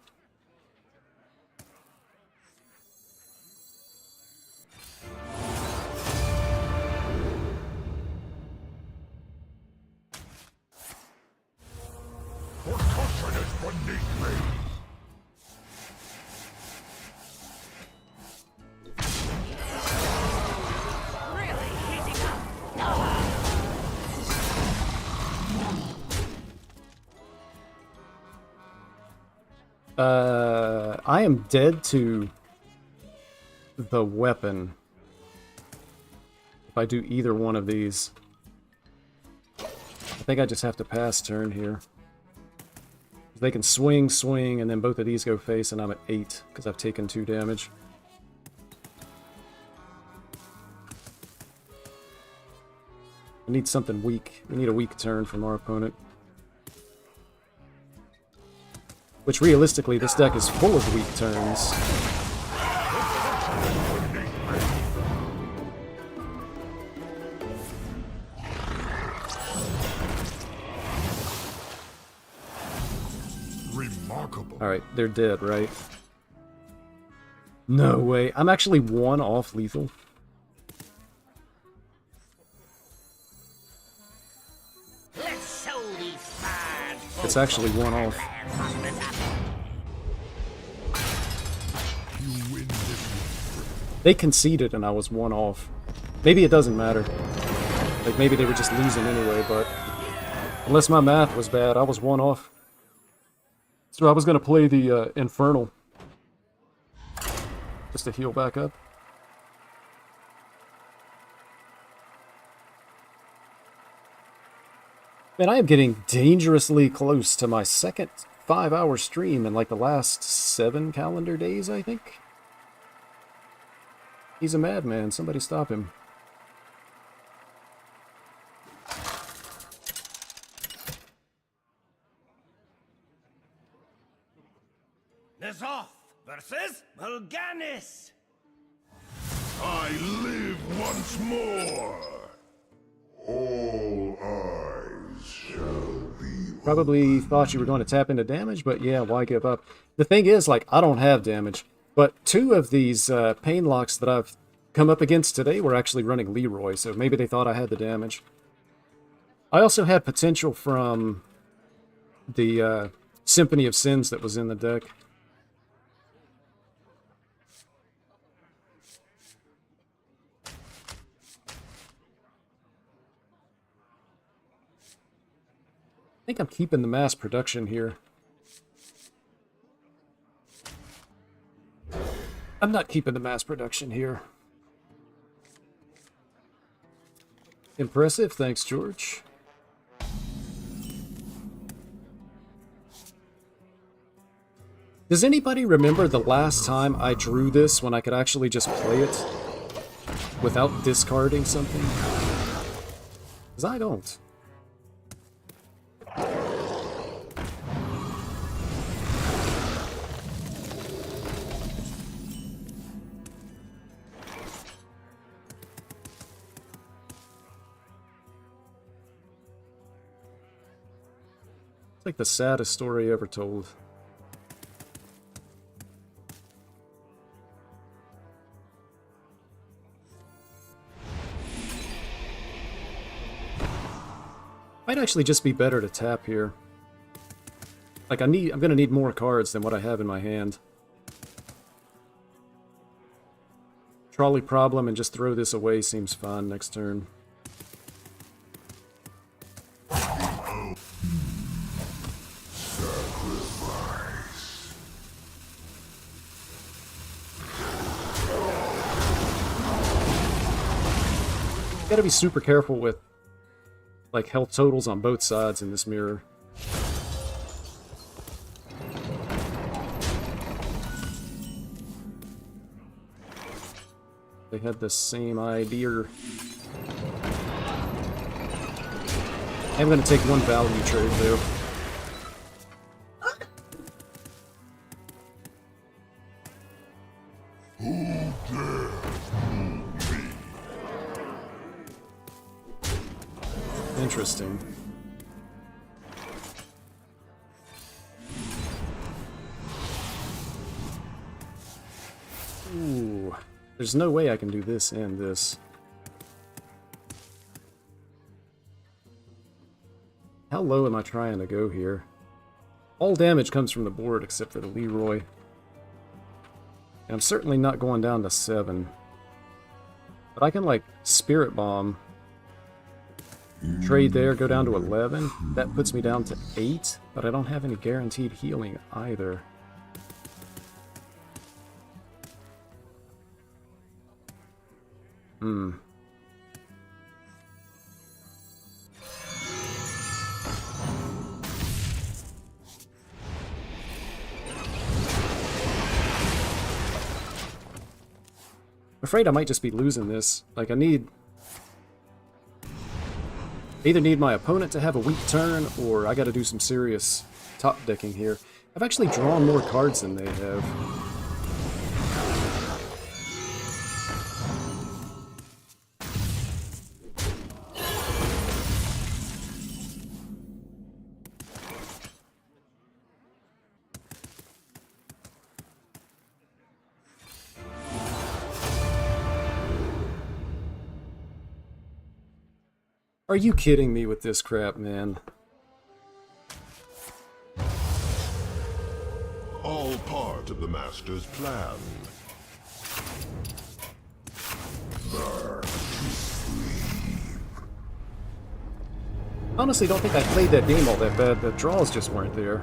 I am dead to the weapon if I do either one of these. I think I just have to pass turn here. They can swing, swing, and then both of these go face, and I'm at 8 because I've taken 2 damage. I need something weak. We need a weak turn from our opponent. Which, realistically, this deck is full of weak turns. Remarkable. Alright, they're dead, right? No way. I'm actually 1 off lethal. Let's show these fine folks It's actually 1 off. You win this. They conceded and I was 1 off. Maybe it doesn't matter. Like, maybe they were just losing anyway, but unless my math was bad, I was 1 off. So I was going to play the Infernal. Just to heal back up. Man, I am getting dangerously close to my second 5-hour stream in like the last 7 calendar days, I think. He's a madman. Somebody stop him. Nazoth versus Mulganis. I live once more. All eyes shall be. Probably thought you were going to tap into damage, but yeah, why give up? The thing is, like, I don't have damage, but 2 of these pain locks that I've come up against today were actually running Leroy, so maybe they thought I had the damage. I also had potential from the Symphony of Sins that was in the deck. I think I'm keeping the mass production here. I'm not keeping the mass production here. Impressive, thanks, George. Does anybody remember the last time I drew this when I could actually just play it without discarding something? Because I don't. It's like the saddest story ever told. Might actually just be better to tap here. Like I'm gonna need more cards than what I have in my hand. Trolley problem and just throw this away seems fun next turn. Gotta be super careful with like health totals on both sides in this mirror. They had the same idea. I'm gonna take one value trade though. Interesting. Ooh, there's no way I can do this and this. How low am I trying to go here? All damage comes from the board except for the Leroy. And I'm certainly not going down to 7. But I can like Spirit Bomb. Trade there, go down to 11. That puts me down to 8, but I don't have any guaranteed healing either. I'm afraid I might just be losing this. Like, I either need my opponent to have a weak turn, or I gotta do some serious top decking here. I've actually drawn more cards than they have. Are you kidding me with this crap, man? All part of the Master's plan. Honestly, don't think I played that game all that bad. The draws just weren't there.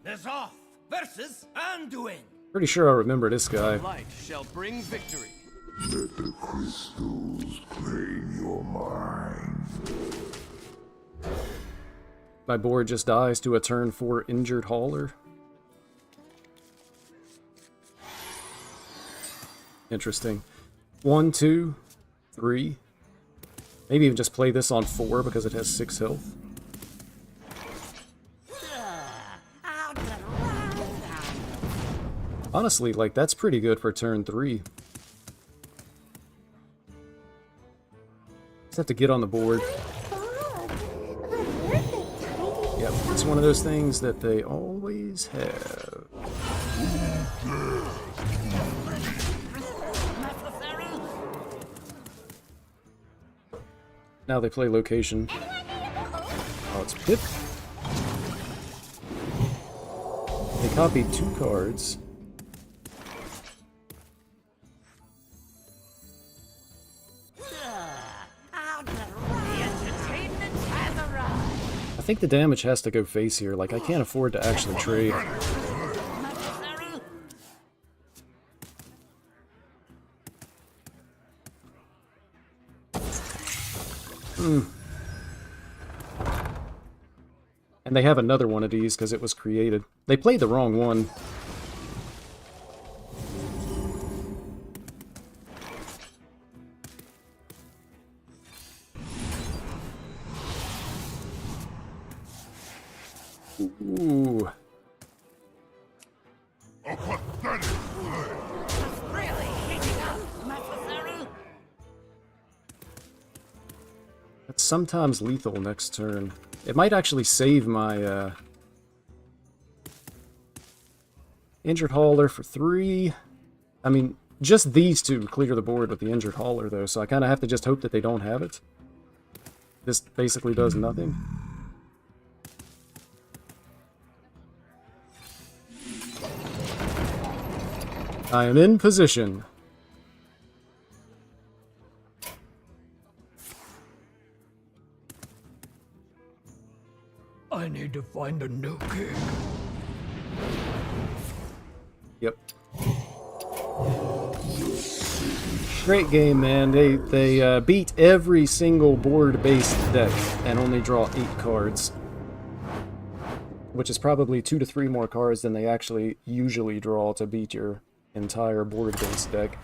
There's off versus Anduin. Pretty sure I remember this guy. Light shall bring victory. Let the crystals claim your mind. My board just dies to a turn 4 injured hauler. Interesting. 1, 2, 3. Maybe even just play this on 4 because it has 6 health. Honestly, like, that's pretty good for turn 3. Just have to get on the board. Yep, it's one of those things that they always have. Now they play location. Oh, it's Pip. They copied 2 cards. I think the damage has to go face here. Like, I can't afford to actually trade. And they have another one of these because it was created. They played the wrong one. Ooh. A pathetic play. Really heating up, Masaru. That's sometimes lethal next turn. It might actually save my Injured Hauler for 3. I mean, just these two clear the board with the Injured Hauler, though, so I kind of have to just hope that they don't have it. This basically does nothing. I am in position. I need to find a new king. Yep. Great game, man. They beat every single board-based deck and only draw 8 cards. Which is probably 2 to 3 more cards than they actually usually draw to beat your entire board-based deck.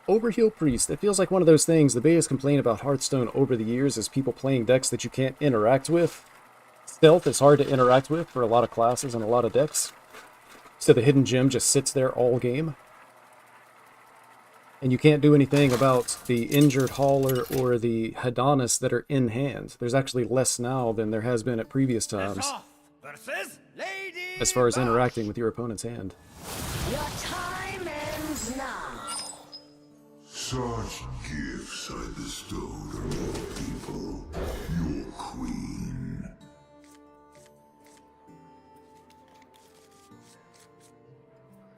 Overheal Priest. It feels like one of those things. The biggest complaint about Hearthstone over the years is people playing decks that you can't interact with. Stealth is hard to interact with for a lot of classes and a lot of decks. So the Hidden Gem just sits there all game. And you can't do anything about the Injured Hauler or the Hedonist that are in hand. There's actually less now than there has been at previous times, as far as interacting with your opponent's hand. Your time ends now. Such gifts I bestowed on all people. Your queen.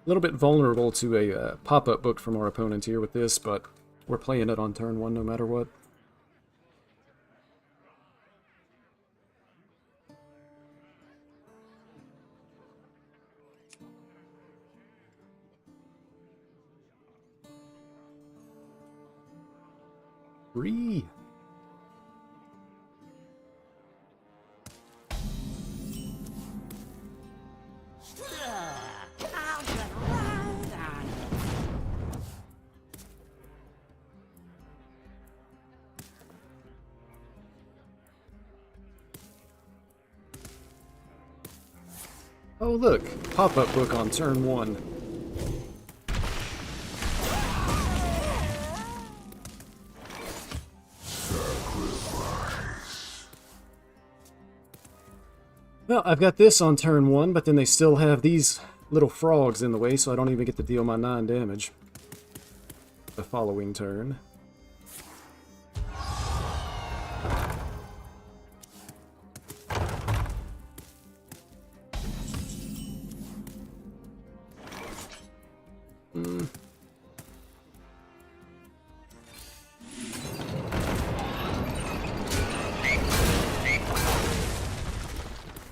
A little bit vulnerable to a pop-up book from our opponent here with this, but we're playing it on turn 1 no matter what. Three. Oh look, pop-up book on turn 1. Well, I've got this on turn 1, but then they still have these little frogs in the way, so I don't even get to deal my 9 damage the following turn.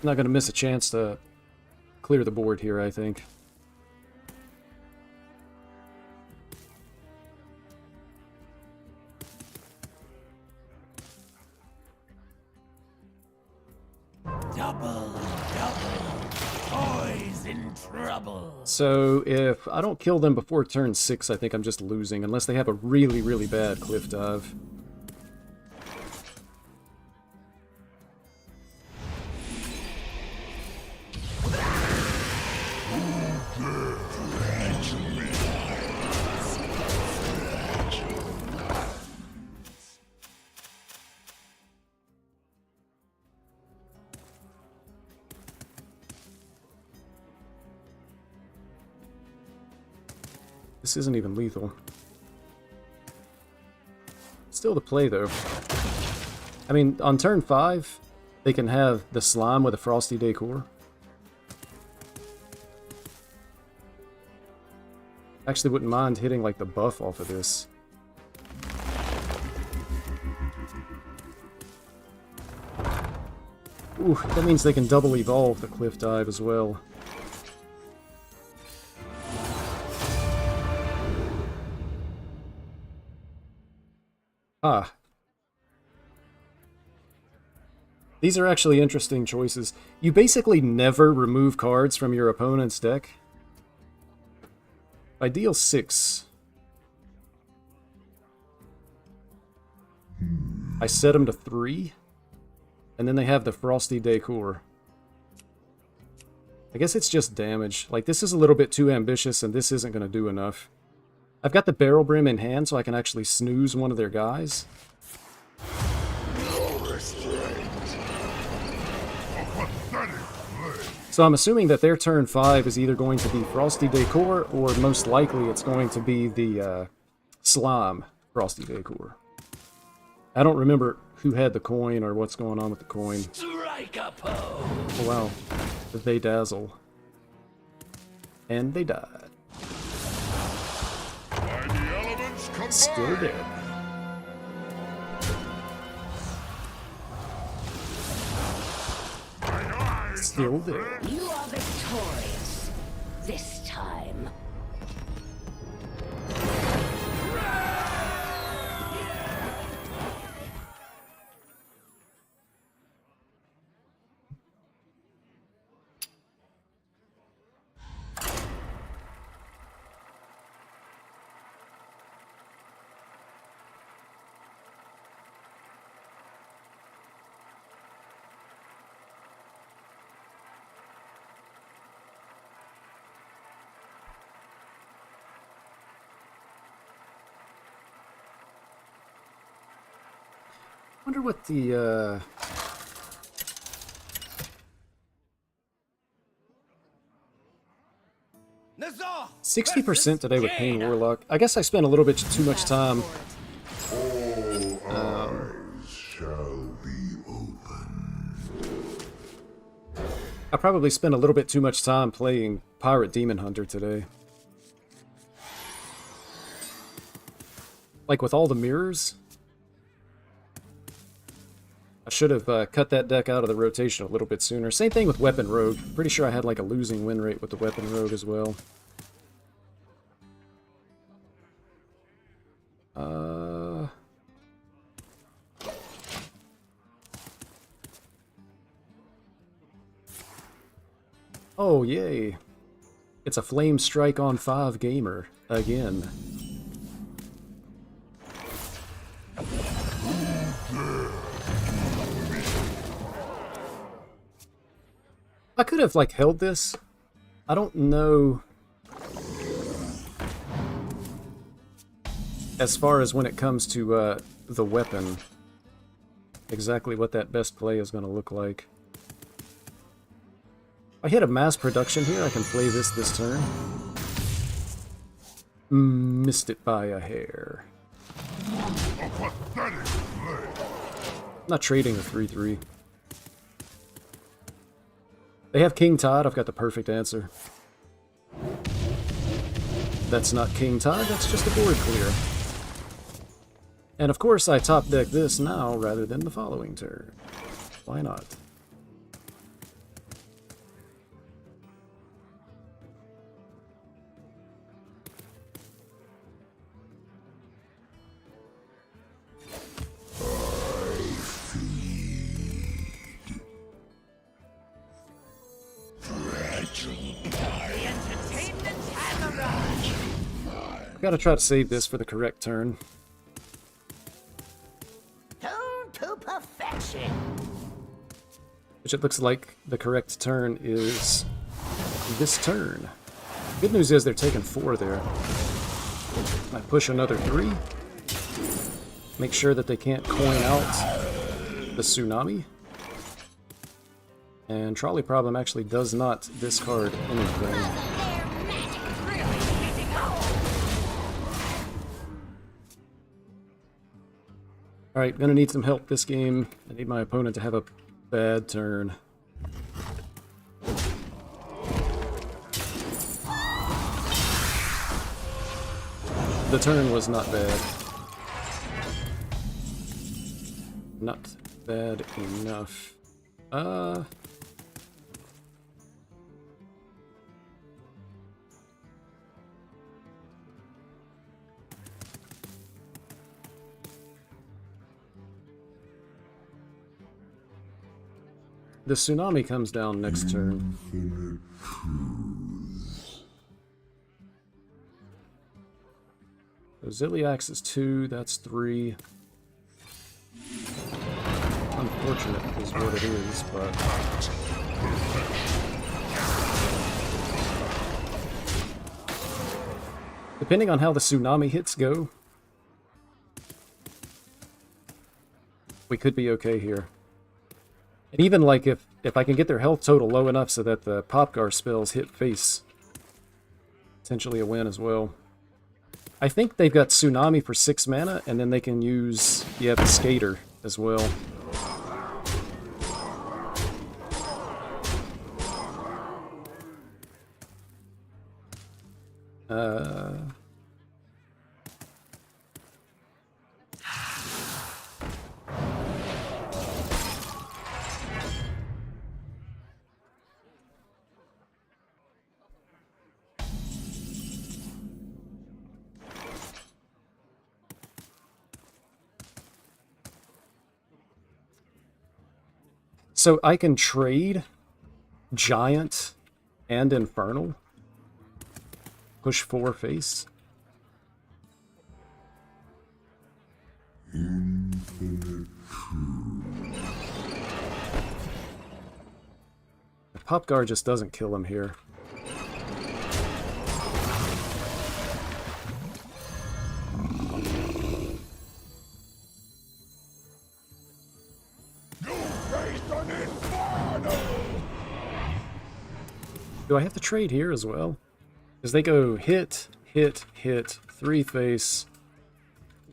Not going to miss a chance to clear the board here, I think. Double, toys in trouble. So if I don't kill them before turn 6, I think I'm just losing, unless they have a really, really bad cliff dive. This isn't even lethal. Still the play, though. I mean, on turn 5, they can have the slime with a Frosty Decor. Actually wouldn't mind hitting, like, the buff off of this. Ooh, that means they can double evolve the Cliff Dive as well. Ah. These are actually interesting choices. You basically never remove cards from your opponent's deck. I deal 6. I set them to 3. And then they have the Frosty Decor. I guess it's just damage. Like, this is a little bit too ambitious, and this isn't going to do enough. I've got the Barrel Brim in hand, so I can actually snooze one of their guys. So I'm assuming that their turn 5 is either going to be Frosty Decor, or most likely it's going to be the Slime Frosty Decor. I don't remember who had the coin or what's going on with the coin. Strike a pose. Oh wow. They dazzle. And they died. By the elements combined. Still dead. Still dead. You are victorious. This time. Wonder what the 60% today with Pain Warlock. I guess I spent a little bit too much time. All eyes shall be open. I probably spent a little bit too much time playing Pirate Demon Hunter today. Like with all the mirrors. I should have cut that deck out of the rotation a little bit sooner. Same thing with Weapon Rogue. Pretty sure I had like a losing win rate with the Weapon Rogue as well. Oh, yay. It's a Flame Strike on 5 gamer. Again. I could have, like, held this. I don't know as far as when it comes to the weapon, exactly what that best play is going to look like. If I hit a mass production here, I can play this turn. Missed it by a hair. I'm not trading a 3-3. They have King Tide, I've got the perfect answer. That's not King Tide, that's just a board clear. And of course I top deck this now rather than the following turn. Why not? Gotta try to save this for the correct turn. Tune to perfection. Which it looks like the correct turn is this turn. Good news is they're taking 4 there. I push another 3. Make sure that they can't coin out the Tsunami. And Trolley Problem actually does not discard anything. Alright, gonna need some help this game. I need my opponent to have a bad turn. The turn was not bad. Not bad enough. The tsunami comes down next turn. So Ziliax is 2, that's 3. Unfortunate is what it is, but... depending on how the tsunami hits go, we could be okay here. And even like if I can get their health total low enough so that the Popgar spells hit face, potentially a win as well. I think they've got Tsunami for 6 mana, and then they can use, yeah, the Skater as well. So I can trade Giant and Infernal. Push 4 face. Infinite Popgar just doesn't kill him here. Do I have to trade here as well? Because they go hit, hit, hit, 3 face.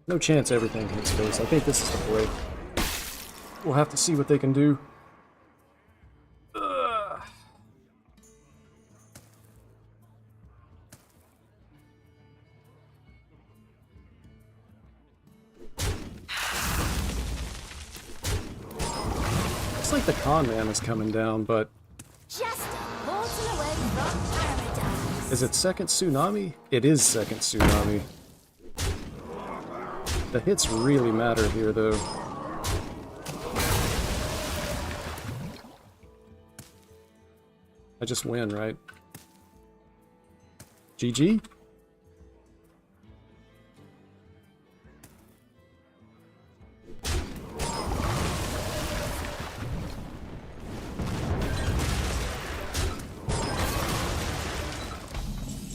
No chance everything hits face. I think this is the play. We'll have to see what they can do. Looks like the con man is coming down, but... Just a portal away from paradise. is it second tsunami? It is second tsunami. The hits really matter here, though. I just win, right? GG?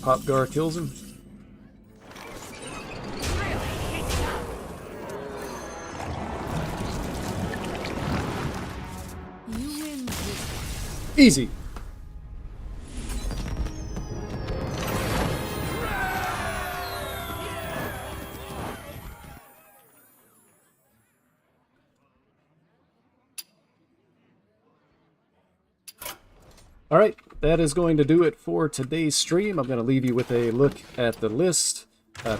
Popgar kills him. You win this. Easy. All right, that is going to do it for today's stream. I'm going to leave you with a look at the list.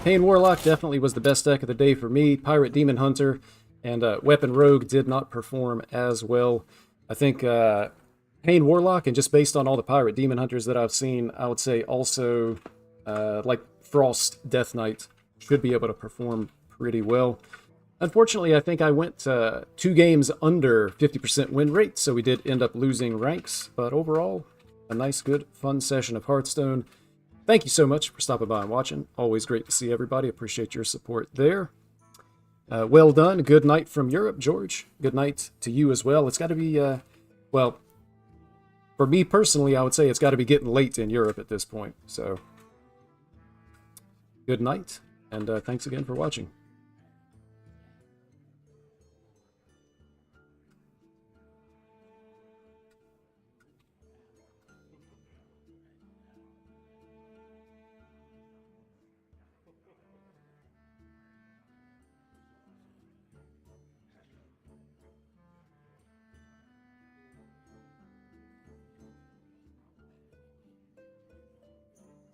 Pain Warlock definitely was the best deck of the day for me. Pirate Demon Hunter and Weapon Rogue did not perform as well. I think Pain Warlock, and just based on all the Pirate Demon Hunters that I've seen, I would say also like Frost Death Knight should be able to perform pretty well. Unfortunately, I think I went 2 games under 50% win rate, so we did end up losing ranks. But overall, a nice, good, fun session of Hearthstone. Thank you so much for stopping by and watching. Always great to see everybody. Appreciate your support there. Well done. Good night from Europe, George. Good night to you as well. It's got to be, well, for me personally, I would say it's got to be getting late in Europe at this point. So, good night, and thanks again for watching.